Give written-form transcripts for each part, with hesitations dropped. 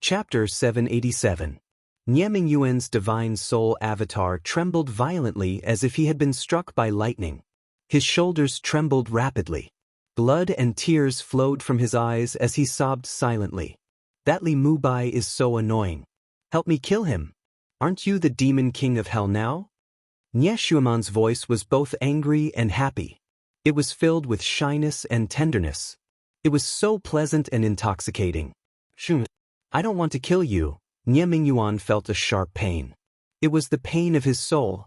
Chapter 787. Nieming Yuan's divine soul avatar trembled violently as if he had been struck by lightning. His shoulders trembled rapidly. Blood and tears flowed from his eyes as he sobbed silently. That Li Mubai is so annoying. Help me kill him. Aren't you the demon king of hell now? Nie Xueman's voice was both angry and happy. It was filled with shyness and tenderness. It was so pleasant and intoxicating. I don't want to kill you. Nieming Yuan felt a sharp pain. It was the pain of his soul.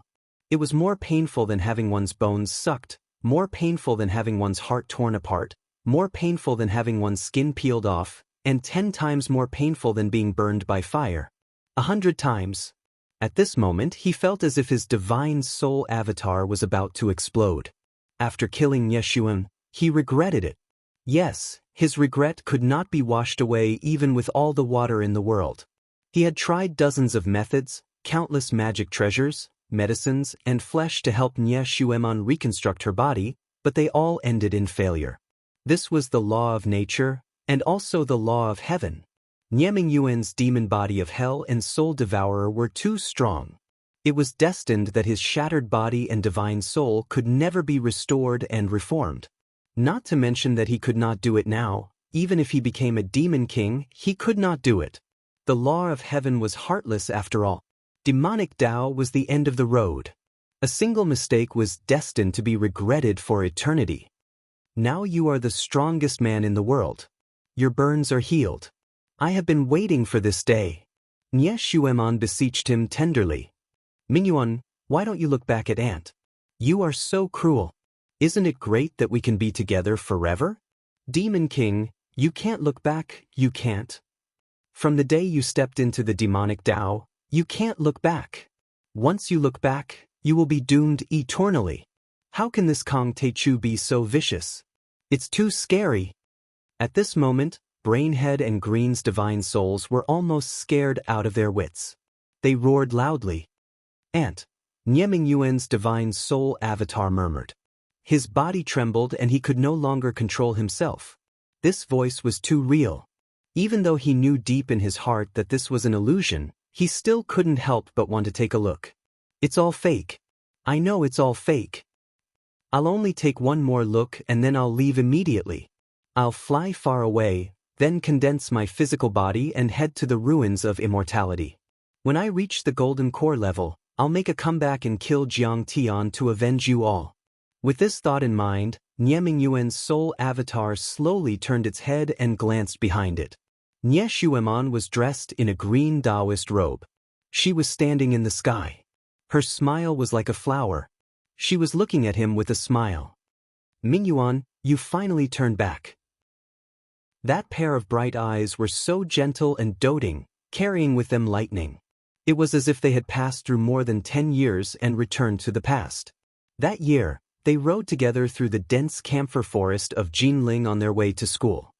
It was more painful than having one's bones sucked, more painful than having one's heart torn apart, more painful than having one's skin peeled off, and 10 times more painful than being burned by fire. 100 times. At this moment he felt as if his divine soul avatar was about to explode. After killing Nie Xuan, he regretted it. Yes, his regret could not be washed away even with all the water in the world. He had tried dozens of methods, countless magic treasures, medicines, and flesh to help Nie Xueman reconstruct her body, but they all ended in failure. This was the law of nature, and also the law of heaven. Nieming Yuan's demon body of hell and soul devourer were too strong. It was destined that his shattered body and divine soul could never be restored and reformed. Not to mention that he could not do it now. Even if he became a demon king, he could not do it. The law of heaven was heartless after all. Demonic Tao was the end of the road. A single mistake was destined to be regretted for eternity. Now you are the strongest man in the world. Your burns are healed. I have been waiting for this day. Nie Xueman beseeched him tenderly. Mingyuan, why don't you look back at Aunt? You are so cruel. Isn't it great that we can be together forever? Demon King, you can't look back, you can't. From the day you stepped into the demonic Tao, you can't look back. Once you look back, you will be doomed eternally. How can this Kong Teichu be so vicious? It's too scary. At this moment, Brainhead and Green's divine souls were almost scared out of their wits. They roared loudly. Aunt, Nieming Yuan's divine soul avatar murmured. His body trembled and he could no longer control himself. This voice was too real. Even though he knew deep in his heart that this was an illusion, he still couldn't help but want to take a look. It's all fake. I know it's all fake. I'll only take one more look and then I'll leave immediately. I'll fly far away, then condense my physical body and head to the ruins of immortality. When I reach the golden core level, I'll make a comeback and kill Jiang Tian to avenge you all. With this thought in mind, Nieming Yuan's soul avatar slowly turned its head and glanced behind it. Nie Xueman was dressed in a green Daoist robe. She was standing in the sky. Her smile was like a flower. She was looking at him with a smile. Mingyuan, you finally turned back. That pair of bright eyes were so gentle and doting, carrying with them lightning. It was as if they had passed through more than 10 years and returned to the past. That year, they rode together through the dense camphor forest of Jinling on their way to school.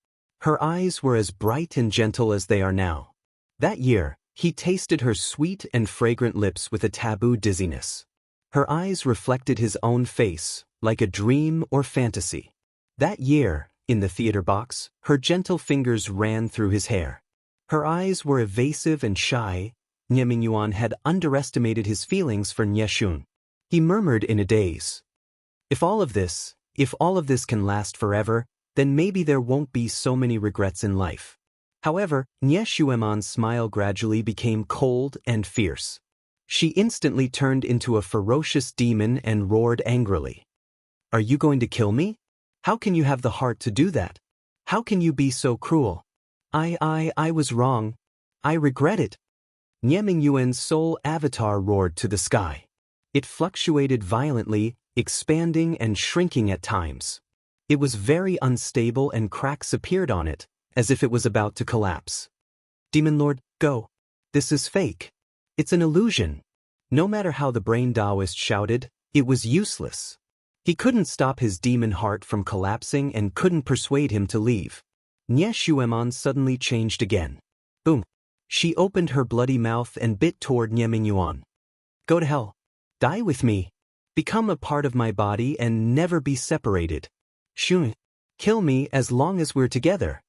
Her eyes were as bright and gentle as they are now. That year, he tasted her sweet and fragrant lips with a taboo dizziness. Her eyes reflected his own face, like a dream or fantasy. That year, in the theater box, her gentle fingers ran through his hair. Her eyes were evasive and shy. Nieming Yuan had underestimated his feelings for Nie Xuan. He murmured in a daze. If all of this can last forever, then maybe there won't be so many regrets in life. However, Nie Xueman's smile gradually became cold and fierce. She instantly turned into a ferocious demon and roared angrily. Are you going to kill me? How can you have the heart to do that? How can you be so cruel? I was wrong. I regret it. Nieming Yuan's soul avatar roared to the sky. It fluctuated violently, expanding and shrinking at times. It was very unstable and cracks appeared on it, as if it was about to collapse. Demon Lord, go. This is fake. It's an illusion. No matter how the brain Daoist shouted, it was useless. He couldn't stop his demon heart from collapsing and couldn't persuade him to leave. Nie Xueman suddenly changed again. Boom. She opened her bloody mouth and bit toward Nieming Yuan. Go to hell. Die with me. Become a part of my body and never be separated. Shun. Kill me as long as we're together.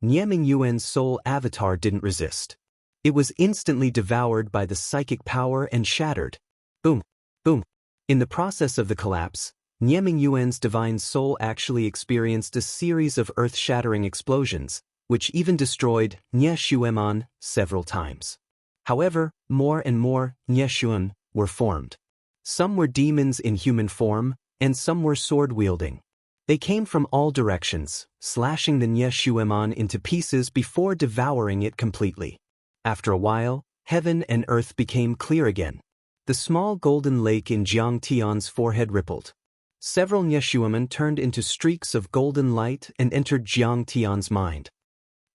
Nieming Yuan's soul avatar didn't resist. It was instantly devoured by the psychic power and shattered. Boom, boom. In the process of the collapse, Nieming Yuan's divine soul actually experienced a series of earth-shattering explosions, which even destroyed Nye Xueman several times. However, more and more Nye Xuan were formed. Some were demons in human form, and some were sword-wielding. They came from all directions, slashing the Nye Xueman into pieces before devouring it completely. After a while, heaven and earth became clear again. The small golden lake in Jiang Tian's forehead rippled. Several Nye Xueman turned into streaks of golden light and entered Jiang Tian's mind.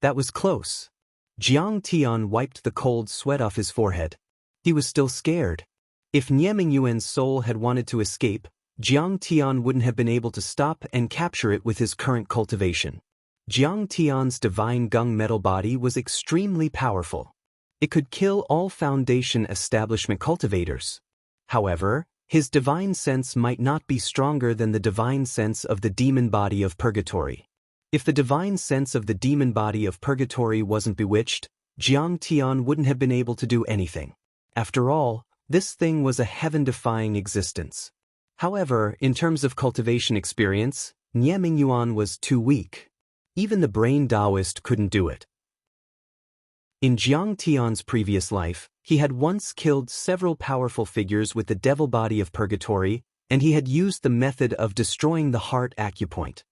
That was close. Jiang Tian wiped the cold sweat off his forehead. He was still scared. If Nieming Yuan's soul had wanted to escape, Jiang Tian wouldn't have been able to stop and capture it with his current cultivation. Jiang Tian's divine gung metal body was extremely powerful. It could kill all Foundation establishment cultivators. However, his divine sense might not be stronger than the divine sense of the demon body of purgatory. If the divine sense of the demon body of purgatory wasn't bewitched, Jiang Tian wouldn't have been able to do anything. After all, this thing was a heaven-defying existence. However, in terms of cultivation experience, Nieming Yuan was too weak. Even the brain Daoist couldn't do it. In Jiang Tian's previous life, he had once killed several powerful figures with the devil body of purgatory, and he had used the method of destroying the heart acupoint.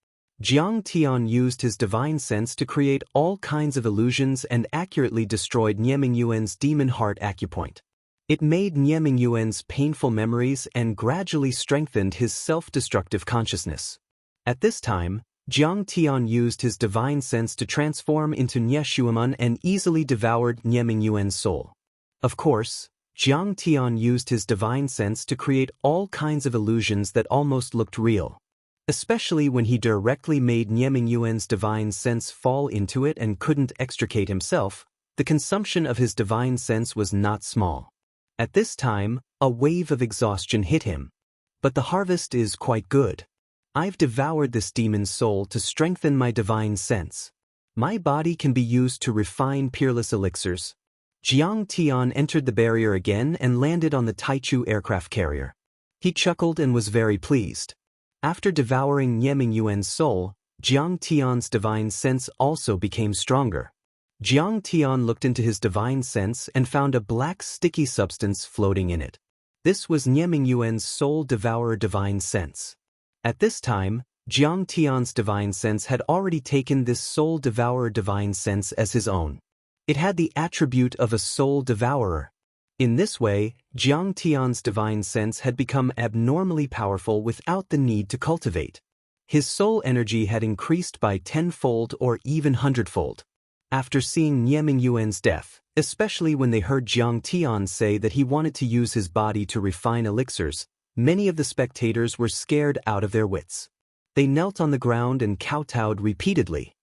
Jiang Tian used his divine sense to create all kinds of illusions and accurately destroyed Nieming Yuan's demon heart acupoint. It made Nieming Yuan's painful memories and gradually strengthened his self-destructive consciousness. At this time, Jiang Tian used his divine sense to transform into Nye Xueman and easily devoured Nieming Yuan's soul. Of course, Jiang Tian used his divine sense to create all kinds of illusions that almost looked real. Especially when he directly made Nieming Yuan's divine sense fall into it and couldn't extricate himself, the consumption of his divine sense was not small. At this time, a wave of exhaustion hit him. But the harvest is quite good. I've devoured this demon's soul to strengthen my divine sense. My body can be used to refine peerless elixirs. Jiang Tian entered the barrier again and landed on the Taichu aircraft carrier. He chuckled and was very pleased. After devouring Nieming Yuan's soul, Jiang Tian's divine sense also became stronger. Jiang Tian looked into his divine sense and found a black sticky substance floating in it. This was Nieming Yuan's soul devourer divine sense. At this time, Jiang Tian's divine sense had already taken this soul devourer divine sense as his own. It had the attribute of a soul devourer. In this way, Jiang Tian's divine sense had become abnormally powerful without the need to cultivate. His soul energy had increased by 10-fold or even 100-fold. After seeing Nieming Yuan's death, especially when they heard Jiang Tian say that he wanted to use his body to refine elixirs, many of the spectators were scared out of their wits. They knelt on the ground and kowtowed repeatedly.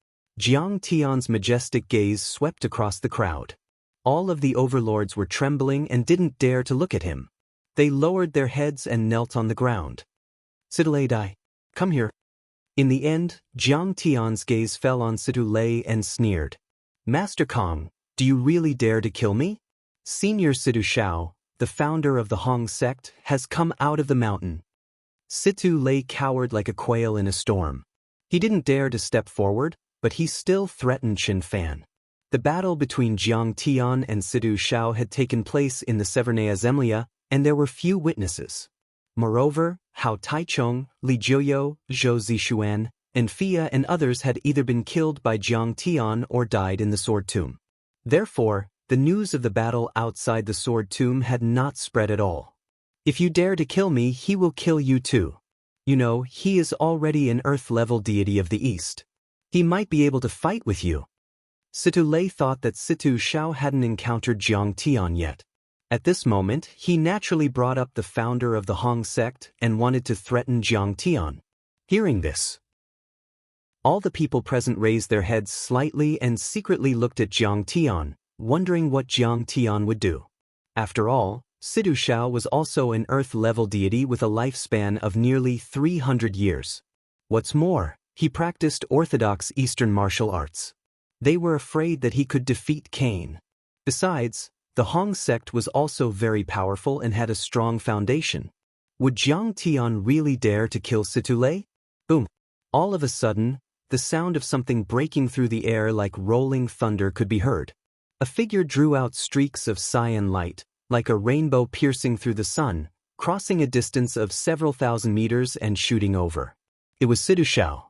Jiang Tian's majestic gaze swept across the crowd. All of the overlords were trembling and didn't dare to look at him. They lowered their heads and knelt on the ground. Sidulei, come here. In the end, Jiang Tian's gaze fell on Sidulei and sneered. Master Kong, do you really dare to kill me? Senior Situ Shao, the founder of the Hong sect, has come out of the mountain. Situ lay cowered like a quail in a storm. He didn't dare to step forward, but he still threatened Qin Fan. The battle between Jiang Tian and Situ Shao had taken place in the Severnaya Zemlya, and there were few witnesses. Moreover, Hao Taichong, Li Jiuyo, Zhou Zixuan, and Fia and others had either been killed by Jiang Tian or died in the Sword Tomb. Therefore, the news of the battle outside the Sword Tomb had not spread at all. If you dare to kill me, he will kill you too. You know, he is already an Earth-level deity of the East. He might be able to fight with you. Situ Lei thought that Situ Shao hadn't encountered Jiang Tian yet. At this moment, he naturally brought up the founder of the Hong sect and wanted to threaten Jiang Tian. Hearing this, all the people present raised their heads slightly and secretly looked at Jiang Tian, wondering what Jiang Tian would do. After all, Situ Shao was also an Earth-level deity with a lifespan of nearly 300 years. What's more, he practiced orthodox Eastern martial arts. They were afraid that he could defeat Cain. Besides, the Hong sect was also very powerful and had a strong foundation. Would Jiang Tian really dare to kill Situlei? Boom! All of a sudden, the sound of something breaking through the air like rolling thunder could be heard. A figure drew out streaks of cyan light, like a rainbow piercing through the sun, crossing a distance of several thousand meters and shooting over. It was Sidu Shao.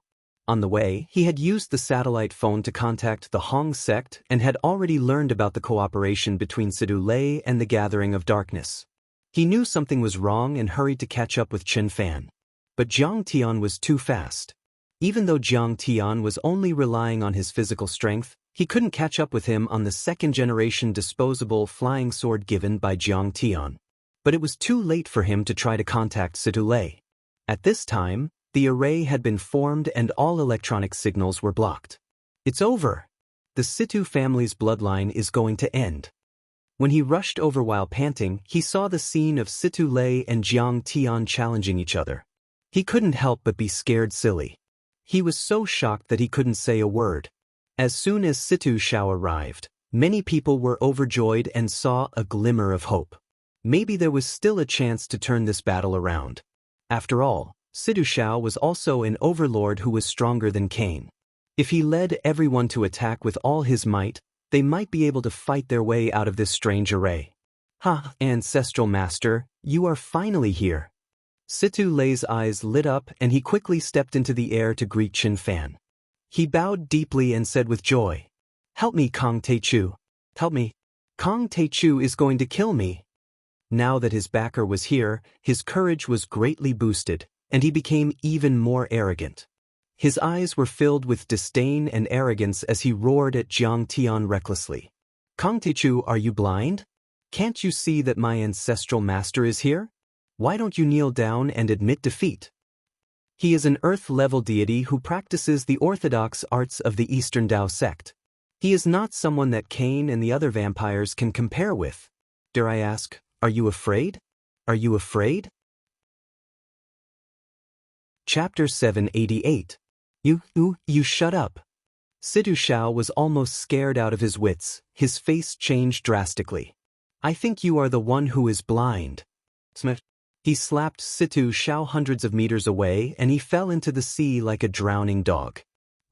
On the way, he had used the satellite phone to contact the Hong sect and had already learned about the cooperation between Situlei and the Gathering of Darkness. He knew something was wrong and hurried to catch up with Chen Fan. But Jiang Tian was too fast. Even though Jiang Tian was only relying on his physical strength, he couldn't catch up with him on the second-generation disposable flying sword given by Jiang Tian. But it was too late for him to try to contact Situlei. At this time, the array had been formed and all electronic signals were blocked. It's over. The Situ family's bloodline is going to end. When he rushed over while panting, he saw the scene of Situlei and Jiang Tian challenging each other. He couldn't help but be scared silly. He was so shocked that he couldn't say a word. As soon as Situ Shao arrived, many people were overjoyed and saw a glimmer of hope. Maybe there was still a chance to turn this battle around. After all, Sidu Shao was also an overlord who was stronger than Cain. If he led everyone to attack with all his might, they might be able to fight their way out of this strange array. Ha, ancestral master, you are finally here. Situ Lei's eyes lit up and he quickly stepped into the air to greet Chen Fan. He bowed deeply and said with joy, "Help me, Kong Teichu. Help me. Kong Teichu is going to kill me." Now that his backer was here, his courage was greatly boosted, and he became even more arrogant. His eyes were filled with disdain and arrogance as he roared at Jiang Tian recklessly. "Kong Teichu, are you blind? Can't you see that my ancestral master is here? Why don't you kneel down and admit defeat? He is an earth-level deity who practices the orthodox arts of the Eastern Dao sect. He is not someone that Cain and the other vampires can compare with. Dare I ask, are you afraid? Are you afraid?" Chapter 788. You shut up. Sidu Shao was almost scared out of his wits. His face changed drastically. "I think you are the one who is blind." Smith. He slapped Situ Shao hundreds of meters away and he fell into the sea like a drowning dog.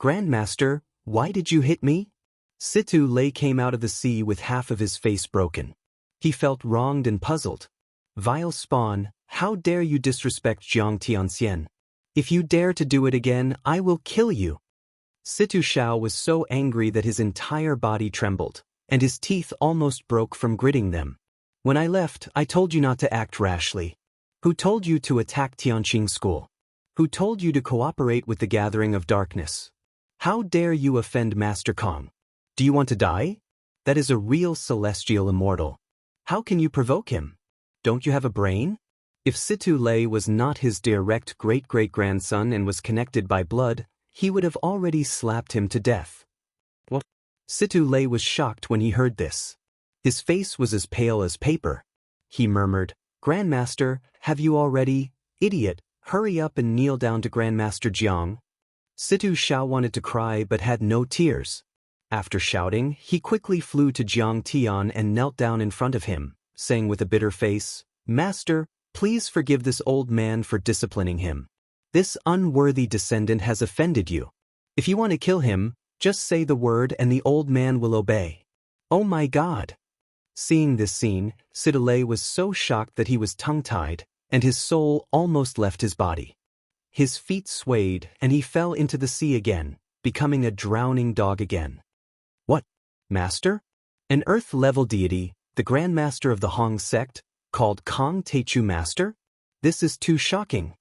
"Grandmaster, why did you hit me?" Situ Lei came out of the sea with half of his face broken. He felt wronged and puzzled. "Vile spawn, how dare you disrespect Jiang Tianxian? If you dare to do it again, I will kill you." Situ Shao was so angry that his entire body trembled, and his teeth almost broke from gritting them. "When I left, I told you not to act rashly. Who told you to attack Tianqing School? Who told you to cooperate with the Gathering of Darkness? How dare you offend Master Kong? Do you want to die? That is a real celestial immortal. How can you provoke him? Don't you have a brain?" If Situ Lei was not his direct great-great-grandson and was connected by blood, he would have already slapped him to death. What? Situ Lei was shocked when he heard this. His face was as pale as paper. He murmured, "Grandmaster, have you already? Idiot, hurry up and kneel down to Grandmaster Jiang." Situ Shao wanted to cry but had no tears. After shouting, he quickly flew to Jiang Tian and knelt down in front of him, saying with a bitter face, "Master, please forgive this old man for disciplining him. This unworthy descendant has offended you. If you want to kill him, just say the word and the old man will obey." Oh my God! Seeing this scene, Situ Lei was so shocked that he was tongue-tied, and his soul almost left his body. His feet swayed and he fell into the sea again, becoming a drowning dog again. "What? Master? An earth-level deity, the Grandmaster of the Hong sect, called Kong Teichu Master? This is too shocking.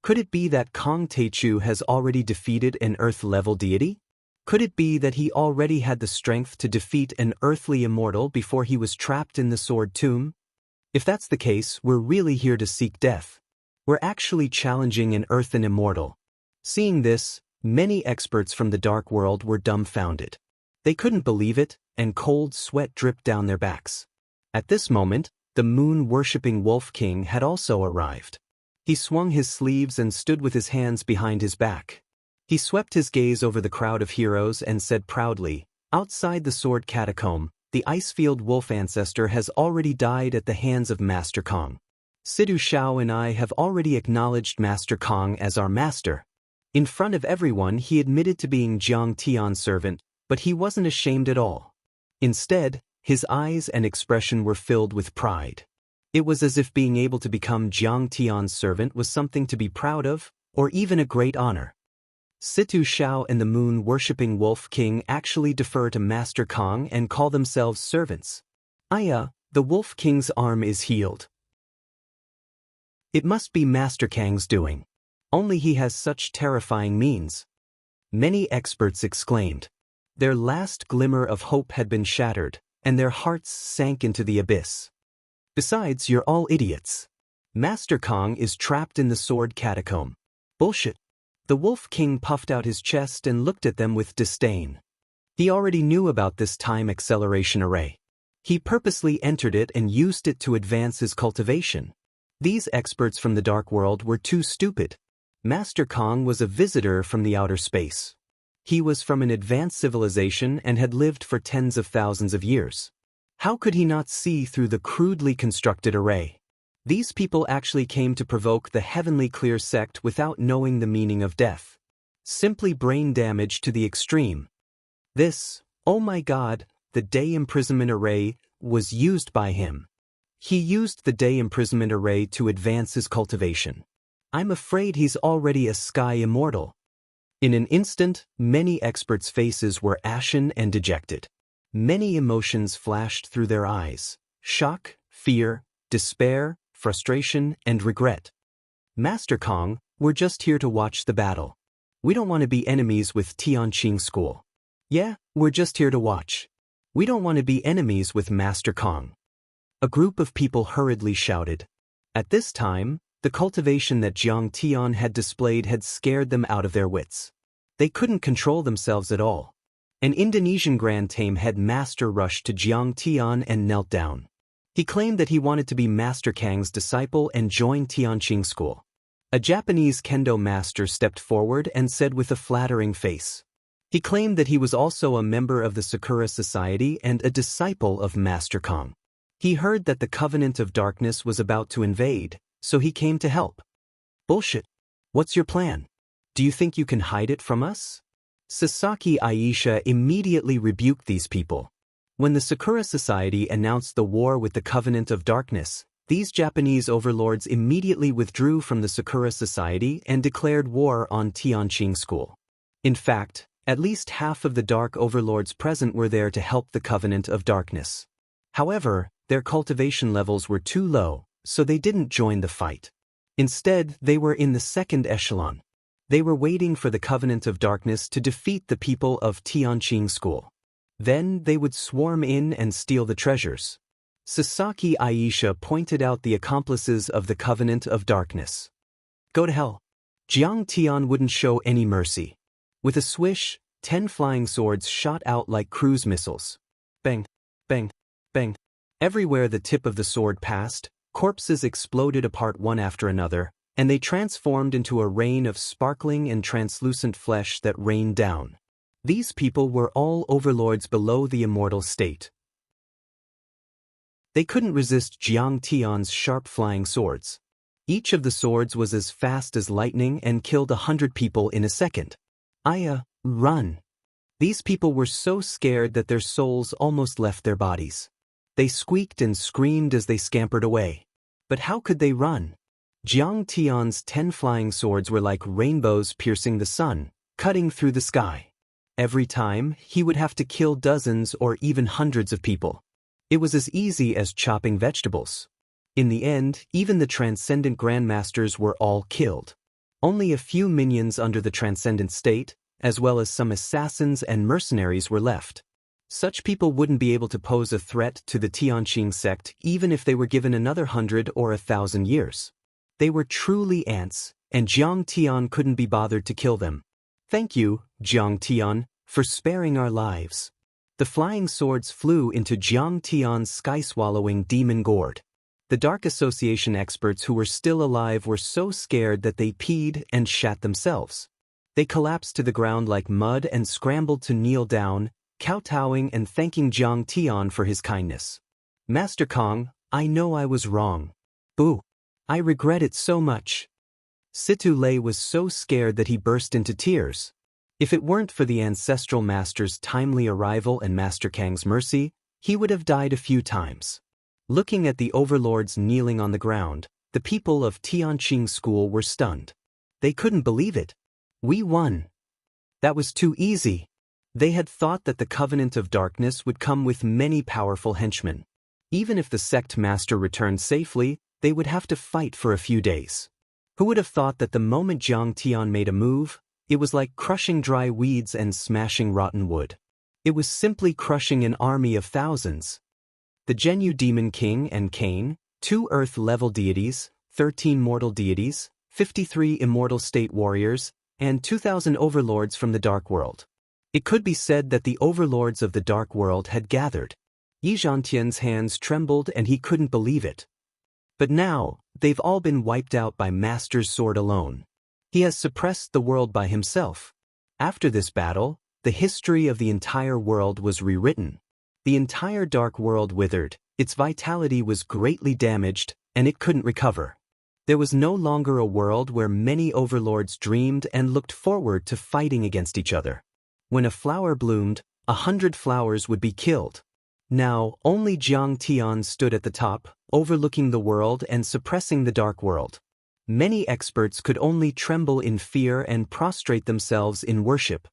Could it be that Kong Teichu has already defeated an earth-level deity? Could it be that he already had the strength to defeat an earthly immortal before he was trapped in the sword tomb? If that's the case, we're really here to seek death. We're actually challenging an earthen immortal." Seeing this, many experts from the dark world were dumbfounded. They couldn't believe it, and cold sweat dripped down their backs. At this moment, the moon-worshipping Wolf King had also arrived. He swung his sleeves and stood with his hands behind his back. He swept his gaze over the crowd of heroes and said proudly, "Outside the sword catacomb, the Icefield wolf ancestor has already died at the hands of Master Kong. Sidu Shao and I have already acknowledged Master Kong as our master." In front of everyone he admitted to being Jiang Tian's servant, but he wasn't ashamed at all. Instead, his eyes and expression were filled with pride. It was as if being able to become Jiang Tian's servant was something to be proud of, or even a great honor. Situ Shao and the moon-worshipping Wolf King actually defer to Master Kong and call themselves servants. Aya, the Wolf King's arm is healed. It must be Master Kang's doing. Only he has such terrifying means. Many experts exclaimed. Their last glimmer of hope had been shattered, and their hearts sank into the abyss. Besides, you're all idiots. Master Kong is trapped in the sword catacomb. Bullshit. The Wolf King puffed out his chest and looked at them with disdain. He already knew about this time acceleration array. He purposely entered it and used it to advance his cultivation. These experts from the dark world were too stupid. Master Kong was a visitor from the outer space. He was from an advanced civilization and had lived for tens of thousands of years. How could he not see through the crudely constructed array? These people actually came to provoke the heavenly clear sect without knowing the meaning of death. Simply brain damage to the extreme. This, oh my God, the day imprisonment array, was used by him. He used the day imprisonment array to advance his cultivation. I'm afraid he's already a sky immortal. In an instant, many experts' faces were ashen and dejected. Many emotions flashed through their eyes: shock, fear, despair, frustration, and regret. Master Kong, we're just here to watch the battle. We don't want to be enemies with Tianqing School. Yeah, we're just here to watch. We don't want to be enemies with Master Kong. A group of people hurriedly shouted. At this time, the cultivation that Jiang Tian had displayed had scared them out of their wits. They couldn't control themselves at all. An Indonesian Grand Tame head master rushed to Jiang Tian and knelt down. He claimed that he wanted to be Master Kang's disciple and join Tianqing School. A Japanese kendo master stepped forward and said with a flattering face. He claimed that he was also a member of the Sakura Society and a disciple of Master Kong. He heard that the Covenant of Darkness was about to invade, so he came to help. Bullshit. What's your plan? Do you think you can hide it from us? Sasaki Aisha immediately rebuked these people. When the Sakura Society announced the war with the Covenant of Darkness, these Japanese overlords immediately withdrew from the Sakura Society and declared war on Tianqing School. In fact, at least half of the Dark Overlords present were there to help the Covenant of Darkness. However, their cultivation levels were too low, so they didn't join the fight. Instead, they were in the second echelon. They were waiting for the Covenant of Darkness to defeat the people of Tianqing School. Then they would swarm in and steal the treasures. Sasaki Aisha pointed out the accomplices of the Covenant of Darkness. Go to hell. Jiang Tian wouldn't show any mercy. With a swish, 10 flying swords shot out like cruise missiles. Bang, bang, bang. Everywhere the tip of the sword passed, corpses exploded apart one after another, and they transformed into a rain of sparkling and translucent flesh that rained down. These people were all overlords below the immortal state. They couldn't resist Jiang Tian's sharp flying swords. Each of the swords was as fast as lightning and killed 100 people in a second. Aya, run! These people were so scared that their souls almost left their bodies. They squeaked and screamed as they scampered away. But how could they run? Jiang Tian's 10 flying swords were like rainbows piercing the sun, cutting through the sky. Every time, he would have to kill dozens or even hundreds of people. It was as easy as chopping vegetables. In the end, even the Transcendent Grandmasters were all killed. Only a few minions under the Transcendent State, as well as some assassins and mercenaries were left. Such people wouldn't be able to pose a threat to the Tianqing sect even if they were given another 100 or 1,000 years. They were truly ants, and Jiang Tian couldn't be bothered to kill them. Thank you, Jiang Tian, for sparing our lives. The flying swords flew into Jiang Tian's sky-swallowing demon gourd. The Dark Association experts who were still alive were so scared that they peed and shat themselves. They collapsed to the ground like mud and scrambled to kneel down, kowtowing and thanking Jiang Tian for his kindness. Master Kong, I know I was wrong. Boo! I regret it so much. Situ Lei was so scared that he burst into tears. If it weren't for the ancestral master's timely arrival and Master Kang's mercy, he would have died a few times. Looking at the overlords kneeling on the ground, the people of Tianqing School were stunned. They couldn't believe it. We won. That was too easy. They had thought that the Covenant of Darkness would come with many powerful henchmen. Even if the sect master returned safely, they would have to fight for a few days. Who would have thought that the moment Jiang Tian made a move, it was like crushing dry weeds and smashing rotten wood. It was simply crushing an army of thousands. The Zhenyu Demon King and Cain, 2 Earth-level deities, 13 mortal deities, 53 immortal state warriors, and 2,000 overlords from the Dark World. It could be said that the overlords of the Dark World had gathered. Yi Zhantian's hands trembled and he couldn't believe it. But now, they've all been wiped out by Master's sword alone. He has suppressed the world by himself. After this battle, the history of the entire world was rewritten. The entire Dark World withered, its vitality was greatly damaged, and it couldn't recover. There was no longer a world where many overlords dreamed and looked forward to fighting against each other. When a flower bloomed, 100 flowers would be killed. Now, only Jiang Tian stood at the top, overlooking the world and suppressing the Dark World. Many experts could only tremble in fear and prostrate themselves in worship.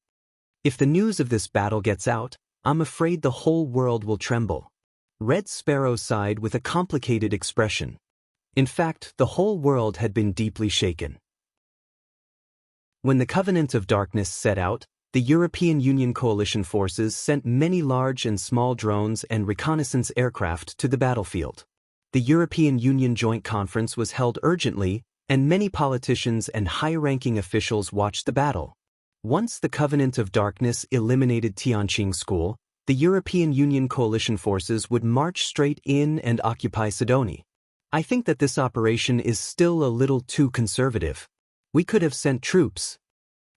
If the news of this battle gets out, I'm afraid the whole world will tremble. Red Sparrow sighed with a complicated expression. In fact, the whole world had been deeply shaken. When the Covenant of Darkness set out, the European Union coalition forces sent many large and small drones and reconnaissance aircraft to the battlefield. The European Union Joint Conference was held urgently, and many politicians and high-ranking officials watched the battle. Once the Covenant of Darkness eliminated Tianqing School, the European Union coalition forces would march straight in and occupy Sidoni. I think that this operation is still a little too conservative. We could have sent troops.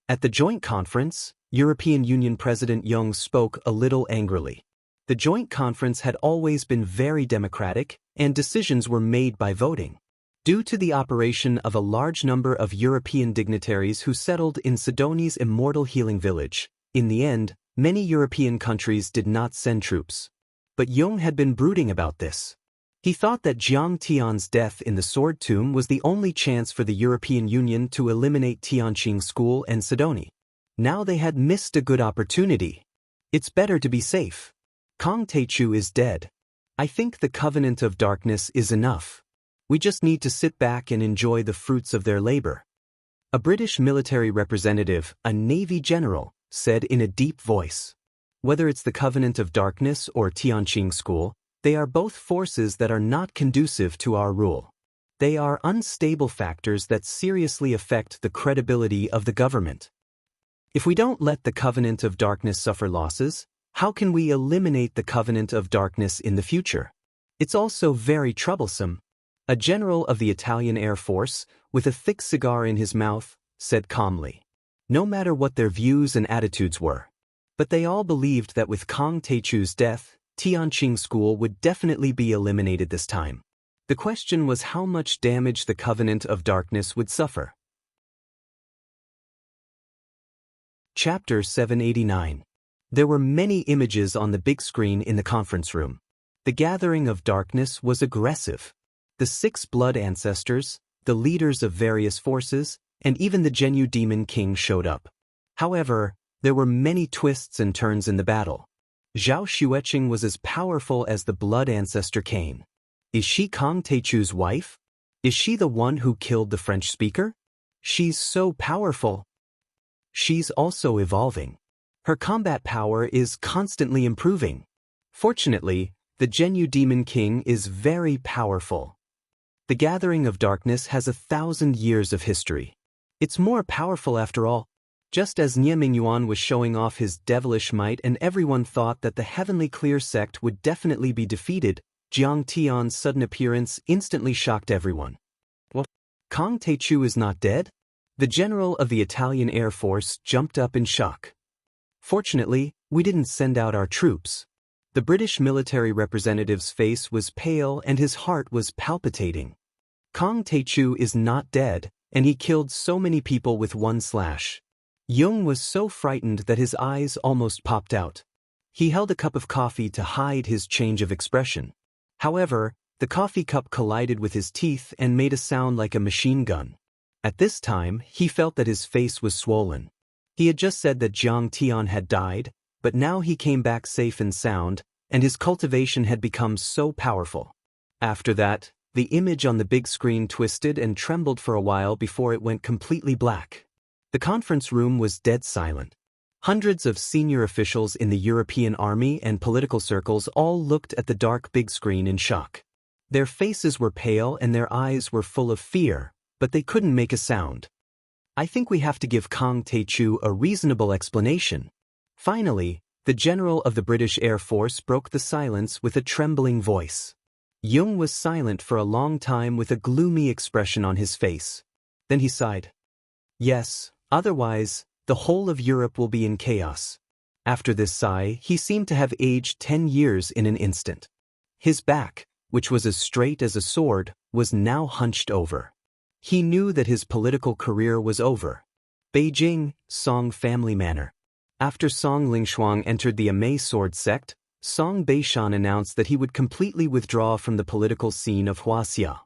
At the joint conference, European Union President Young spoke a little angrily. The joint conference had always been very democratic, and decisions were made by voting. Due to the operation of a large number of European dignitaries who settled in Sidoni's Immortal healing village, in the end, many European countries did not send troops. But Young had been brooding about this. He thought that Jiang Tian's death in the Sword Tomb was the only chance for the European Union to eliminate Tianqing School and Sidoni. Now they had missed a good opportunity. It's better to be safe. Kong Teichu is dead. I think the Covenant of Darkness is enough. We just need to sit back and enjoy the fruits of their labor. A British military representative, a Navy general, said in a deep voice. Whether it's the Covenant of Darkness or Tianqing School, they are both forces that are not conducive to our rule. They are unstable factors that seriously affect the credibility of the government. If we don't let the Covenant of Darkness suffer losses, how can we eliminate the Covenant of Darkness in the future? It's also very troublesome. A general of the Italian Air Force, with a thick cigar in his mouth, said calmly. No matter what their views and attitudes were. But they all believed that with Kong Teichu's death, Tianqing School would definitely be eliminated this time. The question was how much damage the Covenant of Darkness would suffer. Chapter 789. There were many images on the big screen in the conference room. The gathering of darkness was aggressive. The 6 blood ancestors, the leaders of various forces, and even the Zhenyu Demon King showed up. However, there were many twists and turns in the battle. Zhao Xueqing was as powerful as the blood ancestor Cain. Is she Kong Teichu's wife? Is she the one who killed the French speaker? She's so powerful. She's also evolving. Her combat power is constantly improving. Fortunately, the Zhenyu Demon King is very powerful. The Gathering of Darkness has 1,000 years of history. It's more powerful after all. Just as Nie Mingyuan was showing off his devilish might and everyone thought that the Heavenly Clear sect would definitely be defeated, Jiang Tian's sudden appearance instantly shocked everyone. What? Kong Teichu is not dead? The general of the Italian Air Force jumped up in shock. Fortunately, we didn't send out our troops. The British military representative's face was pale and his heart was palpitating. Kong Taechu is not dead, and he killed so many people with one slash. Jung was so frightened that his eyes almost popped out. He held a cup of coffee to hide his change of expression. However, the coffee cup collided with his teeth and made a sound like a machine gun. At this time, he felt that his face was swollen. He had just said that Jiang Tian had died, but now he came back safe and sound, and his cultivation had become so powerful. After that, the image on the big screen twisted and trembled for a while before it went completely black. The conference room was dead silent. Hundreds of senior officials in the European army and political circles all looked at the dark big screen in shock. Their faces were pale and their eyes were full of fear, but they couldn't make a sound. I think we have to give Kong Taechu a reasonable explanation. Finally, the general of the British Air Force broke the silence with a trembling voice. Jung was silent for a long time with a gloomy expression on his face. Then he sighed. Yes, otherwise, the whole of Europe will be in chaos. After this sigh, he seemed to have aged 10 years in an instant. His back, which was as straight as a sword, was now hunched over. He knew that his political career was over. Beijing, Song family manor. After Song Lingshuang entered the Amei sword sect, Song Beishan announced that he would completely withdraw from the political scene of Wuxia.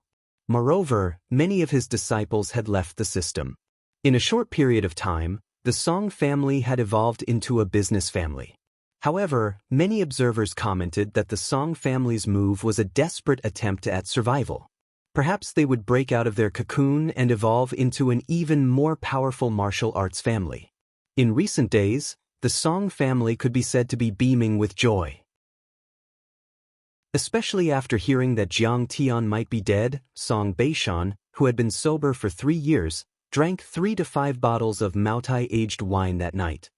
Moreover, many of his disciples had left the system. In a short period of time, the Song family had evolved into a business family. However, many observers commented that the Song family's move was a desperate attempt at survival. Perhaps they would break out of their cocoon and evolve into an even more powerful martial arts family. In recent days, the Song family could be said to be beaming with joy. Especially after hearing that Jiang Tian might be dead, Song Beishan, who had been sober for 3 years, drank 3 to 5 bottles of Maotai aged wine that night.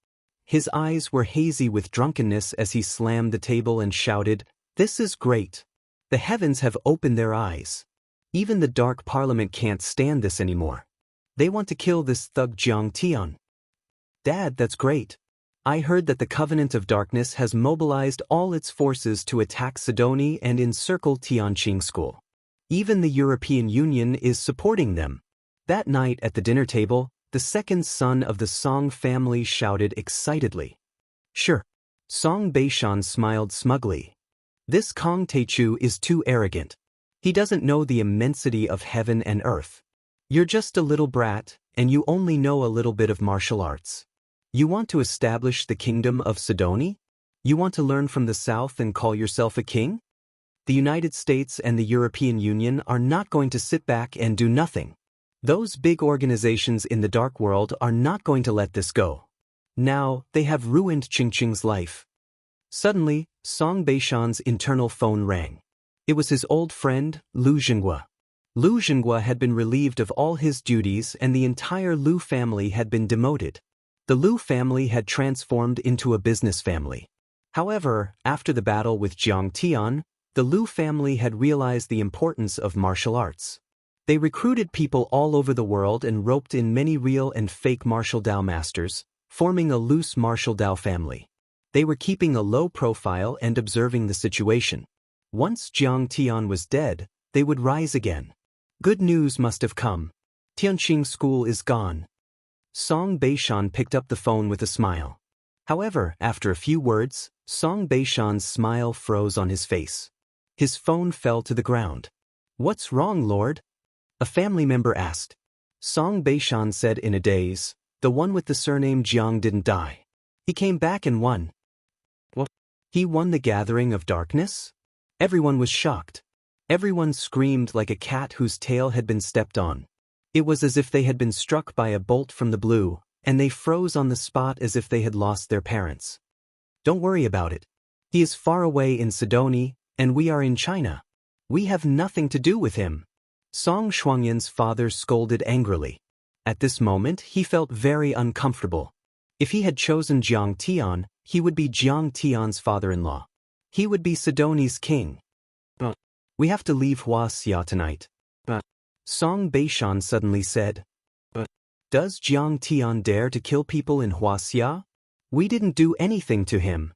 His eyes were hazy with drunkenness as he slammed the table and shouted, "This is great! The heavens have opened their eyes. Even the dark parliament can't stand this anymore. They want to kill this thug Jiang Tian. Dad, that's great. I heard that the Covenant of Darkness has mobilized all its forces to attack Sidoni and encircle Tianqing School. Even the European Union is supporting them." That night at the dinner table, the second son of the Song family shouted excitedly. "Sure." Song Beishan smiled smugly. "This Kong Taechu is too arrogant. He doesn't know the immensity of heaven and earth. You're just a little brat, and you only know a little bit of martial arts. You want to establish the kingdom of Sidoni? You want to learn from the South and call yourself a king? The United States and the European Union are not going to sit back and do nothing. Those big organizations in the dark world are not going to let this go. Now, they have ruined Qingqing's life." Suddenly, Song Beishan's internal phone rang. It was his old friend, Lu Zhenghua. Lu Zhenghua had been relieved of all his duties and the entire Lu family had been demoted. The Lu family had transformed into a business family. However, after the battle with Jiang Tian, the Lu family had realized the importance of martial arts. They recruited people all over the world and roped in many real and fake martial Dao masters, forming a loose martial Dao family. They were keeping a low profile and observing the situation. Once Jiang Tian was dead, they would rise again. Good news must have come. Tianqing School is gone. Song Beishan picked up the phone with a smile. However, after a few words, Song Beishan's smile froze on his face. His phone fell to the ground. "What's wrong, Lord?" a family member asked. Song Beishan said in a daze, "The one with the surname Jiang didn't die. He came back and won." "What? He won the Gathering of Darkness?" Everyone was shocked. Everyone screamed like a cat whose tail had been stepped on. It was as if they had been struck by a bolt from the blue, and they froze on the spot as if they had lost their parents. "Don't worry about it. He is far away in Sidoni, and we are in China. We have nothing to do with him." Song Shuangyan's father scolded angrily. At this moment, he felt very uncomfortable. If he had chosen Jiang Tian, he would be Jiang Tian's father-in-law. He would be Sidoni's king. "But we have to leave Wuxia tonight." "But," Song Beishan suddenly said. "But, Does Jiang Tian dare to kill people in Wuxia? We didn't do anything to him.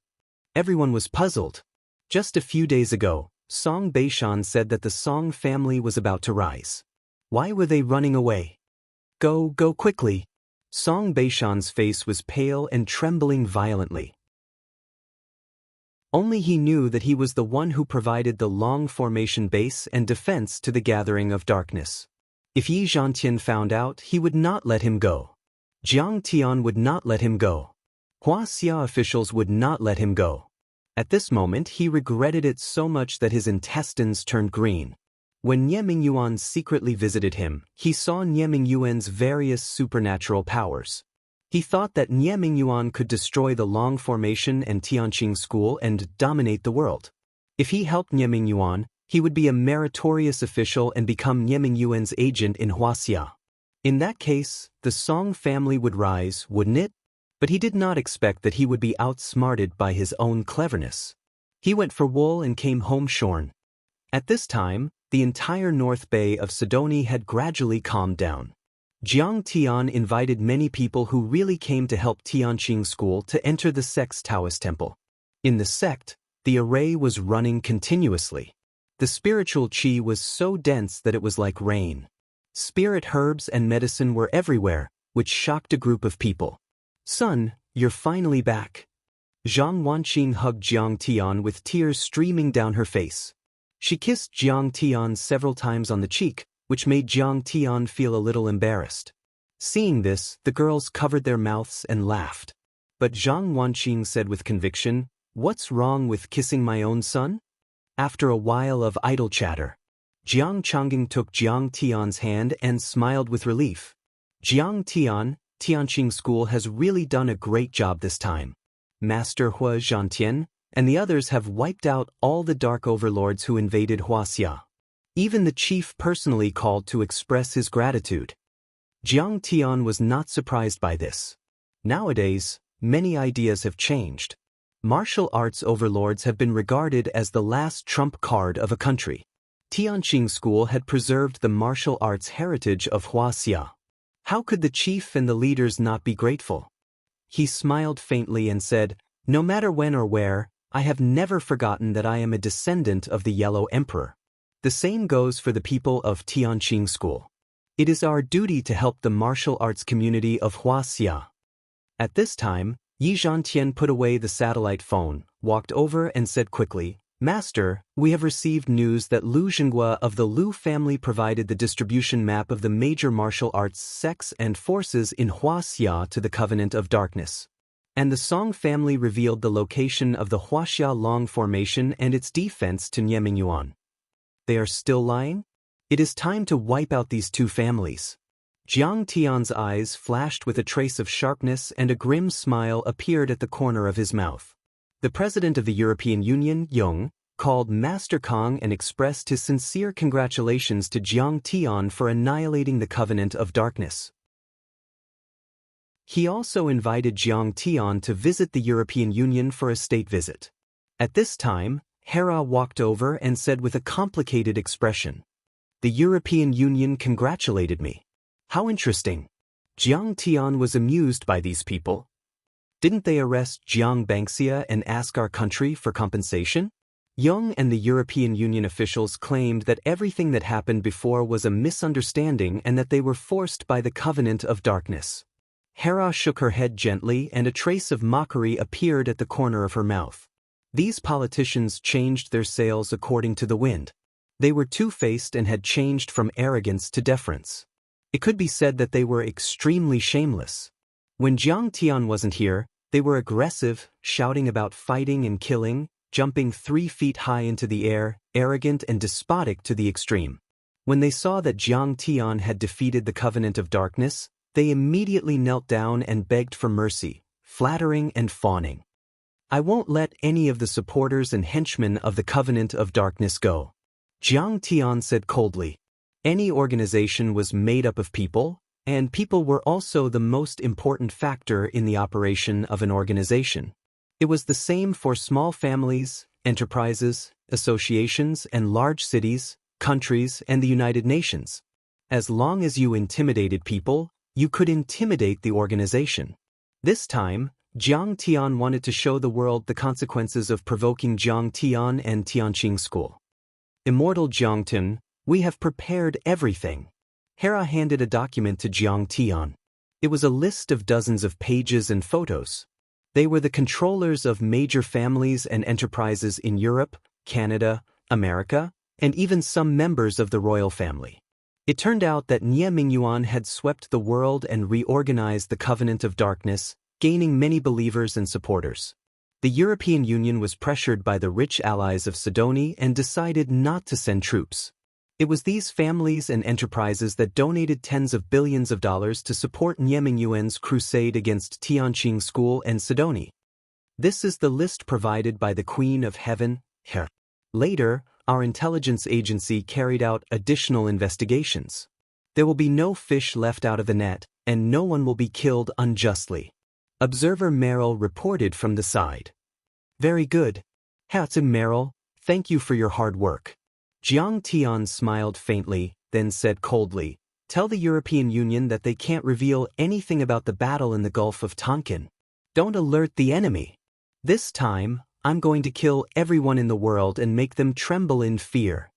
Everyone was puzzled. Just a few days ago, Song Beishan said that the Song family was about to rise. Why were they running away? Go quickly. Song Beishan's face was pale and trembling violently. Only he knew that he was the one who provided the long formation base and defense to the gathering of darkness. If Yi Zhantian found out, he would not let him go. Jiang Tian would not let him go. Wuxia officials would not let him go. At this moment he regretted it so much that his intestines turned green. When Nie Mingyuan secretly visited him, he saw Nie Mingyuan's various supernatural powers. He thought that Nie Mingyuan could destroy the Long Formation and Tianqing School and dominate the world. If he helped Nie Mingyuan, he would be a meritorious official and become Nie Mingyuan's agent in Wuxia. In that case, the Song family would rise, wouldn't it? But he did not expect that he would be outsmarted by his own cleverness. He went for wool and came home shorn. At this time, the entire North Bay of Sidoni had gradually calmed down. Jiang Tian invited many people who really came to help Tianqing School to enter the sect's Taoist temple. In the sect, the array was running continuously. The spiritual qi was so dense that it was like rain. Spirit herbs and medicine were everywhere, which shocked a group of people. Son, you're finally back. Zhang Wanqing hugged Jiang Tian with tears streaming down her face. She kissed Jiang Tian several times on the cheek, which made Jiang Tian feel a little embarrassed. Seeing this, the girls covered their mouths and laughed. But Zhang Wanqing said with conviction, "What's wrong with kissing my own son?" After a while of idle chatter, Jiang Changing took Jiang Tian's hand and smiled with relief. Jiang Tian, Tianqing School has really done a great job this time. Master Hu Zhantian and the others have wiped out all the dark overlords who invaded Wuxia. Even the chief personally called to express his gratitude. Jiang Tian was not surprised by this. Nowadays, many ideas have changed. Martial arts overlords have been regarded as the last trump card of a country. Tianqing School had preserved the martial arts heritage of Wuxia. How could the chief and the leaders not be grateful? He smiled faintly and said, "No matter when or where, I have never forgotten that I am a descendant of the Yellow Emperor. The same goes for the people of Tianqing School. It is our duty to help the martial arts community of Wuxia." At this time, Yi Zhantian put away the satellite phone, walked over and said quickly, "Master, we have received news that Lu Zhenghua of the Lu family provided the distribution map of the major martial arts sects and forces in Wuxia to the Covenant of Darkness. And the Song family revealed the location of the Wuxia Long Formation and its defense to Nie Mingyuan. They are still lying? It is time to wipe out these two families." Jiang Tian's eyes flashed with a trace of sharpness and a grim smile appeared at the corner of his mouth. The President of the European Union, Jung, called Master Kong and expressed his sincere congratulations to Jiang Tian for annihilating the Covenant of Darkness. He also invited Jiang Tian to visit the European Union for a state visit. At this time, Hera walked over and said with a complicated expression, "The European Union congratulated me. How interesting." Jiang Tian was amused by these people. Didn't they arrest Jiang Bangxia and ask our country for compensation? Jung and the European Union officials claimed that everything that happened before was a misunderstanding and that they were forced by the Covenant of Darkness. Hera shook her head gently and a trace of mockery appeared at the corner of her mouth. These politicians changed their sails according to the wind. They were two-faced and had changed from arrogance to deference. It could be said that they were extremely shameless. When Jiang Tian wasn't here, they were aggressive, shouting about fighting and killing, jumping 3 feet high into the air, arrogant and despotic to the extreme. When they saw that Jiang Tian had defeated the Covenant of Darkness, they immediately knelt down and begged for mercy, flattering and fawning. "I won't let any of the supporters and henchmen of the Covenant of Darkness go," Jiang Tian said coldly. Any organization was made up of people, and people were also the most important factor in the operation of an organization. It was the same for small families, enterprises, associations, and large cities, countries, and the United Nations. As long as you intimidated people, You could intimidate the organization. This time, Jiang Tian wanted to show the world the consequences of provoking Jiang Tian and Tianqing School. Immortal Jiangtian, we have prepared everything. Hera handed a document to Jiang Tian. It was a list of dozens of pages and photos. They were the controllers of major families and enterprises in Europe, Canada, America, and even some members of the royal family. It turned out that Nie Mingyuan had swept the world and reorganized the Covenant of Darkness, gaining many believers and supporters. The European Union was pressured by the rich allies of Sidoni and decided not to send troops. It was these families and enterprises that donated tens of billions of dollars to support Nie Mingyuan's crusade against Tianqing School and Sidoni. This is the list provided by the Queen of Heaven, Her. Later, our intelligence agency carried out additional investigations. There will be no fish left out of the net, and no one will be killed unjustly. Observer Merrill reported from the side. Very good. Hatsim Merrill, thank you for your hard work. Jiang Tian smiled faintly, then said coldly, tell the European Union that they can't reveal anything about the battle in the Gulf of Tonkin. Don't alert the enemy. This time, I'm going to kill everyone in the world and make them tremble in fear.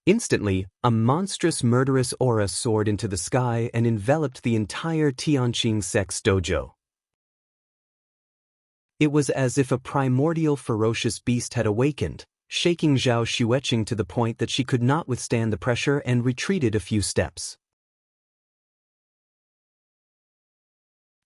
Instantly, a monstrous murderous aura soared into the sky and enveloped the entire Tianqing Sex dojo. It was as if a primordial ferocious beast had awakened, shaking Zhao Xueqing to the point that she could not withstand the pressure and retreated a few steps.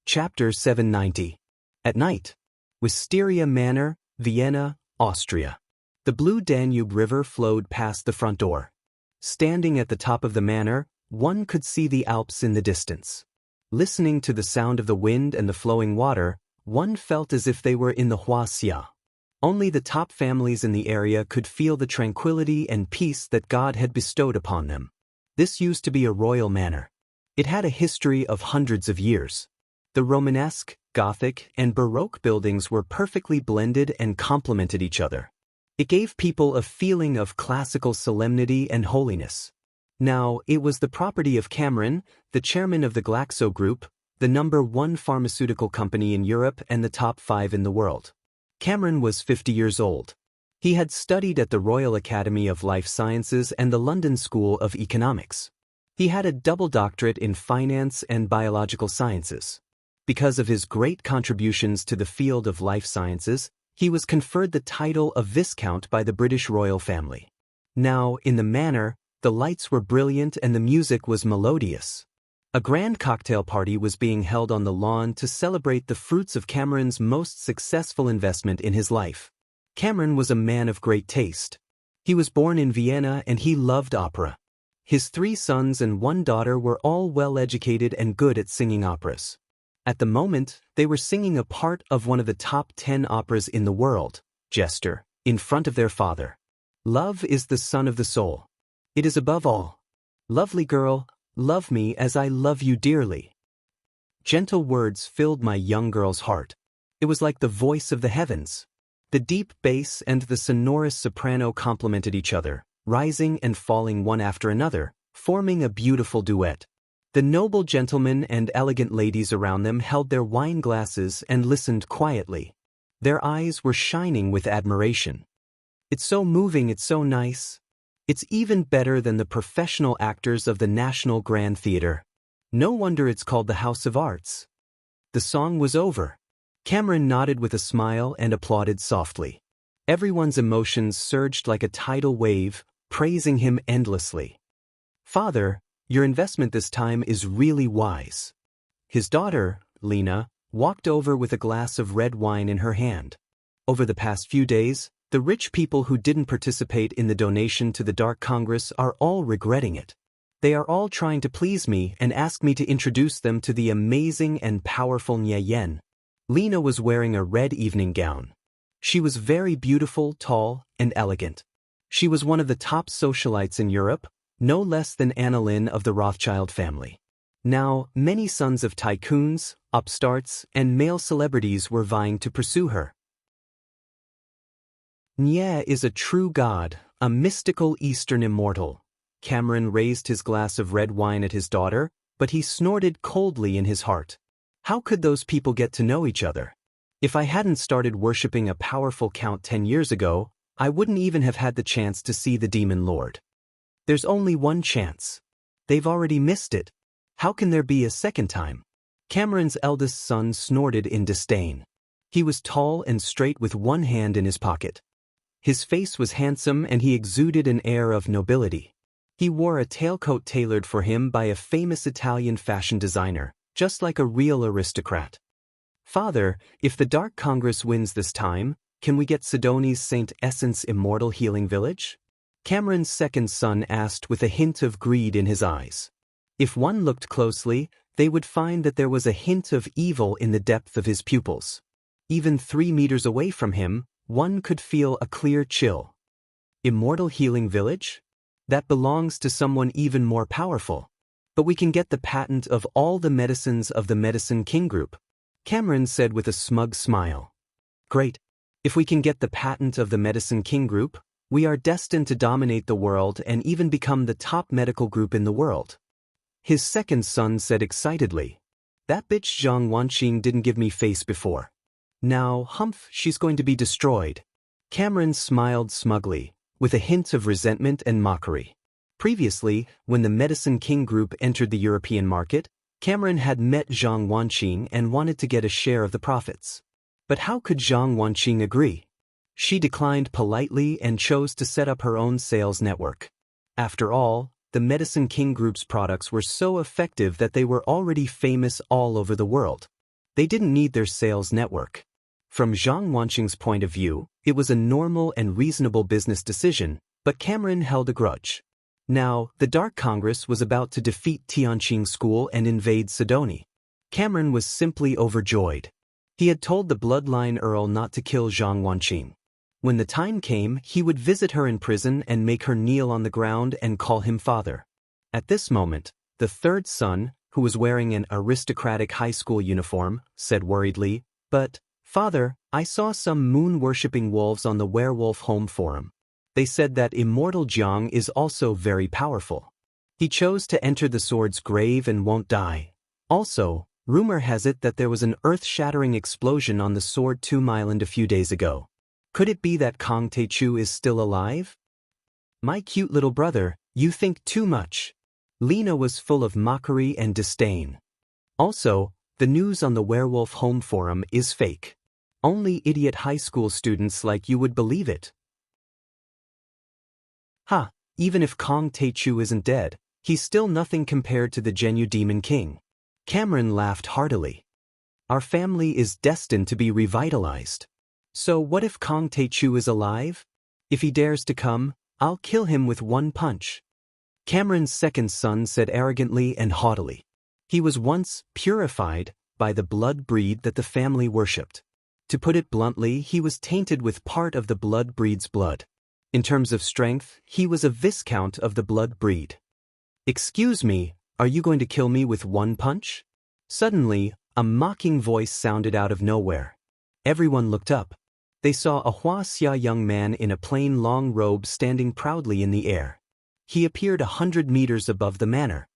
Chapter 790. At night. Wisteria Manor, Vienna, Austria. The blue Danube River flowed past the front door. Standing at the top of the manor, one could see the Alps in the distance. Listening to the sound of the wind and the flowing water, one felt as if they were in the Huaxia. Only the top families in the area could feel the tranquility and peace that God had bestowed upon them. This used to be a royal manor. It had a history of hundreds of years. The Romanesque, Gothic, and Baroque buildings were perfectly blended and complemented each other. It gave people a feeling of classical solemnity and holiness. Now, it was the property of Cameron, the chairman of the Glaxo Group, the #1 pharmaceutical company in Europe and the top 5 in the world. Cameron was 50 years old. He had studied at the Royal Academy of Life Sciences and the London School of Economics. He had a double doctorate in finance and biological sciences. Because of his great contributions to the field of life sciences, he was conferred the title of Viscount by the British royal family. Now, in the manor, the lights were brilliant and the music was melodious. A grand cocktail party was being held on the lawn to celebrate the fruits of Cameron's most successful investment in his life. Cameron was a man of great taste. He was born in Vienna and he loved opera. His 3 sons and 1 daughter were all well-educated and good at singing operas. At the moment, they were singing a part of one of the top 10 operas in the world, Jester, in front of their father. Love is the sun of the soul. It is above all. Lovely girl, love me as I love you dearly. Gentle words filled my young girl's heart. It was like the voice of the heavens. The deep bass and the sonorous soprano complemented each other, rising and falling one after another, forming a beautiful duet. The noble gentlemen and elegant ladies around them held their wine glasses and listened quietly. Their eyes were shining with admiration. It's so moving, it's so nice. It's even better than the professional actors of the National Grand Theatre. No wonder it's called the House of Arts. The song was over. Cameron nodded with a smile and applauded softly. Everyone's emotions surged like a tidal wave, praising him endlessly. Father, your investment this time is really wise. His daughter, Lena, walked over with a glass of red wine in her hand. Over the past few days, the rich people who didn't participate in the donation to the Dark Congress are all regretting it. They are all trying to please me and ask me to introduce them to the amazing and powerful Nie Yen. Lena was wearing a red evening gown. She was very beautiful, tall, and elegant. She was one of the top socialites in Europe, no less than Anna Lin of the Rothschild family. Now, many sons of tycoons, upstarts, and male celebrities were vying to pursue her. Nie is a true god, a mystical Eastern immortal. Cameron raised his glass of red wine at his daughter, but he snorted coldly in his heart. How could those people get to know each other? If I hadn't started worshipping a powerful count 10 years ago, I wouldn't even have had the chance to see the Demon Lord. There's only one chance. They've already missed it. How can there be a second time? Cameron's eldest son snorted in disdain. He was tall and straight with one hand in his pocket. His face was handsome and he exuded an air of nobility. He wore a tailcoat tailored for him by a famous Italian fashion designer, just like a real aristocrat. Father, if the Dark Congress wins this time, can we get Sidoni's St. Essence Immortal Healing Village? Cameron's second son asked with a hint of greed in his eyes. If one looked closely, they would find that there was a hint of evil in the depth of his pupils. Even 3 meters away from him, one could feel a clear chill. Immortal Healing Village? That belongs to someone even more powerful. But we can get the patent of all the medicines of the Medicine King Group, Cameron said with a smug smile. Great. If we can get the patent of the Medicine King Group, we are destined to dominate the world and even become the top medical group in the world. His second son said excitedly. That bitch Zhang Wanqing didn't give me face before. Now, humph, she's going to be destroyed. Cameron smiled smugly, with a hint of resentment and mockery. Previously, when the Medicine King Group entered the European market, Cameron had met Zhang Wanqing and wanted to get a share of the profits. But how could Zhang Wanqing agree? She declined politely and chose to set up her own sales network. After all, the Medicine King Group's products were so effective that they were already famous all over the world. They didn't need their sales network. From Zhang Wanqing's point of view, it was a normal and reasonable business decision, but Cameron held a grudge. Now, the Dark Congress was about to defeat Tianqing School and invade Sidoni. Cameron was simply overjoyed. He had told the Bloodline Earl not to kill Zhang Wanqing. When the time came, he would visit her in prison and make her kneel on the ground and call him father. At this moment, the third son, who was wearing an aristocratic high school uniform, said worriedly, "But, father, I saw some moon-worshipping wolves on the werewolf home forum. They said that Immortal Jiang is also very powerful. He chose to enter the sword's grave and won't die. Also, rumor has it that there was an earth-shattering explosion on the sword 2 Island a few days ago. Could it be that Kong Teichu is still alive?" "My cute little brother, you think too much." Lena was full of mockery and disdain. Also, the news on the werewolf home forum is fake. Only idiot high school students like you would believe it. Ha, even if Kong Teichu isn't dead, he's still nothing compared to the Zhenyu Demon King. Cameron laughed heartily. Our family is destined to be revitalized. So what if Kong Teichu is alive? If he dares to come, I'll kill him with one punch. Cameron's second son said arrogantly and haughtily. He was once purified by the blood breed that the family worshipped. To put it bluntly, he was tainted with part of the blood breed's blood. In terms of strength, he was a viscount of the blood breed. "Excuse me, are you going to kill me with one punch?" Suddenly, a mocking voice sounded out of nowhere. Everyone looked up. They saw a Wuxia young man in a plain long robe standing proudly in the air. He appeared 100 meters above the manor.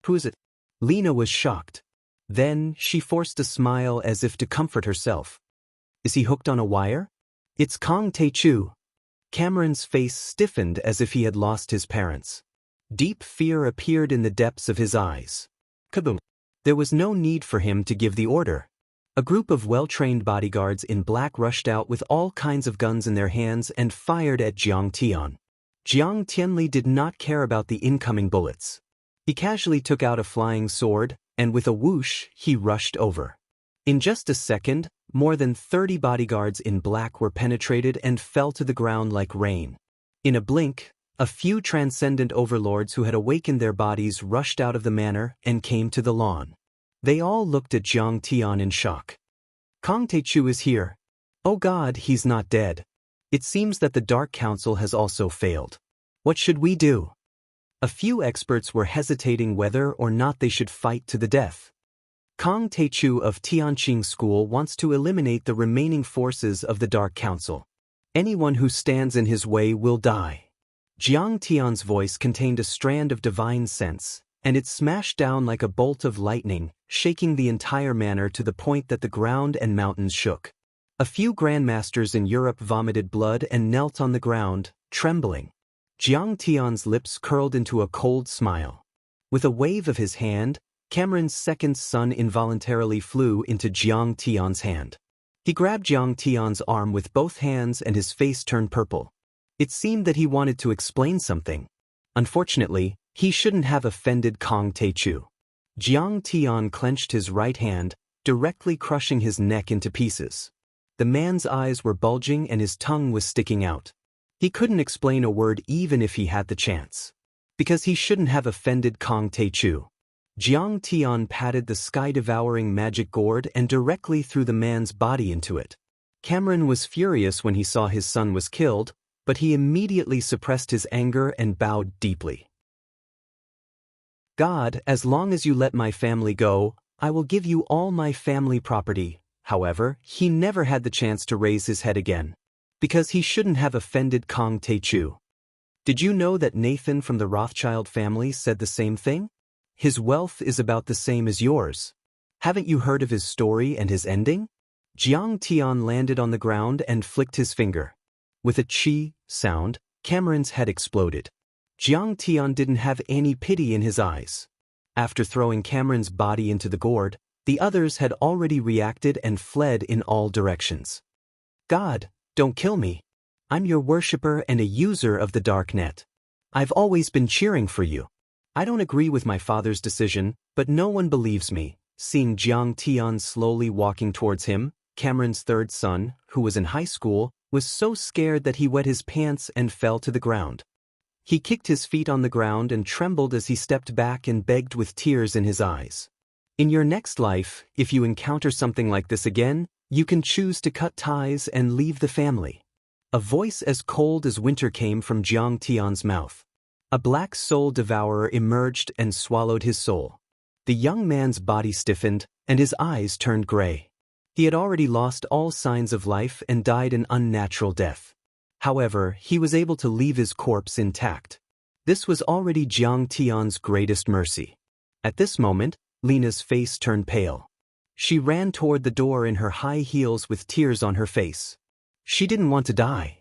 "Who is it?" Lena was shocked. Then, she forced a smile as if to comfort herself. "Is he hooked on a wire?" "It's Kong Teichu." Cameron's face stiffened as if he had lost his parents. Deep fear appeared in the depths of his eyes. Kaboom! There was no need for him to give the order. A group of well-trained bodyguards in black rushed out with all kinds of guns in their hands and fired at Jiang Tian. Jiang Tianli did not care about the incoming bullets. He casually took out a flying sword, and with a whoosh, he rushed over. In just a second, more than 30 bodyguards in black were penetrated and fell to the ground like rain. In a blink, a few transcendent overlords who had awakened their bodies rushed out of the manor and came to the lawn. They all looked at Jiang Tian in shock. "Kong Teichu is here. Oh God, he's not dead. It seems that the Dark Council has also failed. What should we do?" A few experts were hesitating whether or not they should fight to the death. Kong Teichu of Tianqing School wants to eliminate the remaining forces of the Dark Council. Anyone who stands in his way will die. Jiang Tian's voice contained a strand of divine sense, and it smashed down like a bolt of lightning, shaking the entire manor to the point that the ground and mountains shook. A few grandmasters in Europe vomited blood and knelt on the ground, trembling. Jiang Tian's lips curled into a cold smile. With a wave of his hand, Cameron's second son involuntarily flew into Jiang Tian's hand. He grabbed Jiang Tian's arm with both hands and his face turned purple. It seemed that he wanted to explain something. Unfortunately, he shouldn't have offended Kong Teichu. Jiang Tian clenched his right hand, directly crushing his neck into pieces. The man's eyes were bulging and his tongue was sticking out. He couldn't explain a word even if he had the chance. Because he shouldn't have offended Kong Teichu. Jiang Tian patted the sky-devouring magic gourd and directly threw the man's body into it. Cameron was furious when he saw his son was killed, but he immediately suppressed his anger and bowed deeply. God, as long as you let my family go, I will give you all my family property. However, he never had the chance to raise his head again. Because he shouldn't have offended Kong Teichu. Did you know that Nathan from the Rothschild family said the same thing? His wealth is about the same as yours. Haven't you heard of his story and his ending? Jiang Tian landed on the ground and flicked his finger. With a chi sound, Cameron's head exploded. Jiang Tian didn't have any pity in his eyes. After throwing Cameron's body into the gourd, the others had already reacted and fled in all directions. God, don't kill me. I'm your worshipper and a user of the dark net. I've always been cheering for you. I don't agree with my father's decision, but no one believes me. Seeing Jiang Tian slowly walking towards him, Cameron's third son, who was in high school, was so scared that he wet his pants and fell to the ground. He kicked his feet on the ground and trembled as he stepped back and begged with tears in his eyes. In your next life, if you encounter something like this again, you can choose to cut ties and leave the family. A voice as cold as winter came from Jiang Tian's mouth. A black soul devourer emerged and swallowed his soul. The young man's body stiffened, and his eyes turned gray. He had already lost all signs of life and died an unnatural death. However, he was able to leave his corpse intact. This was already Jiang Tian's greatest mercy. At this moment, Lena's face turned pale. She ran toward the door in her high heels with tears on her face. She didn't want to die.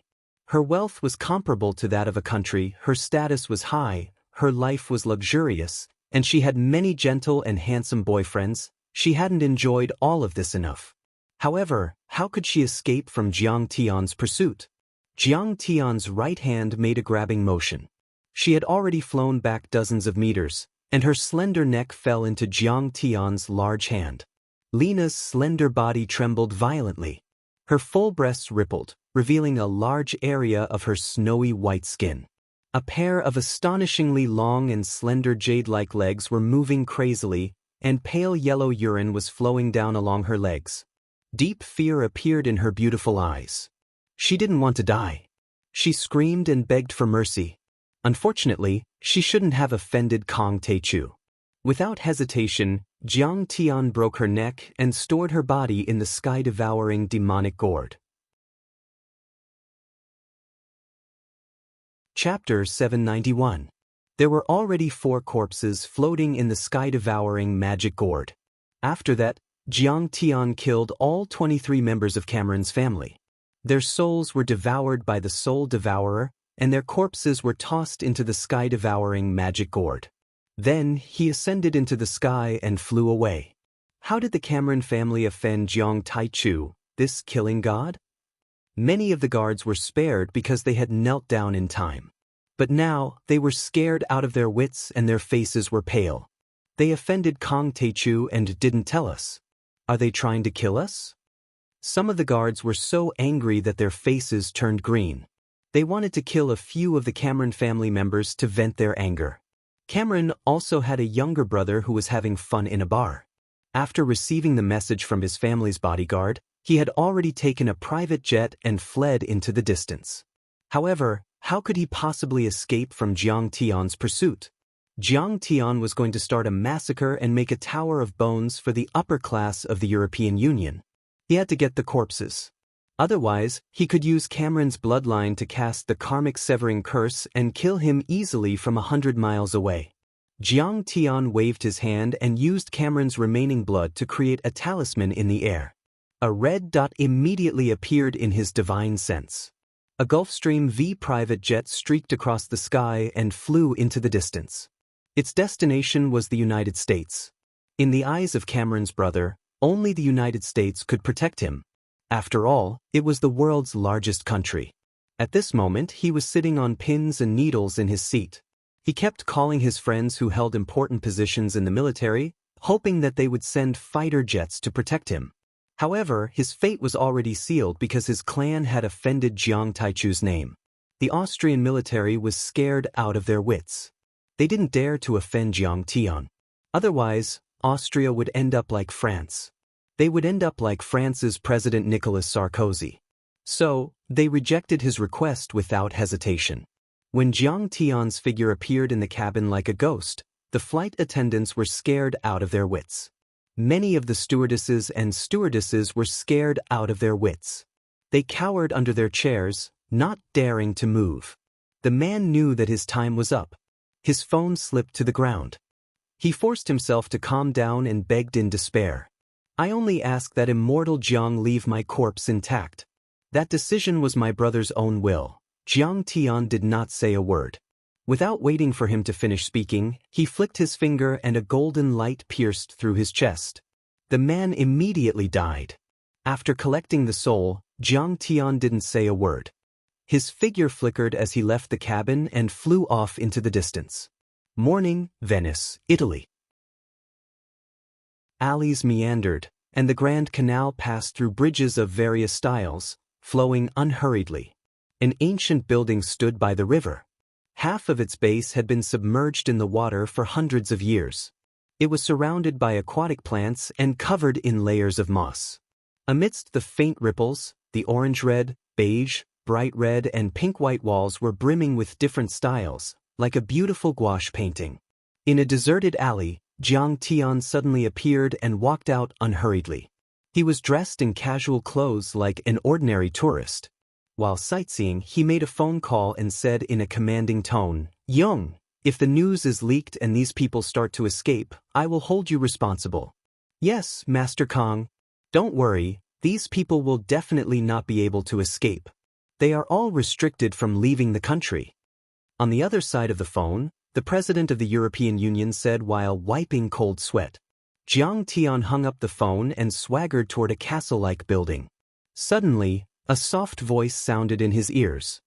Her wealth was comparable to that of a country, her status was high, her life was luxurious, and she had many gentle and handsome boyfriends. She hadn't enjoyed all of this enough. However, how could she escape from Jiang Tian's pursuit? Jiang Tian's right hand made a grabbing motion. She had already flown back dozens of meters, and her slender neck fell into Jiang Tian's large hand. Lena's slender body trembled violently. Her full breasts rippled, revealing a large area of her snowy white skin. A pair of astonishingly long and slender jade-like legs were moving crazily, and pale yellow urine was flowing down along her legs. Deep fear appeared in her beautiful eyes. She didn't want to die. She screamed and begged for mercy. Unfortunately, she shouldn't have offended Kong Teichu. Without hesitation, Jiang Tian broke her neck and stored her body in the sky-devouring demonic gourd. Chapter 791. There were already 4 corpses floating in the sky-devouring magic gourd. After that, Jiang Tian killed all 23 members of Cameron's family. Their souls were devoured by the soul devourer, and their corpses were tossed into the sky-devouring magic gourd. Then, he ascended into the sky and flew away. How did the Cameron family offend Jiang Taichu, this killing god? Many of the guards were spared because they had knelt down in time. But now, they were scared out of their wits and their faces were pale. They offended Kong Teichu and didn't tell us. Are they trying to kill us? Some of the guards were so angry that their faces turned green. They wanted to kill a few of the Cameron family members to vent their anger. Cameron also had a younger brother who was having fun in a bar. After receiving the message from his family's bodyguard, he had already taken a private jet and fled into the distance. However, how could he possibly escape from Jiang Tian's pursuit? Jiang Tian was going to start a massacre and make a tower of bones for the upper class of the European Union. He had to get the corpses. Otherwise, he could use Cameron's bloodline to cast the karmic severing curse and kill him easily from 100 miles away. Jiang Tian waved his hand and used Cameron's remaining blood to create a talisman in the air. A red dot immediately appeared in his divine sense. A Gulfstream V private jet streaked across the sky and flew into the distance. Its destination was the United States. In the eyes of Cameron's brother, only the United States could protect him. After all, it was the world's largest country. At this moment, he was sitting on pins and needles in his seat. He kept calling his friends who held important positions in the military, hoping that they would send fighter jets to protect him. However, his fate was already sealed because his clan had offended Jiang Taichu's name. The Austrian military was scared out of their wits. They didn't dare to offend Jiang Tian. Otherwise, Austria would end up like France. They would end up like France's President Nicolas Sarkozy. So, they rejected his request without hesitation. When Jiang Tian's figure appeared in the cabin like a ghost, the flight attendants were scared out of their wits. Many of the stewardesses were scared out of their wits. They cowered under their chairs, not daring to move. The man knew that his time was up. His phone slipped to the ground. He forced himself to calm down and begged in despair. "I only ask that immortal Jiang leave my corpse intact. That decision was my brother's own will." Jiang Tian did not say a word. Without waiting for him to finish speaking, he flicked his finger and a golden light pierced through his chest. The man immediately died. After collecting the soul, Jiang Tian didn't say a word. His figure flickered as he left the cabin and flew off into the distance. Morning, Venice, Italy. Alleys meandered, and the Grand Canal passed through bridges of various styles, flowing unhurriedly. An ancient building stood by the river. Half of its base had been submerged in the water for hundreds of years. It was surrounded by aquatic plants and covered in layers of moss. Amidst the faint ripples, the orange-red, beige, bright red and pink-white walls were brimming with different styles, like a beautiful gouache painting. In a deserted alley, Jiang Tian suddenly appeared and walked out unhurriedly. He was dressed in casual clothes like an ordinary tourist. While sightseeing, he made a phone call and said in a commanding tone, "Young, if the news is leaked and these people start to escape, I will hold you responsible." "Yes, Master Kong. Don't worry, these people will definitely not be able to escape. They are all restricted from leaving the country." On the other side of the phone, the President of the European Union said while wiping cold sweat. Jiang Tian hung up the phone and swaggered toward a castle-like building. Suddenly, a soft voice sounded in his ears.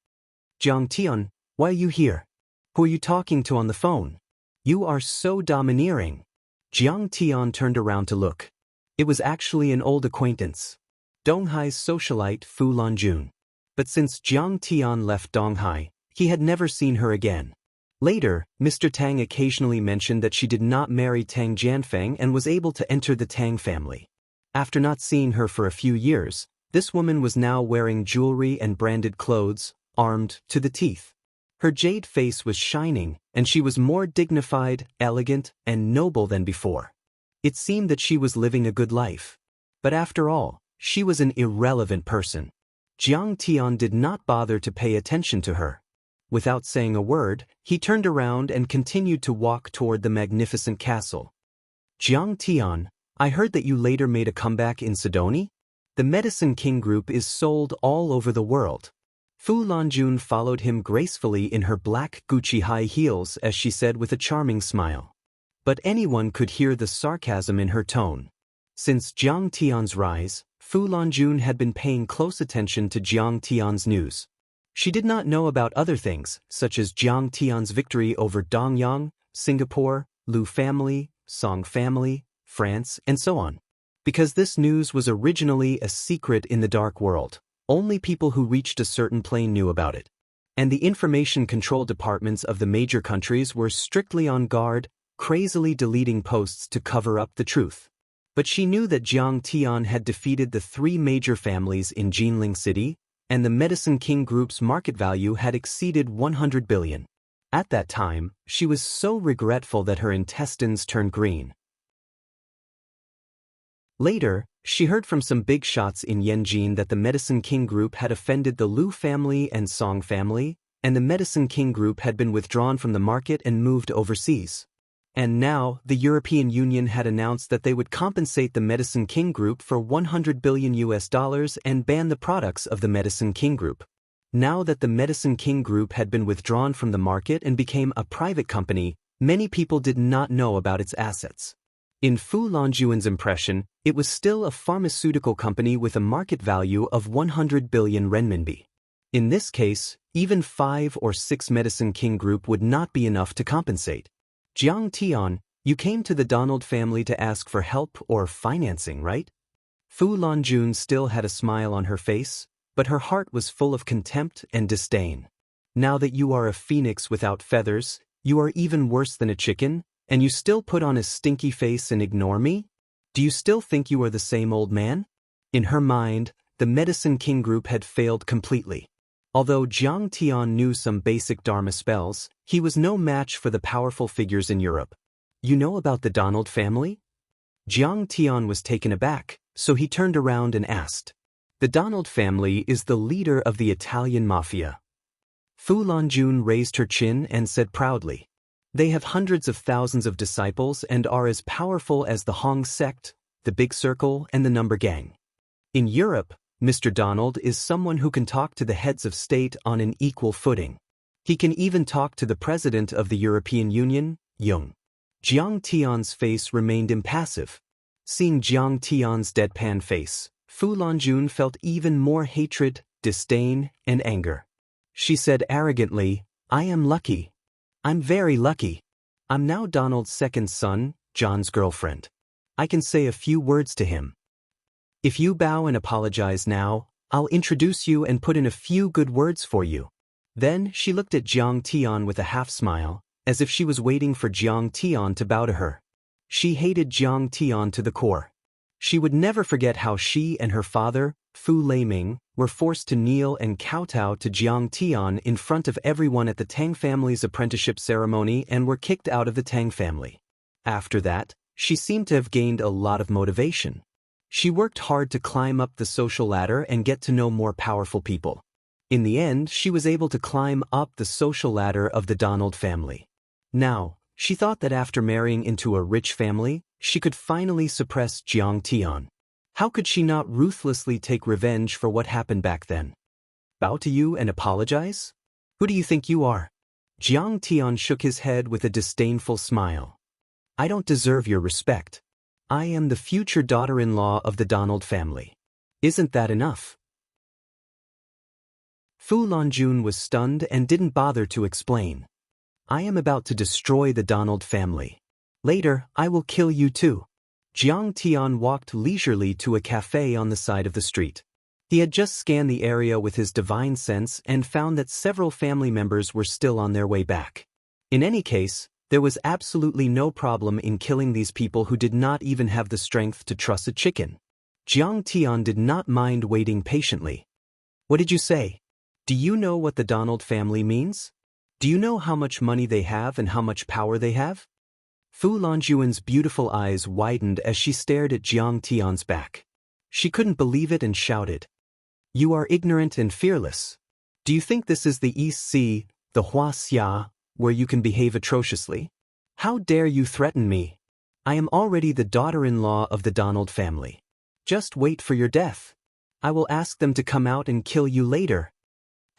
"Jiang Tian, why are you here? Who are you talking to on the phone? You are so domineering." Jiang Tian turned around to look. It was actually an old acquaintance, Donghai's socialite Fu Lanjun. But since Jiang Tian left Donghai, he had never seen her again. Later, Mr. Tang occasionally mentioned that she did not marry Tang Jianfeng and was able to enter the Tang family. After not seeing her for a few years, this woman was now wearing jewelry and branded clothes, armed to the teeth. Her jade face was shining, and she was more dignified, elegant, and noble than before. It seemed that she was living a good life. But after all, she was an irrelevant person. Jiang Tian did not bother to pay attention to her. Without saying a word, he turned around and continued to walk toward the magnificent castle. "Jiang Tian, I heard that you later made a comeback in Sidoni? The Medicine King Group is sold all over the world." Fu Lanjun followed him gracefully in her black Gucci high heels as she said with a charming smile. But anyone could hear the sarcasm in her tone. Since Jiang Tian's rise, Fu Lanjun had been paying close attention to Jiang Tian's news. She did not know about other things, such as Jiang Tian's victory over Dongyang, Singapore, Lu family, Song family, France, and so on. Because this news was originally a secret in the dark world, only people who reached a certain plane knew about it. And the information control departments of the major countries were strictly on guard, crazily deleting posts to cover up the truth. But she knew that Jiang Tian had defeated the three major families in Jinling City, and the Medicine King Group's market value had exceeded 100 billion. At that time, she was so regretful that her intestines turned green. Later, she heard from some big shots in Yanjin that the Medicine King Group had offended the Lu family and Song family, and the Medicine King Group had been withdrawn from the market and moved overseas. And now, the European Union had announced that they would compensate the Medicine King Group for $100 billion and ban the products of the Medicine King Group. Now that the Medicine King Group had been withdrawn from the market and became a private company, many people did not know about its assets. In Fu Longjuan's impression, it was still a pharmaceutical company with a market value of 100 billion renminbi. In this case, even 5 or 6 Medicine King Group would not be enough to compensate. Jiang Tian, you came to the Donald family to ask for help or financing, right? Fu Longjun still had a smile on her face, but her heart was full of contempt and disdain. Now that you are a phoenix without feathers, you are even worse than a chicken, and you still put on a stinky face and ignore me? Do you still think you are the same old man? In her mind, the Medicine King Group had failed completely. Although Jiang Tian knew some basic Dharma spells, he was no match for the powerful figures in Europe. You know about the Donald family? Jiang Tian was taken aback, so he turned around and asked. The Donald family is the leader of the Italian mafia. Fu Longjun raised her chin and said proudly. They have hundreds of thousands of disciples and are as powerful as the Hong sect, the Big Circle, and the Number Gang. In Europe, Mr. Donald is someone who can talk to the heads of state on an equal footing. He can even talk to the president of the European Union, Jung. Jiang Tian's face remained impassive. Seeing Jiang Tian's deadpan face, Fu Longjun felt even more hatred, disdain, and anger. She said arrogantly, I am lucky. I'm very lucky. I'm now Donald's second son, John's girlfriend. I can say a few words to him. If you bow and apologize now, I'll introduce you and put in a few good words for you. Then she looked at Jiang Tian with a half-smile, as if she was waiting for Jiang Tian to bow to her. She hated Jiang Tian to the core. She would never forget how she and her father, Fu Leiming, were forced to kneel and kowtow to Jiang Tian in front of everyone at the Tang family's apprenticeship ceremony and were kicked out of the Tang family. After that, she seemed to have gained a lot of motivation. She worked hard to climb up the social ladder and get to know more powerful people. In the end, she was able to climb up the social ladder of the Donald family. Now, she thought that after marrying into a rich family, she could finally suppress Jiang Tian. How could she not ruthlessly take revenge for what happened back then? Bow to you and apologize? Who do you think you are? Jiang Tian shook his head with a disdainful smile. I don't deserve your respect. I am the future daughter-in-law of the Donald family. Isn't that enough? Fu Longjun was stunned and didn't bother to explain. I am about to destroy the Donald family. Later, I will kill you too. Jiang Tian walked leisurely to a cafe on the side of the street. He had just scanned the area with his divine sense and found that several family members were still on their way back. In any case, there was absolutely no problem in killing these people who did not even have the strength to truss a chicken. Jiang Tian did not mind waiting patiently. What did you say? Do you know what the Donald family means? Do you know how much money they have and how much power they have? Fu Longjuan's beautiful eyes widened as she stared at Jiang Tian's back. She couldn't believe it and shouted. You are ignorant and fearless. Do you think this is the East Sea, the Huaxia, where you can behave atrociously? How dare you threaten me? I am already the daughter-in-law of the Donald family. Just wait for your death. I will ask them to come out and kill you later.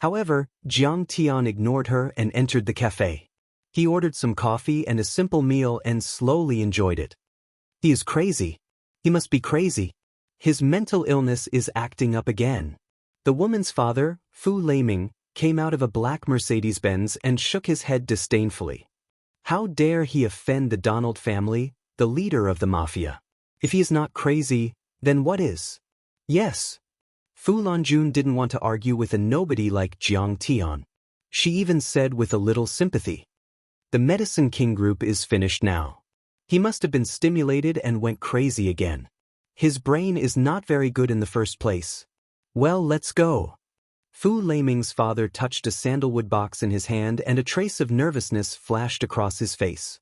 However, Jiang Tian ignored her and entered the cafe. He ordered some coffee and a simple meal and slowly enjoyed it. He is crazy. He must be crazy. His mental illness is acting up again. The woman's father, Fu Leiming, came out of a black Mercedes-Benz and shook his head disdainfully. How dare he offend the Donald family, the leader of the mafia? If he is not crazy, then what is? Yes. Fu Longjun didn't want to argue with a nobody like Jiang Tian. She even said with a little sympathy. The Medicine King Group is finished now. He must have been stimulated and went crazy again. His brain is not very good in the first place. Well, let's go. Fu Leiming's father touched a sandalwood box in his hand and a trace of nervousness flashed across his face.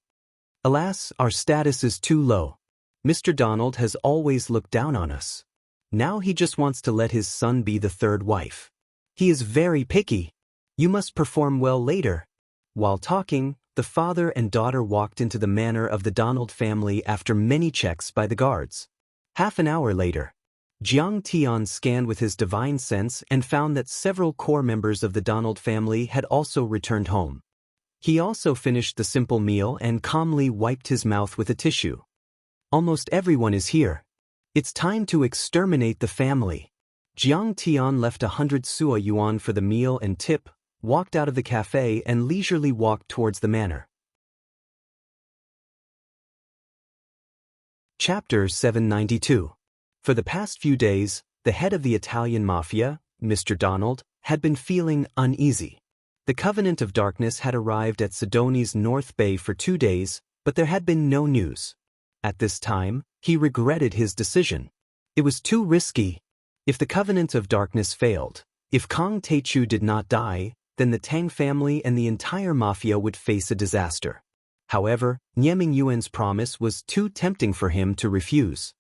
Alas, our status is too low. Mr. Donald has always looked down on us. Now he just wants to let his son be the third wife. He is very picky. You must perform well later. While talking, the father and daughter walked into the manor of the Donald family after many checks by the guards. Half an hour later, Jiang Tian scanned with his divine sense and found that several core members of the Donald family had also returned home. He also finished the simple meal and calmly wiped his mouth with a tissue. Almost everyone is here. It's time to exterminate the family. Jiang Tian left 100 Sua yuan for the meal and tip, walked out of the cafe and leisurely walked towards the manor. Chapter 792. For the past few days, the head of the Italian mafia, Mr. Donald, had been feeling uneasy. The Covenant of Darkness had arrived at Sidoni's North Bay for 2 days, but there had been no news. At this time, he regretted his decision. It was too risky. If the Covenant of Darkness failed, if Kang Taechu did not die, then the Tang family and the entire mafia would face a disaster. However, Nieming Yuan's promise was too tempting for him to refuse.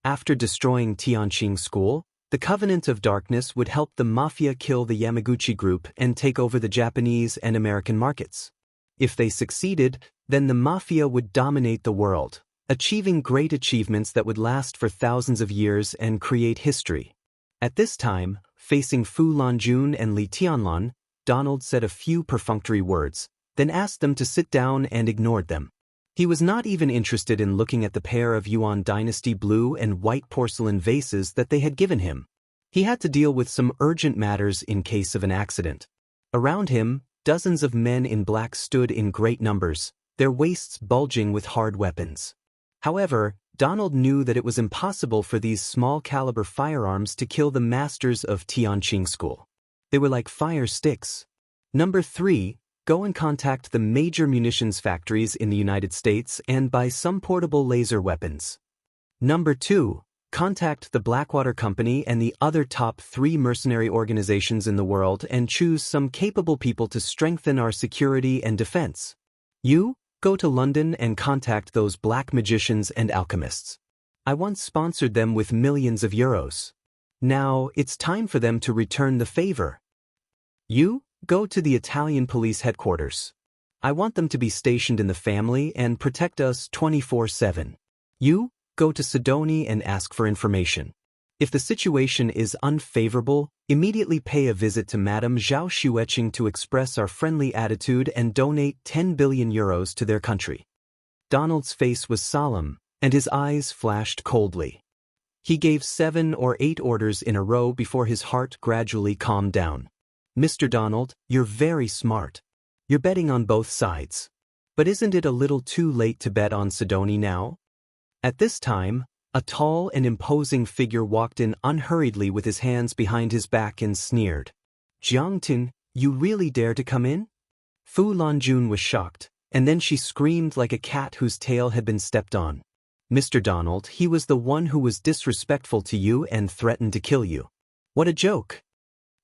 After destroying Tianqing School, the Covenant of Darkness would help the mafia kill the Yamaguchi group and take over the Japanese and American markets. If they succeeded, then the mafia would dominate the world, achieving great achievements that would last for thousands of years and create history. At this time, facing Fu Lanjun and Li Tianlan, Donald said a few perfunctory words, then asked them to sit down and ignored them. He was not even interested in looking at the pair of Yuan dynasty blue and white porcelain vases that they had given him. He had to deal with some urgent matters in case of an accident. Around him, dozens of men in black stood in great numbers, their waists bulging with hard weapons. However, Donald knew that it was impossible for these small-caliber firearms to kill the masters of Tianqing School. They were like fire sticks. Number 3, go and contact the major munitions factories in the United States and buy some portable laser weapons. Number 2, contact the Blackwater Company and the other top 3 mercenary organizations in the world and choose some capable people to strengthen our security and defense. You, go to London and contact those black magicians and alchemists. I once sponsored them with millions of euros. Now, it's time for them to return the favor. You, go to the Italian police headquarters. I want them to be stationed in the family and protect us 24/7. You, go to Sidoni and ask for information. If the situation is unfavorable, immediately pay a visit to Madame Zhao Xueqing to express our friendly attitude and donate 10 billion euros to their country. Donald's face was solemn, and his eyes flashed coldly. He gave 7 or 8 orders in a row before his heart gradually calmed down. Mr. Donald, you're very smart. You're betting on both sides. But isn't it a little too late to bet on Sidoni now? At this time, a tall and imposing figure walked in unhurriedly with his hands behind his back and sneered. Jiang Tin, you really dare to come in? Fu Lanjun was shocked, and then she screamed like a cat whose tail had been stepped on. Mr. Donald, he was the one who was disrespectful to you and threatened to kill you. What a joke!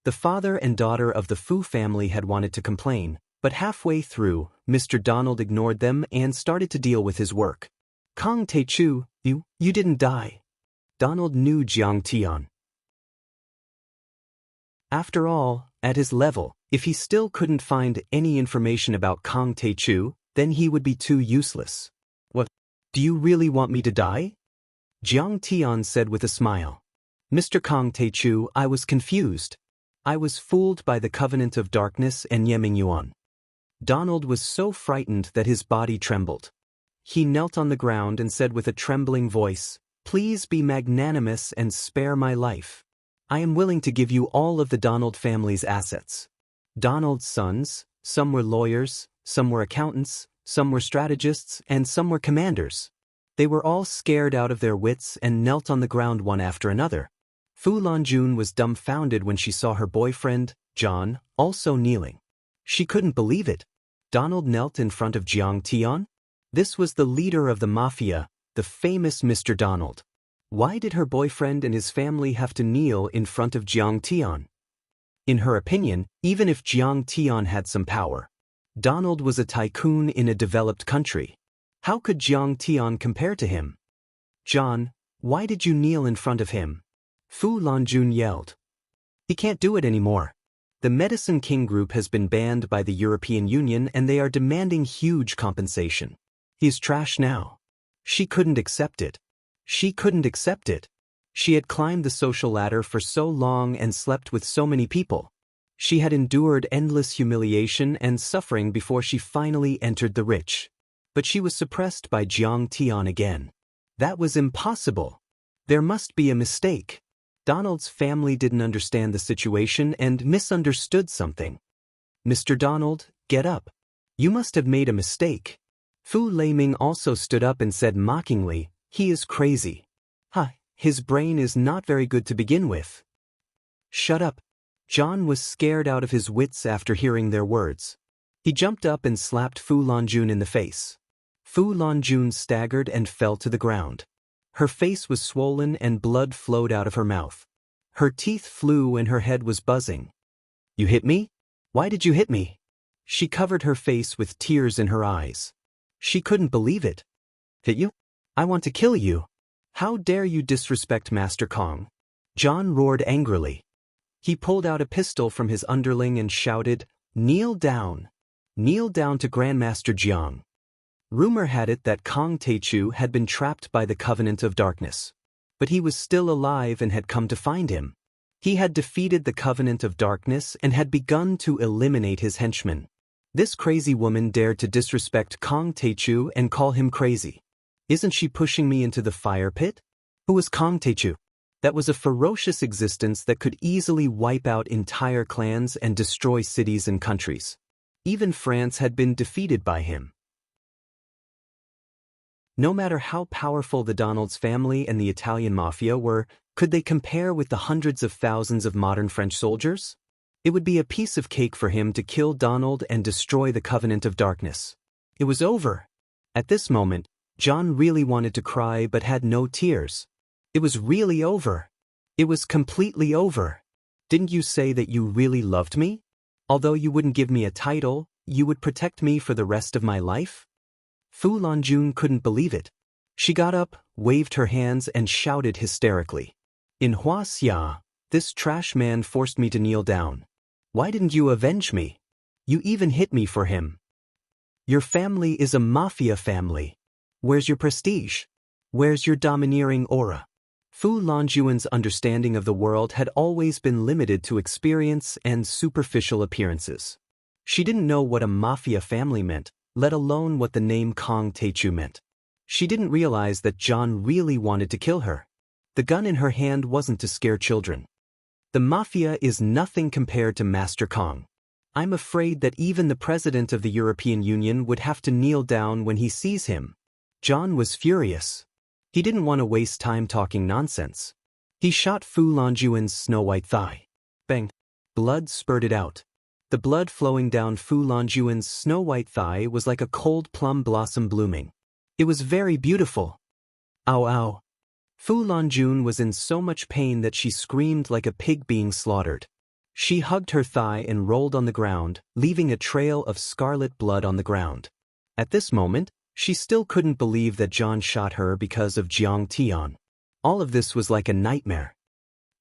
The father and daughter of the Fu family had wanted to complain, but halfway through, Mr. Donald ignored them and started to deal with his work. Kang Taechu, you didn't die. Donald knew Jiang Tian. After all, at his level, if he still couldn't find any information about Kang Taechu, then he would be too useless. What? Do you really want me to die? Jiang Tian said with a smile. Mr. Kang Taechu, I was confused. I was fooled by the Covenant of Darkness and Nieming Yuan. Donald was so frightened that his body trembled. He knelt on the ground and said with a trembling voice, "Please be magnanimous and spare my life. I am willing to give you all of the Donald family's assets." Donald's sons, some were lawyers, some were accountants, some were strategists, and some were commanders. They were all scared out of their wits and knelt on the ground one after another. Fu Lanjun was dumbfounded when she saw her boyfriend, John, also kneeling. She couldn't believe it. Donald knelt in front of Jiang Tian? This was the leader of the mafia, the famous Mr. Donald. Why did her boyfriend and his family have to kneel in front of Jiang Tian? In her opinion, even if Jiang Tian had some power, Donald was a tycoon in a developed country. How could Jiang Tian compare to him? "John, why did you kneel in front of him?" Fu Lanjun yelled. "He can't do it anymore. The Medicine King group has been banned by the European Union and they are demanding huge compensation. He's trash now. She couldn't accept it. She couldn't accept it. She had climbed the social ladder for so long and slept with so many people. She had endured endless humiliation and suffering before she finally entered the rich. But she was suppressed by Jiang Tian again. That was impossible. There must be a mistake. Donald's family didn't understand the situation and misunderstood something. Mr. Donald, get up. You must have made a mistake. Fu Leiming also stood up and said mockingly, he is crazy. His brain is not very good to begin with. Shut up. John was scared out of his wits after hearing their words. He jumped up and slapped Fu Lanjun in the face. Fu Lanjun staggered and fell to the ground. Her face was swollen and blood flowed out of her mouth. Her teeth flew and her head was buzzing. You hit me? Why did you hit me? She covered her face with tears in her eyes. She couldn't believe it. Hit you? I want to kill you. How dare you disrespect Master Kong? John roared angrily. He pulled out a pistol from his underling and shouted, kneel down. Kneel down to Grandmaster Jiang. Rumor had it that Kong Teichu had been trapped by the Covenant of Darkness. But he was still alive and had come to find him. He had defeated the Covenant of Darkness and had begun to eliminate his henchmen. This crazy woman dared to disrespect Kong Teichu and call him crazy. Isn't she pushing me into the fire pit? Who was Kong Teichu? That was a ferocious existence that could easily wipe out entire clans and destroy cities and countries. Even France had been defeated by him. No matter how powerful the Donalds family and the Italian mafia were, could they compare with the hundreds of thousands of modern French soldiers? It would be a piece of cake for him to kill Donald and destroy the Covenant of Darkness. It was over. At this moment, John really wanted to cry but had no tears. It was really over. It was completely over. Didn't you say that you really loved me? Although you wouldn't give me a title, you would protect me for the rest of my life? Fu Lanjun couldn't believe it. She got up, waved her hands and shouted hysterically. In Wuxia, this trash man forced me to kneel down. Why didn't you avenge me? You even hit me for him. Your family is a mafia family. Where's your prestige? Where's your domineering aura? Fu Lanjuan's understanding of the world had always been limited to experience and superficial appearances. She didn't know what a mafia family meant, let alone what the name Kong Teichu meant. She didn't realize that John really wanted to kill her. The gun in her hand wasn't to scare children. The mafia is nothing compared to Master Kong. I'm afraid that even the president of the European Union would have to kneel down when he sees him. John was furious. He didn't want to waste time talking nonsense. He shot Fu Lanjuan's snow-white thigh. Bang! Blood spurted out. The blood flowing down Fu Lanjuan's snow-white thigh was like a cold plum blossom blooming. It was very beautiful. Ow ow. Fu Lanjun was in so much pain that she screamed like a pig being slaughtered. She hugged her thigh and rolled on the ground, leaving a trail of scarlet blood on the ground. At this moment, she still couldn't believe that John shot her because of Jiang Tian. All of this was like a nightmare.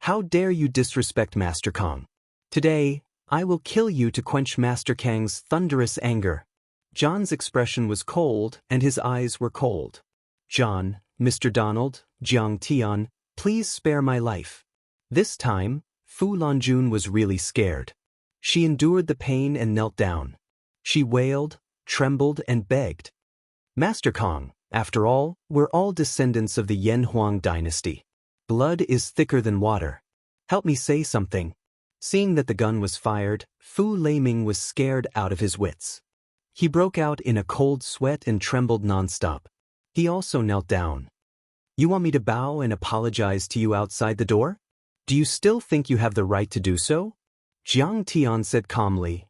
How dare you disrespect Master Kong? Today, I will kill you to quench Master Kang's thunderous anger. John's expression was cold and his eyes were cold. John, Mr. Donald, Jiang Tian, please spare my life. This time, Fu Lanjun was really scared. She endured the pain and knelt down. She wailed, trembled, and begged. Master Kong, after all, we're all descendants of the Yanhuang dynasty. Blood is thicker than water. Help me say something. Seeing that the gun was fired, Fu Leiming was scared out of his wits. He broke out in a cold sweat and trembled nonstop. He also knelt down. You want me to bow and apologize to you outside the door? Do you still think you have the right to do so? Jiang Tian said calmly.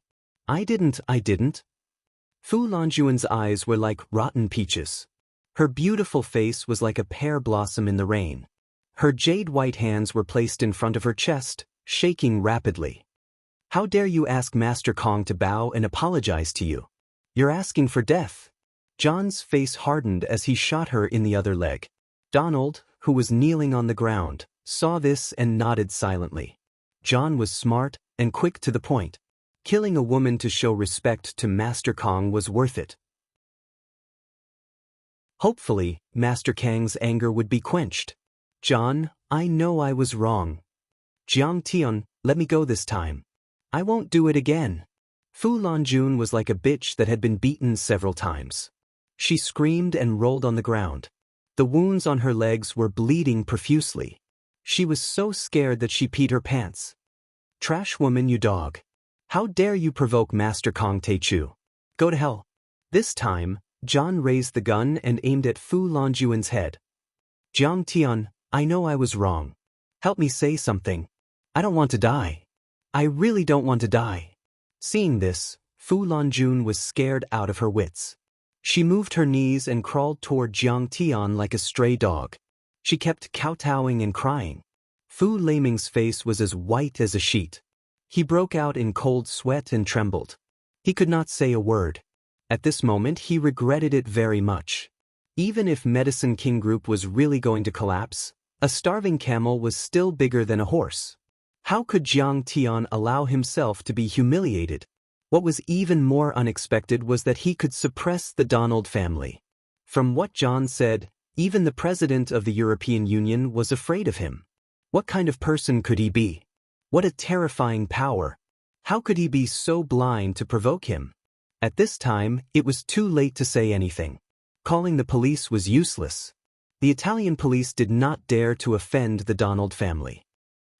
I didn't. Fu Lanjuan's eyes were like rotten peaches. Her beautiful face was like a pear blossom in the rain. Her jade-white hands were placed in front of her chest, shaking rapidly. How dare you ask Master Kong to bow and apologize to you? You're asking for death. John's face hardened as he shot her in the other leg. Donald, who was kneeling on the ground, saw this and nodded silently. John was smart, and quick to the point. Killing a woman to show respect to Master Kong was worth it. Hopefully, Master Kang's anger would be quenched. John, I know I was wrong. Jiang Tian, let me go this time. I won't do it again. Fu Lanjun was like a bitch that had been beaten several times. She screamed and rolled on the ground. The wounds on her legs were bleeding profusely. She was so scared that she peed her pants. Trash woman, you dog. How dare you provoke Master Kong Teichu? Go to hell. This time, John raised the gun and aimed at Fu Lanjuan's head. Jiang Tian, I know I was wrong. Help me say something. I don't want to die. I really don't want to die. Seeing this, Fu Lanjun was scared out of her wits. She moved her knees and crawled toward Jiang Tian like a stray dog. She kept kowtowing and crying. Fu Laming's face was as white as a sheet. He broke out in cold sweat and trembled. He could not say a word. At this moment he regretted it very much. Even if Medicine King Group was really going to collapse, a starving camel was still bigger than a horse. How could Jiang Tian allow himself to be humiliated? What was even more unexpected was that he could suppress the Donald family. From what John said, even the president of the European Union was afraid of him. What kind of person could he be? What a terrifying power. How could he be so blind to provoke him? At this time, it was too late to say anything. Calling the police was useless. The Italian police did not dare to offend the Donald family.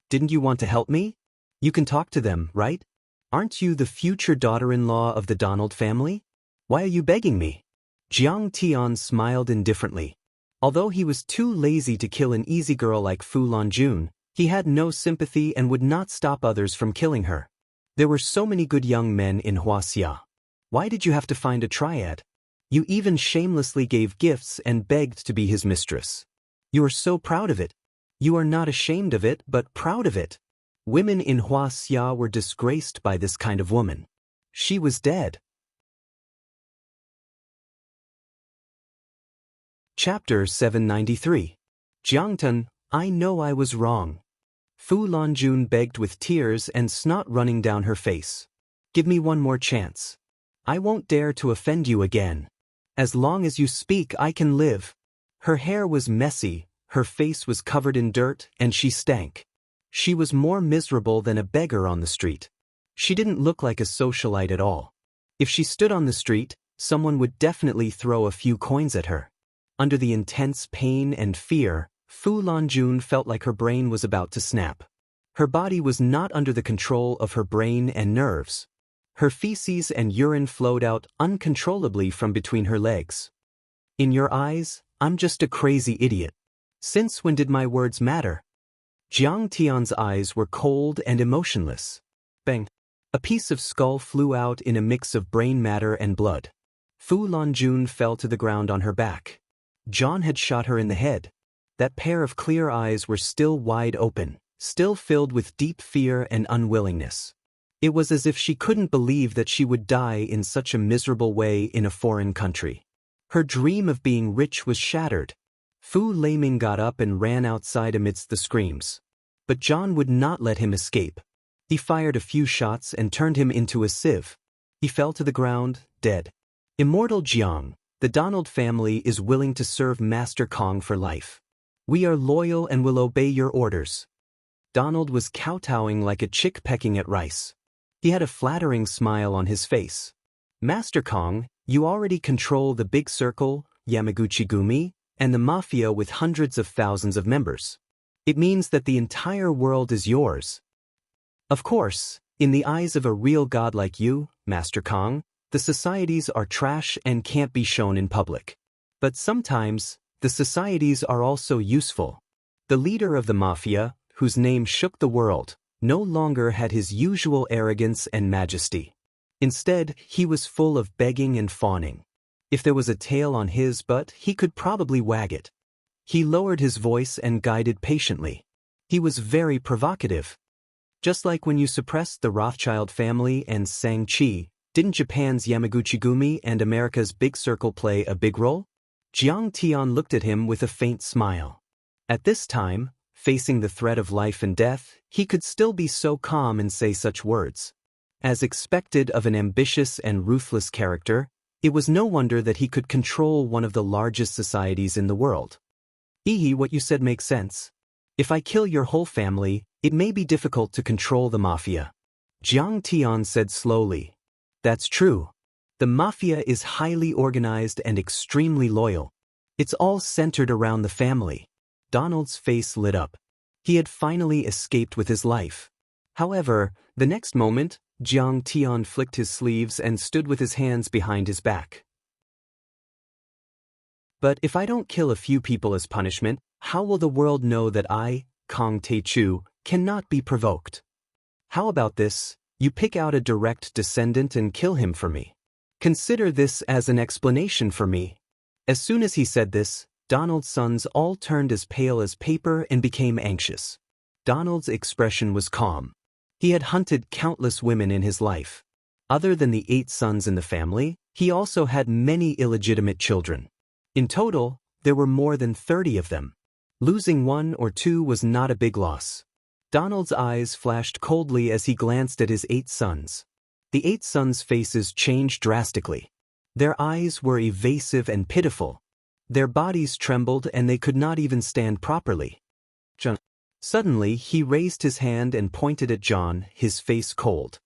Didn't you want to help me? You can talk to them, right? Aren't you the future daughter-in-law of the Donald family? Why are you begging me? Jiang Tian smiled indifferently. Although he was too lazy to kill an easy girl like Fu Lanjun, he had no sympathy and would not stop others from killing her. There were so many good young men in Wuxia. Why did you have to find a triad? You even shamelessly gave gifts and begged to be his mistress. You are so proud of it. You are not ashamed of it, but proud of it. Women in Wuxia were disgraced by this kind of woman. She was dead. Chapter 793. Jiangtan, I know I was wrong. Fu Lanjun begged with tears and snot running down her face. Give me one more chance. I won't dare to offend you again. As long as you speak, I can live. Her hair was messy, her face was covered in dirt, and she stank. She was more miserable than a beggar on the street. She didn't look like a socialite at all. If she stood on the street, someone would definitely throw a few coins at her. Under the intense pain and fear, Fu Lanjun felt like her brain was about to snap. Her body was not under the control of her brain and nerves. Her feces and urine flowed out uncontrollably from between her legs. In your eyes, I'm just a crazy idiot. Since when did my words matter? Jiang Tian's eyes were cold and emotionless. Bang! A piece of skull flew out in a mix of brain matter and blood. Fu Lanjun fell to the ground on her back. John had shot her in the head. That pair of clear eyes were still wide open, still filled with deep fear and unwillingness. It was as if she couldn't believe that she would die in such a miserable way in a foreign country. Her dream of being rich was shattered. Fu Laming got up and ran outside amidst the screams. But John would not let him escape. He fired a few shots and turned him into a sieve. He fell to the ground, dead. Immortal Jiang, the Donald family is willing to serve Master Kong for life. We are loyal and will obey your orders. Donald was kowtowing like a chick pecking at rice. He had a flattering smile on his face. Master Kong, you already control the big circle, Yamaguchi-gumi, and the mafia with hundreds of thousands of members. It means that the entire world is yours. Of course, in the eyes of a real god like you, Master Kong, the societies are trash and can't be shown in public. But sometimes, the societies are also useful. The leader of the mafia, whose name shook the world, no longer had his usual arrogance and majesty. Instead, he was full of begging and fawning. If there was a tail on his butt, he could probably wag it. He lowered his voice and guided patiently. He was very provocative. Just like when you suppressed the Rothschild family and Xianxia, didn't Japan's Yamaguchi-gumi and America's Big Circle play a big role? Jiang Tian looked at him with a faint smile. At this time, Facing the threat of life and death, he could still be so calm and say such words. As expected of an ambitious and ruthless character, it was no wonder that he could control one of the largest societies in the world. What you said makes sense. If I kill your whole family, it may be difficult to control the mafia. Jiang Tian said slowly. That's true. The mafia is highly organized and extremely loyal. It's all centered around the family. Donald's face lit up. He had finally escaped with his life. However, the next moment, Jiang Tian flicked his sleeves and stood with his hands behind his back. But if I don't kill a few people as punishment, how will the world know that I, Kong Teichu, cannot be provoked? How about this? You pick out a direct descendant and kill him for me. Consider this as an explanation for me. As soon as he said this, Donald's sons all turned as pale as paper and became anxious. Donald's expression was calm. He had hunted countless women in his life. Other than the 8 sons in the family, he also had many illegitimate children. In total, there were more than 30 of them. Losing 1 or 2 was not a big loss. Donald's eyes flashed coldly as he glanced at his 8 sons. The 8 sons' faces changed drastically. Their eyes were evasive and pitiful. Their bodies trembled and they could not even stand properly. John. Suddenly, he raised his hand and pointed at John, his face cold.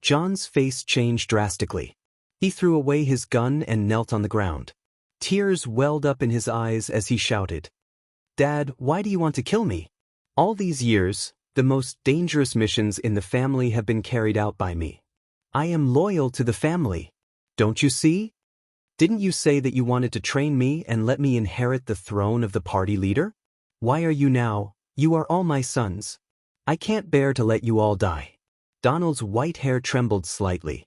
John's face changed drastically. He threw away his gun and knelt on the ground. Tears welled up in his eyes as he shouted, "Dad, why do you want to kill me? All these years, the most dangerous missions in the family have been carried out by me. I am loyal to the family. Don't you see? Didn't you say that you wanted to train me and let me inherit the throne of the party leader? Why are you now? You are all my sons. I can't bear to let you all die." Donald's white hair trembled slightly.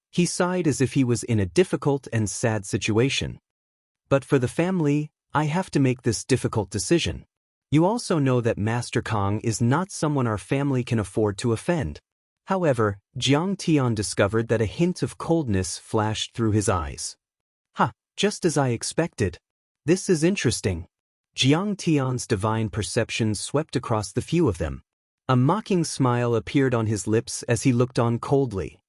He sighed as if he was in a difficult and sad situation. "But for the family, I have to make this difficult decision. You also know that Master Kong is not someone our family can afford to offend." However, Jiang Tian discovered that a hint of coldness flashed through his eyes. Just as I expected. This is interesting. Jiang Tian's divine perception swept across the few of them. A mocking smile appeared on his lips as he looked on coldly.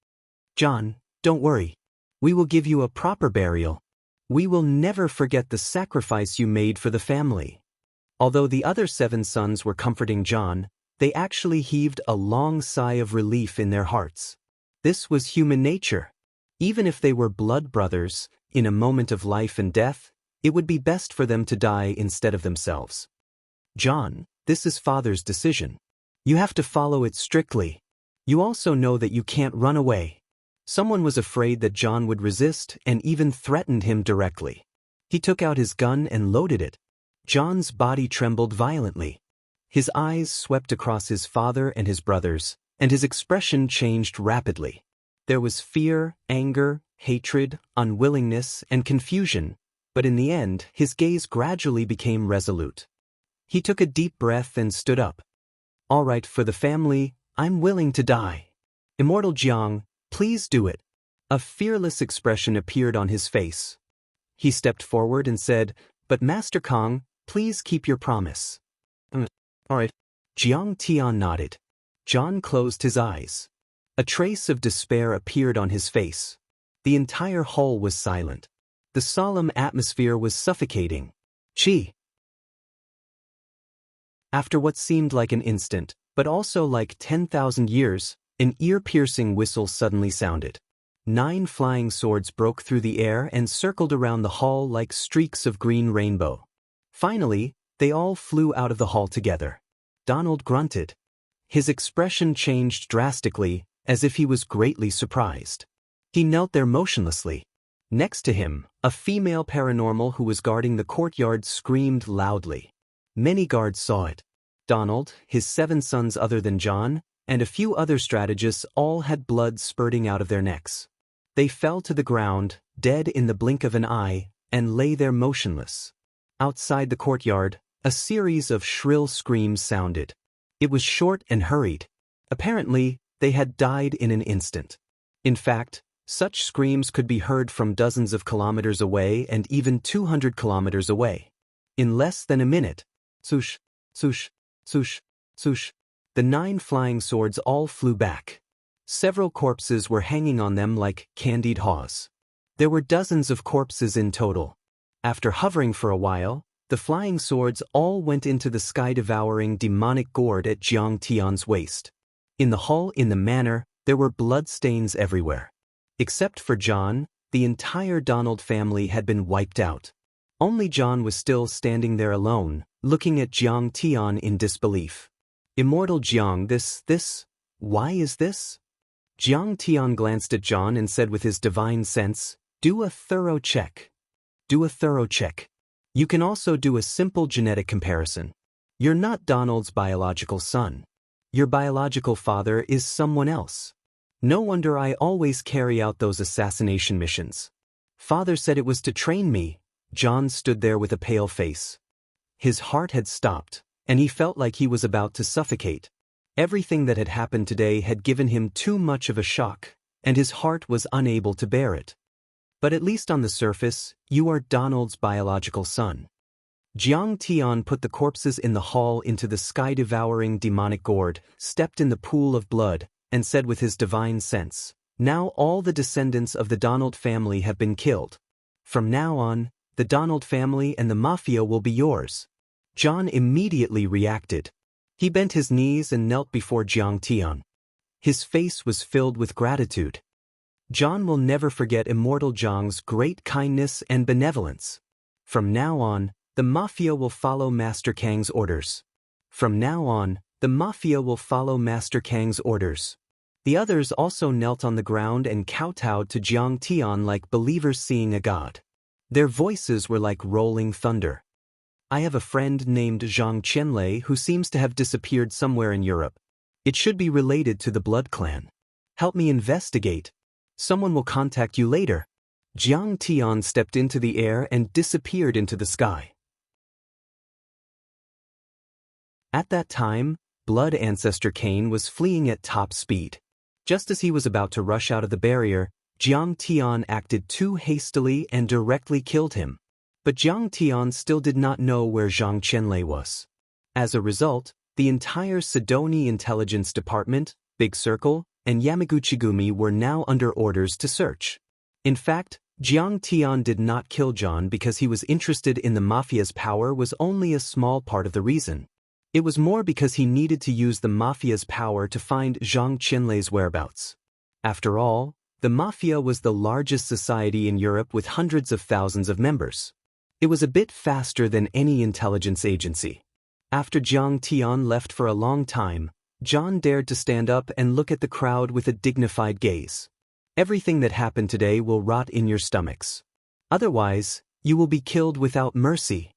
"John, don't worry. We will give you a proper burial. We will never forget the sacrifice you made for the family." Although the other 7 sons were comforting John, they actually heaved a long sigh of relief in their hearts. This was human nature. Even if they were blood brothers, in a moment of life and death, it would be best for them to die instead of themselves. "John, this is Father's decision. You have to follow it strictly. You also know that you can't run away." Someone was afraid that John would resist and even threatened him directly. He took out his gun and loaded it. John's body trembled violently. His eyes swept across his father and his brothers, and his expression changed rapidly. There was fear, anger, hatred, unwillingness, and confusion, but in the end, his gaze gradually became resolute. He took a deep breath and stood up. "All right, for the family, I'm willing to die. Immortal Jiang, please do it." A fearless expression appeared on his face. He stepped forward and said, "But Master Kong, please keep your promise." All right. Jiang Tian nodded. John closed his eyes. A trace of despair appeared on his face. The entire hall was silent. The solemn atmosphere was suffocating. Chi. After what seemed like an instant, but also like 10,000 years, an ear-piercing whistle suddenly sounded. 9 flying swords broke through the air and circled around the hall like streaks of green rainbow. Finally, they all flew out of the hall together. Donald grunted. His expression changed drastically, as if he was greatly surprised. He knelt there motionlessly. Next to him, a female paranormal who was guarding the courtyard screamed loudly. Many guards saw it. Donald, his 7 sons other than John, and a few other strategists all had blood spurting out of their necks. They fell to the ground, dead in the blink of an eye, and lay there motionless. Outside the courtyard, a series of shrill screams sounded. It was short and hurried. Apparently, they had died in an instant. In fact, such screams could be heard from dozens of kilometers away and even 200 kilometers away. In less than a minute, swoosh, swoosh, Swoosh, swoosh. The 9 flying swords all flew back. Several corpses were hanging on them like candied haws. There were dozens of corpses in total. After hovering for a while, the flying swords all went into the sky-devouring demonic gourd at Jiang Tian's waist. In the hall, in the manor, there were bloodstains everywhere. Except for John, the entire Donald family had been wiped out. Only John was still standing there alone, looking at Jiang Tian in disbelief. Immortal Jiang, why is this? Jiang Tian glanced at John and said with his divine sense, "Do a thorough check. Do a thorough check. You can also do a simple genetic comparison. You're not Donald's biological son. Your biological father is someone else. No wonder I always carry out those assassination missions. Father said it was to train me." John stood there with a pale face. His heart had stopped, and he felt like he was about to suffocate. Everything that had happened today had given him too much of a shock, and his heart was unable to bear it. "But at least on the surface, you are Donald's biological son." Jiang Tian put the corpses in the hall into the sky-devouring demonic gourd, stepped in the pool of blood, and said with his divine sense, "Now all the descendants of the Donald family have been killed. From now on, the Donald family and the mafia will be yours." John immediately reacted. He bent his knees and knelt before Jiang Tian. His face was filled with gratitude. John will never forget Immortal Jiang's great kindness and benevolence. From now on, the mafia will follow Master Kang's orders. From now on, the mafia will follow Master Kang's orders. The others also knelt on the ground and kowtowed to Jiang Tian like believers seeing a god. Their voices were like rolling thunder. "I have a friend named Zhang Qianlei who seems to have disappeared somewhere in Europe. It should be related to the blood clan. Help me investigate. Someone will contact you later." Jiang Tian stepped into the air and disappeared into the sky. At that time, Blood Ancestor Cain was fleeing at top speed. Just as he was about to rush out of the barrier, Jiang Tian acted too hastily and directly killed him. But Jiang Tian still did not know where Zhang Qianlei was. As a result, the entire Sidoni Intelligence Department, Big Circle, and Yamaguchi-gumi were now under orders to search. In fact, Jiang Tian did not kill John because he was interested in the mafia's power was only a small part of the reason. It was more because he needed to use the mafia's power to find Zhang Qianlei's whereabouts. After all, the mafia was the largest society in Europe with hundreds of thousands of members. It was a bit faster than any intelligence agency. After Jiang Tian left for a long time, John dared to stand up and look at the crowd with a dignified gaze. "Everything that happened today will rot in your stomachs. Otherwise, you will be killed without mercy."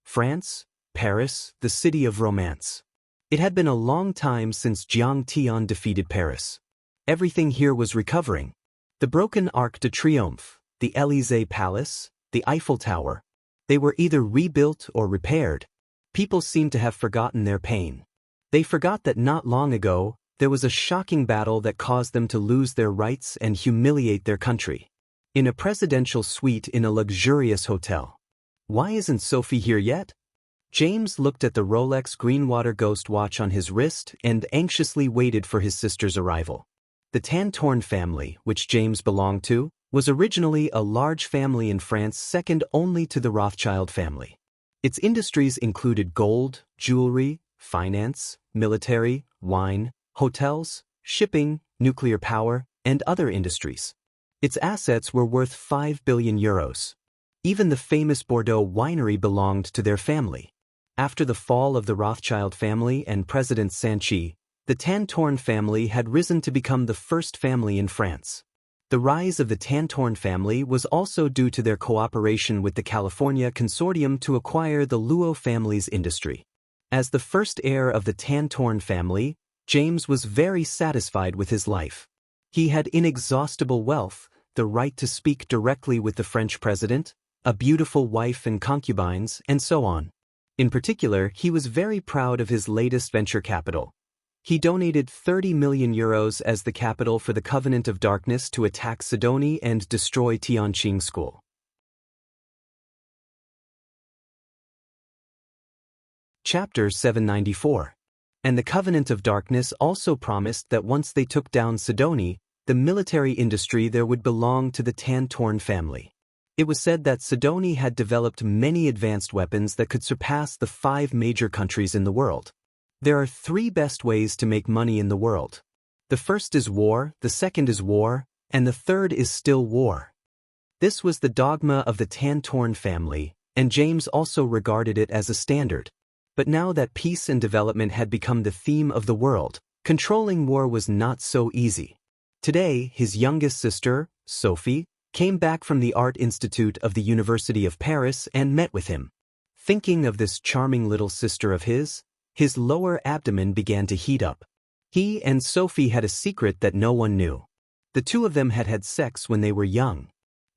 France, Paris, the city of romance. It had been a long time since Jiang Tian defeated Paris. Everything here was recovering. The broken Arc de Triomphe, the Élysée Palace, the Eiffel Tower. They were either rebuilt or repaired. People seemed to have forgotten their pain. They forgot that not long ago, there was a shocking battle that caused them to lose their rights and humiliate their country. In a presidential suite in a luxurious hotel. "Why isn't Sophie here yet?" James looked at the Rolex Greenwater Ghost watch on his wrist and anxiously waited for his sister's arrival. The Tantorn family, which James belonged to, was originally a large family in France second only to the Rothschild family. Its industries included gold, jewelry, finance, military, wine, hotels, shipping, nuclear power, and other industries. Its assets were worth 5 billion euros. Even the famous Bordeaux winery belonged to their family. After the fall of the Rothschild family and President Sanchi, the Tantorn family had risen to become the first family in France. The rise of the Tantorn family was also due to their cooperation with the California Consortium to acquire the Luo family's industry. As the first heir of the Tantorn family, James was very satisfied with his life. He had inexhaustible wealth, the right to speak directly with the French president, a beautiful wife and concubines, and so on. In particular, he was very proud of his latest venture capital. He donated 30 million euros as the capital for the Covenant of Darkness to attack Sidoni and destroy Tianqing School. Chapter 794. And the Covenant of Darkness also promised that once they took down Sidoni, the military industry there would belong to the Tantorn family. It was said that Sidoni had developed many advanced weapons that could surpass the 5 major countries in the world. There are 3 best ways to make money in the world. The first is war, the second is war, and the third is still war. This was the dogma of the Tantorn family, and James also regarded it as a standard. But now that peace and development had become the theme of the world, controlling war was not so easy. Today, his youngest sister, Sophie, came back from the Art Institute of the University of Paris and met with him. Thinking of this charming little sister of his lower abdomen began to heat up. He and Sophie had a secret that no one knew. The 2 of them had had sex when they were young.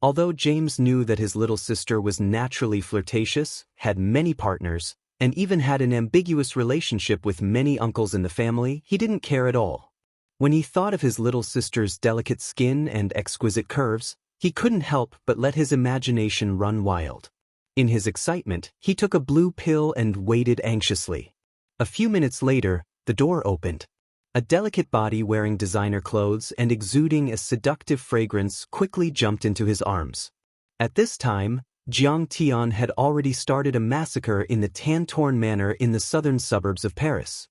Although James knew that his little sister was naturally flirtatious, had many partners, and even had an ambiguous relationship with many uncles in the family, he didn't care at all. When he thought of his little sister's delicate skin and exquisite curves, he couldn't help but let his imagination run wild. In his excitement, he took a blue pill and waited anxiously. A few minutes later, the door opened. A delicate body wearing designer clothes and exuding a seductive fragrance quickly jumped into his arms. At this time, Jiang Tian had already started a massacre in the Tantorn Manor in the southern suburbs of Paris.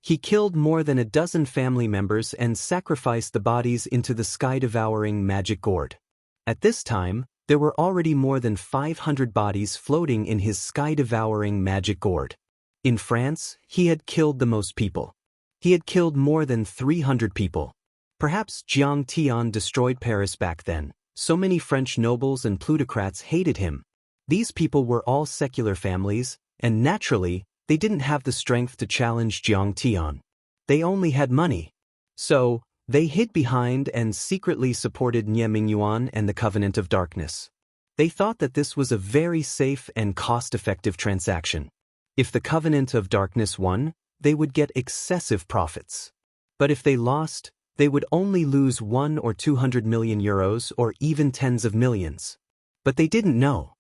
He killed more than a dozen family members and sacrificed the bodies into the sky-devouring magic gourd. At this time, there were already more than 500 bodies floating in his sky-devouring magic gourd. In France, he had killed the most people. He had killed more than 300 people. Perhaps Jiang Tian destroyed Paris back then. So many French nobles and plutocrats hated him. These people were all secular families, and naturally, they didn't have the strength to challenge Jiang Tian. They only had money. So, they hid behind and secretly supported Nie Mingyuan and the Covenant of Darkness. They thought that this was a very safe and cost-effective transaction. If the Covenant of Darkness won, they would get excessive profits. But if they lost, they would only lose 1 or 200 million euros or even tens of millions. But they didn't know.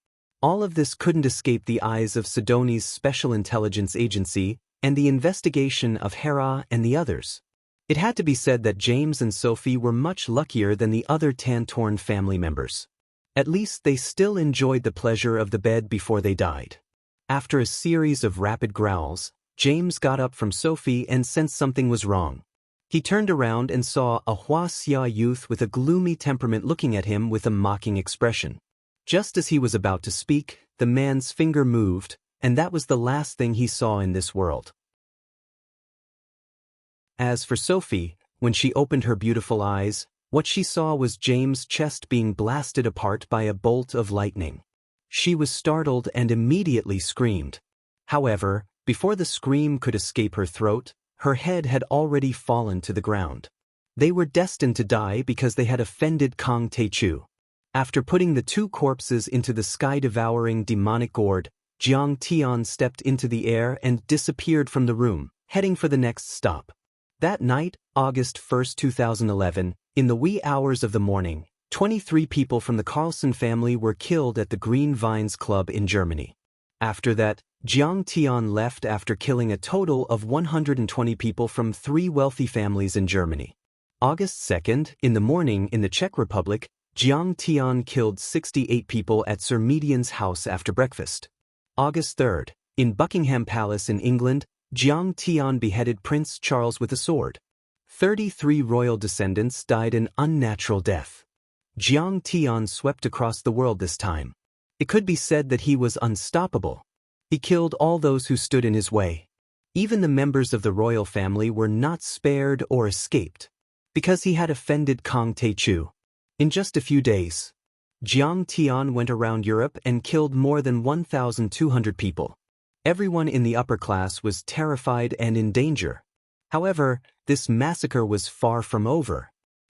All of this couldn't escape the eyes of Sidoni's Special Intelligence Agency and the investigation of Hera and the others. It had to be said that James and Sophie were much luckier than the other Tantorn family members. At least they still enjoyed the pleasure of the bed before they died. After a series of rapid growls, James got up from Sophie and sensed something was wrong. He turned around and saw a Wuxia youth with a gloomy temperament looking at him with a mocking expression. Just as he was about to speak, the man's finger moved, and that was the last thing he saw in this world. As for Sophie, when she opened her beautiful eyes, what she saw was James' chest being blasted apart by a bolt of lightning. She was startled and immediately screamed. However, before the scream could escape her throat, her head had already fallen to the ground. They were destined to die because they had offended Kang Taichu. After putting the 2 corpses into the sky-devouring demonic gourd, Jiang Tian stepped into the air and disappeared from the room, heading for the next stop. That night, August 1, 2011, in the wee hours of the morning, 23 people from the Carlson family were killed at the Green Vines Club in Germany. After that, Jiang Tian left after killing a total of 120 people from 3 wealthy families in Germany. August 2, in the morning in the Czech Republic, Jiang Tian killed 68 people at Sir Median's house after breakfast. August 3, in Buckingham Palace in England, Jiang Tian beheaded Prince Charles with a sword. 33 royal descendants died an unnatural death. Jiang Tian swept across the world this time. It could be said that he was unstoppable. He killed all those who stood in his way. Even the members of the royal family were not spared or escaped, because he had offended Kang Taichu. In just a few days, Jiang Tian went around Europe and killed more than 1,200 people. Everyone in the upper class was terrified and in danger. However, this massacre was far from over.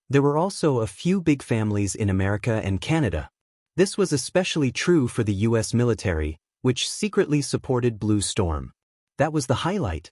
There were also a few big families in America and Canada. This was especially true for the U.S. military, which secretly supported Blue Storm. That was the highlight.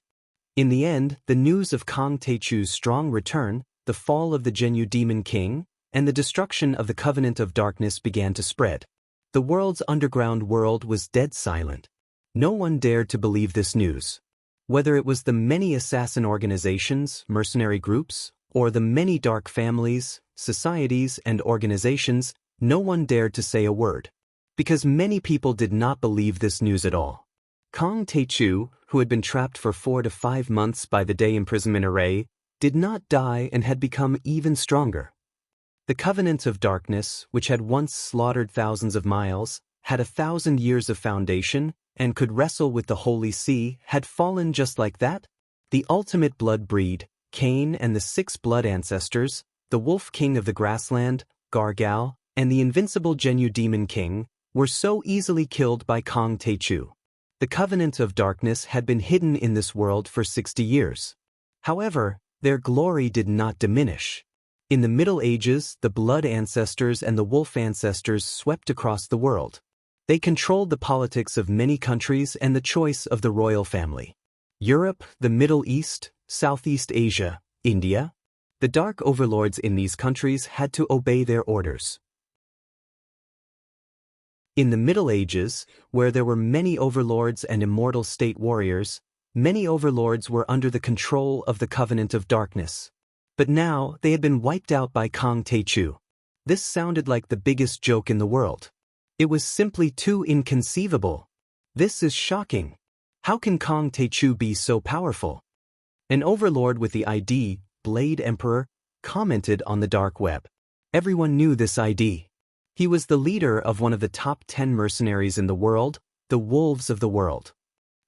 In the end, the news of Kang Taichu's strong return, the fall of the Zhenyu Demon King, and the destruction of the Covenant of Darkness began to spread. The world's underground world was dead silent. No one dared to believe this news. Whether it was the many assassin organizations, mercenary groups, or the many dark families, societies, and organizations, no one dared to say a word. Because many people did not believe this news at all. Kang Taechu, who had been trapped for 4 to 5 months by the day imprisonment array, did not die and had become even stronger. The Covenant of Darkness, which had once slaughtered thousands of miles, had 1,000 years of foundation, and could wrestle with the Holy See, had fallen just like that? The ultimate blood breed, Cain and the 6 blood ancestors, the Wolf King of the Grassland, Gargal, and the invincible Genyu Demon King, were so easily killed by Kang Taechu. The Covenant of Darkness had been hidden in this world for 60 years. However, their glory did not diminish. In the Middle Ages, the blood ancestors and the wolf ancestors swept across the world. They controlled the politics of many countries and the choice of the royal family. Europe, the Middle East, Southeast Asia, India. The dark overlords in these countries had to obey their orders. In the Middle Ages, where there were many overlords and immortal state warriors, many overlords were under the control of the Covenant of Darkness. But now they had been wiped out by Kang Taechu. This sounded like the biggest joke in the world. It was simply too inconceivable. This is shocking. How can Kang Taechu be so powerful? An overlord with the ID, Blade Emperor, commented on the dark web. Everyone knew this ID. He was the leader of one of the top 10 mercenaries in the world, the Wolves of the World.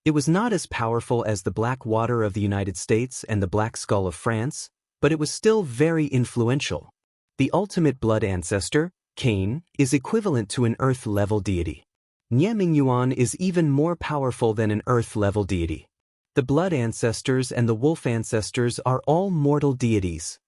It was not as powerful as the Black Water of the United States and the Black Skull of France, but it was still very influential. The ultimate blood ancestor, Cain, is equivalent to an Earth-level deity. Nie Mingyuan is even more powerful than an Earth-level deity. The blood ancestors and the wolf ancestors are all mortal deities.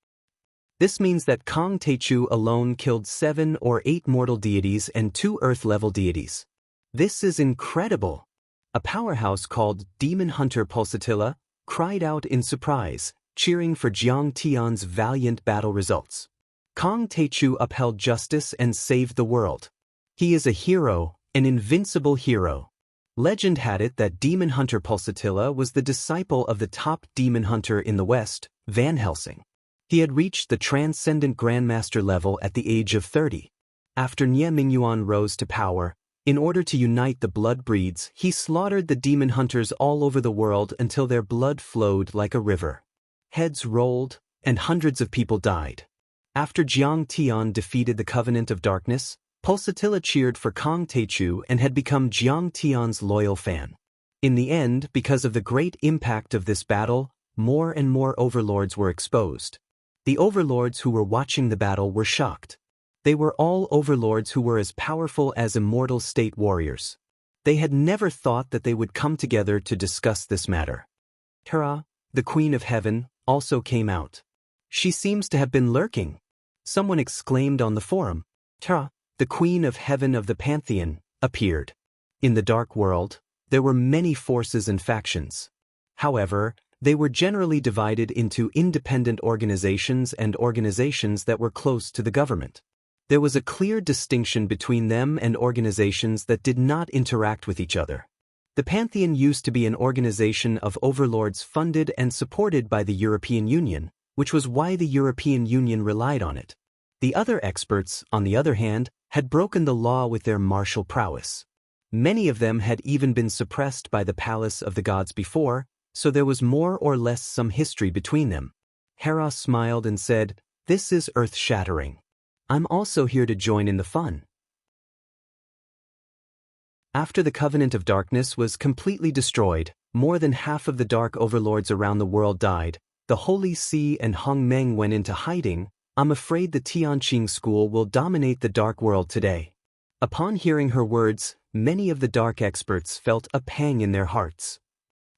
This means that Kang Taechu alone killed 7 or 8 mortal deities and 2 Earth-level deities. This is incredible. A powerhouse called Demon Hunter Pulsatilla cried out in surprise, cheering for Jiang Tian's valiant battle results. Kang Taechu upheld justice and saved the world. He is a hero, an invincible hero. Legend had it that Demon Hunter Pulsatilla was the disciple of the top demon hunter in the West, Van Helsing. He had reached the transcendent Grandmaster level at the age of 30. After Nie Mingyuan rose to power, in order to unite the blood breeds, he slaughtered the demon hunters all over the world until their blood flowed like a river. Heads rolled, and hundreds of people died. After Jiang Tian defeated the Covenant of Darkness, Pulsatilla cheered for Kang Taechu and had become Jiang Tian's loyal fan. In the end, because of the great impact of this battle, more and more overlords were exposed. The overlords who were watching the battle were shocked. They were all overlords who were as powerful as immortal state warriors. They had never thought that they would come together to discuss this matter. Hera, the Queen of Heaven, also came out. She seems to have been lurking. Someone exclaimed on the forum. Hera, the Queen of Heaven of the Pantheon, appeared. In the dark world, there were many forces and factions. However, they were generally divided into independent organizations and organizations that were close to the government. There was a clear distinction between them and organizations that did not interact with each other. The Pantheon used to be an organization of overlords funded and supported by the European Union, which was why the European Union relied on it. The other experts, on the other hand, had broken the law with their martial prowess. Many of them had even been suppressed by the palace of the gods before, so there was more or less some history between them. Hera smiled and said, "This is earth-shattering. I'm also here to join in the fun." After the Covenant of Darkness was completely destroyed, more than half of the dark overlords around the world died, the Holy See and Hong Meng went into hiding. I'm afraid the Tianqing school will dominate the dark world today. Upon hearing her words, many of the dark experts felt a pang in their hearts.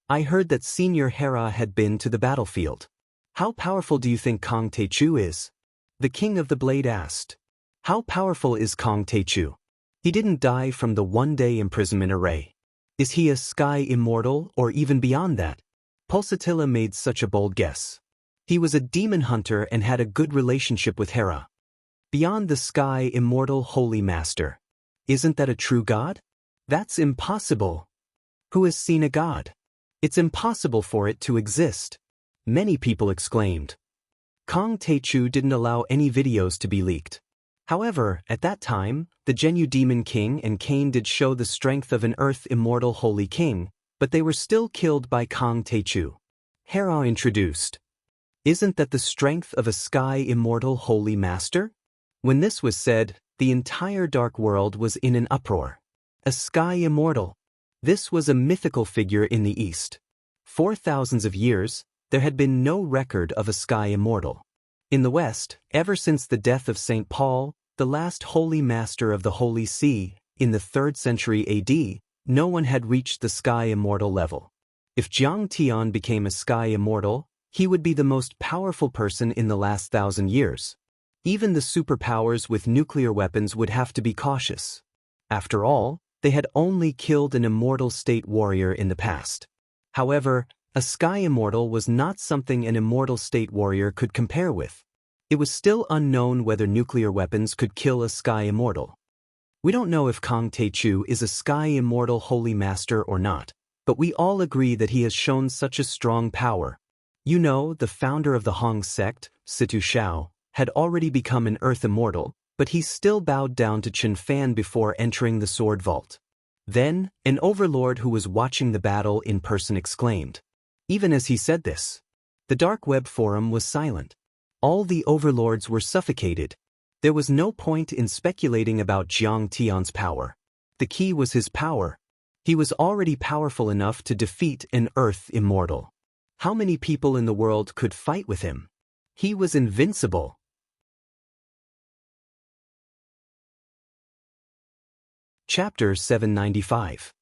I heard that Senior Hera had been to the battlefield. How powerful do you think Kang Taechu is? The King of the Blade asked. How powerful is Kang Taechu? He didn't die from the one-day imprisonment array. Is he a sky immortal or even beyond that? Pulsatilla made such a bold guess. He was a demon hunter and had a good relationship with Hera. Beyond the sky immortal holy master. Isn't that a true god? That's impossible. Who has seen a god? It's impossible for it to exist. Many people exclaimed. Kong Techu didn't allow any videos to be leaked. However, at that time, the Zhenyu Demon King and Cain did show the strength of an Earth Immortal Holy King, but they were still killed by Kong Techu. Hera introduced. Isn't that the strength of a Sky Immortal Holy Master? When this was said, the entire dark world was in an uproar. A Sky Immortal. This was a mythical figure in the East. For thousands of years, there had been no record of a Sky Immortal. In the West, ever since the death of St. Paul, the last Holy Master of the Holy See, in the 3rd century AD, no one had reached the Sky Immortal level. If Jiang Tian became a Sky Immortal, he would be the most powerful person in the last 1,000 years. Even the superpowers with nuclear weapons would have to be cautious. After all, they had only killed an immortal state warrior in the past. However, a Sky Immortal was not something an immortal state warrior could compare with. It was still unknown whether nuclear weapons could kill a Sky Immortal. We don't know if Kong Techu is a Sky Immortal Holy Master or not, but we all agree that he has shown such a strong power. You know, the founder of the Hong sect, Situ Shao, had already become an Earth Immortal, but he still bowed down to Chen Fan before entering the Sword Vault. Then, an overlord who was watching the battle in person exclaimed. Even as he said this, the dark web forum was silent. All the overlords were suffocated. There was no point in speculating about Jiang Tian's power. The key was his power. He was already powerful enough to defeat an Earth Immortal. How many people in the world could fight with him? He was invincible. Chapter 795.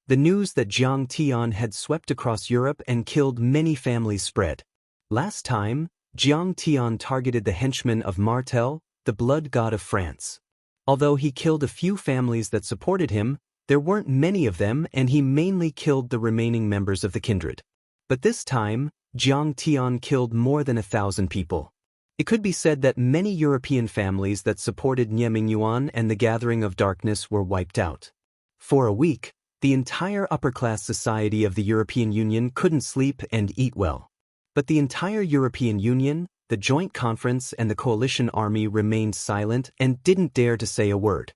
The news that Jiang Tian had swept across Europe and killed many families spread. Last time, Jiang Tian targeted the henchmen of Martel, the blood god of France. Although he killed a few families that supported him, there weren't many of them and he mainly killed the remaining members of the kindred. But this time, Jiang Tian killed more than 1,000 people. It could be said that many European families that supported Nie Mingyuan and the Gathering of Darkness were wiped out. For a week, the entire upper-class society of the European Union couldn't sleep and eat well. But the entire European Union, the Joint Conference and the Coalition Army remained silent and didn't dare to say a word.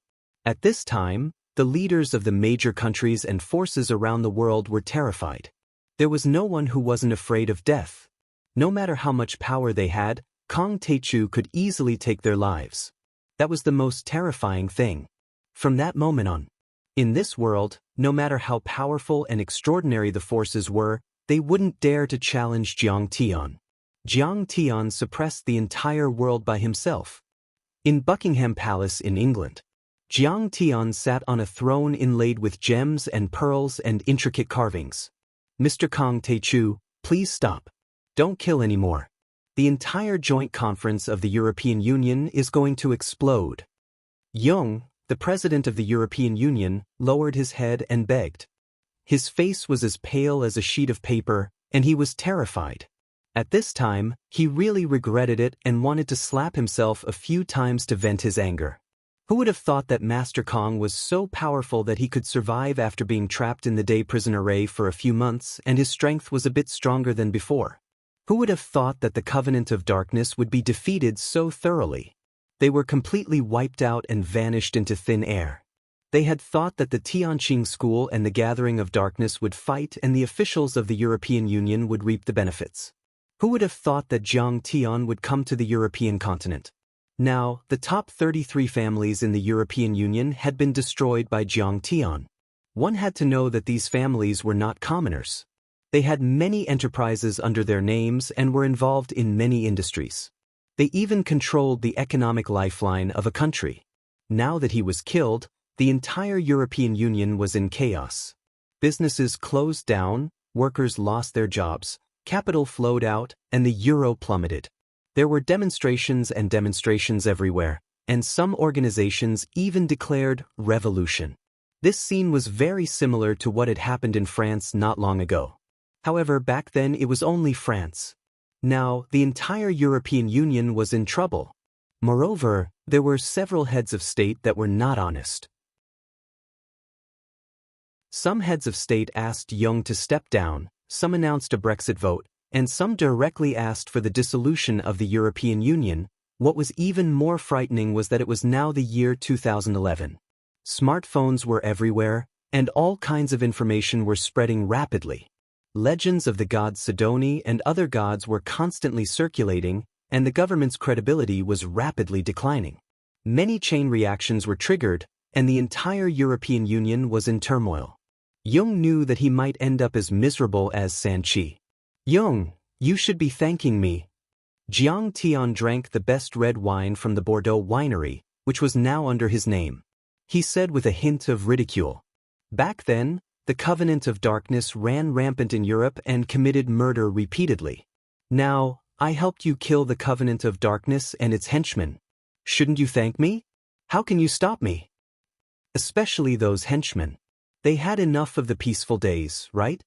At this time, the leaders of the major countries and forces around the world were terrified. There was no one who wasn't afraid of death. No matter how much power they had, Kong Techu could easily take their lives. That was the most terrifying thing. From that moment on, in this world, no matter how powerful and extraordinary the forces were, they wouldn't dare to challenge Jiang Tian. Jiang Tian suppressed the entire world by himself. In Buckingham Palace in England, Jiang Tian sat on a throne inlaid with gems and pearls and intricate carvings. Mr. Kong Techu, please stop. Don't kill anymore. The entire joint conference of the European Union is going to explode. Jung, the president of the European Union, lowered his head and begged. His face was as pale as a sheet of paper, and he was terrified. At this time, he really regretted it and wanted to slap himself a few times to vent his anger. Who would have thought that Master Kong was so powerful that he could survive after being trapped in the day prison array for a few months and his strength was a bit stronger than before? Who would have thought that the Covenant of Darkness would be defeated so thoroughly? They were completely wiped out and vanished into thin air. They had thought that the Tianqing School and the Gathering of Darkness would fight and the officials of the European Union would reap the benefits. Who would have thought that Jiang Tian would come to the European continent? Now, the top 33 families in the European Union had been destroyed by Jiang Tian. One had to know that these families were not commoners. They had many enterprises under their names and were involved in many industries. They even controlled the economic lifeline of a country. Now that he was killed, the entire European Union was in chaos. Businesses closed down, workers lost their jobs, capital flowed out, and the euro plummeted. There were demonstrations and demonstrations everywhere, and some organizations even declared revolution. This scene was very similar to what had happened in France not long ago. However, back then it was only France. Now, the entire European Union was in trouble. Moreover, there were several heads of state that were not honest. Some heads of state asked Jung to step down, some announced a Brexit vote, and some directly asked for the dissolution of the European Union. What was even more frightening was that it was now the year 2011. Smartphones were everywhere, and all kinds of information were spreading rapidly. Legends of the god Sidoni and other gods were constantly circulating, and the government's credibility was rapidly declining. Many chain reactions were triggered, and the entire European Union was in turmoil. Jung knew that he might end up as miserable as Sanchi. Jung, you should be thanking me. Jiang Tian drank the best red wine from the Bordeaux winery, which was now under his name. He said with a hint of ridicule. Back then, the Covenant of Darkness ran rampant in Europe and committed murder repeatedly. Now, I helped you kill the Covenant of Darkness and its henchmen. Shouldn't you thank me? How can you stop me? Especially those henchmen. They had enough of the peaceful days, right?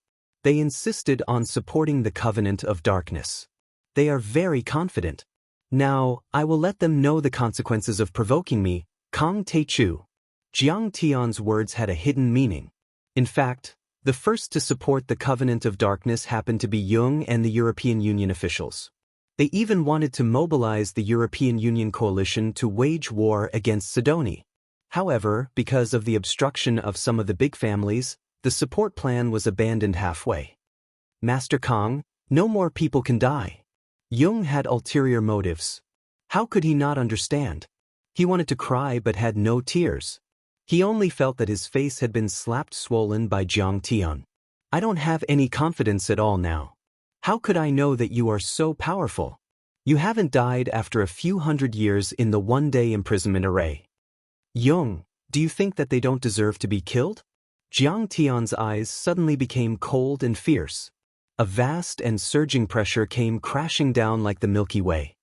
They insisted on supporting the Covenant of Darkness. They are very confident. Now, I will let them know the consequences of provoking me, Kang Teichu. Jiang Tian's words had a hidden meaning. In fact, the first to support the Covenant of Darkness happened to be Jung and the European Union officials. They even wanted to mobilize the European Union coalition to wage war against Sidoni. However, because of the obstruction of some of the big families, the support plan was abandoned halfway. Master Kang, no more people can die. Jung had ulterior motives. How could he not understand? He wanted to cry but had no tears. He only felt that his face had been slapped swollen by Jiang Tian. I don't have any confidence at all now. How could I know that you are so powerful? You haven't died after a few hundred years in the one-day imprisonment array. Jung, do you think that they don't deserve to be killed? Jiang Tian's eyes suddenly became cold and fierce. A vast and surging pressure came crashing down like the Milky Way.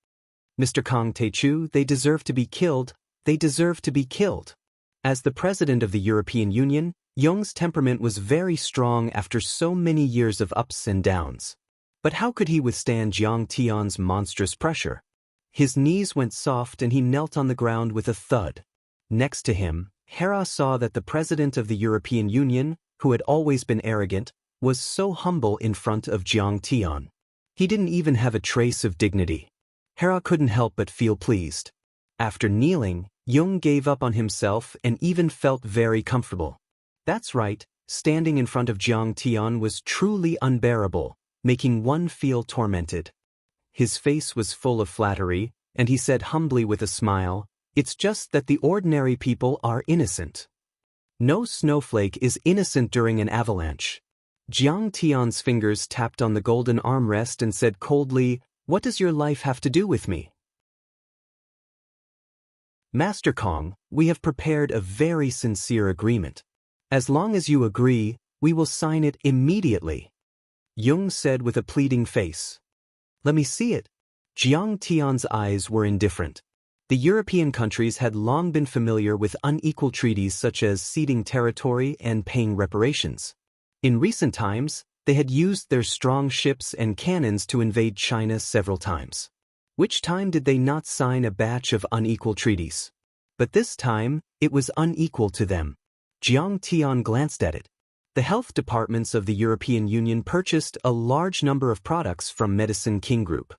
Mr. Kang Teichu, they deserve to be killed. They deserve to be killed. As the president of the European Union, Jung's temperament was very strong after so many years of ups and downs. But how could he withstand Jiang Tian's monstrous pressure? His knees went soft and he knelt on the ground with a thud. Next to him, Hera saw that the president of the European Union, who had always been arrogant, was so humble in front of Jiang Tian. He didn't even have a trace of dignity. Hera couldn't help but feel pleased. After kneeling, Jung gave up on himself and even felt very comfortable. That's right, standing in front of Jiang Tian was truly unbearable, making one feel tormented. His face was full of flattery, and he said humbly with a smile, "It's just that the ordinary people are innocent. No snowflake is innocent during an avalanche." Jiang Tian's fingers tapped on the golden armrest and said coldly, "What does your life have to do with me?" Master Kang, we have prepared a very sincere agreement. As long as you agree, we will sign it immediately. Jung said with a pleading face. Let me see it. Jiang Tian's eyes were indifferent. The European countries had long been familiar with unequal treaties such as ceding territory and paying reparations. In recent times, they had used their strong ships and cannons to invade China several times. Which time did they not sign a batch of unequal treaties? But this time, it was unequal to them. Jiang Tian glanced at it. The health departments of the European Union purchased a large number of products from Medicine King Group.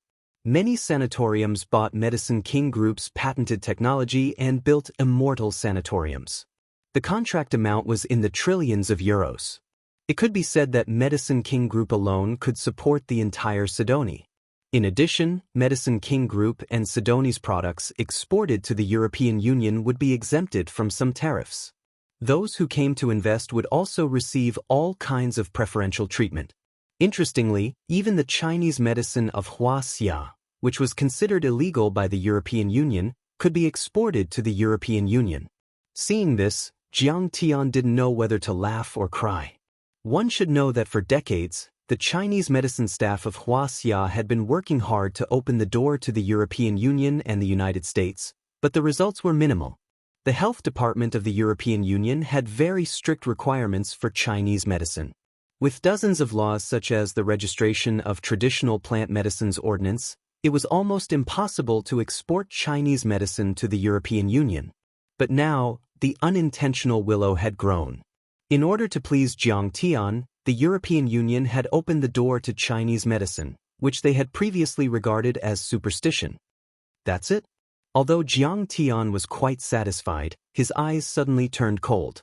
Many sanatoriums bought Medicine King Group's patented technology and built Immortal sanatoriums. The contract amount was in the trillions of euros. It could be said that Medicine King Group alone could support the entire Sidoni. In addition, Medicine King Group and Sidoni's products exported to the European Union would be exempted from some tariffs. Those who came to invest would also receive all kinds of preferential treatment. Interestingly, even the Chinese medicine of Wuxia, which was considered illegal by the European Union, could be exported to the European Union. Seeing this, Jiang Tian didn't know whether to laugh or cry. One should know that for decades, the Chinese medicine staff of Wuxia had been working hard to open the door to the European Union and the United States, but the results were minimal. The health department of the European Union had very strict requirements for Chinese medicine. With dozens of laws such as the Registration of Traditional Plant Medicines Ordinance, it was almost impossible to export Chinese medicine to the European Union. But now, the unintentional willow had grown. In order to please Jiang Tian, the European Union had opened the door to Chinese medicine, which they had previously regarded as superstition. That's it? Although Jiang Tian was quite satisfied, his eyes suddenly turned cold.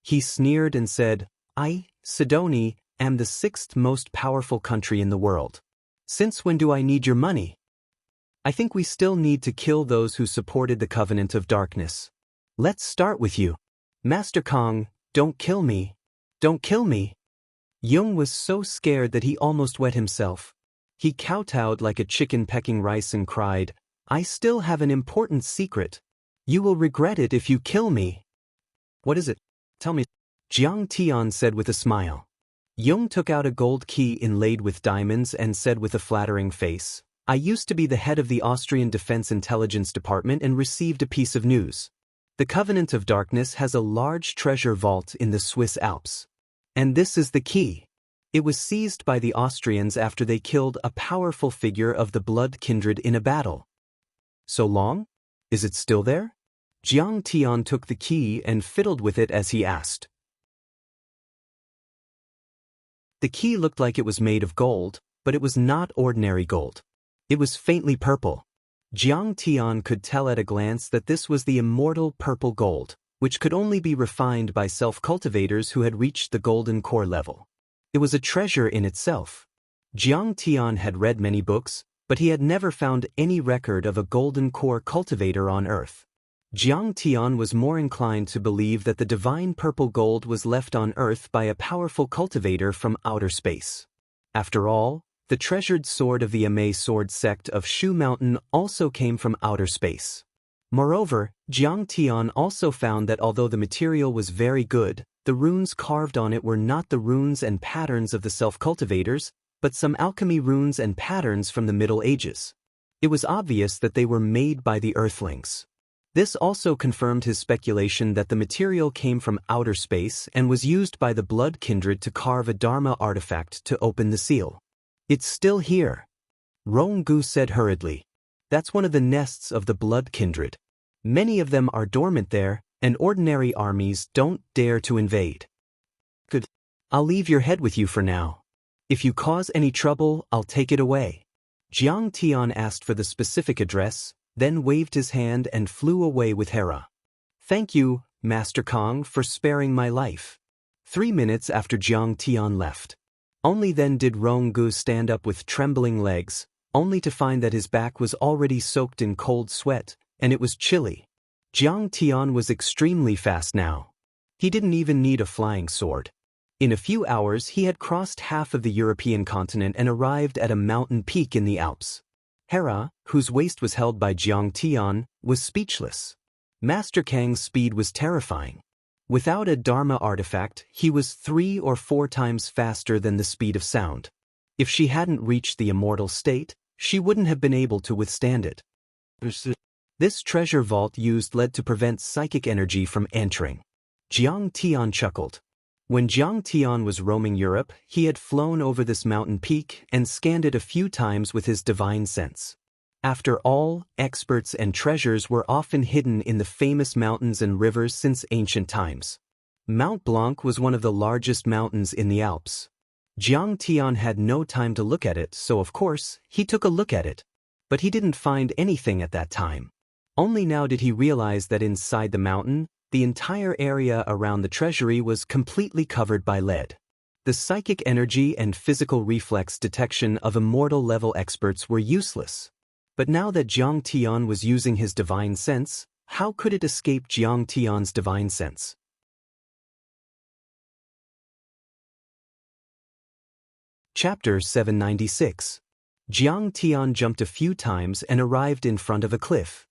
He sneered and said, I, Sidoni, am the 6th most powerful country in the world. Since when do I need your money? I think we still need to kill those who supported the Covenant of Darkness. Let's start with you. Master Kong, don't kill me. Don't kill me. Yung was so scared that he almost wet himself. He kowtowed like a chicken pecking rice and cried, I still have an important secret. You will regret it if you kill me. What is it? Tell me. Jiang Tian said with a smile. Yung took out a gold key inlaid with diamonds and said with a flattering face, I used to be the head of the Austrian Defense Intelligence Department and received a piece of news. The Covenant of Darkness has a large treasure vault in the Swiss Alps. And this is the key. It was seized by the Austrians after they killed a powerful figure of the blood kindred in a battle. So long? Is it still there? Jiang Tian took the key and fiddled with it as he asked. The key looked like it was made of gold, but it was not ordinary gold. It was faintly purple. Jiang Tian could tell at a glance that this was the immortal purple gold, which could only be refined by self-cultivators who had reached the golden core level. It was a treasure in itself. Jiang Tian had read many books, but he had never found any record of a golden core cultivator on Earth. Jiang Tian was more inclined to believe that the divine purple gold was left on Earth by a powerful cultivator from outer space. After all, the treasured sword of the Amei sword sect of Shu Mountain also came from outer space. Moreover, Jiang Tian also found that although the material was very good, the runes carved on it were not the runes and patterns of the self-cultivators, but some alchemy runes and patterns from the Middle Ages. It was obvious that they were made by the Earthlings. This also confirmed his speculation that the material came from outer space and was used by the blood kindred to carve a Dharma artifact to open the seal. It's still here. Ronggu said hurriedly. That's one of the nests of the blood kindred. Many of them are dormant there, and ordinary armies don't dare to invade. Good. I'll leave your head with you for now. If you cause any trouble, I'll take it away. Jiang Tian asked for the specific address, then waved his hand and flew away with Hera. Thank you, Master Kong, for sparing my life. 3 minutes after Jiang Tian left. Only then did Ronggu stand up with trembling legs, only to find that his back was already soaked in cold sweat, and it was chilly. Jiang Tian was extremely fast now. He didn't even need a flying sword. In a few hours he had crossed half of the European continent and arrived at a mountain peak in the Alps. Hera, whose waist was held by Jiang Tian, was speechless. Master Kang's speed was terrifying. Without a Dharma artifact, he was 3 or 4 times faster than the speed of sound. If she hadn't reached the immortal state, she wouldn't have been able to withstand it. This treasure vault used lead to prevent psychic energy from entering. Jiang Tian chuckled. When Jiang Tian was roaming Europe, he had flown over this mountain peak and scanned it a few times with his divine sense. After all, experts and treasures were often hidden in the famous mountains and rivers since ancient times. Mount Blanc was one of the largest mountains in the Alps. Jiang Tian had no time to look at it, so of course, he took a look at it. But he didn't find anything at that time. Only now did he realize that inside the mountain, the entire area around the treasury was completely covered by lead. The psychic energy and physical reflex detection of immortal-level experts were useless. But now that Jiang Tian was using his divine sense, how could it escape Jiang Tian's divine sense? Chapter 796. Jiang Tian jumped a few times and arrived in front of a cliff.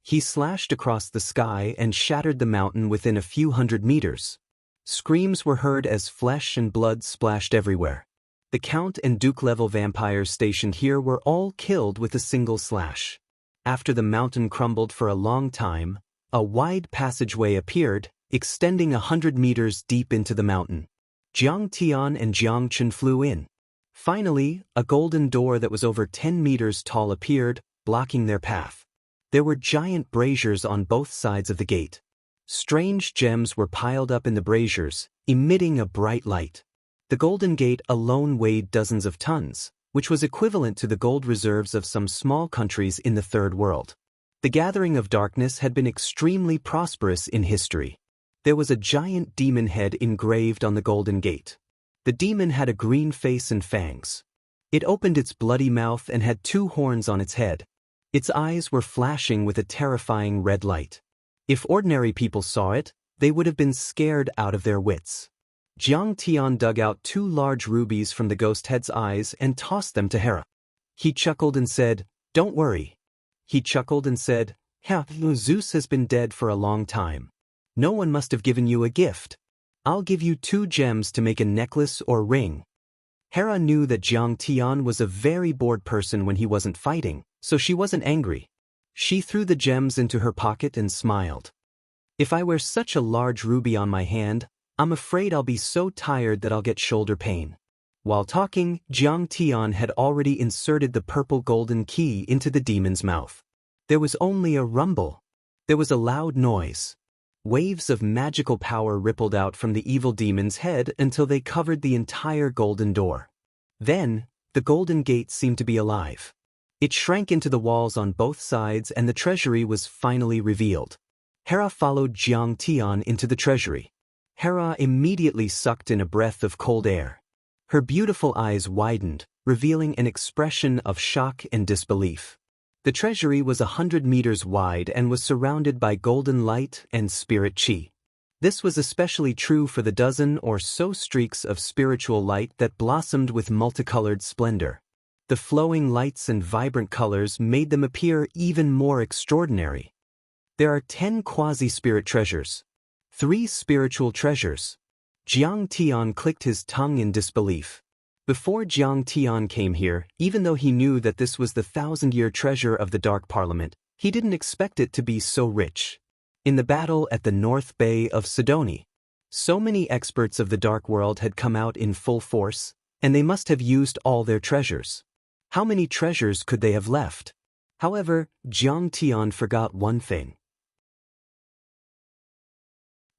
He slashed across the sky and shattered the mountain within a few hundred meters. Screams were heard as flesh and blood splashed everywhere. The Count and Duke-level vampires stationed here were all killed with a single slash. After the mountain crumbled for a long time, a wide passageway appeared, extending 100 meters deep into the mountain. Jiang Tian and Jiang Chen flew in. Finally, a golden door that was over 10 meters tall appeared, blocking their path. There were giant braziers on both sides of the gate. Strange gems were piled up in the braziers, emitting a bright light. The Golden Gate alone weighed dozens of tons, which was equivalent to the gold reserves of some small countries in the Third World. The gathering of darkness had been extremely prosperous in history. There was a giant demon head engraved on the Golden Gate. The demon had a green face and fangs. It opened its bloody mouth and had 2 horns on its head. Its eyes were flashing with a terrifying red light. If ordinary people saw it, they would have been scared out of their wits. Jiang Tian dug out 2 large rubies from the ghost head's eyes and tossed them to Hera. He chuckled and said, "Don't worry." He chuckled and said, Zeus has been dead for a long time. No one must have given you a gift. I'll give you 2 gems to make a necklace or ring. Hera knew that Jiang Tian was a very bored person when he wasn't fighting, so she wasn't angry. She threw the gems into her pocket and smiled. If I wear such a large ruby on my hand, I'm afraid I'll be so tired that I'll get shoulder pain. While talking, Jiang Tian had already inserted the purple golden key into the demon's mouth. There was only a rumble. There was a loud noise. Waves of magical power rippled out from the evil demon's head until they covered the entire golden door. Then, the Golden Gate seemed to be alive. It shrank into the walls on both sides and the treasury was finally revealed. Hera followed Jiang Tian into the treasury. Hera immediately sucked in a breath of cold air. Her beautiful eyes widened, revealing an expression of shock and disbelief. The treasury was 100 meters wide and was surrounded by golden light and spirit chi. This was especially true for the dozen or so streaks of spiritual light that blossomed with multicolored splendor. The flowing lights and vibrant colors made them appear even more extraordinary. There are 10 quasi-spirit treasures. 3 spiritual treasures. Jiang Tian clicked his tongue in disbelief. Before Jiang Tian came here, even though he knew that this was the 1,000-year treasure of the Dark Parliament, he didn't expect it to be so rich. In the battle at the North Bay of Sidoni, so many experts of the Dark World had come out in full force, and they must have used all their treasures. How many treasures could they have left? However, Jiang Tian forgot one thing.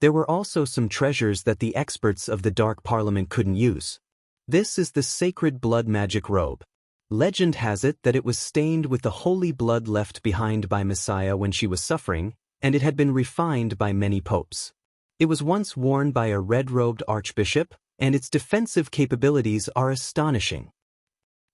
There were also some treasures that the experts of the Dark Parliament couldn't use. This is the sacred blood magic robe. Legend has it that it was stained with the holy blood left behind by Messiah when she was suffering, and it had been refined by many popes. It was once worn by a red-robed archbishop, and its defensive capabilities are astonishing.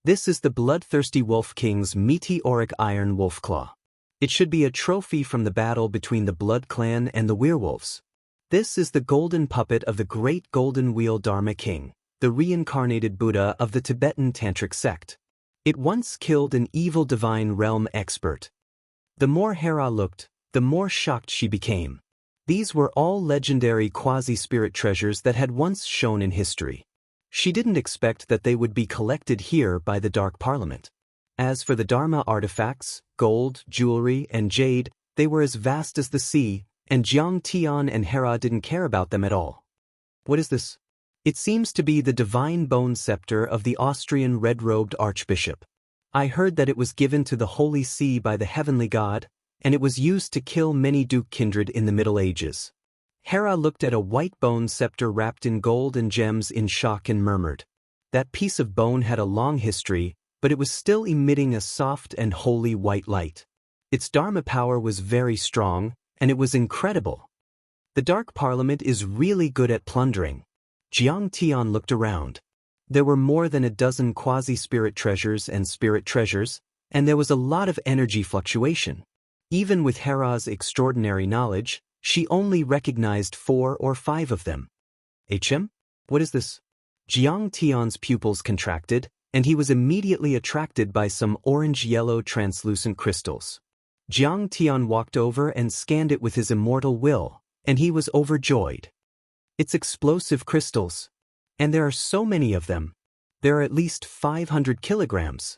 This is the bloodthirsty Wolf King's meteoric iron wolf claw. It should be a trophy from the battle between the Blood Clan and the werewolves. This is the golden puppet of the great golden wheel Dharma King, the reincarnated Buddha of the Tibetan Tantric sect. It once killed an evil divine realm expert. The more Hera looked, the more shocked she became. These were all legendary quasi-spirit treasures that had once shone in history. She didn't expect that they would be collected here by the Dark Parliament. As for the Dharma artifacts, gold, jewelry, and jade, they were as vast as the sea, and Jiang Tian and Hera didn't care about them at all. What is this? It seems to be the divine bone scepter of the Austrian red-robed archbishop. I heard that it was given to the Holy See by the heavenly god, and it was used to kill many Duke kindred in the Middle Ages. Hera looked at a white bone scepter wrapped in gold and gems in shock and murmured. That piece of bone had a long history, but it was still emitting a soft and holy white light. Its Dharma power was very strong, and it was incredible. The Dark Parliament is really good at plundering. Jiang Tian looked around. There were more than a dozen quasi-spirit treasures and spirit treasures, and there was a lot of energy fluctuation. Even with Hera's extraordinary knowledge, she only recognized 4 or 5 of them. What is this? Jiang Tian's pupils contracted, and he was immediately attracted by some orange-yellow translucent crystals. Jiang Tian walked over and scanned it with his immortal will, and he was overjoyed. It's explosive crystals. And there are so many of them. There are at least 500 kilograms.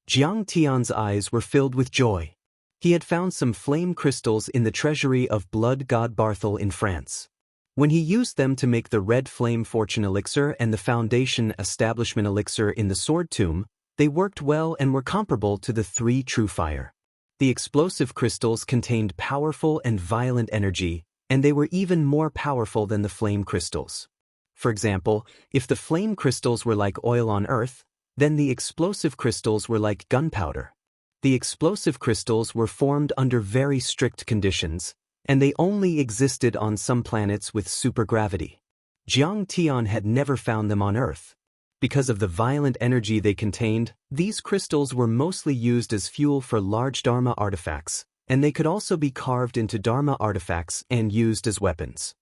Jiang Tian's eyes were filled with joy. He had found some flame crystals in the treasury of blood god Barthel in France. When he used them to make the red flame fortune elixir and the foundation establishment elixir in the sword tomb, they worked well and were comparable to the 3 true fire. The explosive crystals contained powerful and violent energy, and they were even more powerful than the flame crystals. For example, if the flame crystals were like oil on Earth, then the explosive crystals were like gunpowder. The explosive crystals were formed under very strict conditions, and they only existed on some planets with supergravity. Jiang Tian had never found them on Earth. Because of the violent energy they contained, these crystals were mostly used as fuel for large Dharma artifacts, and they could also be carved into Dharma artifacts and used as weapons.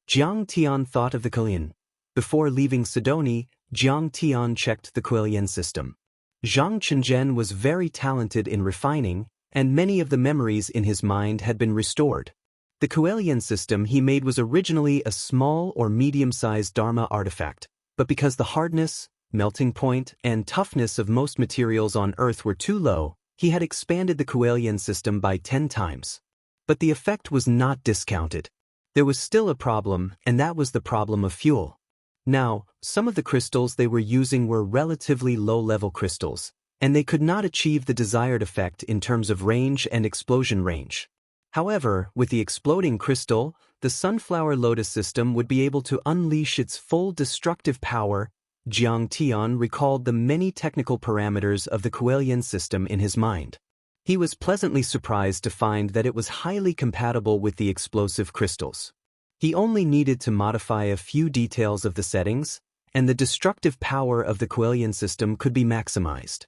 Jiang Tian thought of the Kulian. Before leaving Sidoni, Jiang Tian checked the Kulian system. Zhang Chenzhen was very talented in refining, and many of the memories in his mind had been restored. The Kulian system he made was originally a small or medium-sized Dharma artifact, but because the hardness, melting point, and toughness of most materials on Earth were too low, he had expanded the Kulian system by 10 times. But the effect was not discounted. There was still a problem, and that was the problem of fuel. Now, some of the crystals they were using were relatively low-level crystals, and they could not achieve the desired effect in terms of range and explosion range. However, with the exploding crystal, the sunflower lotus system would be able to unleash its full destructive power. Jiang Tian recalled the many technical parameters of the Kulian system in his mind. He was pleasantly surprised to find that it was highly compatible with the explosive crystals. He only needed to modify a few details of the settings, and the destructive power of the Kulian system could be maximized.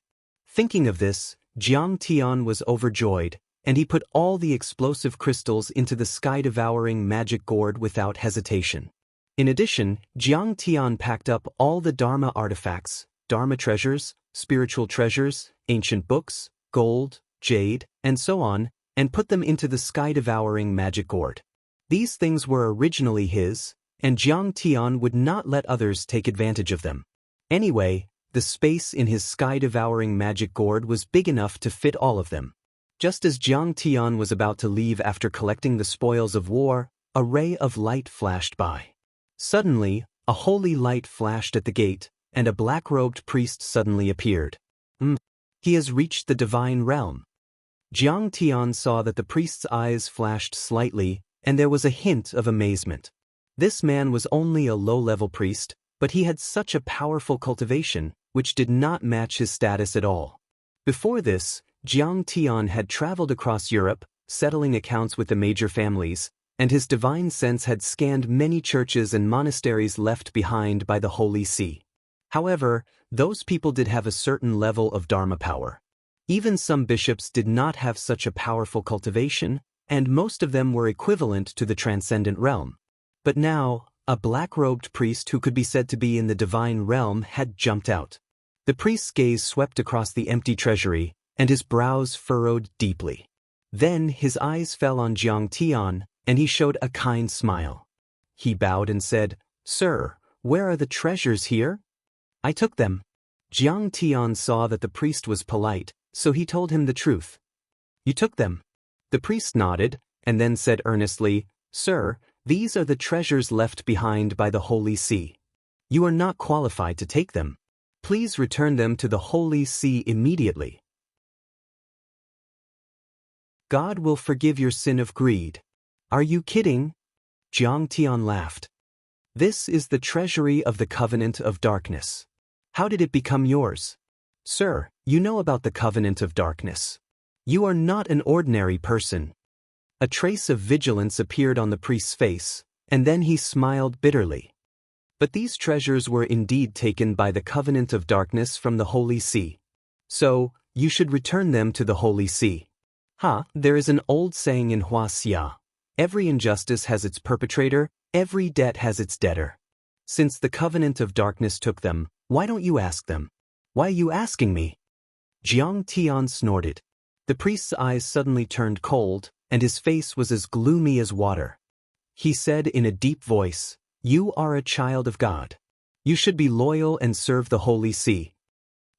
Thinking of this, Jiang Tian was overjoyed, and he put all the explosive crystals into the sky-devouring magic gourd without hesitation. In addition, Jiang Tian packed up all the Dharma artifacts, Dharma treasures, spiritual treasures, ancient books, gold, jade, and so on, and put them into the sky-devouring magic gourd. These things were originally his, and Jiang Tian would not let others take advantage of them. Anyway, the space in his sky-devouring magic gourd was big enough to fit all of them. Just as Jiang Tian was about to leave after collecting the spoils of war, a ray of light flashed by. Suddenly, a holy light flashed at the gate, and a black-robed priest suddenly appeared. He has reached the divine realm. Jiang Tian saw that the priest's eyes flashed slightly, and there was a hint of amazement. This man was only a low-level priest, but he had such a powerful cultivation, which did not match his status at all. Before this, Jiang Tian had traveled across Europe, settling accounts with the major families, and his divine sense had scanned many churches and monasteries left behind by the Holy See. However, those people did have a certain level of Dharma power. Even some bishops did not have such a powerful cultivation, and most of them were equivalent to the transcendent realm. But now, a black-robed priest who could be said to be in the divine realm had jumped out. The priest's gaze swept across the empty treasury, and his brows furrowed deeply. Then his eyes fell on Jiang Tian, and he showed a kind smile. He bowed and said, "Sir, where are the treasures here?" "I took them." Jiang Tian saw that the priest was polite, so he told him the truth. "You took them?" The priest nodded, and then said earnestly, "Sir, these are the treasures left behind by the Holy See. You are not qualified to take them. Please return them to the Holy See immediately. God will forgive your sin of greed." "Are you kidding?" Jiang Tian laughed. "This is the treasury of the Covenant of Darkness. How did it become yours?" "Sir, you know about the Covenant of Darkness. You are not an ordinary person." A trace of vigilance appeared on the priest's face, and then he smiled bitterly. "But these treasures were indeed taken by the Covenant of Darkness from the Holy See. So, you should return them to the Holy See." There is an old saying in Wuxia: "Every injustice has its perpetrator, every debt has its debtor." Since the Covenant of Darkness took them, why don't you ask them? "Why are you asking me?" Jiang Tian snorted. The priest's eyes suddenly turned cold, and his face was as gloomy as water. He said in a deep voice, "You are a child of God. You should be loyal and serve the Holy See."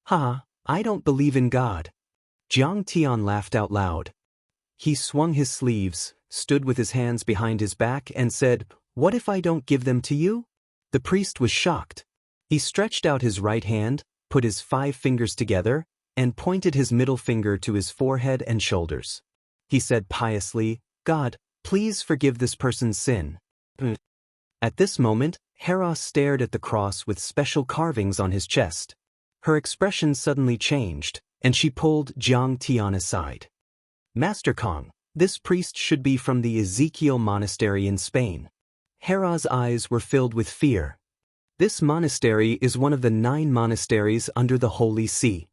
I don't believe in God." Jiang Tian laughed out loud. He swung his sleeves, stood with his hands behind his back, and said, "What if I don't give them to you?" The priest was shocked. He stretched out his right hand, put his 5 fingers together, and pointed his middle finger to his forehead and shoulders. He said piously, "God, please forgive this person's sin." At this moment, Hera stared at the cross with special carvings on his chest. Her expression suddenly changed, and she pulled Jiang Tian aside. Master Kong, this priest should be from the Ezekiel Monastery in Spain. Hera's eyes were filled with fear. This monastery is one of the 9 monasteries under the Holy See.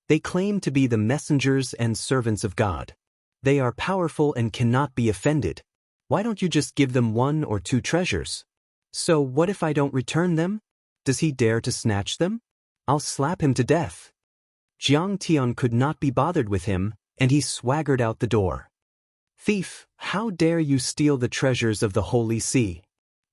They claim to be the messengers and servants of God. They are powerful and cannot be offended. Why don't you just give them 1 or 2 treasures? So what if I don't return them? Does he dare to snatch them? I'll slap him to death. Jiang Tian could not be bothered with him, and he swaggered out the door. Thief, how dare you steal the treasures of the Holy See?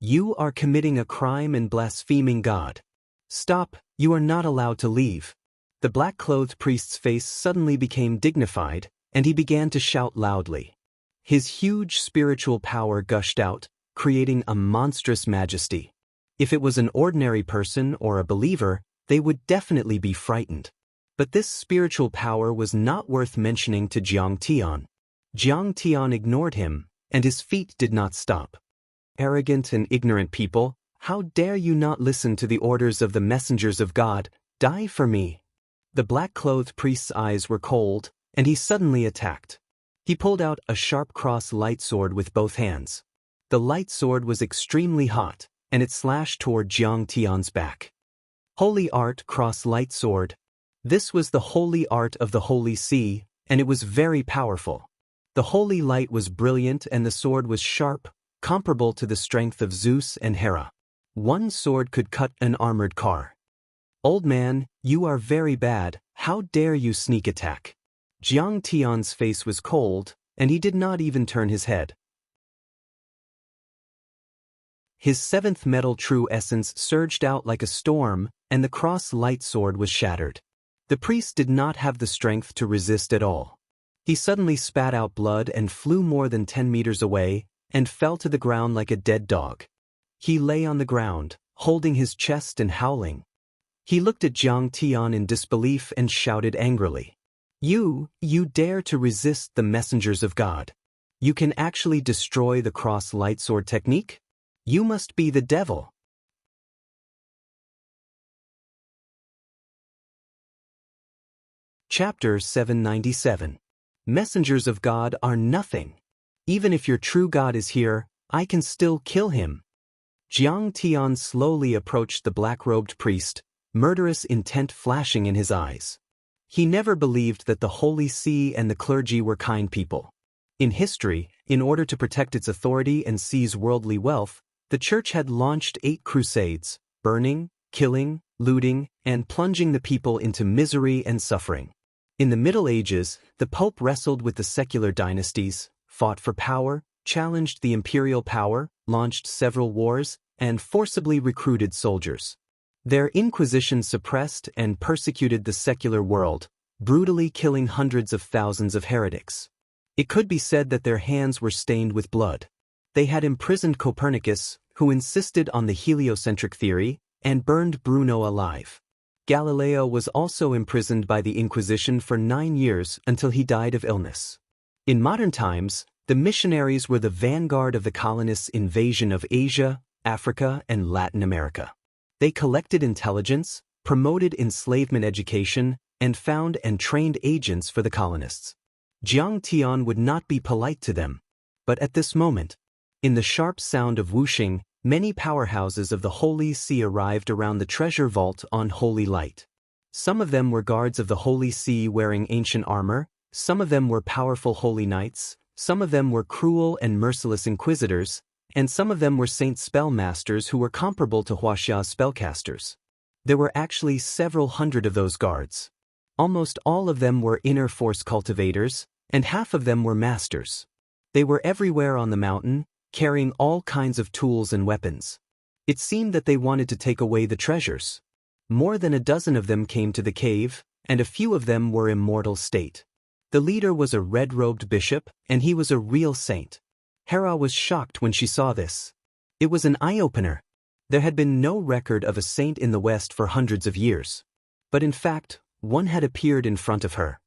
You are committing a crime and blaspheming God. Stop, you are not allowed to leave. The black-clothed priest's face suddenly became dignified, and he began to shout loudly. His huge spiritual power gushed out, creating a monstrous majesty. If it was an ordinary person or a believer, they would definitely be frightened. But this spiritual power was not worth mentioning to Jiang Tian. Jiang Tian ignored him, and his feet did not stop. Arrogant and ignorant people, how dare you not listen to the orders of the messengers of God? Die for me. The black-clothed priest's eyes were cold, and he suddenly attacked. He pulled out a sharp cross light sword with both hands. The light sword was extremely hot, and it slashed toward Jiang Tian's back. Holy Art Cross Light Sword. This was the holy art of the Holy See, and it was very powerful. The holy light was brilliant and the sword was sharp, comparable to the strength of Zeus and Hera. One sword could cut an armored car. Old man, you are very bad, how dare you sneak attack? Jiang Tian's face was cold, and he did not even turn his head. His 7th metal true essence surged out like a storm, and the cross light sword was shattered. The priest did not have the strength to resist at all. He suddenly spat out blood and flew more than 10 meters away, and fell to the ground like a dead dog. He lay on the ground, holding his chest and howling. He looked at Jiang Tian in disbelief and shouted angrily. You dare to resist the messengers of God. You can actually destroy the cross light sword technique? You must be the devil. Chapter 797. Messengers of God are nothing. Even if your true God is here, I can still kill him. Jiang Tian slowly approached the black-robed priest, murderous intent flashing in his eyes. He never believed that the Holy See and the clergy were kind people. In history, in order to protect its authority and seize worldly wealth, the Church had launched 8 crusades, burning, killing, looting, and plunging the people into misery and suffering. In the Middle Ages, the Pope wrestled with the secular dynasties, fought for power, challenged the imperial power, launched several wars, and forcibly recruited soldiers. Their Inquisition suppressed and persecuted the secular world, brutally killing hundreds of thousands of heretics. It could be said that their hands were stained with blood. They had imprisoned Copernicus, who insisted on the heliocentric theory, and burned Bruno alive. Galileo was also imprisoned by the Inquisition for 9 years until he died of illness. In modern times, the missionaries were the vanguard of the colonists' invasion of Asia, Africa, and Latin America. They collected intelligence, promoted enslavement education, and found and trained agents for the colonists. Jiang Tian would not be polite to them. But at this moment, in the sharp sound of whooshing, many powerhouses of the Holy See arrived around the treasure vault on holy light. Some of them were guards of the Holy See wearing ancient armor, some of them were powerful holy knights, some of them were cruel and merciless inquisitors, and some of them were saint spellmasters who were comparable to Huaxia's spellcasters. There were actually several hundred of those guards. Almost all of them were inner force cultivators, and half of them were masters. They were everywhere on the mountain, carrying all kinds of tools and weapons. It seemed that they wanted to take away the treasures. More than a dozen of them came to the cave, and a few of them were immortal state. The leader was a red-robed bishop, and he was a real saint. Hera was shocked when she saw this. It was an eye-opener. There had been no record of a saint in the West for hundreds of years. But in fact, one had appeared in front of her.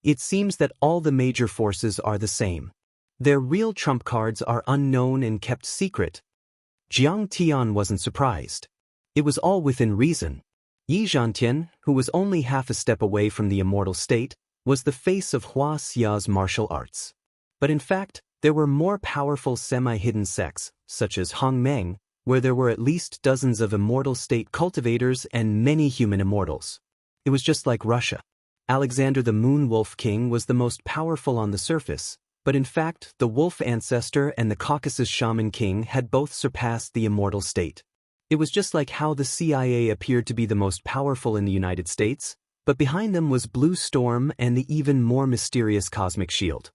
It seems that all the major forces are the same. Their real trump cards are unknown and kept secret. Jiang Tian wasn't surprised. It was all within reason. Yi Zhantian, who was only half a step away from the immortal state, was the face of Hua Xia's martial arts. But in fact, there were more powerful semi-hidden sects, such as Hongmeng, where there were at least dozens of immortal state cultivators and many human immortals. It was just like Russia. Alexander the Moon Wolf King was the most powerful on the surface, but in fact the Wolf Ancestor and the Caucasus Shaman King had both surpassed the immortal state. It was just like how the CIA appeared to be the most powerful in the United States, but behind them was Blue Storm and the even more mysterious Cosmic Shield.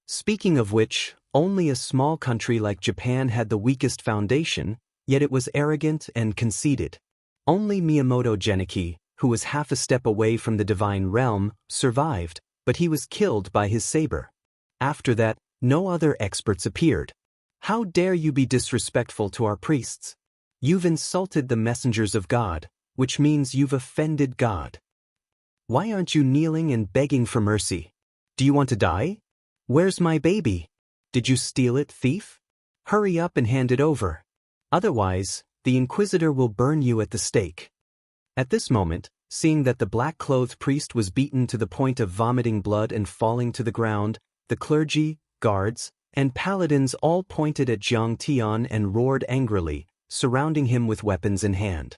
Speaking of which, only a small country like Japan had the weakest foundation, yet it was arrogant and conceited. Only Miyamoto Genichi, who was half a step away from the divine realm, survived, but he was killed by his saber. After that, no other experts appeared. How dare you be disrespectful to our priests? You've insulted the messengers of God, which means you've offended God. Why aren't you kneeling and begging for mercy? Do you want to die? Where's my baby? Did you steal it, thief? Hurry up and hand it over. Otherwise, the Inquisitor will burn you at the stake. At this moment, seeing that the black-clothed priest was beaten to the point of vomiting blood and falling to the ground, the clergy, guards, and paladins all pointed at Jiang Tian and roared angrily, surrounding him with weapons in hand.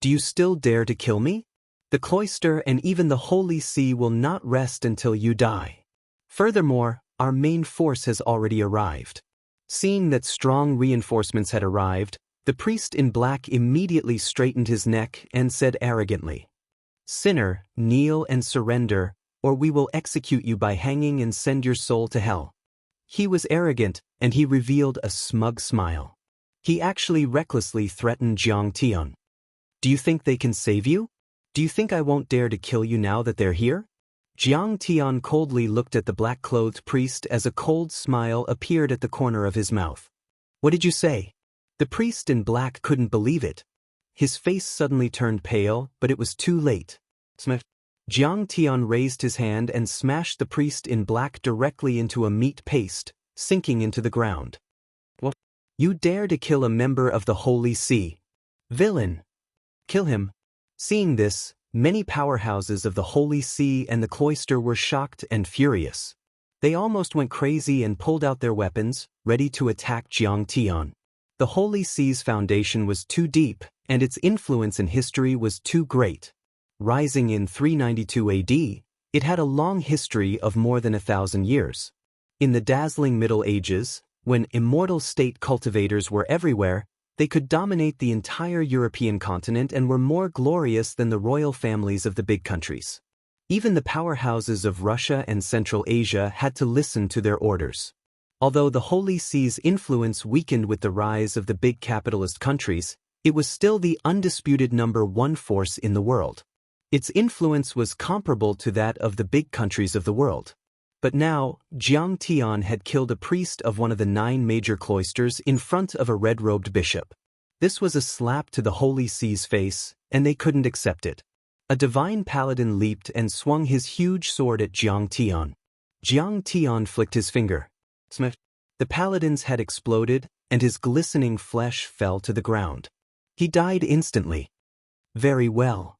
Do you still dare to kill me? The cloister and even the Holy See will not rest until you die. Furthermore, our main force has already arrived. Seeing that strong reinforcements had arrived, the priest in black immediately straightened his neck and said arrogantly, "Sinner, kneel and surrender, or we will execute you by hanging and send your soul to hell." He was arrogant, and he revealed a smug smile. He actually recklessly threatened Jiang Tian. Do you think they can save you? Do you think I won't dare to kill you now that they're here? Jiang Tian coldly looked at the black-clothed priest as a cold smile appeared at the corner of his mouth. What did you say? The priest in black couldn't believe it. His face suddenly turned pale, but it was too late. Jiang Tian raised his hand and smashed the priest in black directly into a meat paste, sinking into the ground. What? You dare to kill a member of the Holy See? Villain! Kill him. Seeing this, many powerhouses of the Holy See and the cloister were shocked and furious. They almost went crazy and pulled out their weapons, ready to attack Jiang Tian. The Holy See's foundation was too deep, and its influence in history was too great. Rising in 392 AD, it had a long history of more than 1,000 years. In the dazzling Middle Ages, when immortal state cultivators were everywhere, they could dominate the entire European continent and were more glorious than the royal families of the big countries. Even the powerhouses of Russia and Central Asia had to listen to their orders. Although the Holy See's influence weakened with the rise of the big capitalist countries, it was still the undisputed #1 force in the world. Its influence was comparable to that of the big countries of the world. But now, Jiang Tian had killed a priest of one of the 9 major cloisters in front of a red-robed bishop. This was a slap to the Holy See's face, and they couldn't accept it. A divine paladin leaped and swung his huge sword at Jiang Tian. Jiang Tian flicked his finger. The paladin's head exploded, and his glistening flesh fell to the ground. He died instantly. Very well.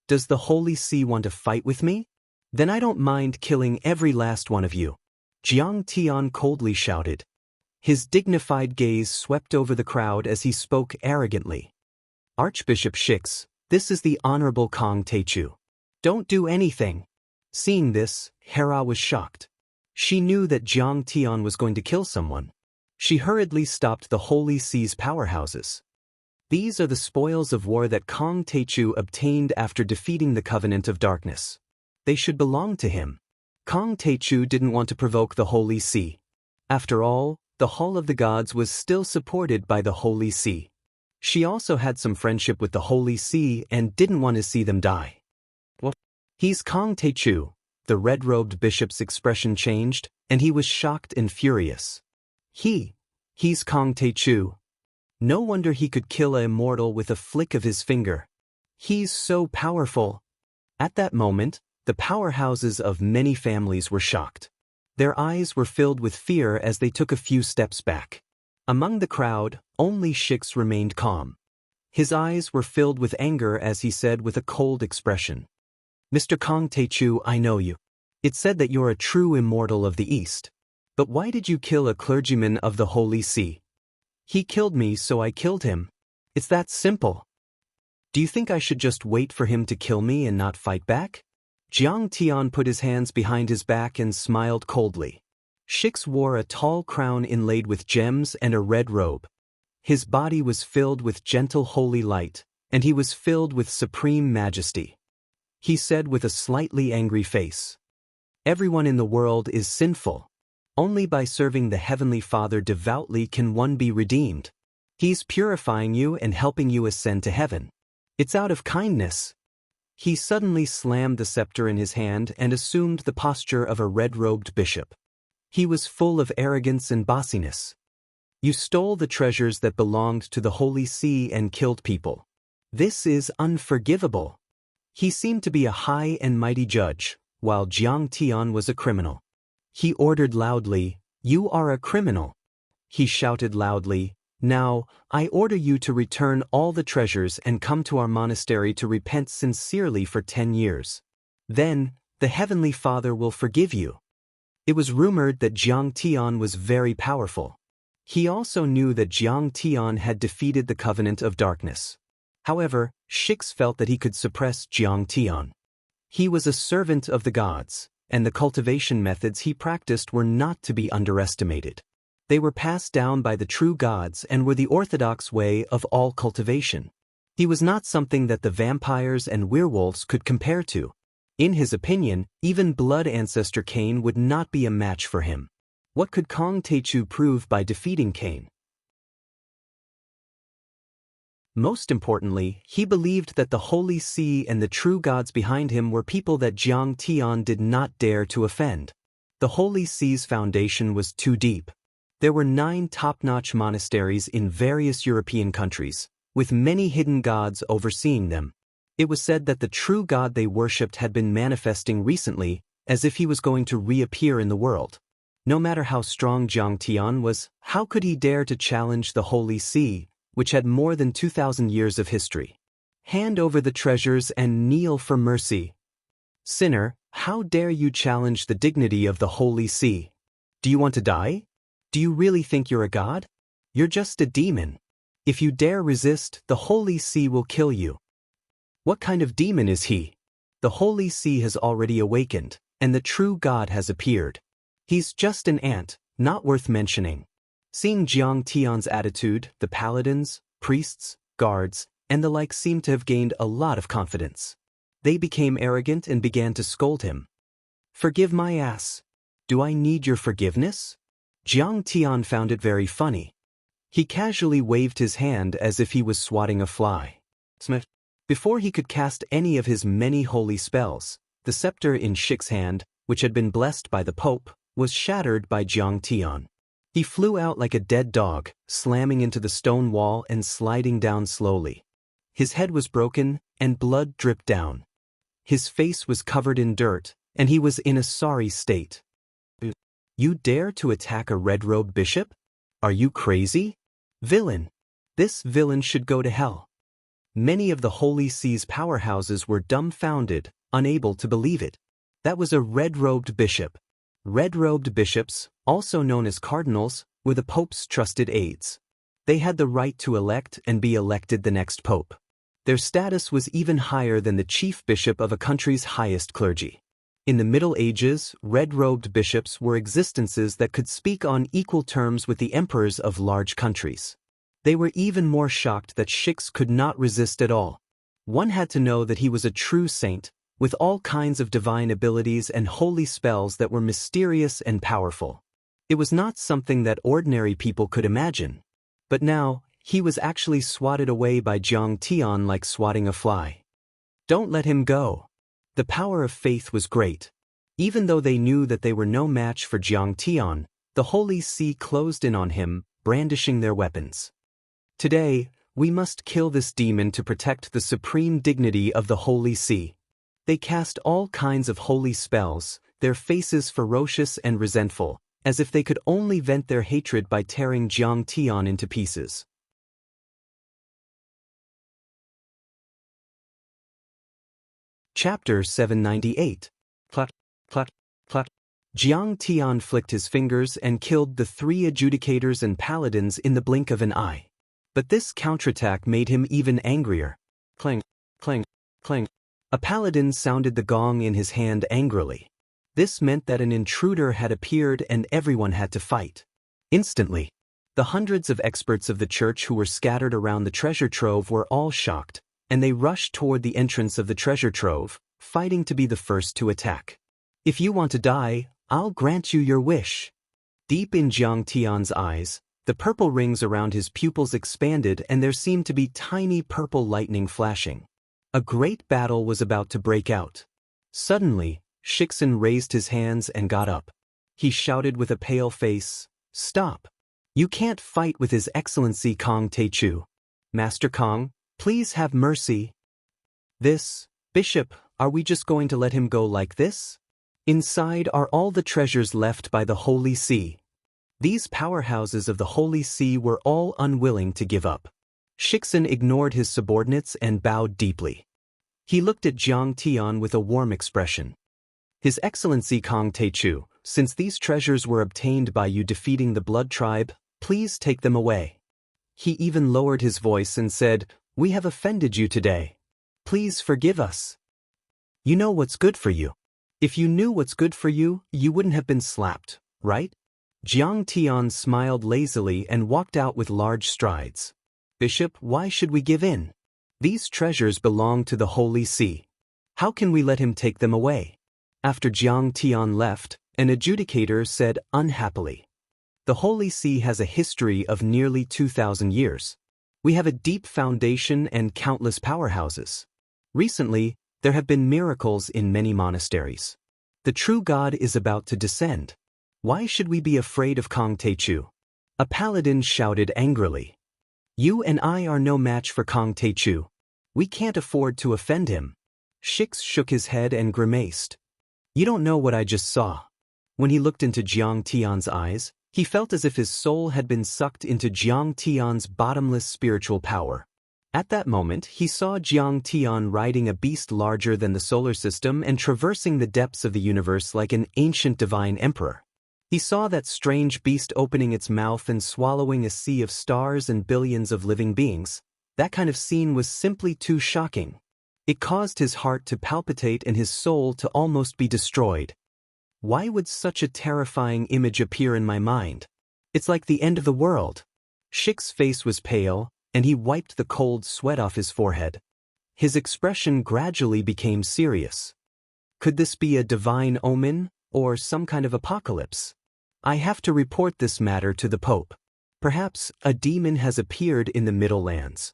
Does the Holy See want to fight with me? Then I don't mind killing every last one of you. Jiang Tian coldly shouted. His dignified gaze swept over the crowd as he spoke arrogantly. Archbishop Shix, this is the Honorable Kong Teichu. Don't do anything. Seeing this, Hera was shocked. She knew that Jiang Tian was going to kill someone. She hurriedly stopped the Holy See's powerhouses. These are the spoils of war that Kong Teichu obtained after defeating the Covenant of Darkness. They should belong to him. Kong Teichu didn't want to provoke the Holy See. After all, the Hall of the Gods was still supported by the Holy See. She also had some friendship with the Holy See and didn't want to see them die. What? He's Kong Teichu. The red-robed bishop's expression changed, and he was shocked and furious. He's Kong Teichu. No wonder he could kill an immortal with a flick of his finger. He's so powerful. At that moment, the powerhouses of many families were shocked. Their eyes were filled with fear as they took a few steps back. Among the crowd, only Shix remained calm. His eyes were filled with anger as he said with a cold expression, "Mr. Kong Teichu, I know you. It said that you're a true immortal of the East. But why did you kill a clergyman of the Holy See?" "He killed me, so I killed him. It's that simple. Do you think I should just wait for him to kill me and not fight back?" Jiang Tian put his hands behind his back and smiled coldly. Shix wore a tall crown inlaid with gems and a red robe. His body was filled with gentle holy light, and he was filled with supreme majesty. He said with a slightly angry face, "Everyone in the world is sinful. Only by serving the Heavenly Father devoutly can one be redeemed. He's purifying you and helping you ascend to heaven. It's out of kindness." He suddenly slammed the scepter in his hand and assumed the posture of a red-robed bishop. He was full of arrogance and bossiness. "You stole the treasures that belonged to the Holy See and killed people. This is unforgivable." He seemed to be a high and mighty judge, while Jiang Tian was a criminal. He ordered loudly, "You are a criminal." He shouted loudly, "Now, I order you to return all the treasures and come to our monastery to repent sincerely for 10 years. Then, the Heavenly Father will forgive you." It was rumored that Jiang Tian was very powerful. He also knew that Jiang Tian had defeated the Covenant of Darkness. However, Shix felt that he could suppress Jiang Tian. He was a servant of the gods, and the cultivation methods he practiced were not to be underestimated. They were passed down by the true gods and were the orthodox way of all cultivation. He was not something that the vampires and werewolves could compare to. In his opinion, even blood ancestor Cain would not be a match for him. What could Kong Teichu prove by defeating Cain? Most importantly, he believed that the Holy See and the true gods behind him were people that Jiang Tian did not dare to offend. The Holy See's foundation was too deep. There were 9 top-notch monasteries in various European countries, with many hidden gods overseeing them. It was said that the true god they worshipped had been manifesting recently, as if he was going to reappear in the world. No matter how strong Jiang Tian was, how could he dare to challenge the Holy See, which had more than 2,000 years of history? "Hand over the treasures and kneel for mercy." "Sinner, how dare you challenge the dignity of the Holy See? Do you want to die? Do you really think you're a god? You're just a demon. If you dare resist, the Holy See will kill you." What kind of demon is he? The Holy See has already awakened, and the true God has appeared. He's just an ant, not worth mentioning. Seeing Jiang Tian's attitude, the paladins, priests, guards, and the like seemed to have gained a lot of confidence. They became arrogant and began to scold him. "Forgive my ass. Do I need your forgiveness?" Jiang Tian found it very funny. He casually waved his hand as if he was swatting a fly. Before he could cast any of his many holy spells, the scepter in Shix's hand, which had been blessed by the Pope, was shattered by Jiang Tian. He flew out like a dead dog, slamming into the stone wall and sliding down slowly. His head was broken, and blood dripped down. His face was covered in dirt, and he was in a sorry state. "You dare to attack a red-robed bishop? Are you crazy? Villain! This villain should go to hell." Many of the Holy See's powerhouses were dumbfounded, unable to believe it. That was a red-robed bishop. Red-robed bishops, also known as cardinals, were the Pope's trusted aides. They had the right to elect and be elected the next Pope. Their status was even higher than the chief bishop of a country's highest clergy. In the Middle Ages, red-robed bishops were existences that could speak on equal terms with the emperors of large countries. They were even more shocked that Shix could not resist at all. One had to know that he was a true saint, with all kinds of divine abilities and holy spells that were mysterious and powerful. It was not something that ordinary people could imagine. But now, he was actually swatted away by Jiang Tian like swatting a fly. Don't let him go. The power of faith was great. Even though they knew that they were no match for Jiang Tian, the Holy See closed in on him, brandishing their weapons. Today, we must kill this demon to protect the supreme dignity of the Holy See. They cast all kinds of holy spells, their faces ferocious and resentful, as if they could only vent their hatred by tearing Jiang Tian into pieces. Chapter 798. Cluck, cluck, cluck. Jiang Tian flicked his fingers and killed the 3 adjudicators and paladins in the blink of an eye. But this counterattack made him even angrier. Clang, clang, clang. A paladin sounded the gong in his hand angrily. This meant that an intruder had appeared and everyone had to fight. Instantly, the hundreds of experts of the church who were scattered around the treasure trove were all shocked, and they rushed toward the entrance of the treasure trove, fighting to be the first to attack. If you want to die, I'll grant you your wish. Deep in Jiang Tian's eyes, the purple rings around his pupils expanded and there seemed to be tiny purple lightning flashing. A great battle was about to break out. Suddenly, Shixin raised his hands and got up. He shouted with a pale face, "Stop! You can't fight with His Excellency Kong Teichu. Master Kong, please have mercy." Bishop, are we just going to let him go like this? Inside are all the treasures left by the Holy See. These powerhouses of the Holy See were all unwilling to give up. Shixin ignored his subordinates and bowed deeply. He looked at Jiang Tian with a warm expression. His Excellency Kong Teichu, since these treasures were obtained by you defeating the Blood Tribe, please take them away. He even lowered his voice and said, "We have offended you today. Please forgive us. You know what's good for you. If you knew what's good for you, you wouldn't have been slapped, right?" Jiang Tian smiled lazily and walked out with large strides. "Bishop, why should we give in? These treasures belong to the Holy See. How can we let him take them away?" After Jiang Tian left, an adjudicator said unhappily, "The Holy See has a history of nearly 2,000 years. We have a deep foundation and countless powerhouses. Recently, there have been miracles in many monasteries. The true God is about to descend. Why should we be afraid of Kong Teichu?" A paladin shouted angrily. "You and I are no match for Kong Teichu. We can't afford to offend him." Shix shook his head and grimaced. "You don't know what I just saw." When he looked into Jiang Tian's eyes, he felt as if his soul had been sucked into Jiang Tian's bottomless spiritual power. At that moment, he saw Jiang Tian riding a beast larger than the solar system and traversing the depths of the universe like an ancient divine emperor. He saw that strange beast opening its mouth and swallowing a sea of stars and billions of living beings. That kind of scene was simply too shocking. It caused his heart to palpitate and his soul to almost be destroyed. Why would such a terrifying image appear in my mind? It's like the end of the world. Shix's face was pale, and he wiped the cold sweat off his forehead. His expression gradually became serious. Could this be a divine omen, or some kind of apocalypse? I have to report this matter to the Pope. Perhaps a demon has appeared in the Middle Lands.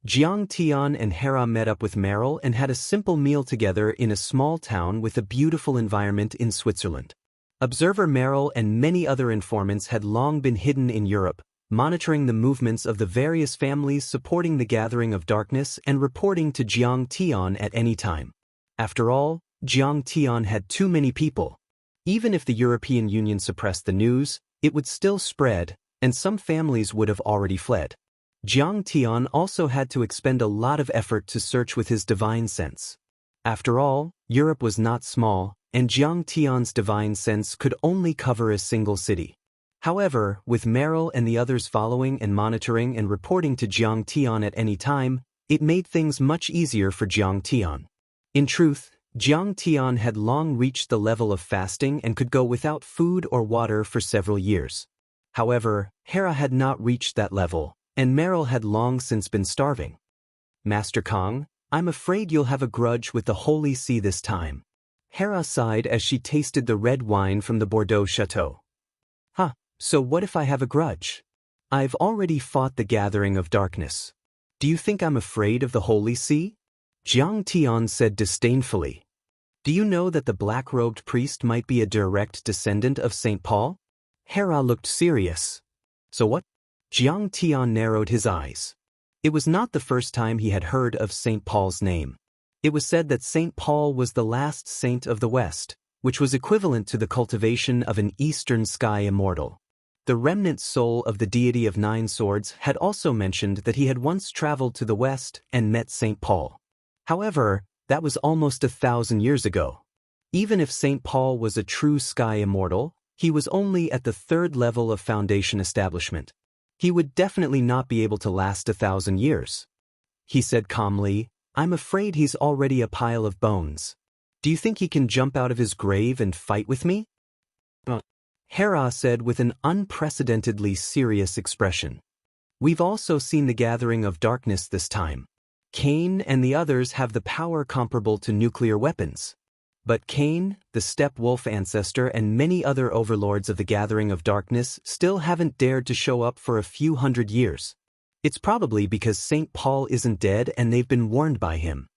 Jiang Tian and Hera met up with Merrill and had a simple meal together in a small town with a beautiful environment in Switzerland. Observer Merrill and many other informants had long been hidden in Europe, monitoring the movements of the various families supporting the gathering of darkness and reporting to Jiang Tian at any time. After all, Jiang Tian had too many people. Even if the European Union suppressed the news, it would still spread, and some families would have already fled. Jiang Tian also had to expend a lot of effort to search with his divine sense. After all, Europe was not small, and Jiang Tian's divine sense could only cover a single city. However, with Merrill and the others following and monitoring and reporting to Jiang Tian at any time, it made things much easier for Jiang Tian. In truth, Jiang Tian had long reached the level of fasting and could go without food or water for several years. However, Hera had not reached that level, and Merrill had long since been starving. "Master Kong, I'm afraid you'll have a grudge with the Holy See this time." Hera sighed as she tasted the red wine from the Bordeaux chateau. So what if I have a grudge? I've already fought the gathering of darkness. Do you think I'm afraid of the Holy See? Jiang Tian said disdainfully. Do you know that the black-robed priest might be a direct descendant of St. Paul? Hera looked serious. So what? Jiang Tian narrowed his eyes. It was not the first time he had heard of St. Paul's name. It was said that St. Paul was the last saint of the West, which was equivalent to the cultivation of an eastern sky immortal. The remnant soul of the deity of nine swords had also mentioned that he had once traveled to the West and met St. Paul. However, that was almost 1,000 years ago. Even if St. Paul was a true sky immortal, he was only at the third level of foundation establishment. He would definitely not be able to last 1,000 years. He said calmly, "I'm afraid he's already a pile of bones. Do you think he can jump out of his grave and fight with me?" Hera said with an unprecedentedly serious expression. "We've also seen the gathering of darkness this time. Cain and the others have the power comparable to nuclear weapons. But Cain, the steppe wolf ancestor, and many other overlords of the gathering of darkness still haven't dared to show up for a few hundred years. It's probably because St. Paul isn't dead and they've been warned by him."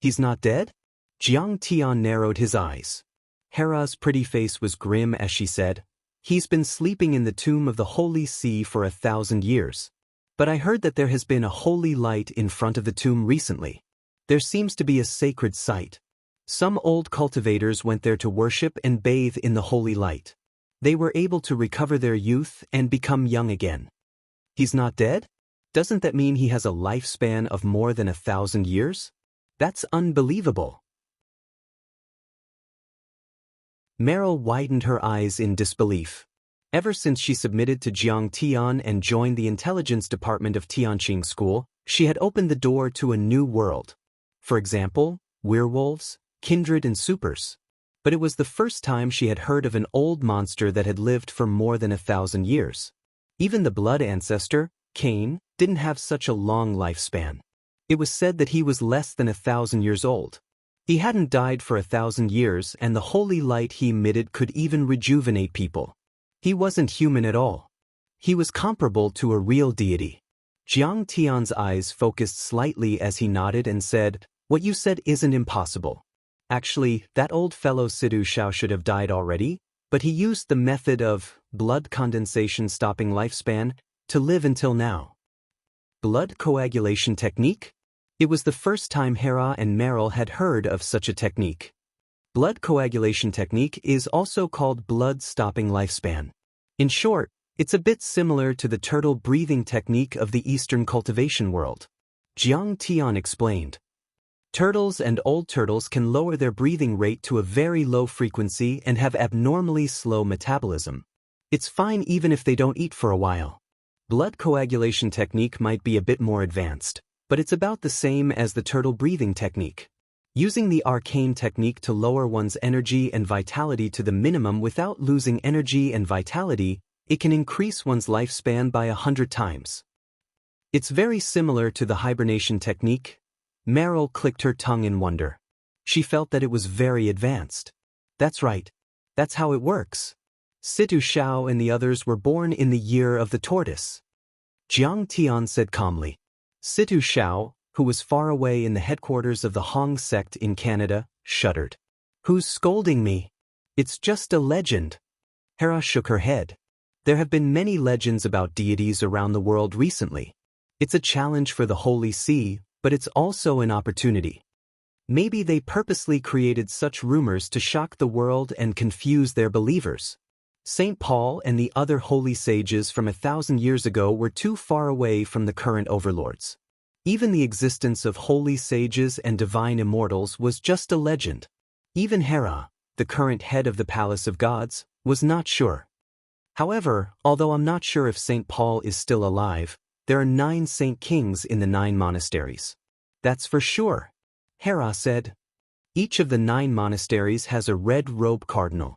"He's not dead?" Jiang Tian narrowed his eyes. Hera's pretty face was grim as she said, "He's been sleeping in the tomb of the Holy See for 1,000 years. But I heard that there has been a holy light in front of the tomb recently. There seems to be a sacred site. Some old cultivators went there to worship and bathe in the holy light. They were able to recover their youth and become young again." "He's not dead? Doesn't that mean he has a lifespan of more than 1,000 years? That's unbelievable." Meryl widened her eyes in disbelief. Ever since she submitted to Jiang Tian and joined the intelligence department of Tianqing School, she had opened the door to a new world. For example, werewolves, kindred and supers. But it was the first time she had heard of an old monster that had lived for more than 1,000 years. Even the blood ancestor, Cain, didn't have such a long lifespan. It was said that he was less than 1,000 years old. He hadn't died for 1,000 years, and the holy light he emitted could even rejuvenate people. He wasn't human at all. He was comparable to a real deity. Jiang Tian's eyes focused slightly as he nodded and said, "What you said isn't impossible. Actually, that old fellow Sidu Shao should have died already, but he used the method of blood condensation stopping lifespan to live until now." Blood coagulation technique? It was the first time Hera and Meryl had heard of such a technique. Blood coagulation technique is also called blood stopping lifespan. In short, it's a bit similar to the turtle breathing technique of the Eastern cultivation world. Jiang Tian explained. Turtles and old turtles can lower their breathing rate to a very low frequency and have abnormally slow metabolism. It's fine even if they don't eat for a while. Blood coagulation technique might be a bit more advanced, but it's about the same as the turtle breathing technique. Using the arcane technique to lower one's energy and vitality to the minimum without losing energy and vitality, it can increase one's lifespan by 100 times. It's very similar to the hibernation technique. Meryl clicked her tongue in wonder. She felt that it was very advanced. That's right. That's how it works. Situ Shao and the others were born in the year of the tortoise. Jiang Tian said calmly. Situ Shao, who was far away in the headquarters of the Hong sect in Canada, shuddered. "Who's scolding me? It's just a legend." Hera shook her head. There have been many legends about deities around the world recently. It's a challenge for the Holy See, but it's also an opportunity. Maybe they purposely created such rumors to shock the world and confuse their believers. St. Paul and the other holy sages from 1,000 years ago were too far away from the current overlords. Even the existence of holy sages and divine immortals was just a legend. Even Hera, the current head of the Palace of Gods, was not sure. However, although I'm not sure if St. Paul is still alive, there are 9 Saint Kings in the 9 monasteries. That's for sure, Hera said. Each of the 9 monasteries has a red robe cardinal.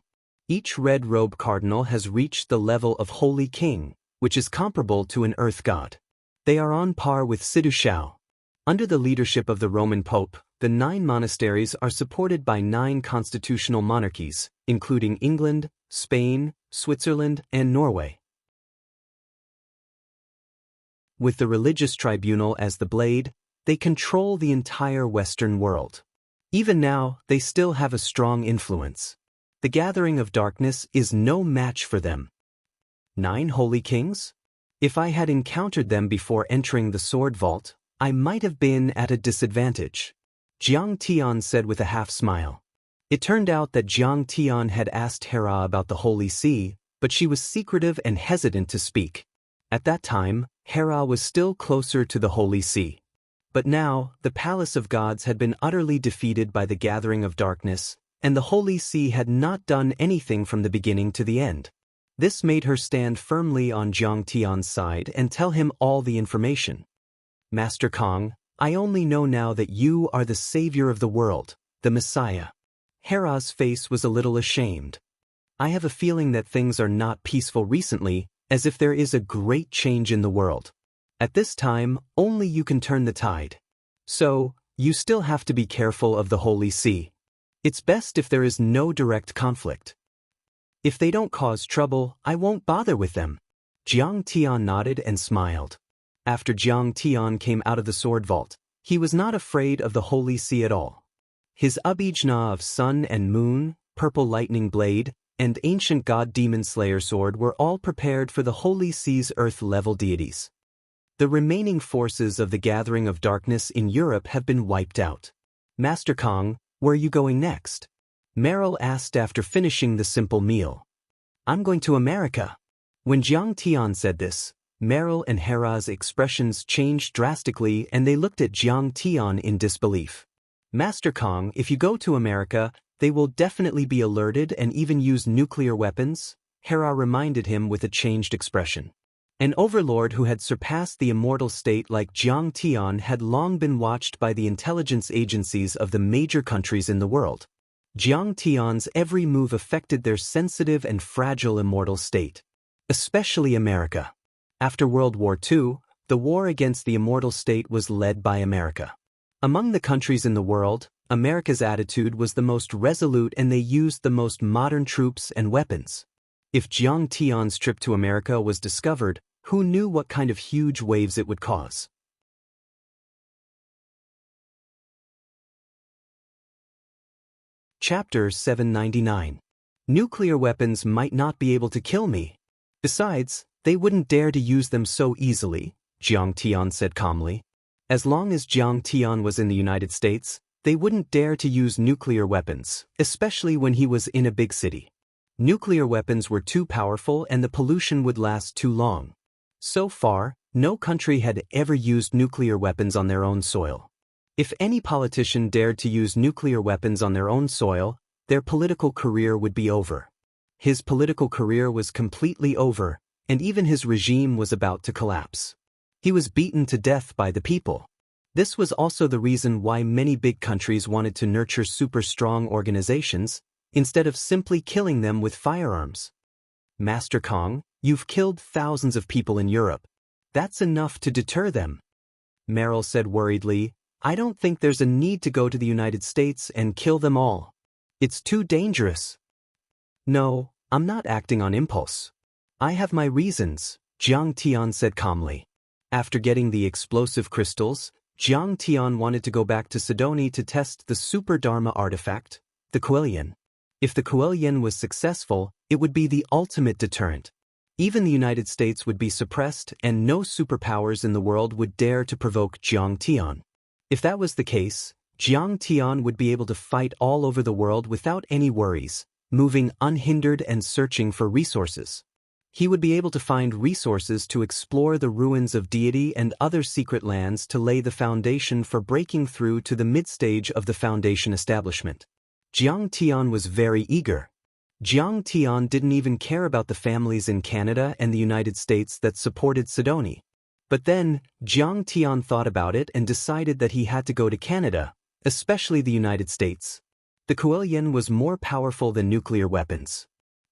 Each red robe cardinal has reached the level of Holy King, which is comparable to an earth god. They are on par with Sidu Shao. Under the leadership of the Roman Pope, the 9 monasteries are supported by 9 constitutional monarchies, including England, Spain, Switzerland, and Norway. With the religious tribunal as the blade, they control the entire Western world. Even now, they still have a strong influence. The gathering of darkness is no match for them. 9 holy kings? If I had encountered them before entering the sword vault, I might have been at a disadvantage. Jiang Tian said with a half-smile. It turned out that Jiang Tian had asked Hera about the Holy See, but she was secretive and hesitant to speak. At that time, Hera was still closer to the Holy See. But now, the Palace of Gods had been utterly defeated by the gathering of darkness, and the Holy See had not done anything from the beginning to the end. This made her stand firmly on Jiang Tian's side and tell him all the information. Master Kong, I only know now that you are the savior of the world, the Messiah. Hera's face was a little ashamed. I have a feeling that things are not peaceful recently, as if there is a great change in the world. At this time, only you can turn the tide. So, you still have to be careful of the Holy See. It's best if there is no direct conflict. If they don't cause trouble, I won't bother with them. Jiang Tian nodded and smiled. After Jiang Tian came out of the sword vault, he was not afraid of the Holy See at all. His Abhijna of sun and moon, purple lightning blade, and ancient god demon slayer sword were all prepared for the Holy See's earth-level deities. The remaining forces of the gathering of darkness in Europe have been wiped out. Master Kong, where are you going next? Meryl asked after finishing the simple meal. I'm going to America. When Jiang Tian said this, Meryl and Hera's expressions changed drastically and they looked at Jiang Tian in disbelief. Master Kong, if you go to America, they will definitely be alerted and even use nuclear weapons, Hera reminded him with a changed expression. An overlord who had surpassed the immortal state like Jiang Tian had long been watched by the intelligence agencies of the major countries in the world. Jiang Tian's every move affected their sensitive and fragile immortal state. Especially America. After World War II, the war against the immortal state was led by America. Among the countries in the world, America's attitude was the most resolute and they used the most modern troops and weapons. If Jiang Tian's trip to America was discovered, who knew what kind of huge waves it would cause? Chapter 799. Nuclear weapons might not be able to kill me. Besides, they wouldn't dare to use them so easily, Jiang Tian said calmly. As long as Jiang Tian was in the United States, they wouldn't dare to use nuclear weapons, especially when he was in a big city. Nuclear weapons were too powerful and the pollution would last too long. So far, no country had ever used nuclear weapons on their own soil. If any politician dared to use nuclear weapons on their own soil, their political career would be over. His political career was completely over, and even his regime was about to collapse. He was beaten to death by the people. This was also the reason why many big countries wanted to nurture super strong organizations, instead of simply killing them with firearms. Master Kong, you've killed thousands of people in Europe. That's enough to deter them. Meryl said worriedly, I don't think there's a need to go to the United States and kill them all. It's too dangerous. No, I'm not acting on impulse. I have my reasons, Jiang Tian said calmly. After getting the explosive crystals, Jiang Tian wanted to go back to Sidoni to test the Super Dharma artifact, the Kuelian. If the Kuelian was successful, it would be the ultimate deterrent. Even the United States would be suppressed and no superpowers in the world would dare to provoke Jiang Tian. If that was the case, Jiang Tian would be able to fight all over the world without any worries, moving unhindered and searching for resources. He would be able to find resources to explore the ruins of deity and other secret lands to lay the foundation for breaking through to the mid-stage of the Foundation establishment. Jiang Tian was very eager. Jiang Tian didn't even care about the families in Canada and the United States that supported Sidoni. But then, Jiang Tian thought about it and decided that he had to go to Canada, especially the United States. The Kuelian was more powerful than nuclear weapons.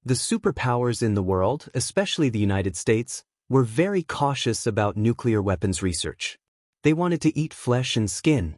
The superpowers in the world, especially the United States, were very cautious about nuclear weapons research. They wanted to eat flesh and skin.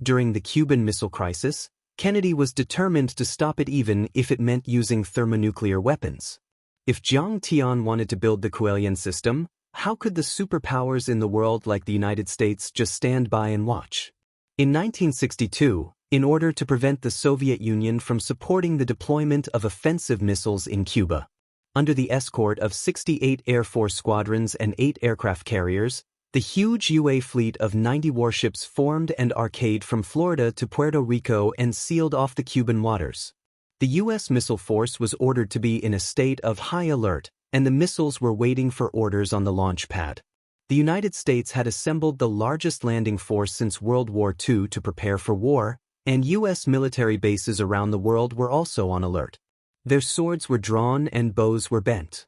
During the Cuban Missile Crisis, Kennedy was determined to stop it even if it meant using thermonuclear weapons. If Jiang Tian wanted to build the Kuelian system, how could the superpowers in the world like the United States just stand by and watch? In 1962, in order to prevent the Soviet Union from supporting the deployment of offensive missiles in Cuba, under the escort of 68 Air Force squadrons and 8 aircraft carriers, The huge UA fleet of 90 warships formed and arcade from Florida to Puerto Rico and sealed off the Cuban waters. The U.S. missile force was ordered to be in a state of high alert, and the missiles were waiting for orders on the launch pad. The United States had assembled the largest landing force since World War II to prepare for war, and U.S. military bases around the world were also on alert. Their swords were drawn and bows were bent.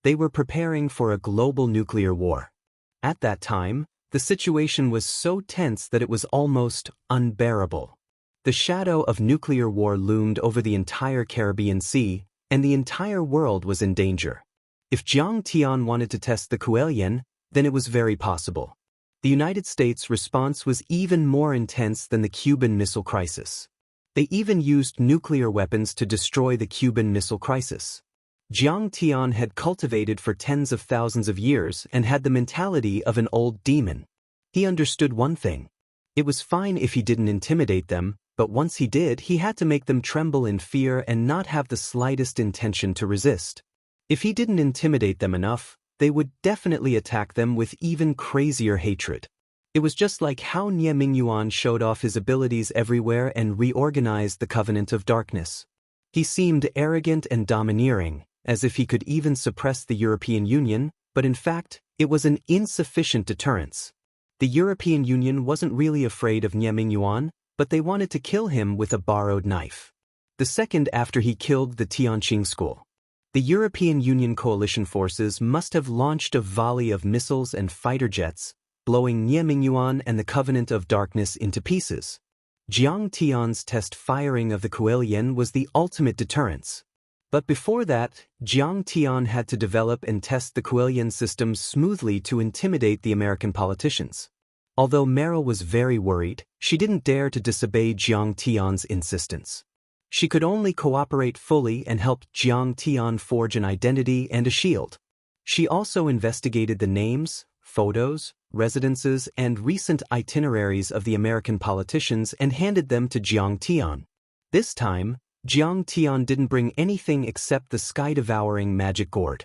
They were preparing for a global nuclear war. At that time, the situation was so tense that it was almost unbearable. The shadow of nuclear war loomed over the entire Caribbean Sea, and the entire world was in danger. If Jiang Tian wanted to test the Kuei-yen, then it was very possible. The United States' response was even more intense than the Cuban Missile Crisis. They even used nuclear weapons to destroy the Cuban Missile Crisis. Jiang Tian had cultivated for tens of thousands of years and had the mentality of an old demon. He understood one thing. It was fine if he didn't intimidate them, but once he did, he had to make them tremble in fear and not have the slightest intention to resist. If he didn't intimidate them enough, they would definitely attack them with even crazier hatred. It was just like how Nie Mingyuan showed off his abilities everywhere and reorganized the Covenant of Darkness. He seemed arrogant and domineering, as if he could even suppress the European Union, but in fact, it was an insufficient deterrence. The European Union wasn't really afraid of Nie Mingyuan, but they wanted to kill him with a borrowed knife. The second after he killed the Tianqing school. The European Union coalition forces must have launched a volley of missiles and fighter jets, blowing Nie Mingyuan and the Covenant of Darkness into pieces. Jiang Tian's test firing of the Kuei-yen was the ultimate deterrence. But before that, Jiang Tian had to develop and test the Kuei-yen system smoothly to intimidate the American politicians. Although Meryl was very worried, she didn't dare to disobey Jiang Tian's insistence. She could only cooperate fully and help Jiang Tian forge an identity and a shield. She also investigated the names, photos, residences, and recent itineraries of the American politicians and handed them to Jiang Tian. This time, Jiang Tian didn't bring anything except the sky-devouring magic gourd.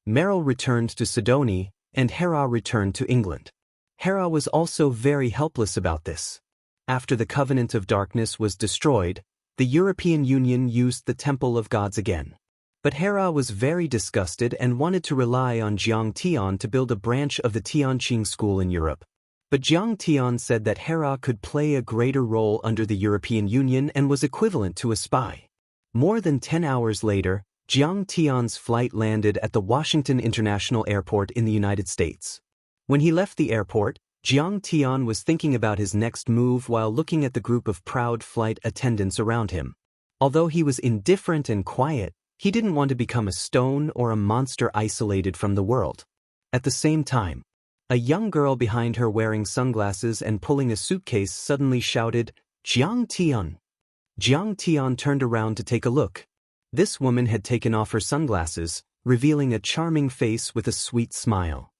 Meryl returned to Sidonie, and Hera returned to England. Hera was also very helpless about this. After the Covenant of Darkness was destroyed, the European Union used the Temple of Gods again. But Hera was very disgusted and wanted to rely on Jiang Tian to build a branch of the Tianqing school in Europe. But Jiang Tian said that Hera could play a greater role under the European Union and was equivalent to a spy. More than 10 hours later, Jiang Tian's flight landed at the Washington International Airport in the United States. When he left the airport, Jiang Tian was thinking about his next move while looking at the group of proud flight attendants around him. Although he was indifferent and quiet, he didn't want to become a stone or a monster isolated from the world. At the same time, a young girl behind her wearing sunglasses and pulling a suitcase suddenly shouted, "Jiang Tian!" Jiang Tian turned around to take a look. This woman had taken off her sunglasses, revealing a charming face with a sweet smile.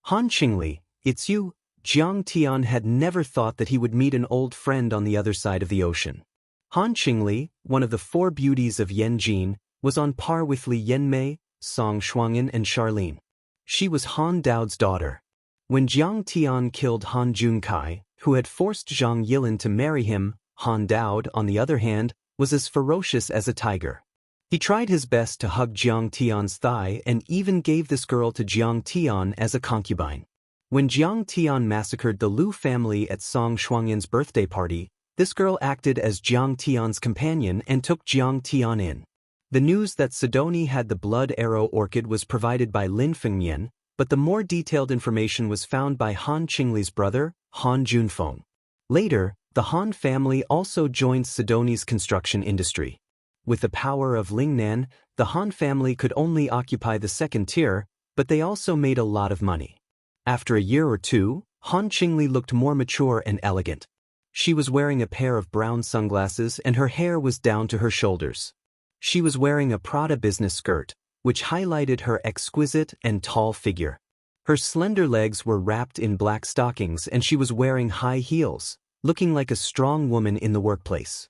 Han Qingli, it's you. Jiang Tian had never thought that he would meet an old friend on the other side of the ocean. Han Qingli, one of the four beauties of Yanjin, was on par with Li Yanmei, Song Shuangyan and Charlene. She was Han Dao's daughter. When Jiang Tian killed Han Junkai, who had forced Zhang Yilin to marry him, Han Dao, on the other hand, was as ferocious as a tiger. He tried his best to hug Jiang Tian's thigh and even gave this girl to Jiang Tian as a concubine. When Jiang Tian massacred the Lu family at Song Shuangyan's birthday party, this girl acted as Jiang Tian's companion and took Jiang Tian in. The news that Sidonie had the blood arrow orchid was provided by Lin Fengmian, but the more detailed information was found by Han Qingli's brother, Han Junfeng. Later, the Han family also joined Sidonie's construction industry. With the power of Lingnan, the Han family could only occupy the second tier, but they also made a lot of money. After a year or two, Han Qingli looked more mature and elegant. She was wearing a pair of brown sunglasses and her hair was down to her shoulders. She was wearing a Prada business skirt, which highlighted her exquisite and tall figure. Her slender legs were wrapped in black stockings and she was wearing high heels, looking like a strong woman in the workplace.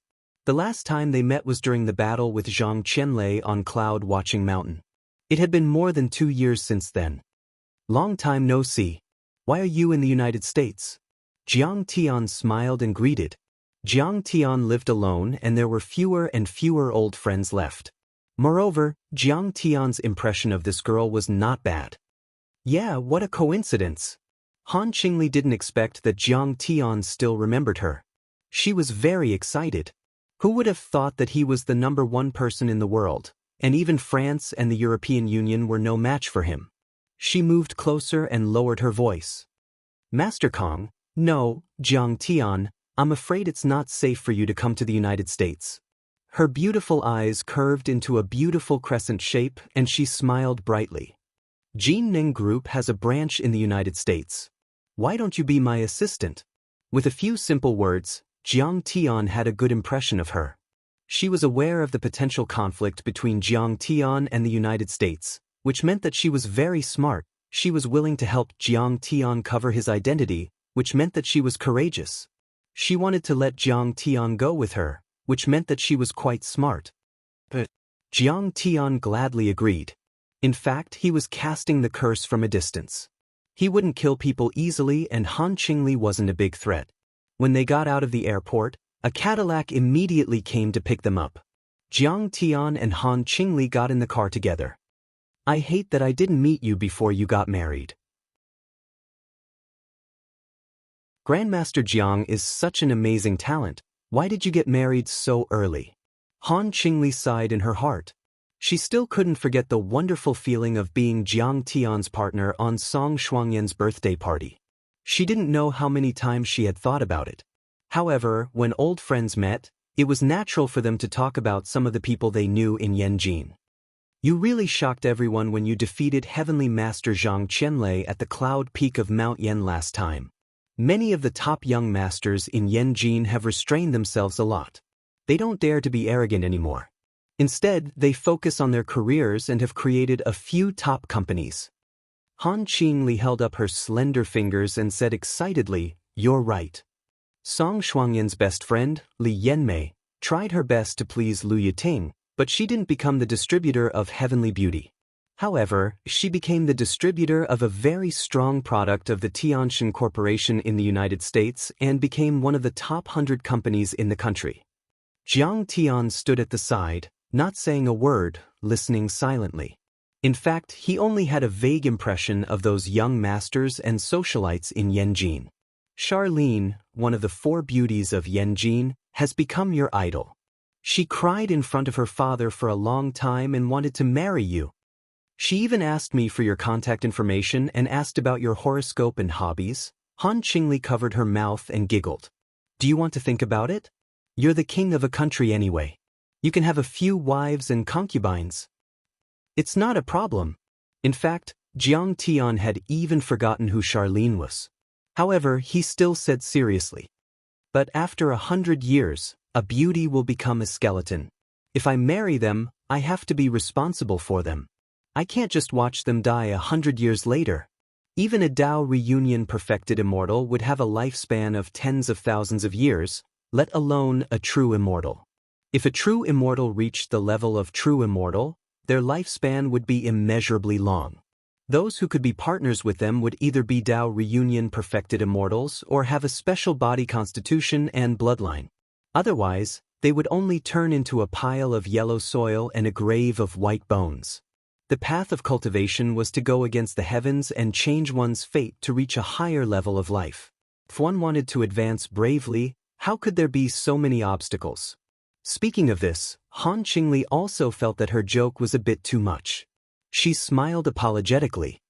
The last time they met was during the battle with Zhang Qianlei on Cloud Watching Mountain. It had been more than 2 years since then. Long time no see. Why are you in the United States? Jiang Tian smiled and greeted. Jiang Tian lived alone and there were fewer and fewer old friends left. Moreover, Jiang Tian's impression of this girl was not bad. Yeah, what a coincidence. Han Qingli didn't expect that Jiang Tian still remembered her. She was very excited. Who would have thought that he was the #1 person in the world, and even France and the European Union were no match for him? She moved closer and lowered her voice. Master Kong, no, Jiang Tian, I'm afraid it's not safe for you to come to the United States. Her beautiful eyes curved into a beautiful crescent shape and she smiled brightly. Jin Ning Group has a branch in the United States. Why don't you be my assistant? With a few simple words, Jiang Tian had a good impression of her. She was aware of the potential conflict between Jiang Tian and the United States, which meant that she was very smart. She was willing to help Jiang Tian cover his identity, which meant that she was courageous. She wanted to let Jiang Tian go with her, which meant that she was quite smart. But Jiang Tian gladly agreed. In fact, he was casting the curse from a distance. He wouldn't kill people easily and Han Qingli wasn't a big threat. When they got out of the airport, a Cadillac immediately came to pick them up. Jiang Tian and Han Qingli got in the car together. I hate that I didn't meet you before you got married. Grandmaster Jiang is such an amazing talent. Why did you get married so early? Han Qingli sighed in her heart. She still couldn't forget the wonderful feeling of being Jiang Tian's partner on Song Shuangyan's birthday party. She didn't know how many times she had thought about it. However, when old friends met, it was natural for them to talk about some of the people they knew in Yanjin. You really shocked everyone when you defeated Heavenly Master Zhang Qianlei at the cloud peak of Mount Yan last time. Many of the top young masters in Yanjin have restrained themselves a lot. They don't dare to be arrogant anymore. Instead, they focus on their careers and have created a few top companies. Han Qingli held up her slender fingers and said excitedly, "You're right." Song Shuangyan's best friend, Li Yanmei, tried her best to please Lu Yiting, but she didn't become the distributor of Heavenly Beauty. However, she became the distributor of a very strong product of the Tianshan Corporation in the United States and became one of the top 100 companies in the country. Jiang Tian stood at the side, not saying a word, listening silently. In fact, he only had a vague impression of those young masters and socialites in Yanjin. Charlene, one of the 4 beauties of Yanjin, has become your idol. She cried in front of her father for a long time and wanted to marry you. She even asked me for your contact information and asked about your horoscope and hobbies. Han Qingli covered her mouth and giggled. Do you want to think about it? You're the king of a country anyway. You can have a few wives and concubines. It's not a problem. In fact, Jiang Tian had even forgotten who Charlene was. However, he still said seriously. But after 100 years, a beauty will become a skeleton. If I marry them, I have to be responsible for them. I can't just watch them die 100 years later. Even a Dao reunion perfected immortal would have a lifespan of tens of thousands of years, let alone a true immortal. If a true immortal reached the level of true immortal, their lifespan would be immeasurably long. Those who could be partners with them would either be Dao reunion perfected immortals or have a special body constitution and bloodline. Otherwise, they would only turn into a pile of yellow soil and a grave of white bones. The path of cultivation was to go against the heavens and change one's fate to reach a higher level of life. If one wanted to advance bravely, how could there be so many obstacles? Speaking of this, Han Qingli also felt that her joke was a bit too much. She smiled apologetically.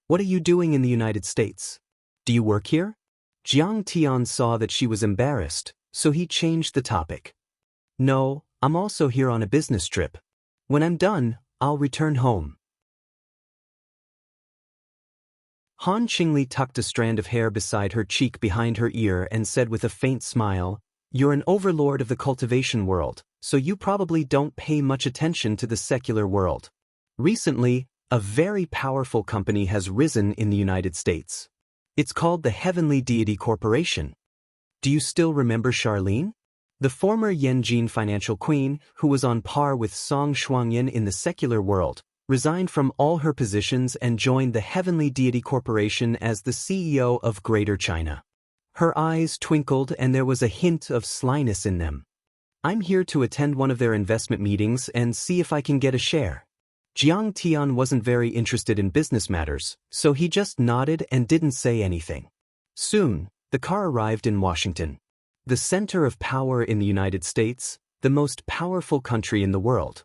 What are you doing in the United States? Do you work here? Jiang Tian saw that she was embarrassed, so he changed the topic. No, I'm also here on a business trip. When I'm done, I'll return home. Han Qingli tucked a strand of hair beside her cheek behind her ear and said with a faint smile, You're an overlord of the cultivation world, so you probably don't pay much attention to the secular world. Recently, a very powerful company has risen in the United States. It's called the Heavenly Deity Corporation. Do you still remember Charlene? The former Yanjin financial queen, who was on par with Song Shuangyan in the secular world, resigned from all her positions and joined the Heavenly Deity Corporation as the CEO of Greater China. Her eyes twinkled and there was a hint of slyness in them. "I'm here to attend one of their investment meetings and see if I can get a share." Jiang Tian wasn't very interested in business matters, so he just nodded and didn't say anything. Soon, the car arrived in Washington, the center of power in the United States, the most powerful country in the world.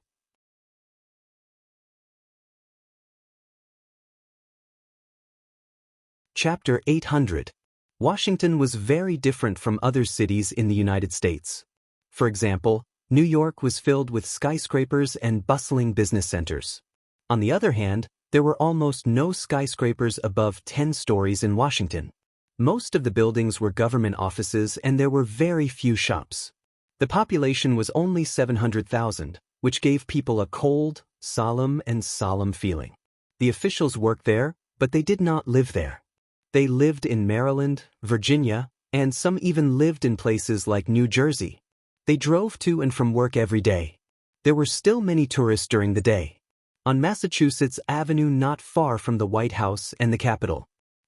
Chapter 800. Washington was very different from other cities in the United States. For example, New York was filled with skyscrapers and bustling business centers. On the other hand, there were almost no skyscrapers above 10 stories in Washington. Most of the buildings were government offices and there were very few shops. The population was only 700,000, which gave people a cold, solemn feeling. The officials worked there, but they did not live there. They lived in Maryland, Virginia, and some even lived in places like New Jersey. They drove to and from work every day. There were still many tourists during the day. On Massachusetts Avenue not far from the White House and the Capitol,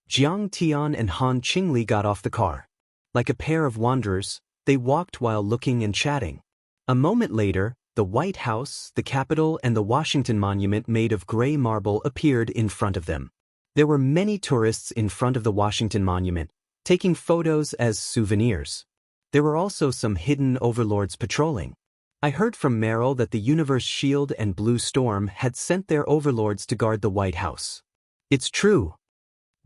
Jiang Tian and Han Qingli got off the car. Like a pair of wanderers, they walked while looking and chatting. A moment later, the White House, the Capitol, and the Washington Monument made of gray marble appeared in front of them. There were many tourists in front of the Washington Monument, taking photos as souvenirs. There were also some hidden overlords patrolling. I heard from Merrill that the Universe Shield and Blue Storm had sent their overlords to guard the White House. It's true.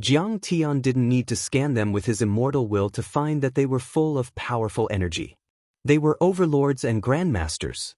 Jiang Tian didn't need to scan them with his immortal will to find that they were full of powerful energy. They were overlords and grandmasters.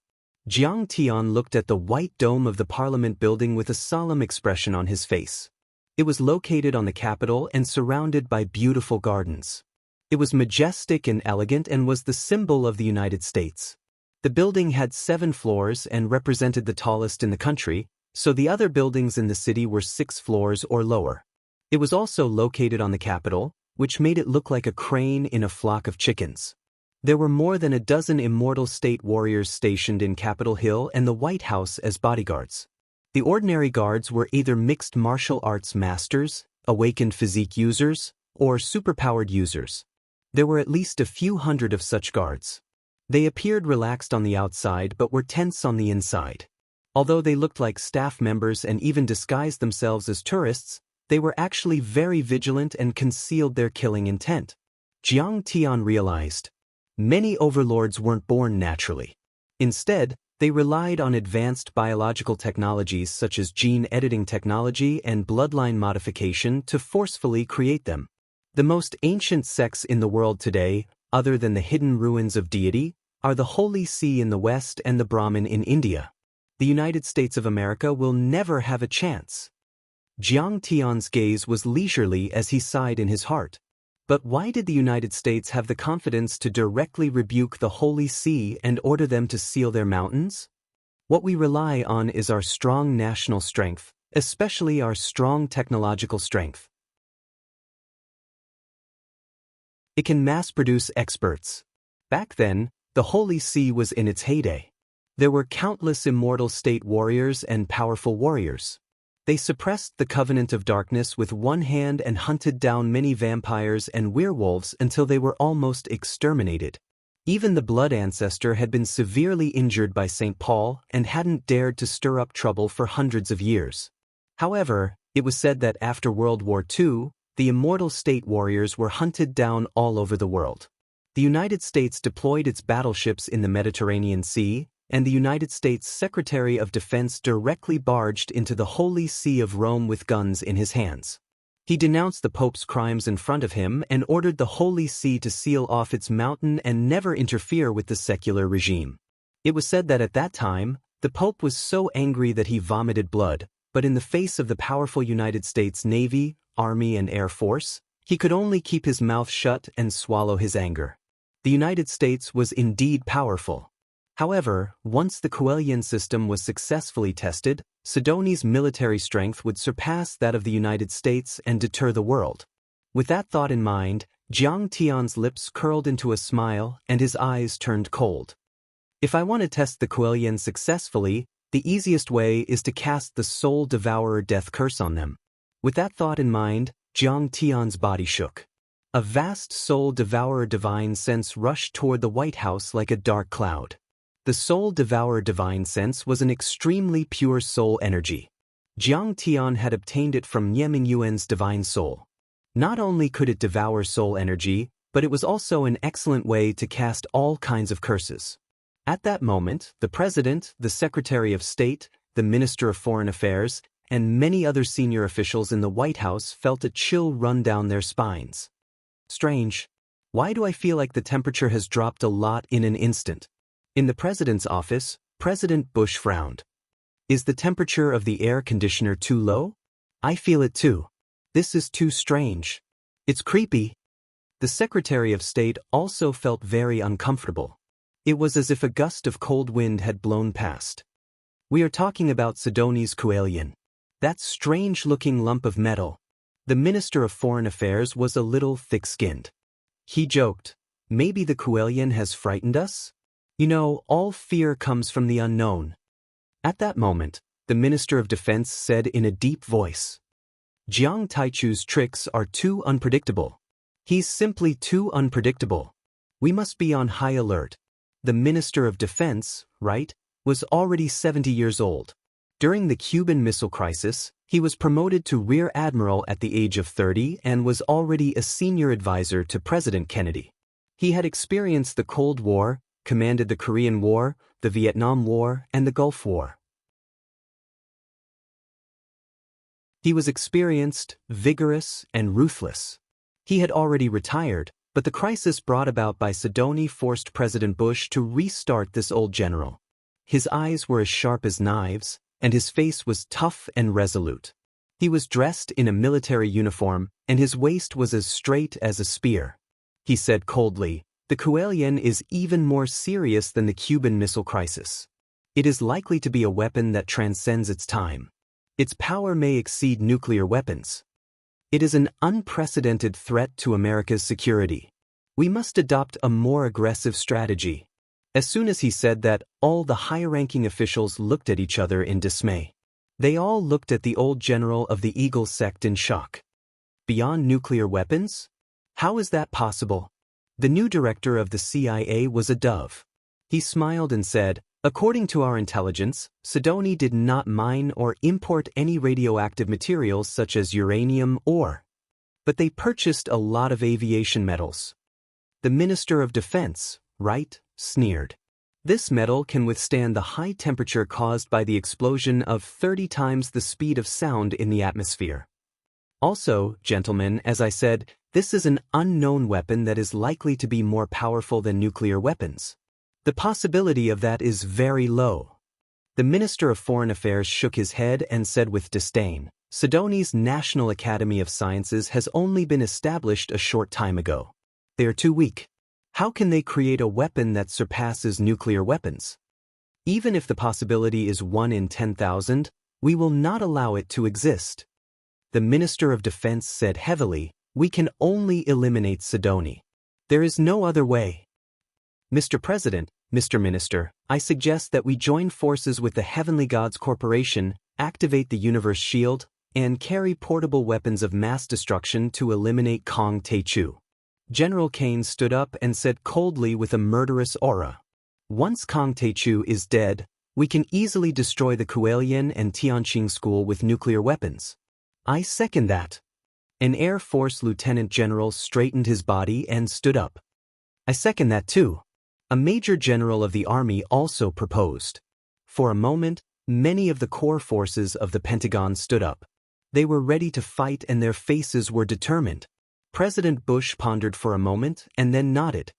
Jiang Tian looked at the white dome of the Parliament building with a solemn expression on his face. It was located on the Capitol and surrounded by beautiful gardens. It was majestic and elegant and was the symbol of the United States. The building had 7 floors and represented the tallest in the country, so the other buildings in the city were 6 floors or lower. It was also located on the Capitol, which made it look like a crane in a flock of chickens. There were more than a dozen immortal state warriors stationed in Capitol Hill and the White House as bodyguards. The ordinary guards were either mixed martial arts masters, awakened physique users, or superpowered users. There were at least a few hundred of such guards. They appeared relaxed on the outside but were tense on the inside. Although they looked like staff members and even disguised themselves as tourists, they were actually very vigilant and concealed their killing intent. Jiang Tian realized. Many overlords weren't born naturally. Instead, they relied on advanced biological technologies such as gene editing technology and bloodline modification to forcefully create them. The most ancient sects in the world today, other than the hidden ruins of deity, are the Holy See in the West and the Brahmin in India. The United States of America will never have a chance. Jiang Tian's gaze was leisurely as he sighed in his heart. But why did the United States have the confidence to directly rebuke the Holy See and order them to seal their mountains? What we rely on is our strong national strength, especially our strong technological strength. It can mass-produce experts. Back then, the Holy See was in its heyday. There were countless immortal state warriors and powerful warriors. They suppressed the Covenant of Darkness with one hand and hunted down many vampires and werewolves until they were almost exterminated. Even the Blood Ancestor had been severely injured by St. Paul and hadn't dared to stir up trouble for hundreds of years. However, it was said that after World War II, the immortal state warriors were hunted down all over the world. The United States deployed its battleships in the Mediterranean Sea, and the United States Secretary of Defense directly barged into the Holy See of Rome with guns in his hands. He denounced the Pope's crimes in front of him and ordered the Holy See to seal off its mountain and never interfere with the secular regime. It was said that at that time, the Pope was so angry that he vomited blood, but in the face of the powerful United States Navy, Army, and Air Force, he could only keep his mouth shut and swallow his anger. The United States was indeed powerful. However, once the Coelian system was successfully tested, Sidoni's military strength would surpass that of the United States and deter the world. With that thought in mind, Jiang Tian's lips curled into a smile and his eyes turned cold. If I want to test the Kuelian successfully, the easiest way is to cast the Soul Devourer Death Curse on them. With that thought in mind, Jiang Tian's body shook. A vast Soul Devourer divine sense rushed toward the White House like a dark cloud. The Soul Devourer divine sense was an extremely pure soul energy. Jiang Tian had obtained it from Nie Mingyuan's divine soul. Not only could it devour soul energy, but it was also an excellent way to cast all kinds of curses. At that moment, the President, the Secretary of State, the Minister of Foreign Affairs, and many other senior officials in the White House felt a chill run down their spines. Strange. Why do I feel like the temperature has dropped a lot in an instant? In the President's office, President Bush frowned. Is the temperature of the air conditioner too low? I feel it too. This is too strange. It's creepy. The Secretary of State also felt very uncomfortable. It was as if a gust of cold wind had blown past. We are talking about Sidoni's Kuelian. That strange-looking lump of metal. The Minister of Foreign Affairs was a little thick-skinned. He joked, maybe the Kuelian has frightened us? You know, all fear comes from the unknown. At that moment, the Minister of Defense said in a deep voice, Jiang Taichu's tricks are too unpredictable. He's simply too unpredictable. We must be on high alert. The Minister of Defense, right, was already 70 years old. During the Cuban Missile Crisis, he was promoted to Rear Admiral at the age of 30 and was already a senior advisor to President Kennedy. He had experienced the Cold War, commanded the Korean War, the Vietnam War, and the Gulf War. He was experienced, vigorous, and ruthless. He had already retired, but the crisis brought about by Sidoni forced President Bush to restart this old general. His eyes were as sharp as knives, and his face was tough and resolute. He was dressed in a military uniform, and his waist was as straight as a spear. He said coldly, the Kuelian is even more serious than the Cuban Missile Crisis. It is likely to be a weapon that transcends its time. Its power may exceed nuclear weapons. It is an unprecedented threat to America's security. We must adopt a more aggressive strategy. As soon as he said that, all the high-ranking officials looked at each other in dismay. They all looked at the old general of the Eagle sect in shock. Beyond nuclear weapons? How is that possible? The new director of the CIA was a dove. He smiled and said, according to our intelligence, Sidoni did not mine or import any radioactive materials such as uranium or, but they purchased a lot of aviation metals. The Minister of Defense, right, sneered. This metal can withstand the high temperature caused by the explosion of 30 times the speed of sound in the atmosphere. Also, gentlemen, as I said, this is an unknown weapon that is likely to be more powerful than nuclear weapons. The possibility of that is very low. The Minister of Foreign Affairs shook his head and said with disdain, Sidoni's National Academy of Sciences has only been established a short time ago. They are too weak. How can they create a weapon that surpasses nuclear weapons? Even if the possibility is 1 in 10,000, we will not allow it to exist. The Minister of Defense said heavily, we can only eliminate Sidoni. There is no other way. Mr. President, Mr. Minister, I suggest that we join forces with the Heavenly Gods Corporation, activate the Universe Shield, and carry portable weapons of mass destruction to eliminate Kong Taichu. General Kane stood up and said coldly with a murderous aura. Once Kong Taichu is dead, we can easily destroy the Kuelian and Tianqing School with nuclear weapons. I second that. An Air Force Lieutenant General straightened his body and stood up. I second that too. A Major General of the Army also proposed. For a moment, many of the core forces of the Pentagon stood up. They were ready to fight and their faces were determined. President Bush pondered for a moment and then nodded.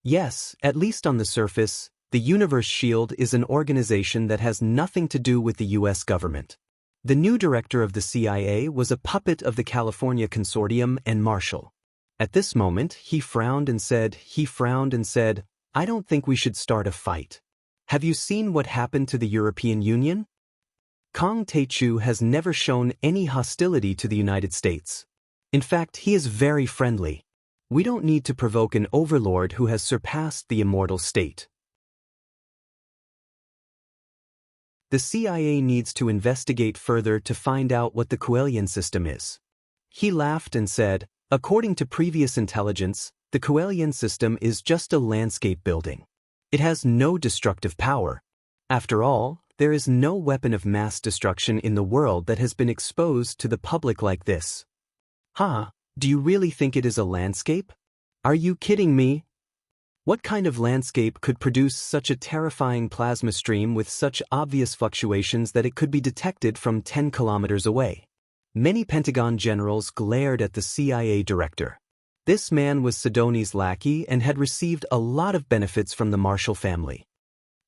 Yes, at least on the surface, the Universe Shield is an organization that has nothing to do with the U.S. government. The new director of the CIA was a puppet of the California Consortium and Marshall. At this moment, he frowned and said, I don't think we should start a fight. Have you seen what happened to the European Union? Kong Taichu has never shown any hostility to the United States. In fact, he is very friendly. We don't need to provoke an overlord who has surpassed the immortal state. The CIA needs to investigate further to find out what the Coelian system is. He laughed and said, according to previous intelligence, the Coelian system is just a landscape building. It has no destructive power. After all, there is no weapon of mass destruction in the world that has been exposed to the public like this. Huh? Do you really think it is a landscape? Are you kidding me? What kind of landscape could produce such a terrifying plasma stream with such obvious fluctuations that it could be detected from 10 kilometers away? Many Pentagon generals glared at the CIA director. This man was Sidoni's lackey and had received a lot of benefits from the Marshall family.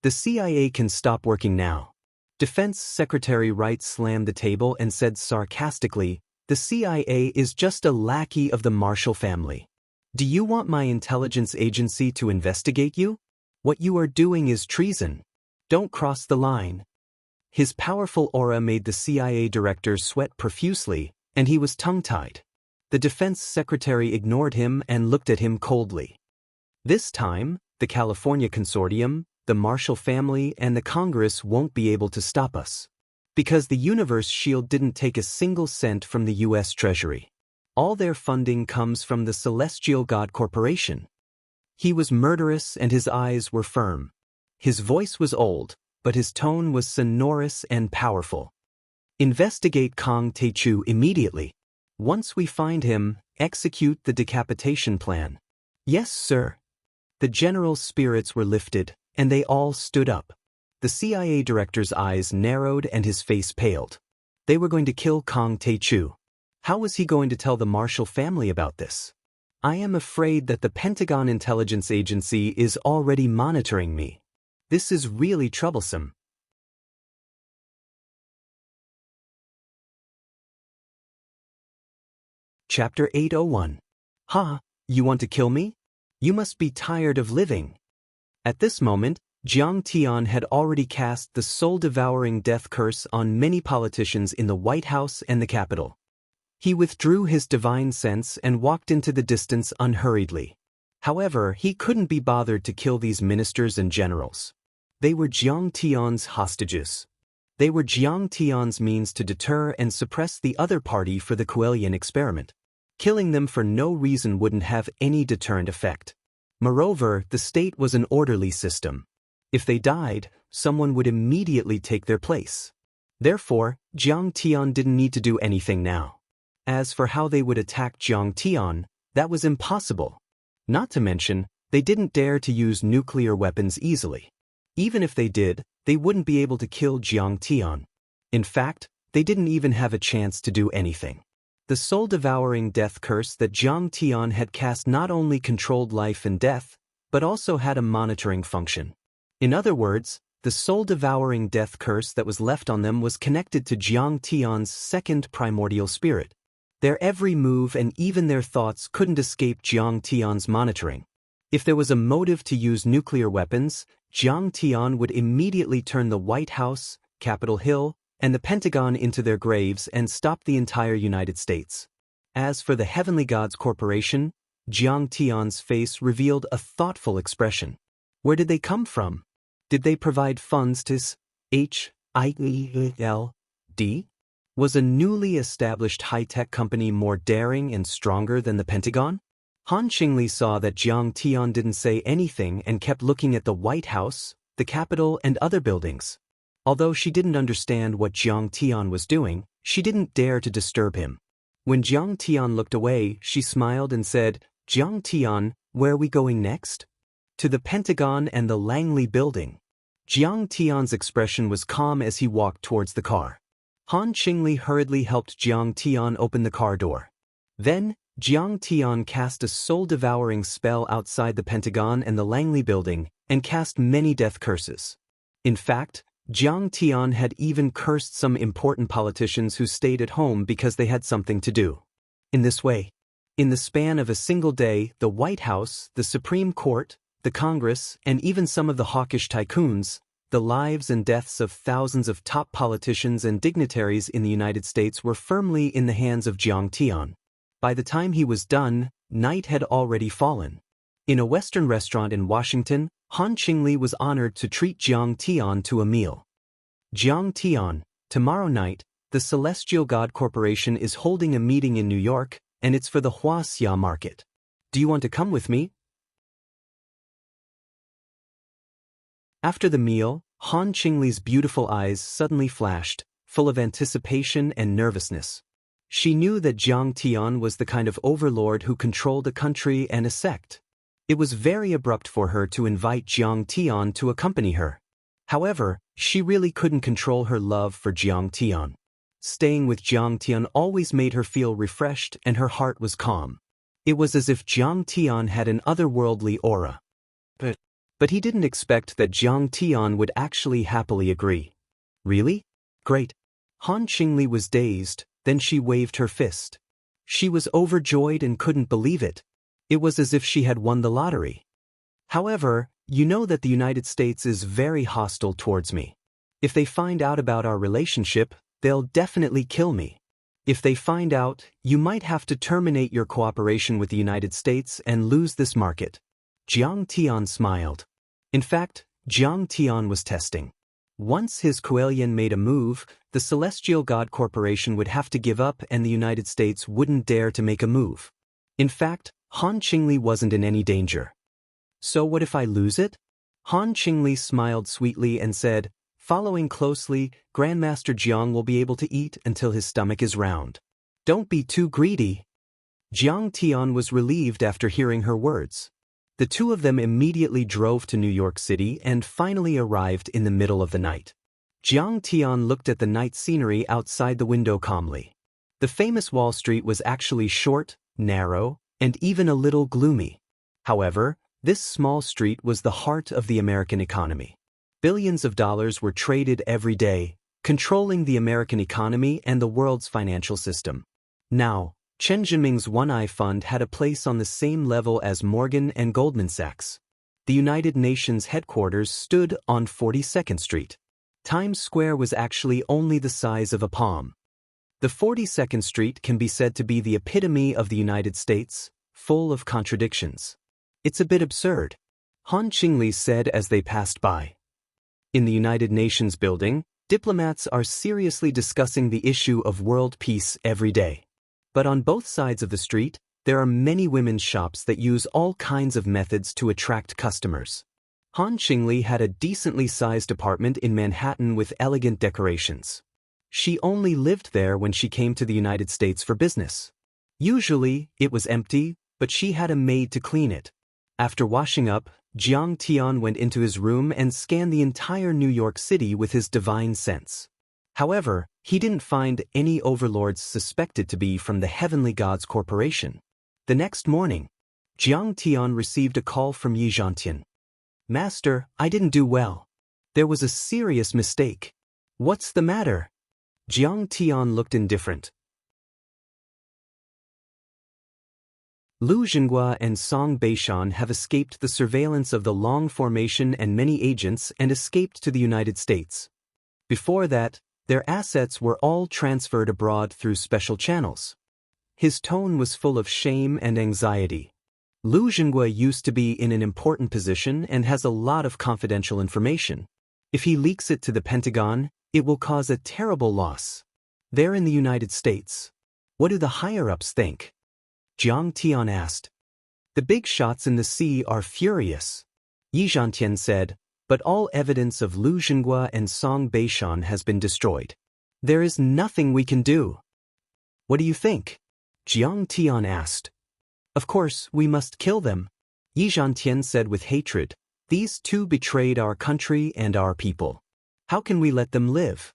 The CIA can stop working now. Defense Secretary Wright slammed the table and said sarcastically, the CIA is just a lackey of the Marshall family. Do you want my intelligence agency to investigate you? What you are doing is treason. Don't cross the line. His powerful aura made the CIA director sweat profusely, and he was tongue-tied. The defense secretary ignored him and looked at him coldly. This time, the California Consortium, the Marshall family, and the Congress won't be able to stop us. Because the Universe Shield didn't take a single cent from the U.S. Treasury. All their funding comes from the Celestial God Corporation. He was murderous and his eyes were firm. His voice was old, but his tone was sonorous and powerful. Investigate Kong Taechu immediately. Once we find him, execute the decapitation plan. Yes, sir. The general's spirits were lifted, and they all stood up. The CIA director's eyes narrowed and his face paled. They were going to kill Kong Taechu. How was he going to tell the Marshall family about this? I am afraid that the Pentagon Intelligence Agency is already monitoring me. This is really troublesome. Chapter 801. Ha, you want to kill me? You must be tired of living. At this moment, Jiang Tian had already cast the soul-devouring death curse on many politicians in the White House and the Capitol. He withdrew his divine sense and walked into the distance unhurriedly. However, he couldn't be bothered to kill these ministers and generals. They were Jiang Tian's hostages. They were Jiang Tian's means to deter and suppress the other party for the Coelian experiment. Killing them for no reason wouldn't have any deterrent effect. Moreover, the state was an orderly system. If they died, someone would immediately take their place. Therefore, Jiang Tian didn't need to do anything now. As for how they would attack Jiang Tian, that was impossible. Not to mention, they didn't dare to use nuclear weapons easily. Even if they did, they wouldn't be able to kill Jiang Tian. In fact, they didn't even have a chance to do anything. The soul-devouring death curse that Jiang Tian had cast not only controlled life and death, but also had a monitoring function. In other words, the soul-devouring death curse that was left on them was connected to Jiang Tian's second primordial spirit. Their every move and even their thoughts couldn't escape Jiang Tian's monitoring. If there was a motive to use nuclear weapons, Jiang Tian would immediately turn the White House, Capitol Hill, and the Pentagon into their graves and stop the entire United States. As for the Heavenly Gods Corporation, Jiang Tian's face revealed a thoughtful expression. Where did they come from? Did they provide funds to HIELD? Was a newly established high-tech company more daring and stronger than the Pentagon? Han Qingli saw that Jiang Tian didn't say anything and kept looking at the White House, the Capitol, and other buildings. Although she didn't understand what Jiang Tian was doing, she didn't dare to disturb him. When Jiang Tian looked away, she smiled and said, Jiang Tian, where are we going next? To the Pentagon and the Langley building. Jiang Tian's expression was calm as he walked towards the car. Han Qingli hurriedly helped Jiang Tian open the car door. Then, Jiang Tian cast a soul-devouring spell outside the Pentagon and the Langley building, and cast many death curses. In fact, Jiang Tian had even cursed some important politicians who stayed at home because they had something to do. In this way, in the span of a single day, the White House, the Supreme Court, the Congress, and even some of the hawkish tycoons, the lives and deaths of thousands of top politicians and dignitaries in the United States were firmly in the hands of Jiang Tian. By the time he was done, night had already fallen. In a Western restaurant in Washington, Han Qingli was honored to treat Jiang Tian to a meal. Jiang Tian, tomorrow night, the Celestial God Corporation is holding a meeting in New York, and it's for the Wuxia market. Do you want to come with me? After the meal, Han Qingli's beautiful eyes suddenly flashed, full of anticipation and nervousness. She knew that Jiang Tian was the kind of overlord who controlled a country and a sect. It was very abrupt for her to invite Jiang Tian to accompany her. However, she really couldn't control her love for Jiang Tian. Staying with Jiang Tian always made her feel refreshed and her heart was calm. It was as if Jiang Tian had an otherworldly aura. But he didn't expect that Jiang Tian would actually happily agree. Really? Great. Han Qingli was dazed, then she waved her fist. She was overjoyed and couldn't believe it. It was as if she had won the lottery. However, you know that the United States is very hostile towards me. If they find out about our relationship, they'll definitely kill me. If they find out, you might have to terminate your cooperation with the United States and lose this market. Jiang Tian smiled. In fact, Jiang Tian was testing. Once his Kuelian made a move, the Celestial God Corporation would have to give up and the United States wouldn't dare to make a move. In fact, Han Qingli wasn't in any danger. So what if I lose it? Han Qingli smiled sweetly and said, following closely, Grandmaster Jiang will be able to eat until his stomach is round. Don't be too greedy. Jiang Tian was relieved after hearing her words. The two of them immediately drove to New York City and finally arrived in the middle of the night. Jiang Tian looked at the night scenery outside the window calmly. The famous Wall Street was actually short, narrow, and even a little gloomy. However, this small street was the heart of the American economy. Billions of dollars were traded every day, controlling the American economy and the world's financial system. Now, Chen Zhiming's One-Eye Fund had a place on the same level as Morgan and Goldman Sachs. The United Nations headquarters stood on 42nd Street. Times Square was actually only the size of a palm. The 42nd Street can be said to be the epitome of the United States, full of contradictions. It's a bit absurd, Han Qingli said as they passed by. In the United Nations building, diplomats are seriously discussing the issue of world peace every day. But on both sides of the street, there are many women's shops that use all kinds of methods to attract customers. Han Qingli had a decently sized apartment in Manhattan with elegant decorations. She only lived there when she came to the United States for business. Usually, it was empty, but she had a maid to clean it. After washing up, Jiang Tian went into his room and scanned the entire New York City with his divine sense. However, he didn't find any overlords suspected to be from the Heavenly Gods Corporation. The next morning, Jiang Tian received a call from Yi Zhantian. Master, I didn't do well. There was a serious mistake. What's the matter? Jiang Tian looked indifferent. Lu Xinghua and Song Beishan have escaped the surveillance of the Long Formation and many agents and escaped to the United States. Before that, their assets were all transferred abroad through special channels. His tone was full of shame and anxiety. Lu Xinghua used to be in an important position and has a lot of confidential information. If he leaks it to the Pentagon, it will cause a terrible loss. They're in the United States. What do the higher-ups think? Jiang Tian asked. The big shots in the sea are furious. Yi Zhantian said, but all evidence of Lu Xinghua and Song Beishan has been destroyed. There is nothing we can do. What do you think? Jiang Tian asked. Of course, we must kill them. Yi Zhantian said with hatred. These two betrayed our country and our people. How can we let them live?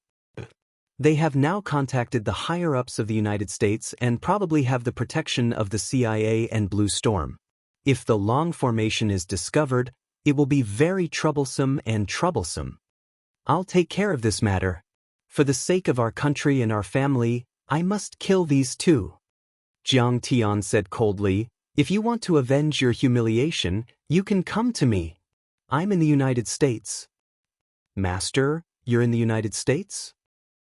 They have now contacted the higher-ups of the United States and probably have the protection of the CIA and Blue Storm. If the Long Formation is discovered, it will be very troublesome and troublesome. I'll take care of this matter. For the sake of our country and our family, I must kill these two. Jiang Tian said coldly, if you want to avenge your humiliation, you can come to me. I'm in the United States. Master, you're in the United States?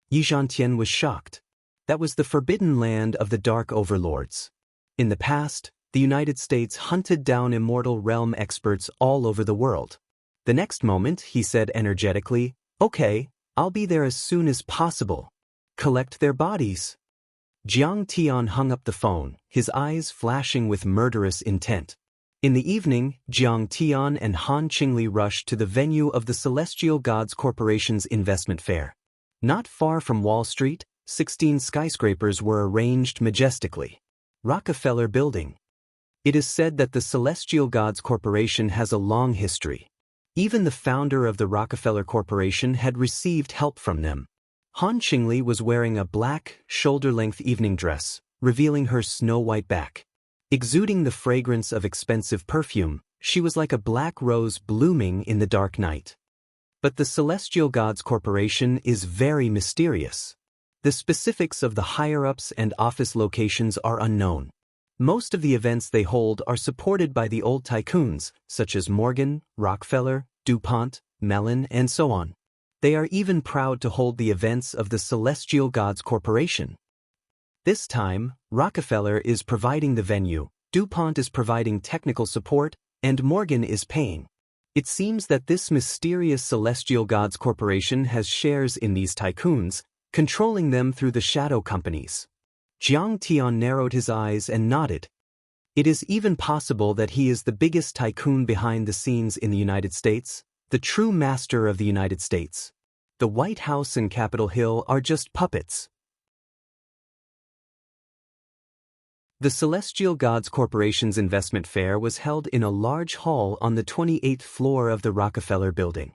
Yi Zhantian was shocked. That was the forbidden land of the Dark Overlords. In the past, the the United States hunted down Immortal realm experts all over the world. The next moment, he said energetically, "Okay, I'll be there as soon as possible. Collect their bodies." Jiang Tian hung up the phone, his eyes flashing with murderous intent. In the evening, Jiang Tian and Han Qingli rushed to the venue of the Celestial Gods Corporation's investment fair. Not far from Wall Street, 16 skyscrapers were arranged majestically. Rockefeller Building. It is said that the Celestial Gods Corporation has a long history. Even the founder of the Rockefeller Corporation had received help from them. Han Qingli was wearing a black, shoulder-length evening dress, revealing her snow-white back. Exuding the fragrance of expensive perfume, she was like a black rose blooming in the dark night. But the Celestial Gods Corporation is very mysterious. The specifics of the higher-ups and office locations are unknown. Most of the events they hold are supported by the old tycoons, such as Morgan, Rockefeller, DuPont, Mellon, and so on. They are even proud to hold the events of the Celestial Gods Corporation. This time, Rockefeller is providing the venue, DuPont is providing technical support, and Morgan is paying. It seems that this mysterious Celestial Gods Corporation has shares in these tycoons, controlling them through the shadow companies. Jiang Tian narrowed his eyes and nodded. It is even possible that he is the biggest tycoon behind the scenes in the United States, the true master of the United States. The White House and Capitol Hill are just puppets. The Celestial Gods Corporation's investment fair was held in a large hall on the 28th floor of the Rockefeller Building.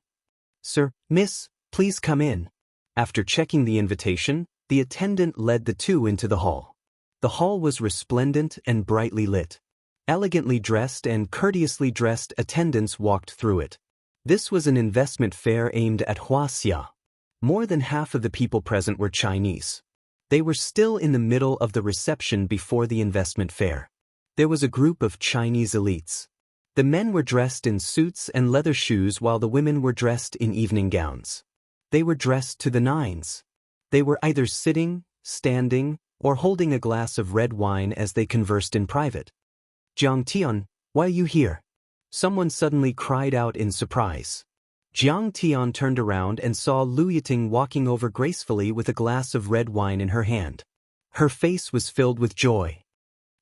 "Sir, Miss, please come in." After checking the invitation, the attendant led the two into the hall. The hall was resplendent and brightly lit. Elegantly dressed and courteously dressed attendants walked through it. This was an investment fair aimed at Wuxia. More than half of the people present were Chinese. They were still in the middle of the reception before the investment fair. There was a group of Chinese elites. The men were dressed in suits and leather shoes while the women were dressed in evening gowns. They were dressed to the nines. They were either sitting, standing, or holding a glass of red wine as they conversed in private. "Jiang Tian, why are you here?" Someone suddenly cried out in surprise. Jiang Tian turned around and saw Lu Yiting walking over gracefully with a glass of red wine in her hand. Her face was filled with joy.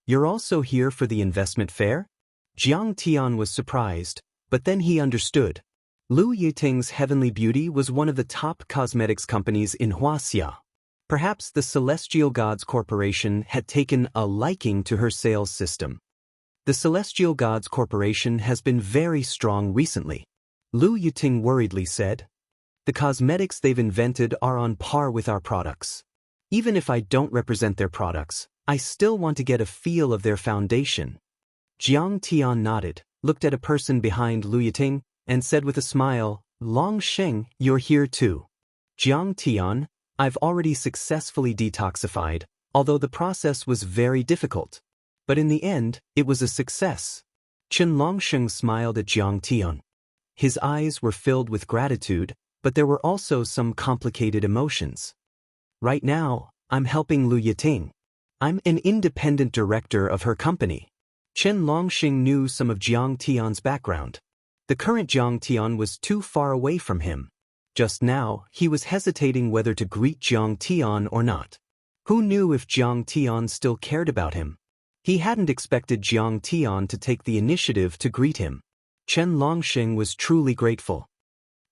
"You're also here for the investment fair?" Jiang Tian was surprised, but then he understood. Lu Yiting's Heavenly Beauty was one of the top cosmetics companies in Wuxia. Perhaps the Celestial Gods Corporation had taken a liking to her sales system. The Celestial Gods Corporation has been very strong recently, Lu Yiting worriedly said. "The cosmetics they've invented are on par with our products. Even if I don't represent their products, I still want to get a feel of their foundation." Jiang Tian nodded, looked at a person behind Lu Yiting, and said with a smile, "Long Sheng, you're here too." "Jiang Tian, I've already successfully detoxified, although the process was very difficult. But in the end, it was a success." Chen Longsheng smiled at Jiang Tian. His eyes were filled with gratitude, but there were also some complicated emotions. "Right now, I'm helping Lu Yiting. I'm an independent director of her company." Chen Longsheng knew some of Jiang Tian's background. The current Jiang Tian was too far away from him. Just now, he was hesitating whether to greet Jiang Tian or not. Who knew if Jiang Tian still cared about him? He hadn't expected Jiang Tian to take the initiative to greet him. Chen Longsheng was truly grateful.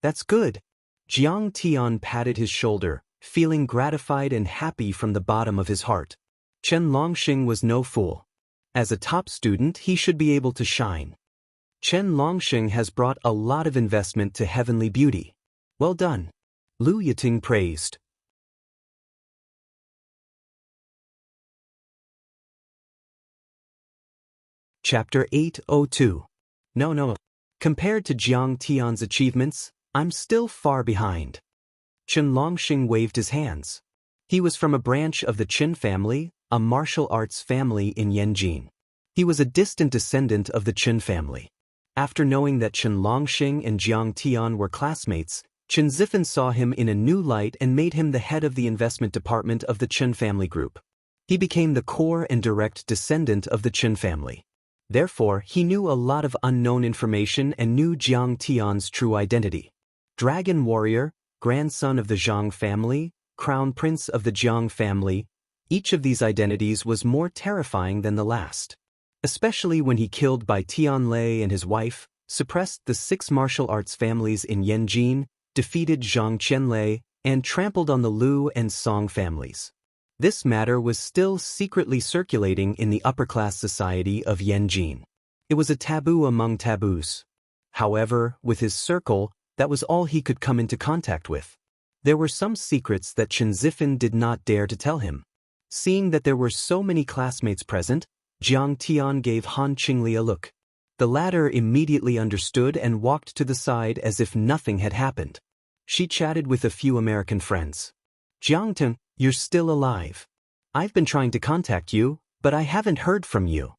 "That's good." Jiang Tian patted his shoulder, feeling gratified and happy from the bottom of his heart. Chen Longsheng was no fool. As a top student, he should be able to shine. Chen Longsheng has brought a lot of investment to Heavenly Beauty. Well done. Lu Yiting praised. Chapter 802. No. Compared to Jiang Tian's achievements, I'm still far behind. Chen Longsheng waved his hands. He was from a branch of the Qin family, a martial arts family in Yanjin. He was a distant descendant of the Qin family. After knowing that Chen Longsheng and Jiang Tian were classmates, Chen Zifan saw him in a new light and made him the head of the investment department of the Qin family group. He became the core and direct descendant of the Qin family. Therefore, he knew a lot of unknown information and knew Jiang Tian's true identity. Dragon warrior, grandson of the Zhang family, crown prince of the Jiang family, each of these identities was more terrifying than the last. Especially when he killed by Tianlei and his wife, suppressed the 6 martial arts families in Yanjin, defeated Zhang Qianlei, and trampled on the Lu and Song families. This matter was still secretly circulating in the upper-class society of Yanjin. It was a taboo among taboos. However, with his circle, that was all he could come into contact with. There were some secrets that Chen Zifan did not dare to tell him. Seeing that there were so many classmates present, Jiang Tian gave Han Qingli a look. The latter immediately understood and walked to the side as if nothing had happened. She chatted with a few American friends. Jiang Tian, you're still alive. I've been trying to contact you, but I haven't heard from you.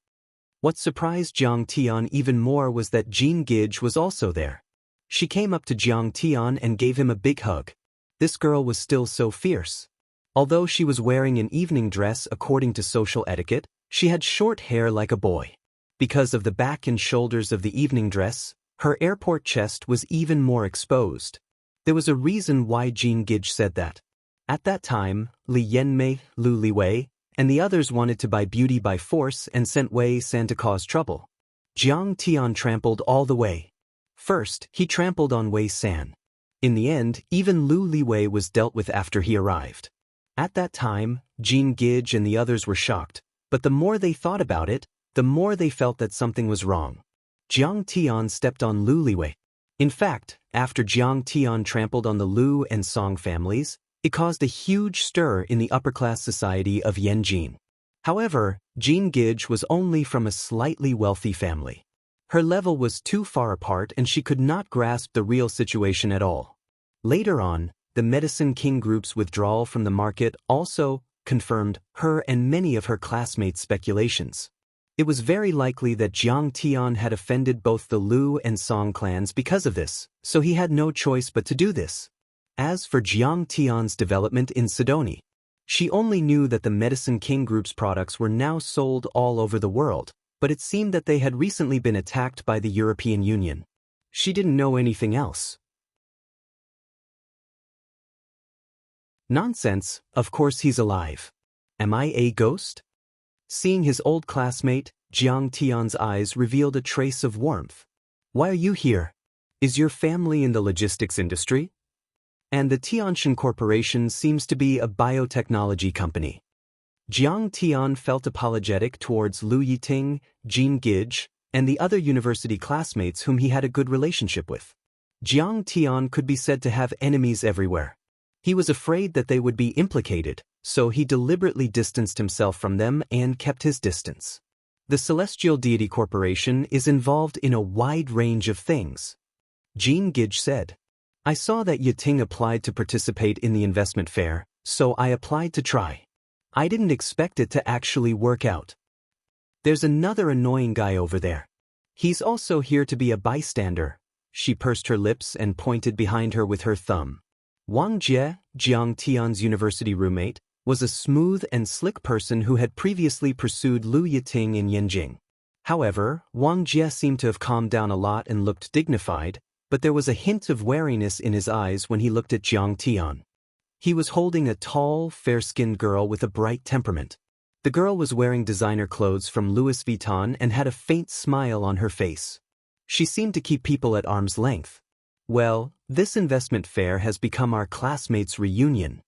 What surprised Jiang Tian even more was that Jean Gage was also there. She came up to Jiang Tian and gave him a big hug. This girl was still so fierce. Although she was wearing an evening dress according to social etiquette, she had short hair like a boy. Because of the back and shoulders of the evening dress, her airport chest was even more exposed. There was a reason why Jean Gage said that. At that time, Li Yanmei, Lu Liwei, and the others wanted to buy beauty by force and sent Wei San to cause trouble. Jiang Tian trampled all the way. First, he trampled on Wei San. In the end, even Lu Liwei was dealt with after he arrived. At that time, Jean Gage and the others were shocked, but the more they thought about it, the more they felt that something was wrong. Jiang Tian stepped on Lu Liwei. In fact, after Jiang Tian trampled on the Lu and Song families, it caused a huge stir in the upper-class society of Yanjin. However, Jean Gage was only from a slightly wealthy family. Her level was too far apart and she could not grasp the real situation at all. Later on, the Medicine King Group's withdrawal from the market also confirmed her and many of her classmates' speculations. It was very likely that Jiang Tian had offended both the Lu and Song clans because of this, so he had no choice but to do this. As for Jiang Tian's development in Sidoni, she only knew that the Medicine King Group's products were now sold all over the world, but it seemed that they had recently been attacked by the European Union. She didn't know anything else. Nonsense, of course he's alive. Am I a ghost? Seeing his old classmate, Jiang Tian's eyes revealed a trace of warmth. Why are you here? Is your family in the logistics industry? And the Tianshan Corporation seems to be a biotechnology company. Jiang Tian felt apologetic towards Lu Yiting, Jean Gage, and the other university classmates whom he had a good relationship with. Jiang Tian could be said to have enemies everywhere. He was afraid that they would be implicated, so he deliberately distanced himself from them and kept his distance. The Celestial Deity Corporation is involved in a wide range of things. Jean Gage said, I saw that Yiting applied to participate in the investment fair, so I applied to try. I didn't expect it to actually work out. There's another annoying guy over there. He's also here to be a bystander. She pursed her lips and pointed behind her with her thumb. Wang Jie, Jiang Tian's university roommate, was a smooth and slick person who had previously pursued Lu Yiting in Yanjing. However, Wang Jie seemed to have calmed down a lot and looked dignified, but there was a hint of wariness in his eyes when he looked at Jiang Tian. He was holding a tall, fair-skinned girl with a bright temperament. The girl was wearing designer clothes from Louis Vuitton and had a faint smile on her face. She seemed to keep people at arm's length. Well, this investment fair has become our classmates' reunion.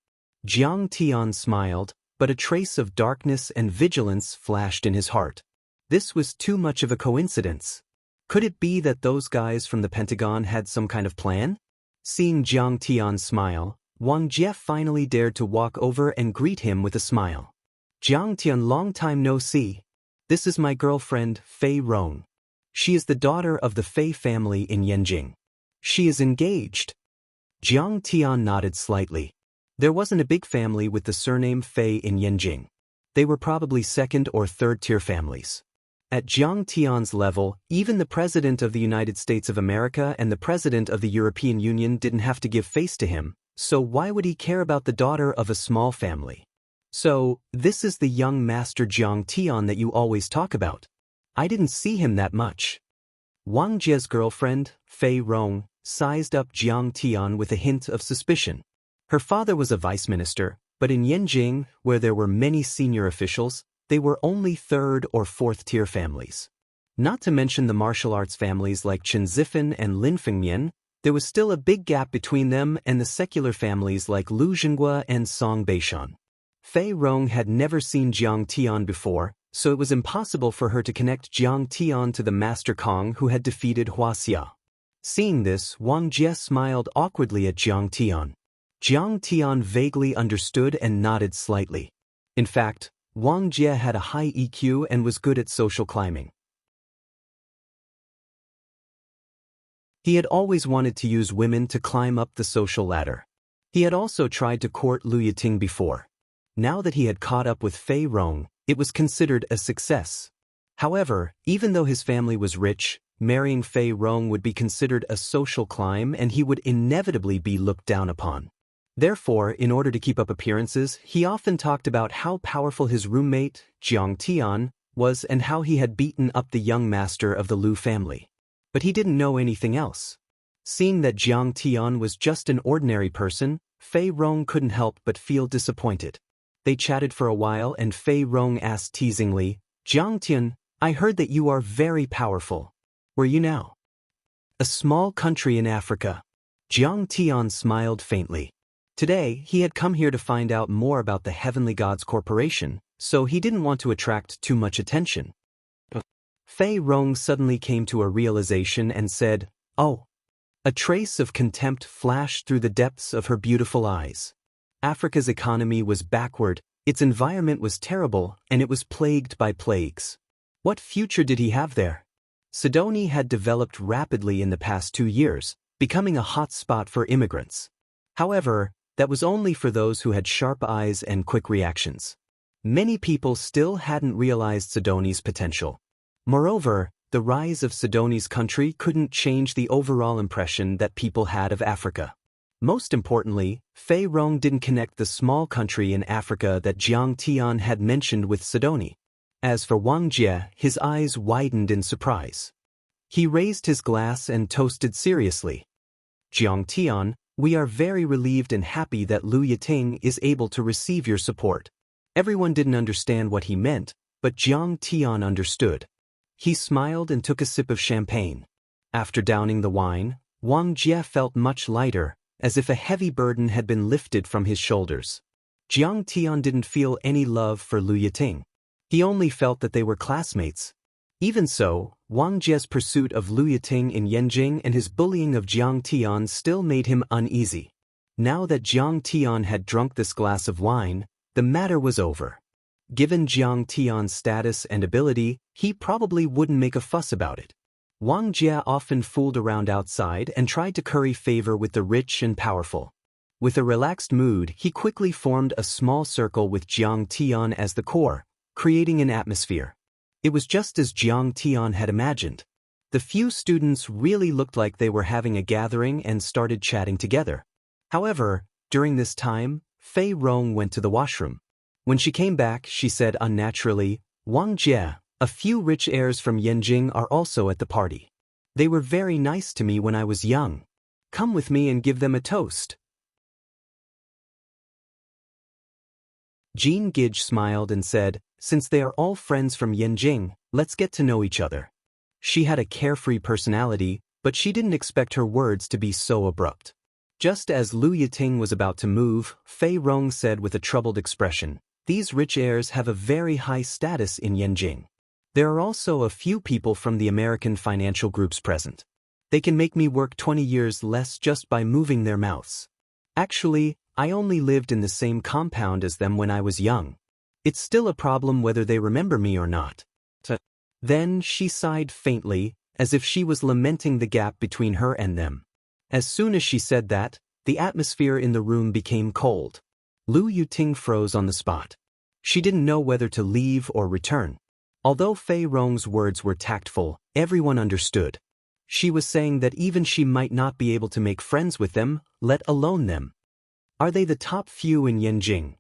Jiang Tian smiled, but a trace of darkness and vigilance flashed in his heart. This was too much of a coincidence. Could it be that those guys from the Pentagon had some kind of plan? Seeing Jiang Tian smile, Wang Jie finally dared to walk over and greet him with a smile. Jiang Tian, long time no see. This is my girlfriend, Fei Rong. She is the daughter of the Fei family in Yanjing. She is engaged. Jiang Tian nodded slightly. There wasn't a big family with the surname Fei in Yanjing. They were probably second or third-tier families. At Jiang Tian's level, even the President of the United States of America and the President of the European Union didn't have to give face to him, so why would he care about the daughter of a small family? So, this is the young Master Jiang Tian that you always talk about. I didn't see him that much. Wang Jie's girlfriend, Fei Rong, sized up Jiang Tian with a hint of suspicion. Her father was a vice minister, but in Yanjing, where there were many senior officials, they were only third or fourth-tier families. Not to mention the martial arts families like Chen Zifan and Lin Fengmian, there was still a big gap between them and the secular families like Lu Zhenghua and Song Beishan. Fei Rong had never seen Jiang Tian before, so it was impossible for her to connect Jiang Tian to the Master Kong who had defeated Huaxia. Seeing this, Wang Jie smiled awkwardly at Jiang Tian. Jiang Tian vaguely understood and nodded slightly. In fact, Wang Jie had a high EQ and was good at social climbing. He had always wanted to use women to climb up the social ladder. He had also tried to court Lu Yiting before. Now that he had caught up with Fei Rong, it was considered a success. However, even though his family was rich, marrying Fei Rong would be considered a social climb and he would inevitably be looked down upon. Therefore, in order to keep up appearances, he often talked about how powerful his roommate, Jiang Tian, was and how he had beaten up the young master of the Lu family. But he didn't know anything else. Seeing that Jiang Tian was just an ordinary person, Fei Rong couldn't help but feel disappointed. They chatted for a while and Fei Rong asked teasingly, "Jiang Tian, I heard that you are very powerful. Where are you now?" "A small country in Africa." Jiang Tian smiled faintly. Today, he had come here to find out more about the Heavenly Gods Corporation, so he didn't want to attract too much attention. Fei Rong suddenly came to a realization and said, "Oh." A trace of contempt flashed through the depths of her beautiful eyes. Africa's economy was backward, its environment was terrible, and it was plagued by plagues. What future did he have there? Sidonie had developed rapidly in the past 2 years, becoming a hot spot for immigrants. However, that was only for those who had sharp eyes and quick reactions. Many people still hadn't realized Sidonie's potential. Moreover, the rise of Sidonie's country couldn't change the overall impression that people had of Africa. Most importantly, Fei Rong didn't connect the small country in Africa that Jiang Tian had mentioned with Sidonie. As for Wang Jie, his eyes widened in surprise. He raised his glass and toasted seriously. "Jiang Tian, we are very relieved and happy that Lu Yiting is able to receive your support." Everyone didn't understand what he meant, but Jiang Tian understood. He smiled and took a sip of champagne. After downing the wine, Wang Jie felt much lighter, as if a heavy burden had been lifted from his shoulders. Jiang Tian didn't feel any love for Lu Yiting. He only felt that they were classmates. Even so, Wang Jie's pursuit of Lu Yiting in Yanjing and his bullying of Jiang Tian still made him uneasy. Now that Jiang Tian had drunk this glass of wine, the matter was over. Given Jiang Tian's status and ability, he probably wouldn't make a fuss about it. Wang Jie often fooled around outside and tried to curry favor with the rich and powerful. With a relaxed mood, he quickly formed a small circle with Jiang Tian as the core, creating an atmosphere. It was just as Jiang Tian had imagined. The few students really looked like they were having a gathering and started chatting together. However, during this time, Fei Rong went to the washroom. When she came back, she said unnaturally, "Wang Jie, a few rich heirs from Yanjing are also at the party. They were very nice to me when I was young. Come with me and give them a toast." Jean Gage smiled and said, "Since they are all friends from Yanjing, let's get to know each other." She had a carefree personality, but she didn't expect her words to be so abrupt. Just as Lu Yiting was about to move, Fei Rong said with a troubled expression, "These rich heirs have a very high status in Yanjing. There are also a few people from the American financial groups present. They can make me work 20 years less just by moving their mouths. Actually, I only lived in the same compound as them when I was young. It's still a problem whether they remember me or not." Then she sighed faintly, as if she was lamenting the gap between her and them. As soon as she said that, the atmosphere in the room became cold. Lu Yiting froze on the spot. She didn't know whether to leave or return. Although Fei Rong's words were tactful, everyone understood. She was saying that even she might not be able to make friends with them, let alone them. "Are they the top few in Yanjing?"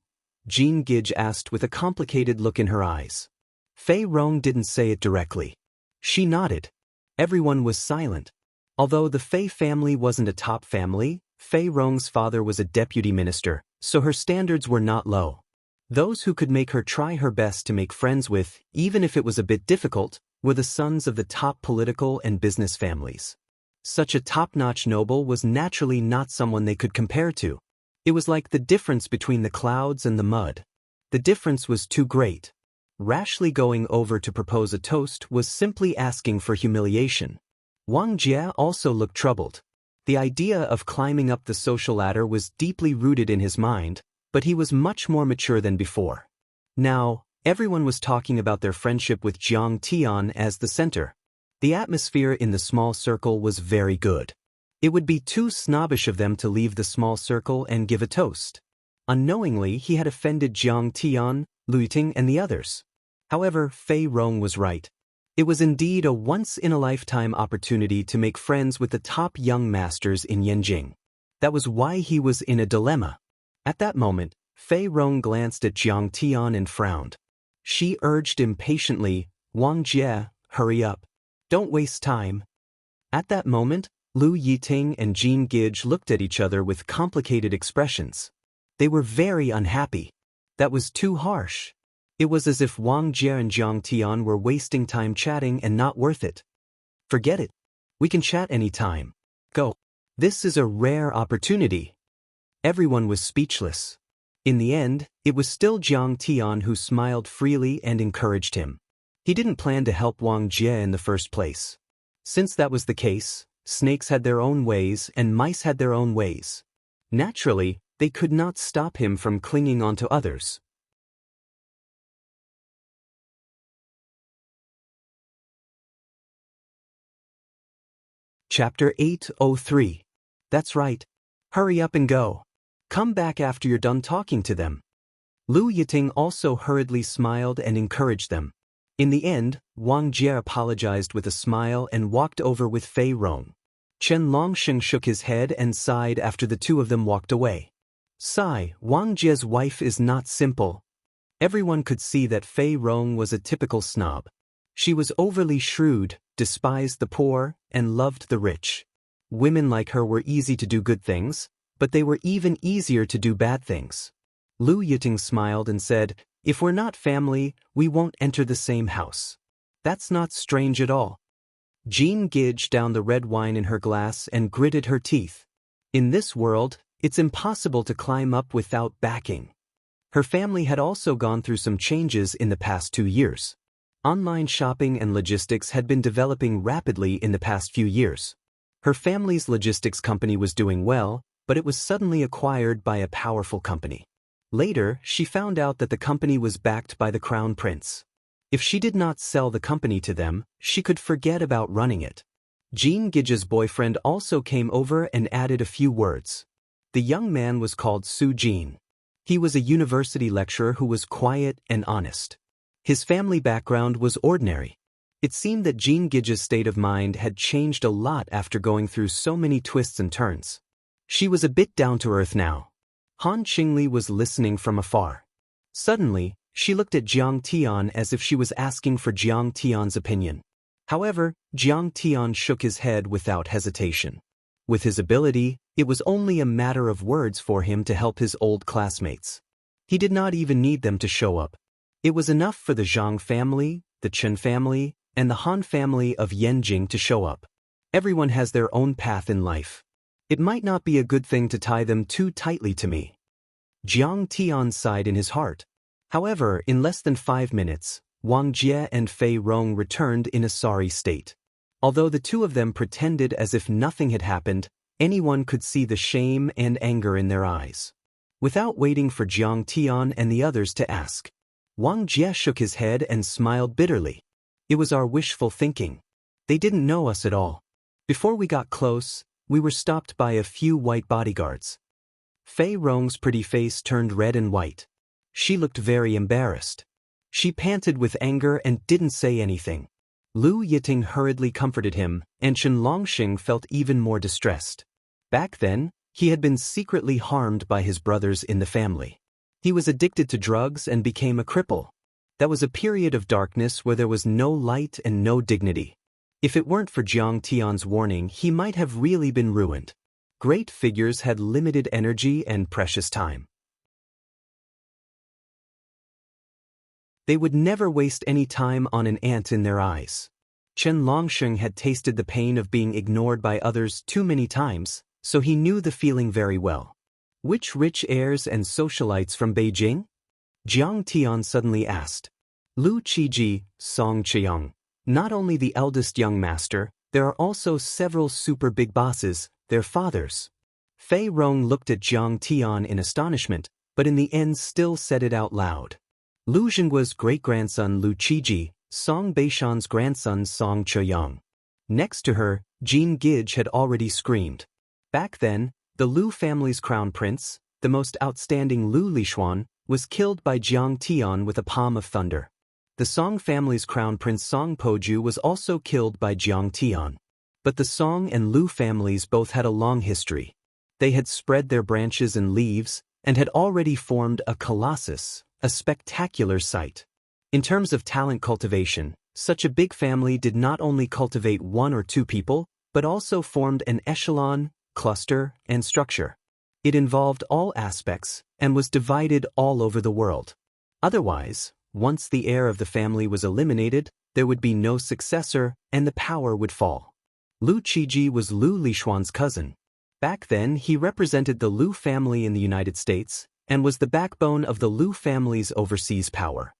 Jean Gage asked with a complicated look in her eyes. Fei Rong didn't say it directly. She nodded. Everyone was silent. Although the Fei family wasn't a top family, Fei Rong's father was a deputy minister, so her standards were not low. Those who could make her try her best to make friends with, even if it was a bit difficult, were the sons of the top political and business families. Such a top-notch noble was naturally not someone they could compare to. It was like the difference between the clouds and the mud. The difference was too great. Rashly going over to propose a toast was simply asking for humiliation. Wang Jie also looked troubled. The idea of climbing up the social ladder was deeply rooted in his mind, but he was much more mature than before. Now, everyone was talking about their friendship with Jiang Tian as the center. The atmosphere in the small circle was very good. It would be too snobbish of them to leave the small circle and give a toast. Unknowingly, he had offended Jiang Tian, Lu Yiting, and the others. However, Fei Rong was right. It was indeed a once-in-a-lifetime opportunity to make friends with the top young masters in Yanjing. That was why he was in a dilemma. At that moment, Fei Rong glanced at Jiang Tian and frowned. She urged impatiently, "Wang Jie, hurry up. Don't waste time." At that moment, Lu Yiting and Jean Gige looked at each other with complicated expressions. They were very unhappy. That was too harsh. It was as if Wang Jie and Jiang Tian were wasting time chatting and not worth it. "Forget it. We can chat any time. Go. This is a rare opportunity." Everyone was speechless. In the end, it was still Jiang Tian who smiled freely and encouraged him. He didn't plan to help Wang Jie in the first place. Since that was the case, snakes had their own ways and mice had their own ways. Naturally, they could not stop him from clinging onto others. Chapter 803. That's right. Hurry up and go. Come back after you're done talking to them. Lu Yiting also hurriedly smiled and encouraged them. In the end, Wang Jie apologized with a smile and walked over with Fei Rong. Chen Longsheng shook his head and sighed after the two of them walked away. Sigh, Wang Jie's wife is not simple. Everyone could see that Fei Rong was a typical snob. She was overly shrewd, despised the poor, and loved the rich. Women like her were easy to do good things, but they were even easier to do bad things. Lu Yiting smiled and said, "If we're not family, we won't enter the same house." That's not strange at all. Jean Gige downed the red wine in her glass and gritted her teeth. In this world, it's impossible to climb up without backing. Her family had also gone through some changes in the past 2 years. Online shopping and logistics had been developing rapidly in the past few years. Her family's logistics company was doing well, but it was suddenly acquired by a powerful company. Later, she found out that the company was backed by the Crown Prince. If she did not sell the company to them, she could forget about running it. Jean Gige's boyfriend also came over and added a few words. The young man was called Su Jin. He was a university lecturer who was quiet and honest. His family background was ordinary. It seemed that Jean Gige's state of mind had changed a lot after going through so many twists and turns. She was a bit down to earth now. Han Qingli was listening from afar. Suddenly, she looked at Jiang Tian as if she was asking for Jiang Tian's opinion. However, Jiang Tian shook his head without hesitation. With his ability, it was only a matter of words for him to help his old classmates. He did not even need them to show up. It was enough for the Zhang family, the Chen family, and the Han family of Yanjing to show up. Everyone has their own path in life. It might not be a good thing to tie them too tightly to me. Jiang Tian sighed in his heart. However, in less than 5 minutes, Wang Jie and Fei Rong returned in a sorry state. Although the two of them pretended as if nothing had happened, anyone could see the shame and anger in their eyes. Without waiting for Jiang Tian and the others to ask, Wang Jie shook his head and smiled bitterly. It was our wishful thinking. They didn't know us at all. Before we got close, we were stopped by a few white bodyguards. Fei Rong's pretty face turned red and white. She looked very embarrassed. She panted with anger and didn't say anything. Lu Yiting hurriedly comforted him, and Chen Longsheng felt even more distressed. Back then, he had been secretly harmed by his brothers in the family. He was addicted to drugs and became a cripple. That was a period of darkness where there was no light and no dignity. If it weren't for Jiang Tian's warning, he might have really been ruined. Great figures had limited energy and precious time. They would never waste any time on an ant in their eyes. Chen Longsheng had tasted the pain of being ignored by others too many times, so he knew the feeling very well. Which rich heirs and socialites from Beijing? Jiang Tian suddenly asked. Lu Qiji, Song Qiang. Not only the eldest young master, there are also several super big bosses, their fathers. Fei Rong looked at Jiang Tian in astonishment, but in the end still said it out loud. Lu Zhengguo's great-grandson Lu Qiji, Song Beishan's grandson Song Qiang. Next to her, Jean Gige had already screamed. Back then, the Lu family's crown prince, the most outstanding Lu Lishuan, was killed by Jiang Tian with a palm of thunder. The Song family's crown prince Song Poju was also killed by Jiang Tian. But the Song and Lu families both had a long history. They had spread their branches and leaves, and had already formed a colossus, a spectacular sight. In terms of talent cultivation, such a big family did not only cultivate one or two people, but also formed an echelon, cluster, and structure. It involved all aspects, and was divided all over the world. Otherwise, once the heir of the family was eliminated, there would be no successor, and the power would fall. Lu Qiji was Lu Lishuan's cousin. Back then, he represented the Lu family in the United States, and was the backbone of the Lu family's overseas power.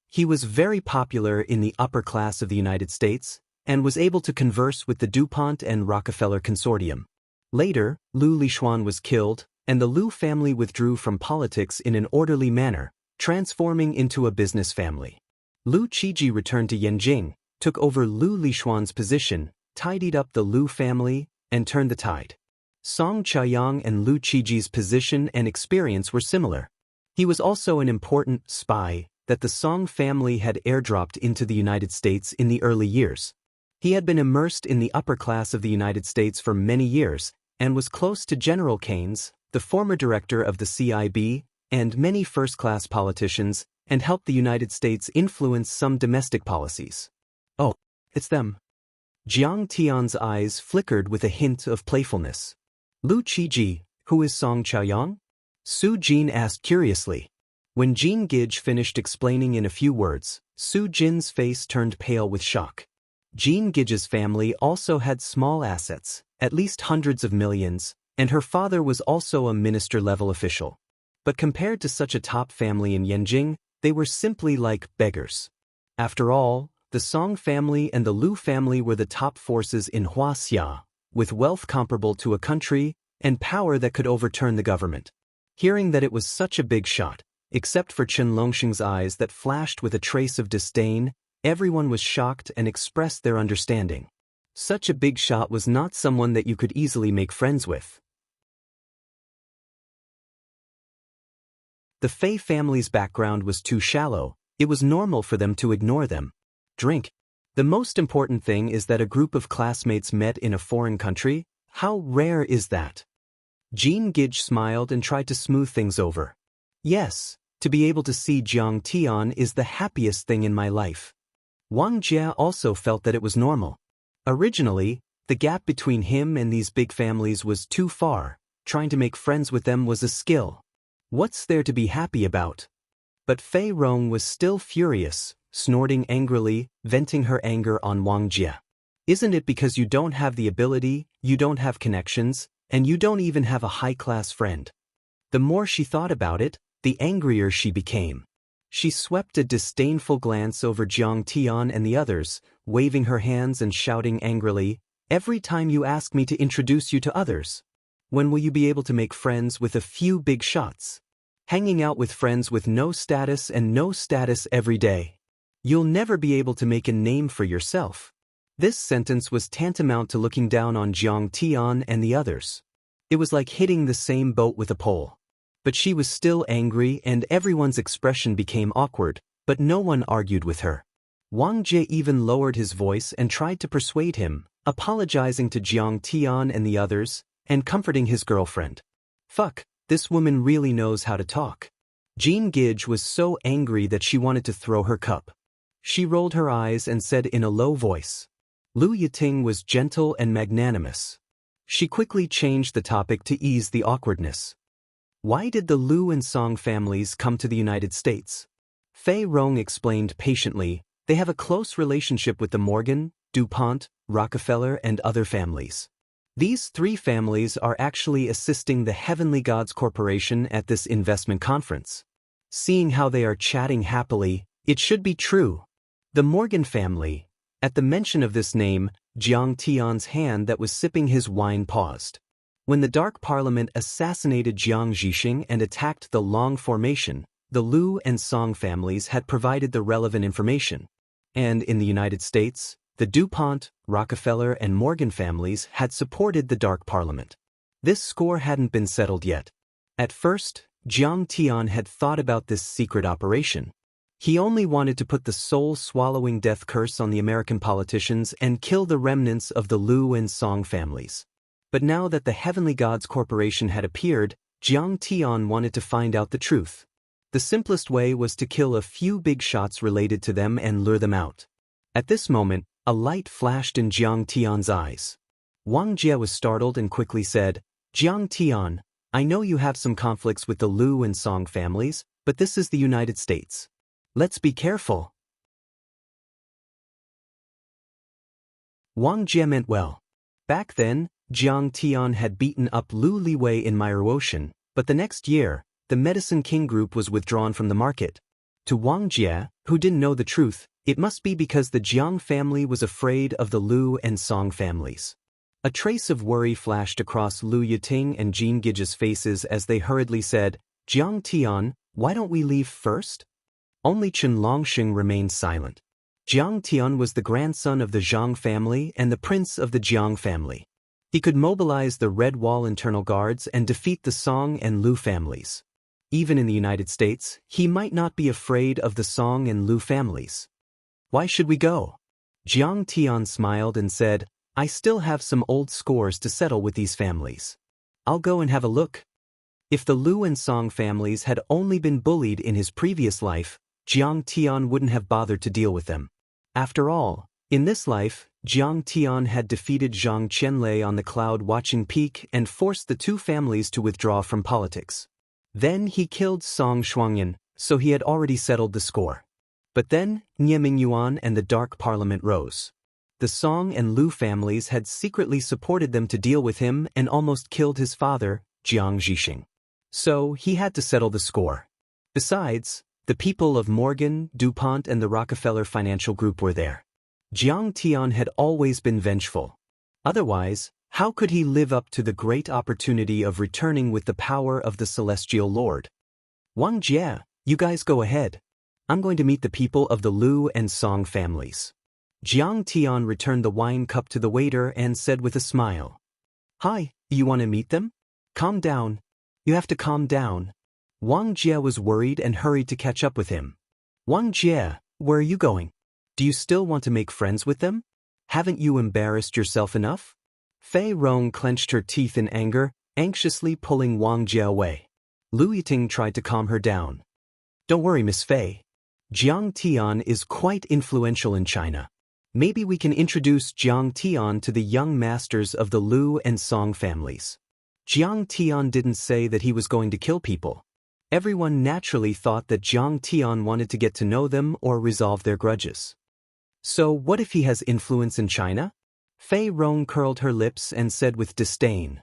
He was very popular in the upper class of the United States, and was able to converse with the DuPont and Rockefeller consortium. Later, Lu Lishuan was killed, and the Lu family withdrew from politics in an orderly manner, transforming into a business family. Lu Qiji returned to Yanjing, took over Lu Lishuan's position, tidied up the Lu family, and turned the tide. Song Qiang and Lu Qiji's position and experience were similar. He was also an important spy that the Song family had airdropped into the United States in the early years. He had been immersed in the upper class of the United States for many years, and was close to General Keynes, the former director of the CIB, and many first-class politicians, and helped the United States influence some domestic policies. Oh, it's them. Jiang Tian's eyes flickered with a hint of playfulness. Lu Qiji, who is Song Qiang? Su Jin asked curiously. When Jean Gige finished explaining in a few words, Su Jin's face turned pale with shock. Jean Gige's family also had small assets, at least hundreds of millions, and her father was also a minister-level official. But compared to such a top family in Yanjing, they were simply like beggars. After all, the Song family and the Lu family were the top forces in Wuxia, with wealth comparable to a country, and power that could overturn the government. Hearing that it was such a big shot, except for Chen Longsheng's eyes that flashed with a trace of disdain, everyone was shocked and expressed their understanding. Such a big shot was not someone that you could easily make friends with. The Fei family's background was too shallow, it was normal for them to ignore them. Drink. The most important thing is that a group of classmates met in a foreign country. How rare is that? Jean Gige smiled and tried to smooth things over. Yes, to be able to see Jiang Tian is the happiest thing in my life. Wang Jia also felt that it was normal. Originally, the gap between him and these big families was too far. Trying to make friends with them was a skill. What's there to be happy about? But Fei Rong was still furious, snorting angrily, venting her anger on Wang Jia. Isn't it because you don't have the ability, you don't have connections, and you don't even have a high-class friend? The more she thought about it, the angrier she became. She swept a disdainful glance over Jiang Tian and the others, waving her hands and shouting angrily, "Every time you ask me to introduce you to others, when will you be able to make friends with a few big shots? Hanging out with friends with no status and no status every day. You'll never be able to make a name for yourself." This sentence was tantamount to looking down on Jiang Tian and the others. It was like hitting the same boat with a pole. But she was still angry and everyone's expression became awkward, but no one argued with her. Wang Jie even lowered his voice and tried to persuade him, apologizing to Jiang Tian and the others, and comforting his girlfriend. Fuck, this woman really knows how to talk. Jean Gidge was so angry that she wanted to throw her cup. She rolled her eyes and said in a low voice. Lu Yiting was gentle and magnanimous. She quickly changed the topic to ease the awkwardness. Why did the Lu and Song families come to the United States? Fei Rong explained patiently, they have a close relationship with the Morgan, DuPont, Rockefeller and other families. These three families are actually assisting the Heavenly Gods Corporation at this investment conference. Seeing how they are chatting happily, it should be true. The Morgan family. At the mention of this name, Jiang Tian's hand that was sipping his wine paused. When the Dark Parliament assassinated Jiang Zhixing and attacked the Long Formation, the Lu and Song families had provided the relevant information. And in the United States, the DuPont, Rockefeller and Morgan families had supported the Dark Parliament. This score hadn't been settled yet. At first, Jiang Tian had thought about this secret operation. He only wanted to put the soul-swallowing death curse on the American politicians and kill the remnants of the Lu and Song families. But now that the Heavenly Gods Corporation had appeared, Jiang Tian wanted to find out the truth. The simplest way was to kill a few big shots related to them and lure them out. At this moment, a light flashed in Jiang Tian's eyes. Wang Jie was startled and quickly said, Jiang Tian, I know you have some conflicts with the Lu and Song families, but this is the United States. Let's be careful. Wang Jie meant well. Back then, Jiang Tian had beaten up Lu Liwei in Myro Ocean, but the next year, the Medicine King Group was withdrawn from the market. To Wang Jie, who didn't know the truth, it must be because the Jiang family was afraid of the Lu and Song families. A trace of worry flashed across Lu Yiting and Jean Gidge's faces as they hurriedly said, Jiang Tian, why don't we leave first? Only Chen Longxing remained silent. Jiang Tian was the grandson of the Zhang family and the prince of the Jiang family. He could mobilize the Red Wall internal guards and defeat the Song and Lu families. Even in the United States, he might not be afraid of the Song and Lu families. Why should we go? Jiang Tian smiled and said, I still have some old scores to settle with these families. I'll go and have a look. If the Lu and Song families had only been bullied in his previous life, Jiang Tian wouldn't have bothered to deal with them. After all, in this life, Jiang Tian had defeated Zhang Qianlei on the cloud-watching peak and forced the two families to withdraw from politics. Then he killed Song Shuangyan, so he had already settled the score. But then, Nie Mingyuan and the Dark Parliament rose. The Song and Lu families had secretly supported them to deal with him and almost killed his father, Jiang Zhixing. So he had to settle the score. Besides, the people of Morgan, DuPont and the Rockefeller Financial Group were there. Jiang Tian had always been vengeful. Otherwise, how could he live up to the great opportunity of returning with the power of the Celestial Lord? Wang Jie, you guys go ahead. I'm going to meet the people of the Lu and Song families. Jiang Tian returned the wine cup to the waiter and said with a smile. Hi, you want to meet them? Calm down. You have to calm down. Wang Jie was worried and hurried to catch up with him. Wang Jie, where are you going? Do you still want to make friends with them? Haven't you embarrassed yourself enough? Fei Rong clenched her teeth in anger, anxiously pulling Wang Jie away. Lu Yiting tried to calm her down. Don't worry, Miss Fei. Jiang Tian is quite influential in China. Maybe we can introduce Jiang Tian to the young masters of the Lu and Song families. Jiang Tian didn't say that he was going to kill people. Everyone naturally thought that Jiang Tian wanted to get to know them or resolve their grudges. So what if he has influence in China? Fei Rong curled her lips and said with disdain.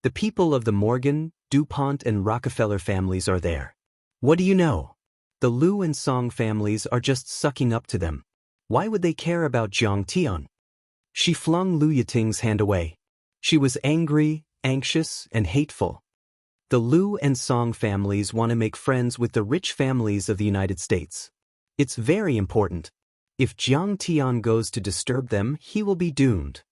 The people of the Morgan, DuPont and Rockefeller families are there. What do you know? The Lu and Song families are just sucking up to them. Why would they care about Jiang Tian? She flung Lu Yiting's hand away. She was angry, anxious, and hateful. The Lu and Song families want to make friends with the rich families of the United States. It's very important. If Jiang Tian goes to disturb them, he will be doomed.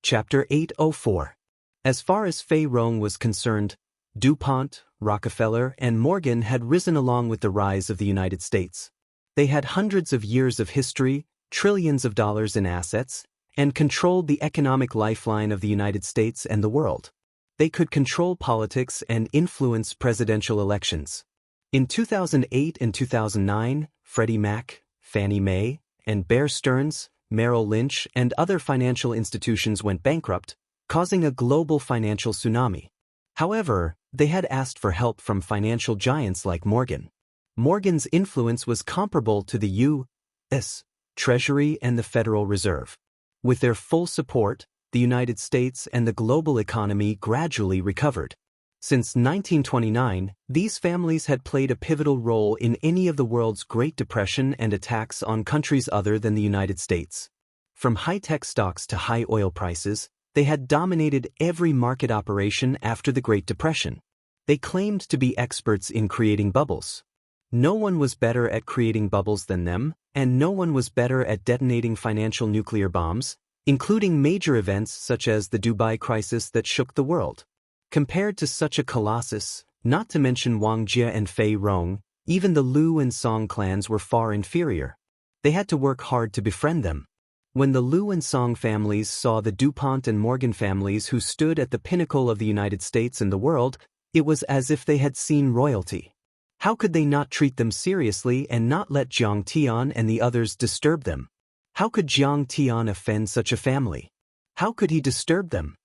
Chapter 804. As far as Fei Rong was concerned, DuPont, Rockefeller, and Morgan had risen along with the rise of the United States. They had hundreds of years of history, trillions of dollars in assets, and controlled the economic lifeline of the United States and the world. They could control politics and influence presidential elections. In 2008 and 2009, Freddie Mac, Fannie Mae, and Bear Stearns, Merrill Lynch, and other financial institutions went bankrupt, causing a global financial tsunami. However, they had asked for help from financial giants like Morgan. Morgan's influence was comparable to the U.S. Treasury and the Federal Reserve. With their full support, the United States and the global economy gradually recovered. Since 1929, these families had played a pivotal role in any of the world's Great Depression and attacks on countries other than the United States. From high-tech stocks to high oil prices, they had dominated every market operation after the Great Depression. They claimed to be experts in creating bubbles. No one was better at creating bubbles than them, and no one was better at detonating financial nuclear bombs, including major events such as the Dubai crisis that shook the world. Compared to such a colossus, not to mention Wang Jie and Fei Rong, even the Liu and Song clans were far inferior. They had to work hard to befriend them. When the Liu and Song families saw the DuPont and Morgan families who stood at the pinnacle of the United States and the world, it was as if they had seen royalty. How could they not treat them seriously and not let Jiang Tian and the others disturb them? How could Jiang Tian offend such a family? How could he disturb them?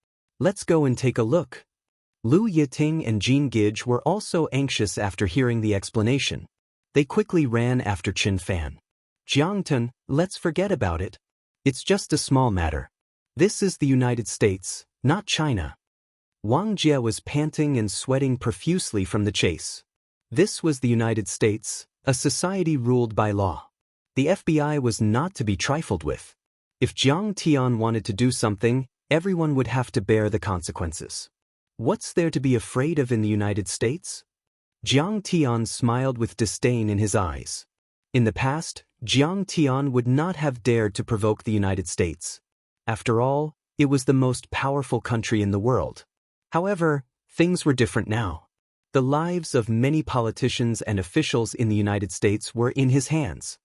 Let's go and take a look. Liu Yiting and Jean Gige were also anxious after hearing the explanation. They quickly ran after Qin Fan. Jiang Tun, let's forget about it. It's just a small matter. This is the United States, not China. Wang Jie was panting and sweating profusely from the chase. This was the United States, a society ruled by law. The FBI was not to be trifled with. If Jiang Tian wanted to do something, everyone would have to bear the consequences. What's there to be afraid of in the United States? Jiang Tian smiled with disdain in his eyes. In the past, Jiang Tian would not have dared to provoke the United States. After all, it was the most powerful country in the world. However, things were different now. The lives of many politicians and officials in the United States were in his hands.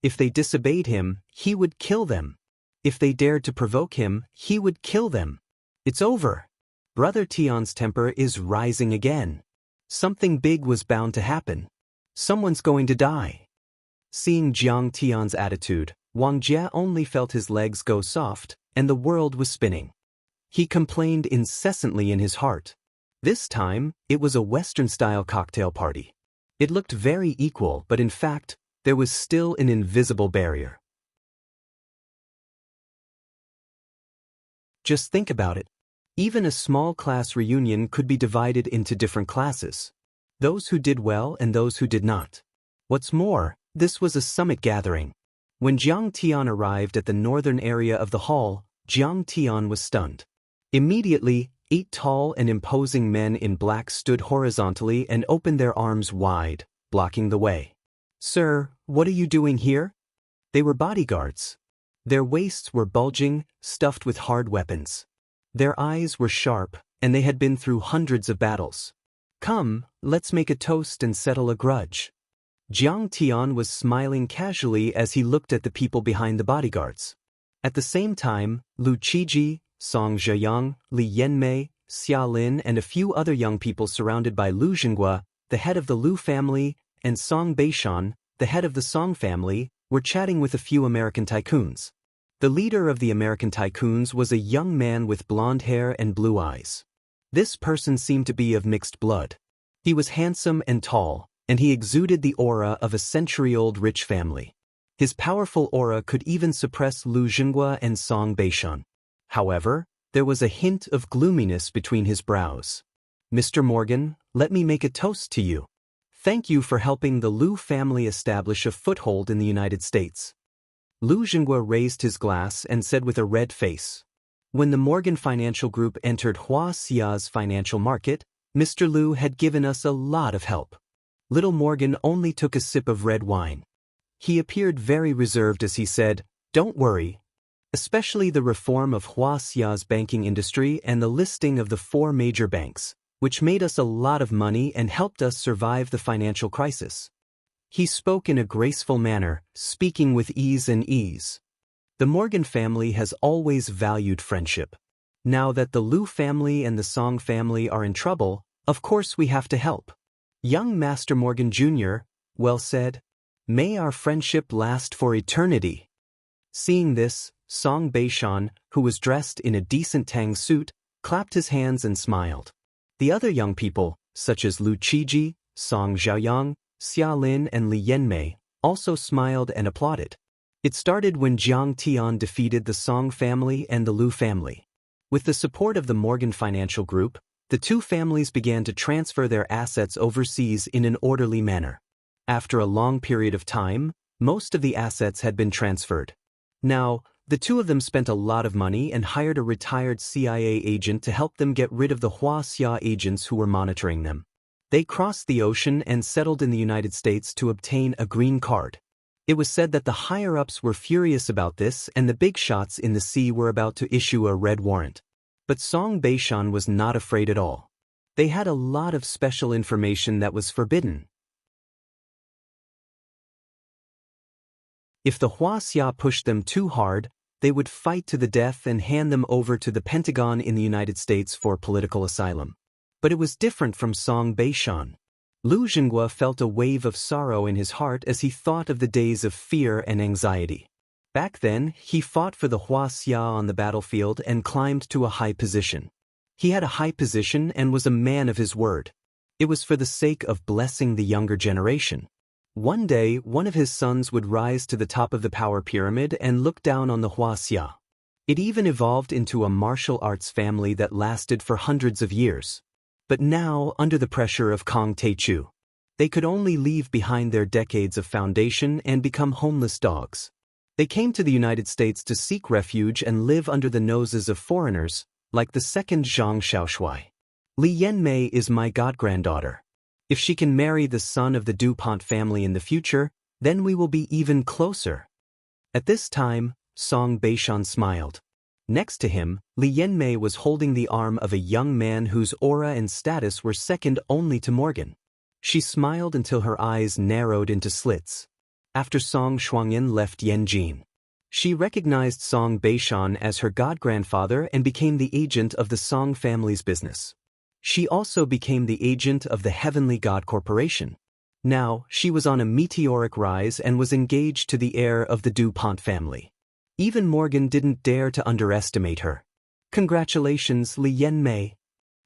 If they disobeyed him, he would kill them. If they dared to provoke him, he would kill them. It's over. Brother Tian's temper is rising again. Something big was bound to happen. Someone's going to die. Seeing Jiang Tian's attitude, Wang Jie only felt his legs go soft, and the world was spinning. He complained incessantly in his heart. This time, it was a Western-style cocktail party. It looked very equal, but in fact, there was still an invisible barrier. Just think about it. Even a small class reunion could be divided into different classes. Those who did well and those who did not. What's more, this was a summit gathering. When Jiang Tian arrived at the northern area of the hall, Jiang Tian was stunned. Immediately, 8 tall and imposing men in black stood horizontally and opened their arms wide, blocking the way. "Sir, what are you doing here?" They were bodyguards. Their waists were bulging, stuffed with hard weapons. Their eyes were sharp, and they had been through hundreds of battles. "Come, let's make a toast and settle a grudge." Jiang Tian was smiling casually as he looked at the people behind the bodyguards. At the same time, Lu Qiji, Song Zheyang, Li Yanmei, Xia Lin and a few other young people surrounded by Lu Zhenghua, the head of the Lu family, and Song Beishan, the head of the Song family, were chatting with a few American tycoons. The leader of the American tycoons was a young man with blonde hair and blue eyes. This person seemed to be of mixed blood. He was handsome and tall, and he exuded the aura of a century-old rich family. His powerful aura could even suppress Lu Zhenghua and Song Beishan. However, there was a hint of gloominess between his brows. "Mr. Morgan, let me make a toast to you. Thank you for helping the Lu family establish a foothold in the United States." Lu Zhenghua raised his glass and said with a red face, "When the Morgan Financial Group entered Huaxia's financial market, Mr. Lu had given us a lot of help." Little Morgan only took a sip of red wine. He appeared very reserved as he said, "Don't worry. Especially the reform of Huaxia's banking industry and the listing of the 4 major banks, which made us a lot of money and helped us survive the financial crisis." He spoke in a graceful manner, speaking with ease and ease. The Morgan family has always valued friendship. Now that the Lu family and the Song family are in trouble, of course we have to help. Young Master Morgan Jr., well said. May our friendship last for eternity. Seeing this, Song Beishan, who was dressed in a decent Tang suit, clapped his hands and smiled. The other young people, such as Lu Qiji, Song Xiaoyang, Xia Lin and Li Yanmei, also smiled and applauded. It started when Jiang Tian defeated the Song family and the Lu family. With the support of the Morgan Financial Group, the two families began to transfer their assets overseas in an orderly manner. After a long period of time, most of the assets had been transferred. Now, the two of them spent a lot of money and hired a retired CIA agent to help them get rid of the Wuxia agents who were monitoring them. They crossed the ocean and settled in the United States to obtain a green card. It was said that the higher-ups were furious about this and the big shots in the sea were about to issue a red warrant. But Song Beishan was not afraid at all. They had a lot of special information that was forbidden. If the Wuxia pushed them too hard, they would fight to the death and hand them over to the Pentagon in the United States for political asylum. But it was different from Song Beishan. Lu Zhenghua felt a wave of sorrow in his heart as he thought of the days of fear and anxiety. Back then, he fought for the Wuxia on the battlefield and climbed to a high position. He had a high position and was a man of his word. It was for the sake of blessing the younger generation. One day, one of his sons would rise to the top of the power pyramid and look down on the Wuxia. It even evolved into a martial arts family that lasted for hundreds of years. But now, under the pressure of Kong Teichu, they could only leave behind their decades of foundation and become homeless dogs. They came to the United States to seek refuge and live under the noses of foreigners, like the second Zhang Xiaoshui. Li Yanmei is my god-granddaughter. If she can marry the son of the DuPont family in the future, then we will be even closer. At this time, Song Beishan smiled. Next to him, Li Yanmei was holding the arm of a young man whose aura and status were second only to Morgan. She smiled until her eyes narrowed into slits. After Song Shuangyan left Yanjin, she recognized Song Beishan as her god-grandfather and became the agent of the Song family's business. She also became the agent of the Heavenly God Corporation. Now, she was on a meteoric rise and was engaged to the heir of the DuPont family. Even Morgan didn't dare to underestimate her. Congratulations, Li Yanmei.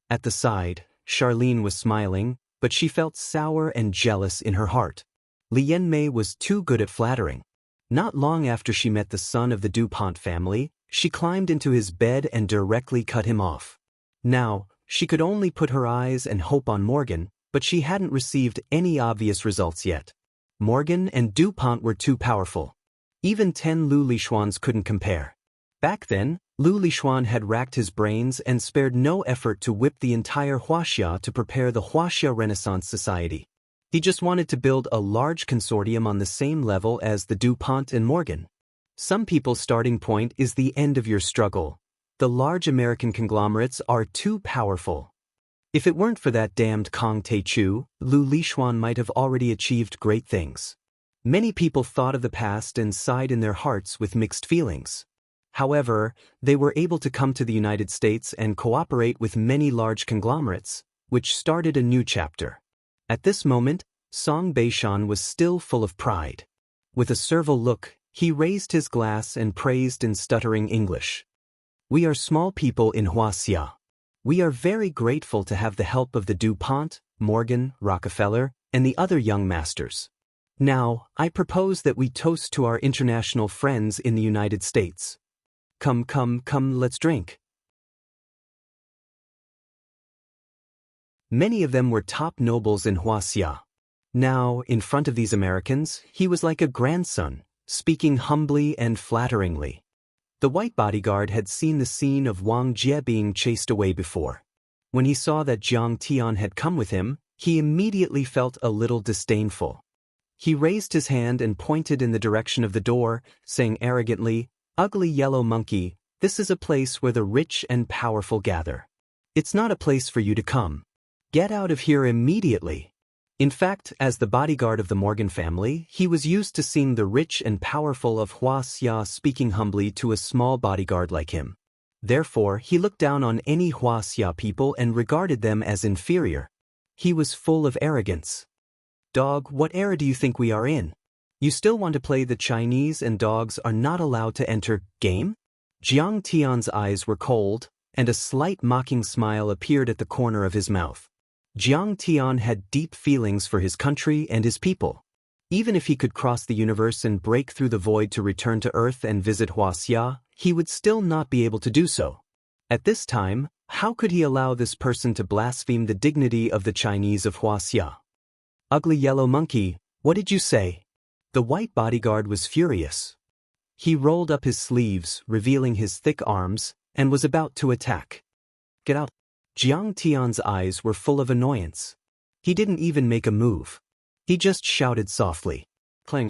At the side, Charlene was smiling, but she felt sour and jealous in her heart. Li Yanmei was too good at flattering. Not long after she met the son of the DuPont family, she climbed into his bed and directly cut him off. Now, she could only put her eyes and hope on Morgan, but she hadn't received any obvious results yet. Morgan and DuPont were too powerful. Even 10 Lu Lishuans couldn't compare. Back then, Lu Lishuan had racked his brains and spared no effort to whip the entire Wuxia to prepare the Wuxia Renaissance Society. He just wanted to build a large consortium on the same level as the DuPont and Morgan. Some people's starting point is the end of your struggle. The large American conglomerates are too powerful. If it weren't for that damned Kong Teichu, Lu Lishuan might have already achieved great things. Many people thought of the past and sighed in their hearts with mixed feelings. However, they were able to come to the United States and cooperate with many large conglomerates, which started a new chapter. At this moment, Song Beishan was still full of pride. With a servile look, he raised his glass and praised in stuttering English. We are small people in Wuxia. We are very grateful to have the help of the DuPont, Morgan, Rockefeller, and the other young masters. Now, I propose that we toast to our international friends in the United States. Come, let's drink. Many of them were top nobles in Wuxia. Now, in front of these Americans, he was like a grandson, speaking humbly and flatteringly. The white bodyguard had seen the scene of Wang Jie being chased away before. When he saw that Jiang Tian had come with him, he immediately felt a little disdainful. He raised his hand and pointed in the direction of the door, saying arrogantly, "Ugly yellow monkey, this is a place where the rich and powerful gather. It's not a place for you to come. Get out of here immediately." In fact, as the bodyguard of the Morgan family, he was used to seeing the rich and powerful of Wuxia speaking humbly to a small bodyguard like him. Therefore, he looked down on any Wuxia people and regarded them as inferior. He was full of arrogance. Dog, what era do you think we are in? You still want to play the Chinese and dogs are not allowed to enter game? Jiang Tian's eyes were cold, and a slight mocking smile appeared at the corner of his mouth. Jiang Tian had deep feelings for his country and his people. Even if he could cross the universe and break through the void to return to Earth and visit Wuxia, he would still not be able to do so. At this time, how could he allow this person to blaspheme the dignity of the Chinese of Wuxia? Ugly yellow monkey, what did you say? The white bodyguard was furious. He rolled up his sleeves, revealing his thick arms, and was about to attack. Get out. Jiang Tian's eyes were full of annoyance. He didn't even make a move. He just shouted softly. Clang.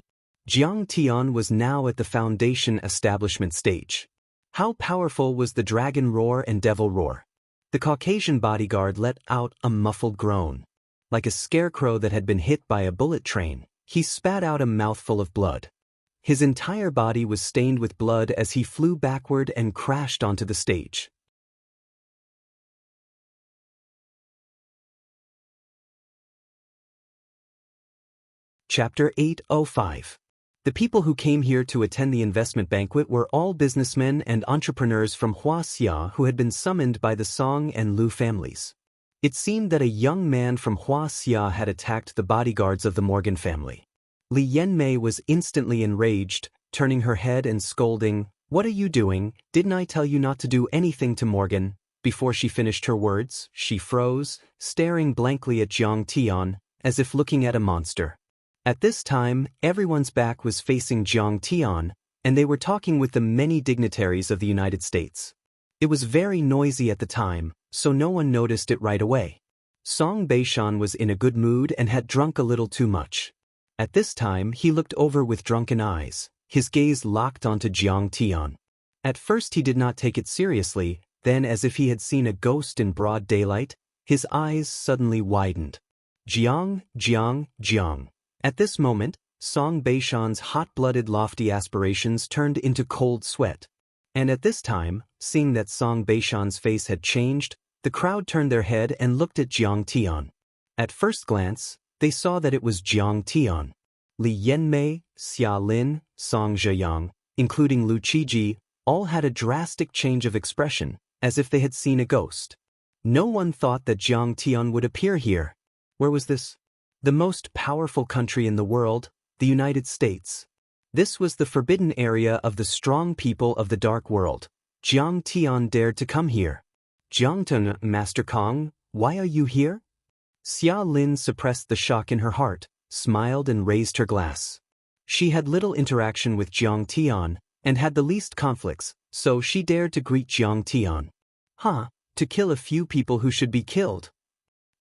Jiang Tian was now at the foundation establishment stage. How powerful was the dragon roar and devil roar? The Caucasian bodyguard let out a muffled groan. Like a scarecrow that had been hit by a bullet train, he spat out a mouthful of blood. His entire body was stained with blood as he flew backward and crashed onto the stage. Chapter 805. The people who came here to attend the investment banquet were all businessmen and entrepreneurs from Wuxia who had been summoned by the Song and Lu families. It seemed that a young man from Wuxia had attacked the bodyguards of the Morgan family. Li Yanmei was instantly enraged, turning her head and scolding, "What are you doing? Didn't I tell you not to do anything to Morgan?" Before she finished her words, she froze, staring blankly at Jiang Tian, as if looking at a monster. At this time, everyone's back was facing Jiang Tian, and they were talking with the many dignitaries of the United States. It was very noisy at the time, so no one noticed it right away. Song Beishan was in a good mood and had drunk a little too much. At this time, he looked over with drunken eyes, his gaze locked onto Jiang Tian. At first he did not take it seriously, then as if he had seen a ghost in broad daylight, his eyes suddenly widened. Jiang, Jiang, Jiang. At this moment, Song Beishan's hot-blooded lofty aspirations turned into cold sweat. And at this time, seeing that Song Beishan's face had changed, the crowd turned their head and looked at Jiang Tian. At first glance, they saw that it was Jiang Tian. Li Yanmei, Xia Lin, Song Zheyang, including Lu Qiji, all had a drastic change of expression, as if they had seen a ghost. No one thought that Jiang Tian would appear here. Where was this? The most powerful country in the world, the United States. This was the forbidden area of the strong people of the dark world. Jiang Tian dared to come here. Jiang Tian, Master Kong, why are you here? Xia Lin suppressed the shock in her heart, smiled and raised her glass. She had little interaction with Jiang Tian, and had the least conflicts, so she dared to greet Jiang Tian. To kill a few people who should be killed.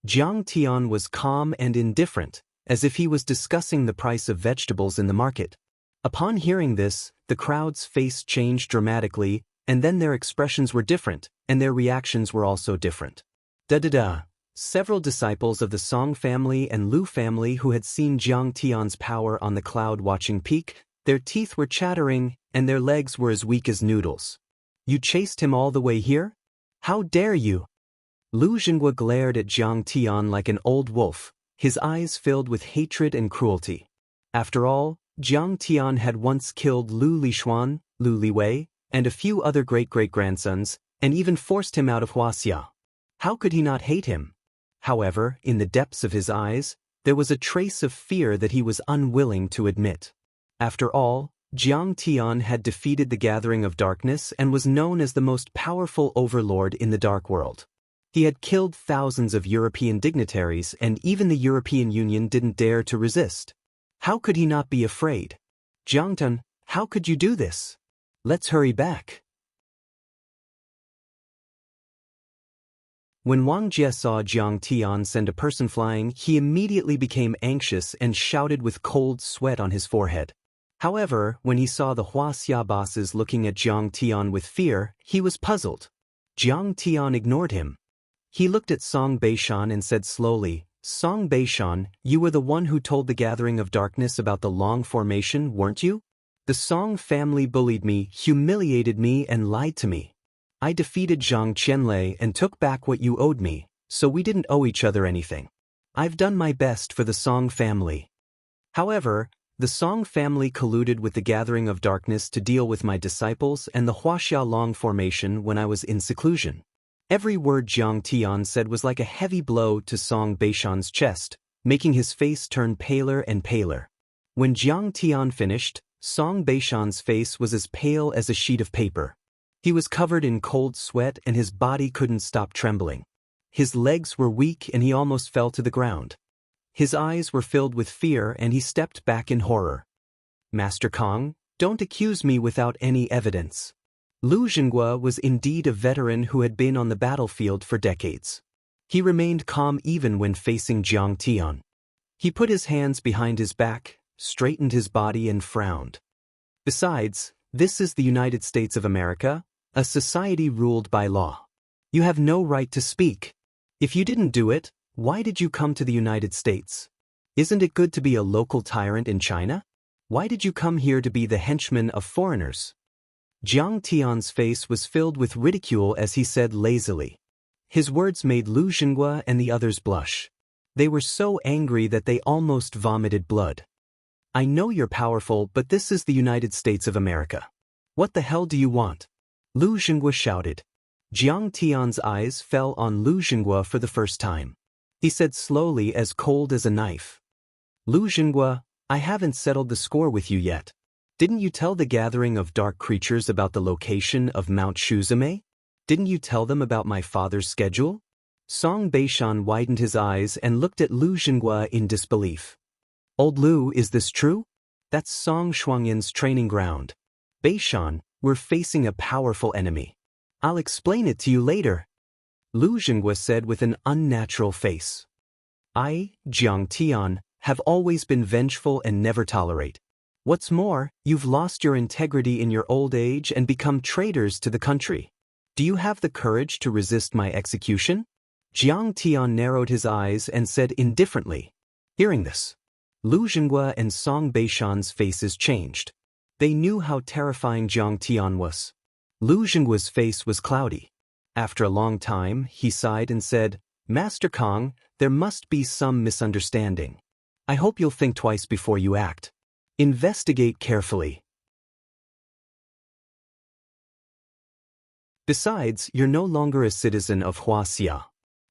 Jiang Tian was calm and indifferent, as if he was discussing the price of vegetables in the market. Upon hearing this, the crowd's face changed dramatically, and then their expressions were different, and their reactions were also different. Da-da-da. Several disciples of the Song family and Lu family who had seen Jiang Tian's power on the cloud-watching peak, their teeth were chattering, and their legs were as weak as noodles. You chased him all the way here? How dare you? Lu Jinghua glared at Jiang Tian like an old wolf, his eyes filled with hatred and cruelty. After all, Jiang Tian had once killed Lu Lishuan, Lu Liwei, and a few other great-great-grandsons, and even forced him out of Wuxia. How could he not hate him? However, in the depths of his eyes, there was a trace of fear that he was unwilling to admit. After all, Jiang Tian had defeated the Gathering of Darkness and was known as the most powerful overlord in the Dark World. He had killed thousands of European dignitaries, and even the European Union didn't dare to resist. How could he not be afraid? Jiang Tian, how could you do this? Let's hurry back. When Wang Jie saw Jiang Tian send a person flying, he immediately became anxious and shouted with cold sweat on his forehead. However, when he saw the Wuxia bosses looking at Jiang Tian with fear, he was puzzled. Jiang Tian ignored him. He looked at Song Beishan and said slowly, Song Beishan, you were the one who told the Gathering of Darkness about the Long formation, weren't you? The Song family bullied me, humiliated me, and lied to me. I defeated Zhang Qianlei and took back what you owed me, so we didn't owe each other anything. I've done my best for the Song family. However, the Song family colluded with the Gathering of Darkness to deal with my disciples and the Huaxia Long formation when I was in seclusion. Every word Jiang Tian said was like a heavy blow to Song Beishan's chest, making his face turn paler and paler. When Jiang Tian finished, Song Beishan's face was as pale as a sheet of paper. He was covered in cold sweat and his body couldn't stop trembling. His legs were weak and he almost fell to the ground. His eyes were filled with fear and he stepped back in horror. Master Kong, don't accuse me without any evidence. Lu Xinghua was indeed a veteran who had been on the battlefield for decades. He remained calm even when facing Jiang Tian. He put his hands behind his back, straightened his body and frowned. Besides, this is the United States of America, a society ruled by law. You have no right to speak. If you didn't do it, why did you come to the United States? Isn't it good to be a local tyrant in China? Why did you come here to be the henchman of foreigners? Jiang Tian's face was filled with ridicule as he said lazily. His words made Lu Xinghua and the others blush. They were so angry that they almost vomited blood. I know you're powerful, but this is the United States of America. What the hell do you want? Lu Xinghua shouted. Jiang Tian's eyes fell on Lu Xinghua for the first time. He said slowly, as cold as a knife. Lu Xinghua, I haven't settled the score with you yet. Didn't you tell the Gathering of Dark Creatures about the location of Mount Shuzame? Didn't you tell them about my father's schedule? Song Beishan widened his eyes and looked at Lu Xinghua in disbelief. Old Lu, is this true? That's Song Shuangyin's training ground. Beishan, we're facing a powerful enemy. I'll explain it to you later. Lu Xinghua said with an unnatural face. I, Jiang Tian, have always been vengeful and never tolerate. What's more, you've lost your integrity in your old age and become traitors to the country. Do you have the courage to resist my execution? Jiang Tian narrowed his eyes and said indifferently. Hearing this, Lu Xinghua and Song Beishan's faces changed. They knew how terrifying Jiang Tian was. Lu Xinghua's face was cloudy. After a long time, he sighed and said, Master Kong, there must be some misunderstanding. I hope you'll think twice before you act. Investigate carefully. Besides, you're no longer a citizen of Huaxia.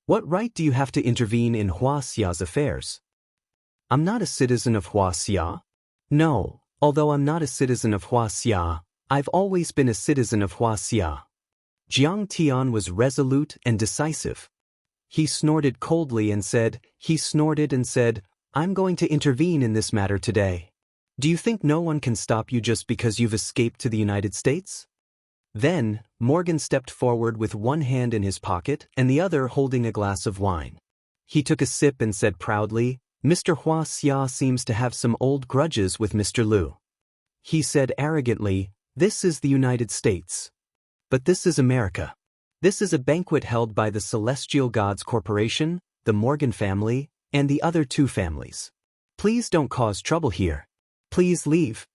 What right do you have to intervene in Huaxia's affairs? I'm not a citizen of Huaxia. No, although I'm not a citizen of Huaxia, I've always been a citizen of Huaxia. Jiang Tian was resolute and decisive. He snorted coldly and said, I'm going to intervene in this matter today. Do you think no one can stop you just because you've escaped to the United States? Then, Morgan stepped forward with one hand in his pocket and the other holding a glass of wine. He took a sip and said proudly, Mr. Huaxia seems to have some old grudges with Mr. Lu. He said arrogantly, This is the United States. But this is America. This is a banquet held by the Celestial Gods Corporation, the Morgan family, and the other two families. Please don't cause trouble here. Please leave.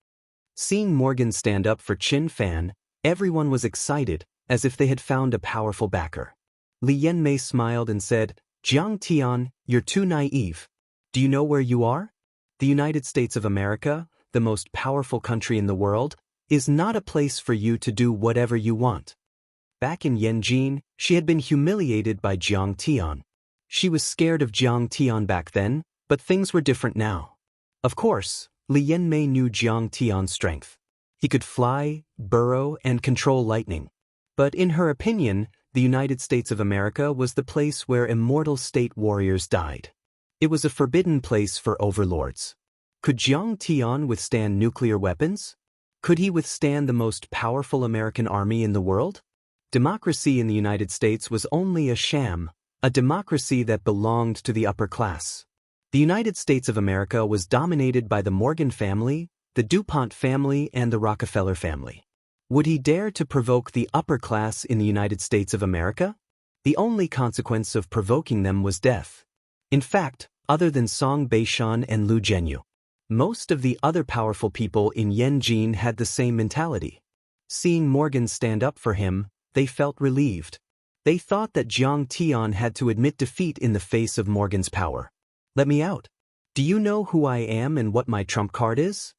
Seeing Morgan stand up for Qin Fan, everyone was excited, as if they had found a powerful backer. Li Yanmei smiled and said, Jiang Tian, you're too naive. Do you know where you are? The United States of America, the most powerful country in the world, is not a place for you to do whatever you want. Back in Yanjin, she had been humiliated by Jiang Tian. She was scared of Jiang Tian back then, but things were different now. Of course, Li Yanmei knew Jiang Tian's strength. He could fly, burrow, and control lightning. But in her opinion, the United States of America was the place where immortal state warriors died. It was a forbidden place for overlords. Could Jiang Tian withstand nuclear weapons? Could he withstand the most powerful American army in the world? Democracy in the United States was only a sham, a democracy that belonged to the upper class. The United States of America was dominated by the Morgan family, the DuPont family, and the Rockefeller family. Would he dare to provoke the upper class in the United States of America? The only consequence of provoking them was death. In fact, other than Song Beishan and Lu Zhenyu, most of the other powerful people in Yanjin had the same mentality. Seeing Morgan stand up for him, they felt relieved. They thought that Jiang Tian had to admit defeat in the face of Morgan's power. "Let me out. Do you know who I am and what my trump card is?"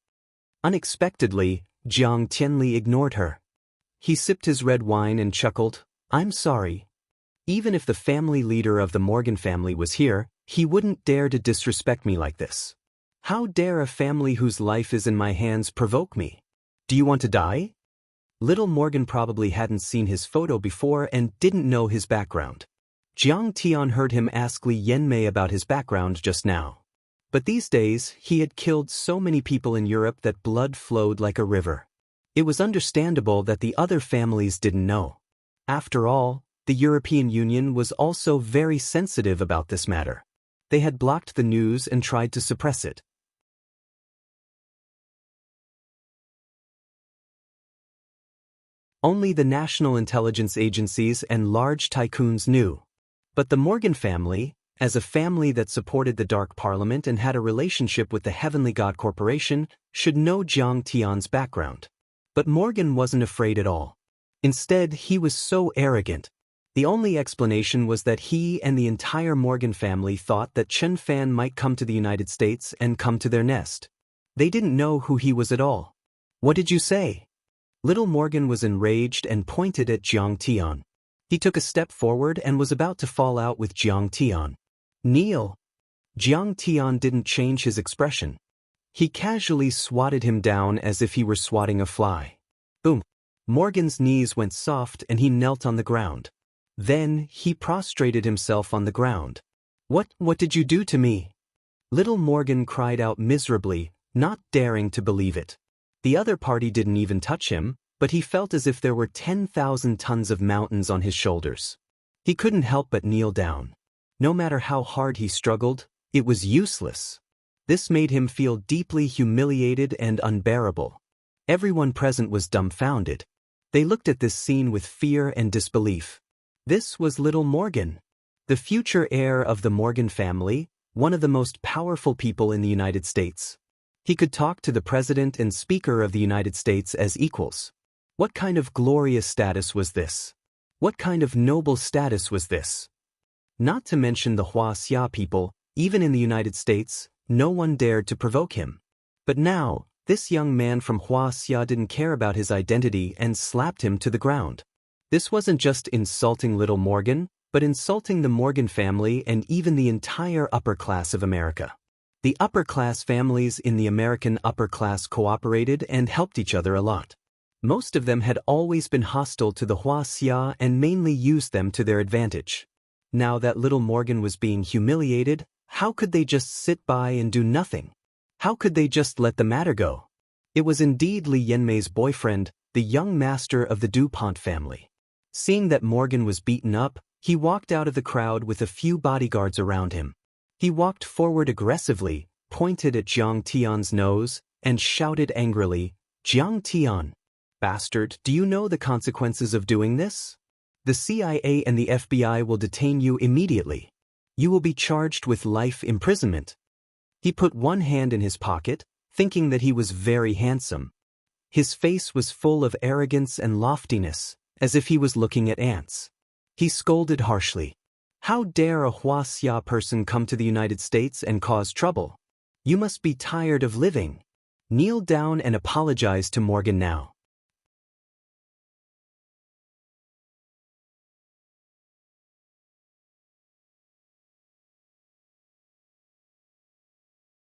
Unexpectedly, Jiang Tianli ignored her. He sipped his red wine and chuckled, "I'm sorry. Even if the family leader of the Morgan family was here, he wouldn't dare to disrespect me like this. How dare a family whose life is in my hands provoke me? Do you want to die?" Little Morgan probably hadn't seen his photo before and didn't know his background. Jiang Tian heard him ask Li Yanmei about his background just now. But these days, he had killed so many people in Europe that blood flowed like a river. It was understandable that the other families didn't know. After all, the European Union was also very sensitive about this matter. They had blocked the news and tried to suppress it. Only the national intelligence agencies and large tycoons knew. But the Morgan family, as a family that supported the Dark Parliament and had a relationship with the Heavenly God Corporation, should know Jiang Tian's background. But Morgan wasn't afraid at all. Instead, he was so arrogant. The only explanation was that he and the entire Morgan family thought that Chen Fan might come to the United States and come to their nest. They didn't know who he was at all. "What did you say?" Little Morgan was enraged and pointed at Jiang Tian. He took a step forward and was about to fall out with Jiang Tian. "Kneel." Jiang Tian didn't change his expression. He casually swatted him down as if he were swatting a fly. Boom. Morgan's knees went soft and he knelt on the ground. Then, he prostrated himself on the ground. What did you do to me?" Little Morgan cried out miserably, not daring to believe it. The other party didn't even touch him, but he felt as if there were 10,000 tons of mountains on his shoulders. He couldn't help but kneel down. No matter how hard he struggled, it was useless. This made him feel deeply humiliated and unbearable. Everyone present was dumbfounded. They looked at this scene with fear and disbelief. This was little Morgan, the future heir of the Morgan family, one of the most powerful people in the United States. He could talk to the President and Speaker of the United States as equals. What kind of glorious status was this? What kind of noble status was this? Not to mention the Wuxia people, even in the United States, no one dared to provoke him. But now, this young man from Wuxia didn't care about his identity and slapped him to the ground. This wasn't just insulting little Morgan, but insulting the Morgan family and even the entire upper class of America. The upper-class families in the American upper class cooperated and helped each other a lot. Most of them had always been hostile to the Wuxia and mainly used them to their advantage. Now that little Morgan was being humiliated, how could they just sit by and do nothing? How could they just let the matter go? It was indeed Li Yanmei's boyfriend, the young master of the DuPont family. Seeing that Morgan was beaten up, he walked out of the crowd with a few bodyguards around him. He walked forward aggressively, pointed at Jiang Tian's nose, and shouted angrily, "Jiang Tian, bastard, do you know the consequences of doing this? The CIA and the FBI will detain you immediately. You will be charged with life imprisonment." He put one hand in his pocket, thinking that he was very handsome. His face was full of arrogance and loftiness, as if he was looking at ants. He scolded harshly. "How dare a Wuxia person come to the United States and cause trouble? You must be tired of living. Kneel down and apologize to Morgan now."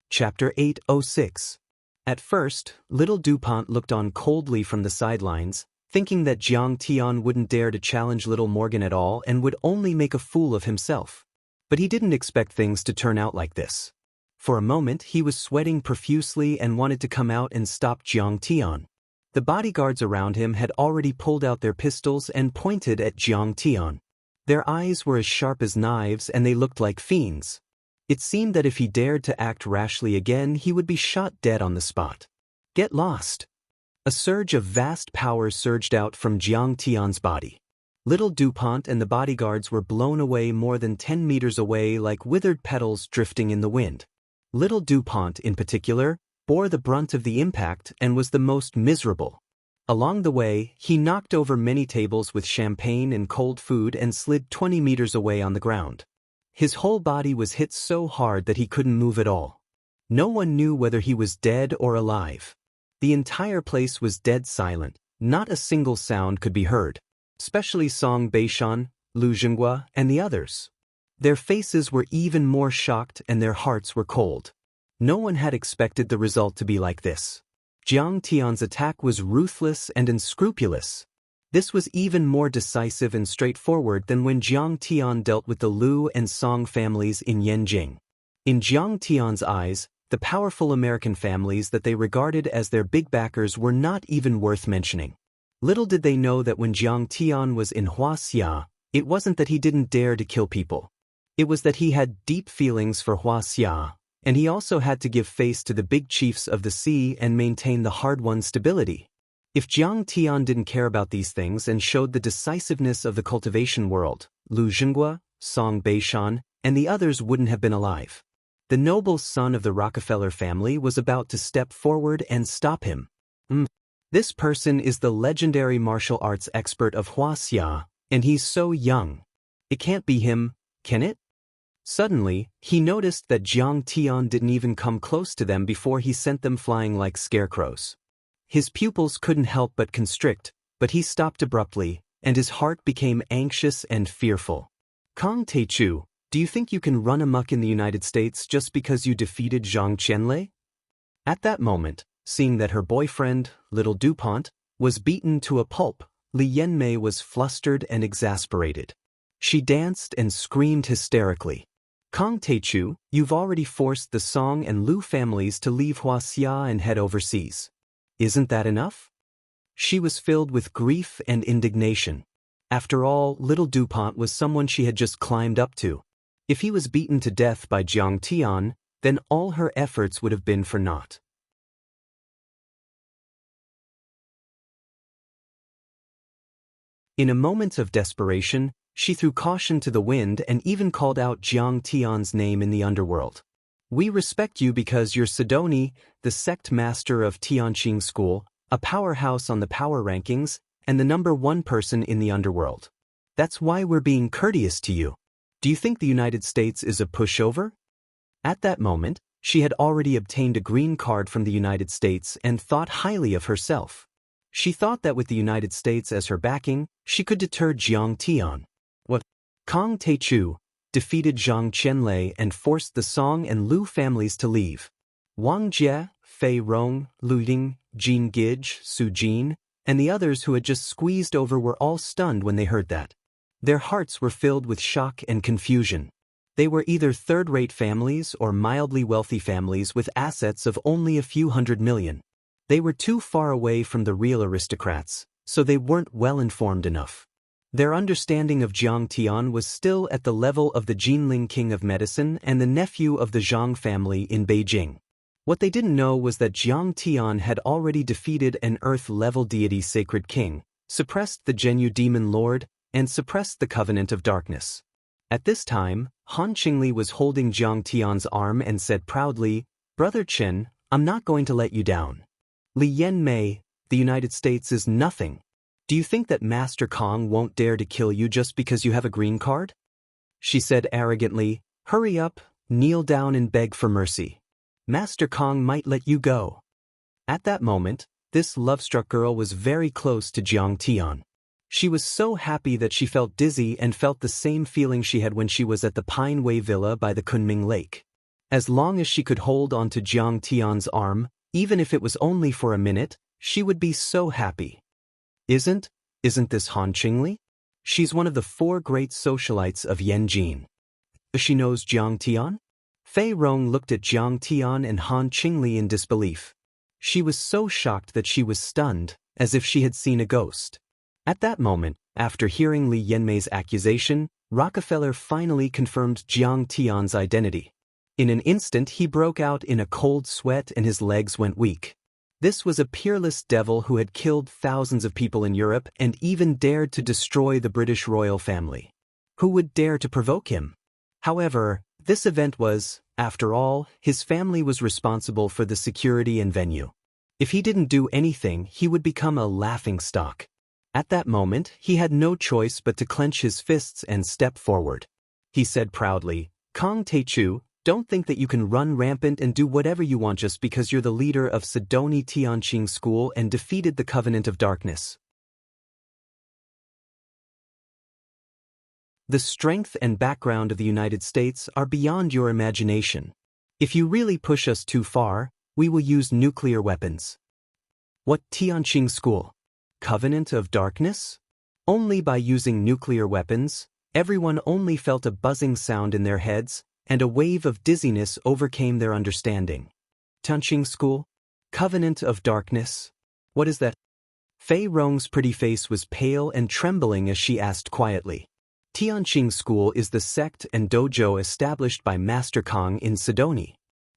Chapter 806. At first, little DuPont looked on coldly from the sidelines, thinking that Jiang Tian wouldn't dare to challenge little Morgan at all and would only make a fool of himself. But he didn't expect things to turn out like this. For a moment, he was sweating profusely and wanted to come out and stop Jiang Tian. The bodyguards around him had already pulled out their pistols and pointed at Jiang Tian. Their eyes were as sharp as knives and they looked like fiends. It seemed that if he dared to act rashly again, he would be shot dead on the spot. Get lost. A surge of vast power surged out from Jiang Tian's body. Little DuPont and the bodyguards were blown away more than 10 meters away like withered petals drifting in the wind. Little DuPont, in particular, bore the brunt of the impact and was the most miserable. Along the way, he knocked over many tables with champagne and cold food and slid 20 meters away on the ground. His whole body was hit so hard that he couldn't move at all. No one knew whether he was dead or alive. The entire place was dead silent. Not a single sound could be heard. Especially Song Beishan, Lu Zhenghua, and the others. Their faces were even more shocked and their hearts were cold. No one had expected the result to be like this. Jiang Tian's attack was ruthless and unscrupulous. This was even more decisive and straightforward than when Jiang Tian dealt with the Lu and Song families in Yanjing. In Jiang Tian's eyes, the powerful American families that they regarded as their big backers were not even worth mentioning. Little did they know that when Jiang Tian was in Wuxia, it wasn't that he didn't dare to kill people. It was that he had deep feelings for Wuxia, and he also had to give face to the big chiefs of the sea and maintain the hard-won stability. If Jiang Tian didn't care about these things and showed the decisiveness of the cultivation world, Lu Zhenghua, Song Beishan, and the others wouldn't have been alive. The noble son of the Rockefeller family was about to step forward and stop him. This person is the legendary martial arts expert of Wuxia, and he's so young. It can't be him, can it? Suddenly, he noticed that Jiang Tian didn't even come close to them before he sent them flying like scarecrows. His pupils couldn't help but constrict, but he stopped abruptly, and his heart became anxious and fearful. Kong Teichu, do you think you can run amok in the United States just because you defeated Zhang Qianlei? At that moment, seeing that her boyfriend, Little DuPont, was beaten to a pulp, Li Yanmei was flustered and exasperated. She danced and screamed hysterically. Kong Teichu, you've already forced the Song and Lu families to leave Wuxia and head overseas. Isn't that enough? She was filled with grief and indignation. After all, Little DuPont was someone she had just climbed up to. If he was beaten to death by Jiang Tian, then all her efforts would have been for naught. In a moment of desperation, she threw caution to the wind and even called out Jiang Tian's name in the underworld. We respect you because you're Sidoni, the sect master of Tianqing School, a powerhouse on the power rankings, and the #1 person in the underworld. That's why we're being courteous to you. Do you think the United States is a pushover? At that moment, she had already obtained a green card from the United States and thought highly of herself. She thought that with the United States as her backing, she could deter Jiang Tian. What? Kong Teichu defeated Zhang Qianlei and forced the Song and Lu families to leave. Wang Jie, Fei Rong, Lu Ying, Jin Gij, Su Jin, and the others who had just squeezed over were all stunned when they heard that. Their hearts were filled with shock and confusion. They were either third-rate families or mildly wealthy families with assets of only a few hundred million. They were too far away from the real aristocrats, so they weren't well-informed enough. Their understanding of Jiang Tian was still at the level of the Jinling King of Medicine and the nephew of the Zhang family in Beijing. What they didn't know was that Jiang Tian had already defeated an Earth-level deity Sacred King, suppressed the Zhenyu Demon Lord, and suppressed the Covenant of Darkness. At this time, Han Qingli was holding Jiang Tian's arm and said proudly, "Brother Chen, I'm not going to let you down. Li Yanmei, the United States is nothing. Do you think that Master Kong won't dare to kill you just because you have a green card?" She said arrogantly, "Hurry up, kneel down and beg for mercy. Master Kong might let you go." At that moment, this love-struck girl was very close to Jiang Tian. She was so happy that she felt dizzy and felt the same feeling she had when she was at the Pine Way Villa by the Kunming Lake. As long as she could hold on to Jiang Tian's arm, even if it was only for a minute, she would be so happy. Isn't this Han Qingli? She's one of the 4 great socialites of Yanjin. She knows Jiang Tian? Fei Rong looked at Jiang Tian and Han Qingli in disbelief. She was so shocked that she was stunned, as if she had seen a ghost. At that moment, after hearing Li Yanmei's accusation, Rockefeller finally confirmed Jiang Tian's identity. In an instant he broke out in a cold sweat and his legs went weak. This was a peerless devil who had killed thousands of people in Europe and even dared to destroy the British royal family. Who would dare to provoke him? However, this event was, after all, his family was responsible for the security and venue. If he didn't do anything, he would become a laughingstock. At that moment, he had no choice but to clench his fists and step forward. He said proudly, "Kong Teichu, don't think that you can run rampant and do whatever you want just because you're the leader of Sidoni Tianqing School and defeated the Covenant of Darkness. The strength and background of the United States are beyond your imagination. If you really push us too far, we will use nuclear weapons." What Tianqing School? Covenant of Darkness? Only by using nuclear weapons, everyone only felt a buzzing sound in their heads, and a wave of dizziness overcame their understanding. Tianqing School? Covenant of Darkness? What is that? Fei Rong's pretty face was pale and trembling as she asked quietly. Tianqing School is the sect and dojo established by Master Kong in Sidoni.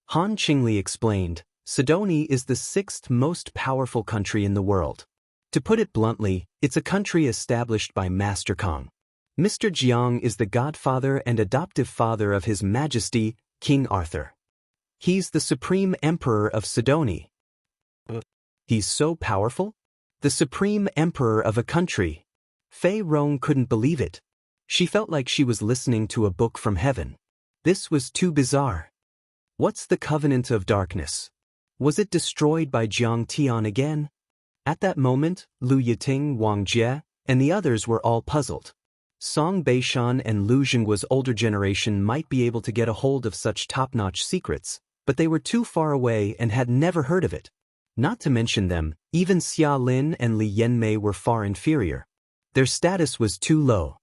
Han Qingli explained, Sidoni is the sixth most powerful country in the world. To put it bluntly, it's a country established by Master Kong. Mr. Jiang is the godfather and adoptive father of His Majesty, King Arthur. He's the supreme emperor of Sidoni. He's so powerful? The supreme emperor of a country. Fei Rong couldn't believe it. She felt like she was listening to a book from heaven. This was too bizarre. What's the Covenant of Darkness? Was it destroyed by Jiang Tian again? At that moment, Lu Yiting, Wang Jie, and the others were all puzzled. Song Beishan and Lu Zhengguo's older generation might be able to get a hold of such top-notch secrets, but they were too far away and had never heard of it. Not to mention them, even Xia Lin and Li Yanmei were far inferior. Their status was too low.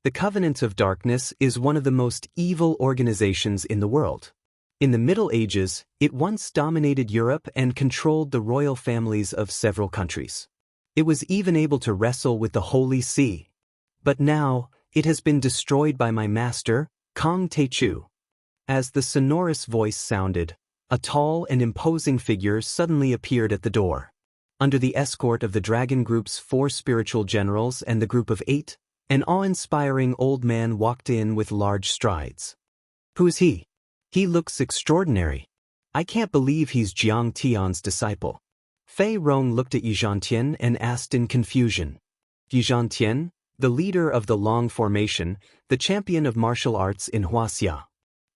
The Covenant of Darkness is one of the most evil organizations in the world. In the Middle Ages, it once dominated Europe and controlled the royal families of several countries. It was even able to wrestle with the Holy See. But now, it has been destroyed by my master, Kong Teichu. As the sonorous voice sounded, a tall and imposing figure suddenly appeared at the door. Under the escort of the Dragon Group's 4 spiritual generals and the Group of 8, an awe-inspiring old man walked in with large strides. Who is he? He looks extraordinary. I can't believe he's Jiang Tian's disciple. Fei Rong looked at Yi Zhantian and asked in confusion. Yi Zhantian, the leader of the Long Formation, the champion of martial arts in Wuxia.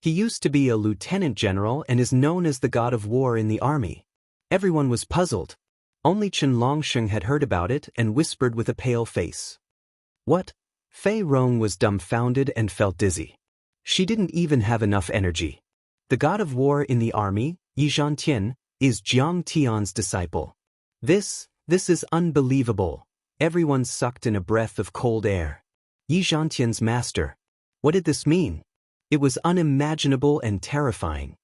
He used to be a lieutenant general and is known as the god of war in the army. Everyone was puzzled. Only Chen Longsheng had heard about it and whispered with a pale face. What? Fei Rong was dumbfounded and felt dizzy. She didn't even have enough energy. The god of war in the army, Yi Zhantian, is Jiang Tian's disciple. This is unbelievable. Everyone sucked in a breath of cold air. Yi Zhantian's master. What did this mean? It was unimaginable and terrifying.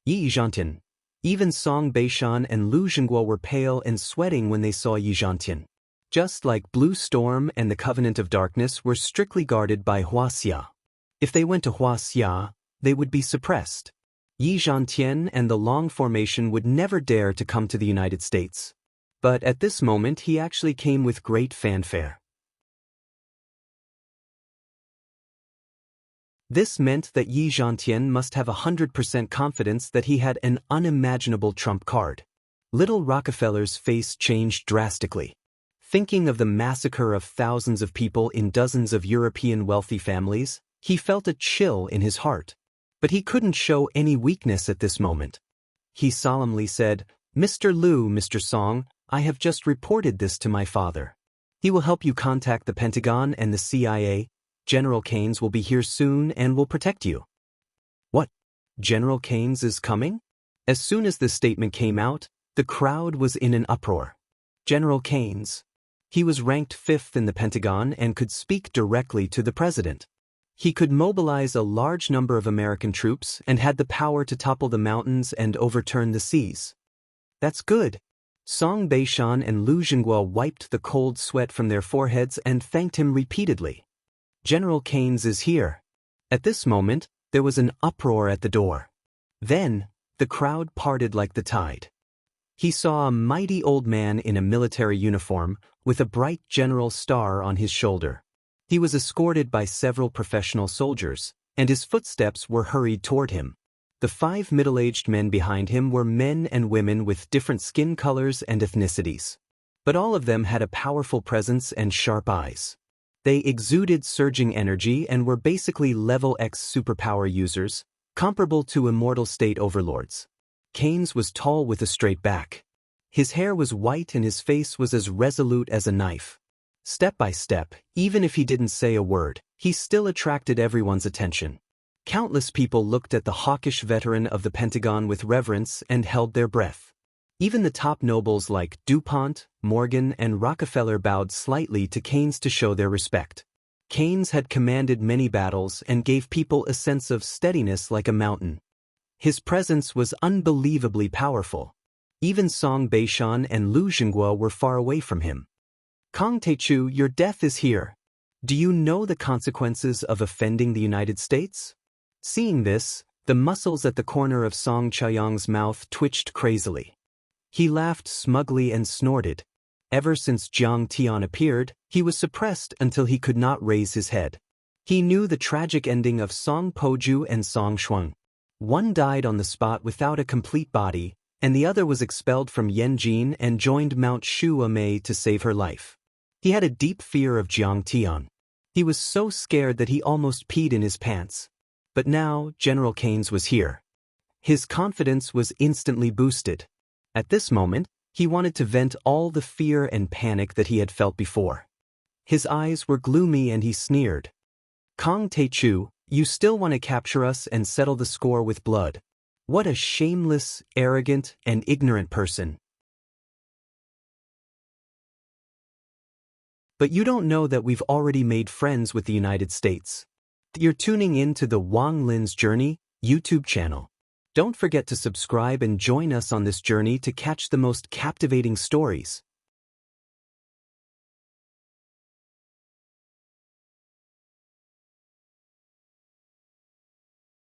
Yi Zhantian. Even Song Beishan and Lu Zhengguo were pale and sweating when they saw Yi Zhantian. Just like Blue Storm and the Covenant of Darkness were strictly guarded by Wuxia. If they went to Wuxia, they would be suppressed. Yi Zhantian and the Long Formation would never dare to come to the United States. But at this moment he actually came with great fanfare. This meant that Yi Zhantian must have 100% confidence that he had an unimaginable trump card. Little Rockefeller's face changed drastically. Thinking of the massacre of thousands of people in dozens of European wealthy families, he felt a chill in his heart. But he couldn't show any weakness at this moment. He solemnly said, Mr. Lu, Mr. Song, I have just reported this to my father. He will help you contact the Pentagon and the CIA. General Keynes will be here soon and will protect you. What? General Keynes is coming? As soon as this statement came out, the crowd was in an uproar. General Keynes. He was ranked 5th in the Pentagon and could speak directly to the president. He could mobilize a large number of American troops and had the power to topple the mountains and overturn the seas. That's good. Song Beishan and Lu Zhengguo wiped the cold sweat from their foreheads and thanked him repeatedly. General Keynes is here. At this moment, there was an uproar at the door. Then, the crowd parted like the tide. He saw a mighty old man in a military uniform, with a bright general star on his shoulder. He was escorted by several professional soldiers, and his footsteps were hurried toward him. The 5 middle-aged men behind him were men and women with different skin colors and ethnicities. But all of them had a powerful presence and sharp eyes. They exuded surging energy and were basically level X superpower users, comparable to immortal state overlords. Keynes was tall with a straight back. His hair was white and his face was as resolute as a knife. Step by step, even if he didn't say a word, he still attracted everyone's attention. Countless people looked at the hawkish veteran of the Pentagon with reverence and held their breath. Even the top nobles like DuPont, Morgan, and Rockefeller bowed slightly to Keynes to show their respect. Keynes had commanded many battles and gave people a sense of steadiness like a mountain. His presence was unbelievably powerful. Even Song Beishan and Lu Zhenguo were far away from him. Kang Taichu, your death is here. Do you know the consequences of offending the United States? Seeing this, the muscles at the corner of Song Chaoyang's mouth twitched crazily. He laughed smugly and snorted. Ever since Jiang Tian appeared, he was suppressed until he could not raise his head. He knew the tragic ending of Song Poju and Song Shuang. One died on the spot without a complete body, and the other was expelled from Yanjin and joined Mount Shu Amei to save her life. He had a deep fear of Jiang Tian. He was so scared that he almost peed in his pants. But now, General Keynes was here. His confidence was instantly boosted. At this moment, he wanted to vent all the fear and panic that he had felt before. His eyes were gloomy and he sneered. Kang Taichu, you still want to capture us and settle the score with blood. What a shameless, arrogant, and ignorant person. But you don't know that we've already made friends with the United States. You're tuning in to the Wang Lin's Journey YouTube channel. Don't forget to subscribe and join us on this journey to catch the most captivating stories.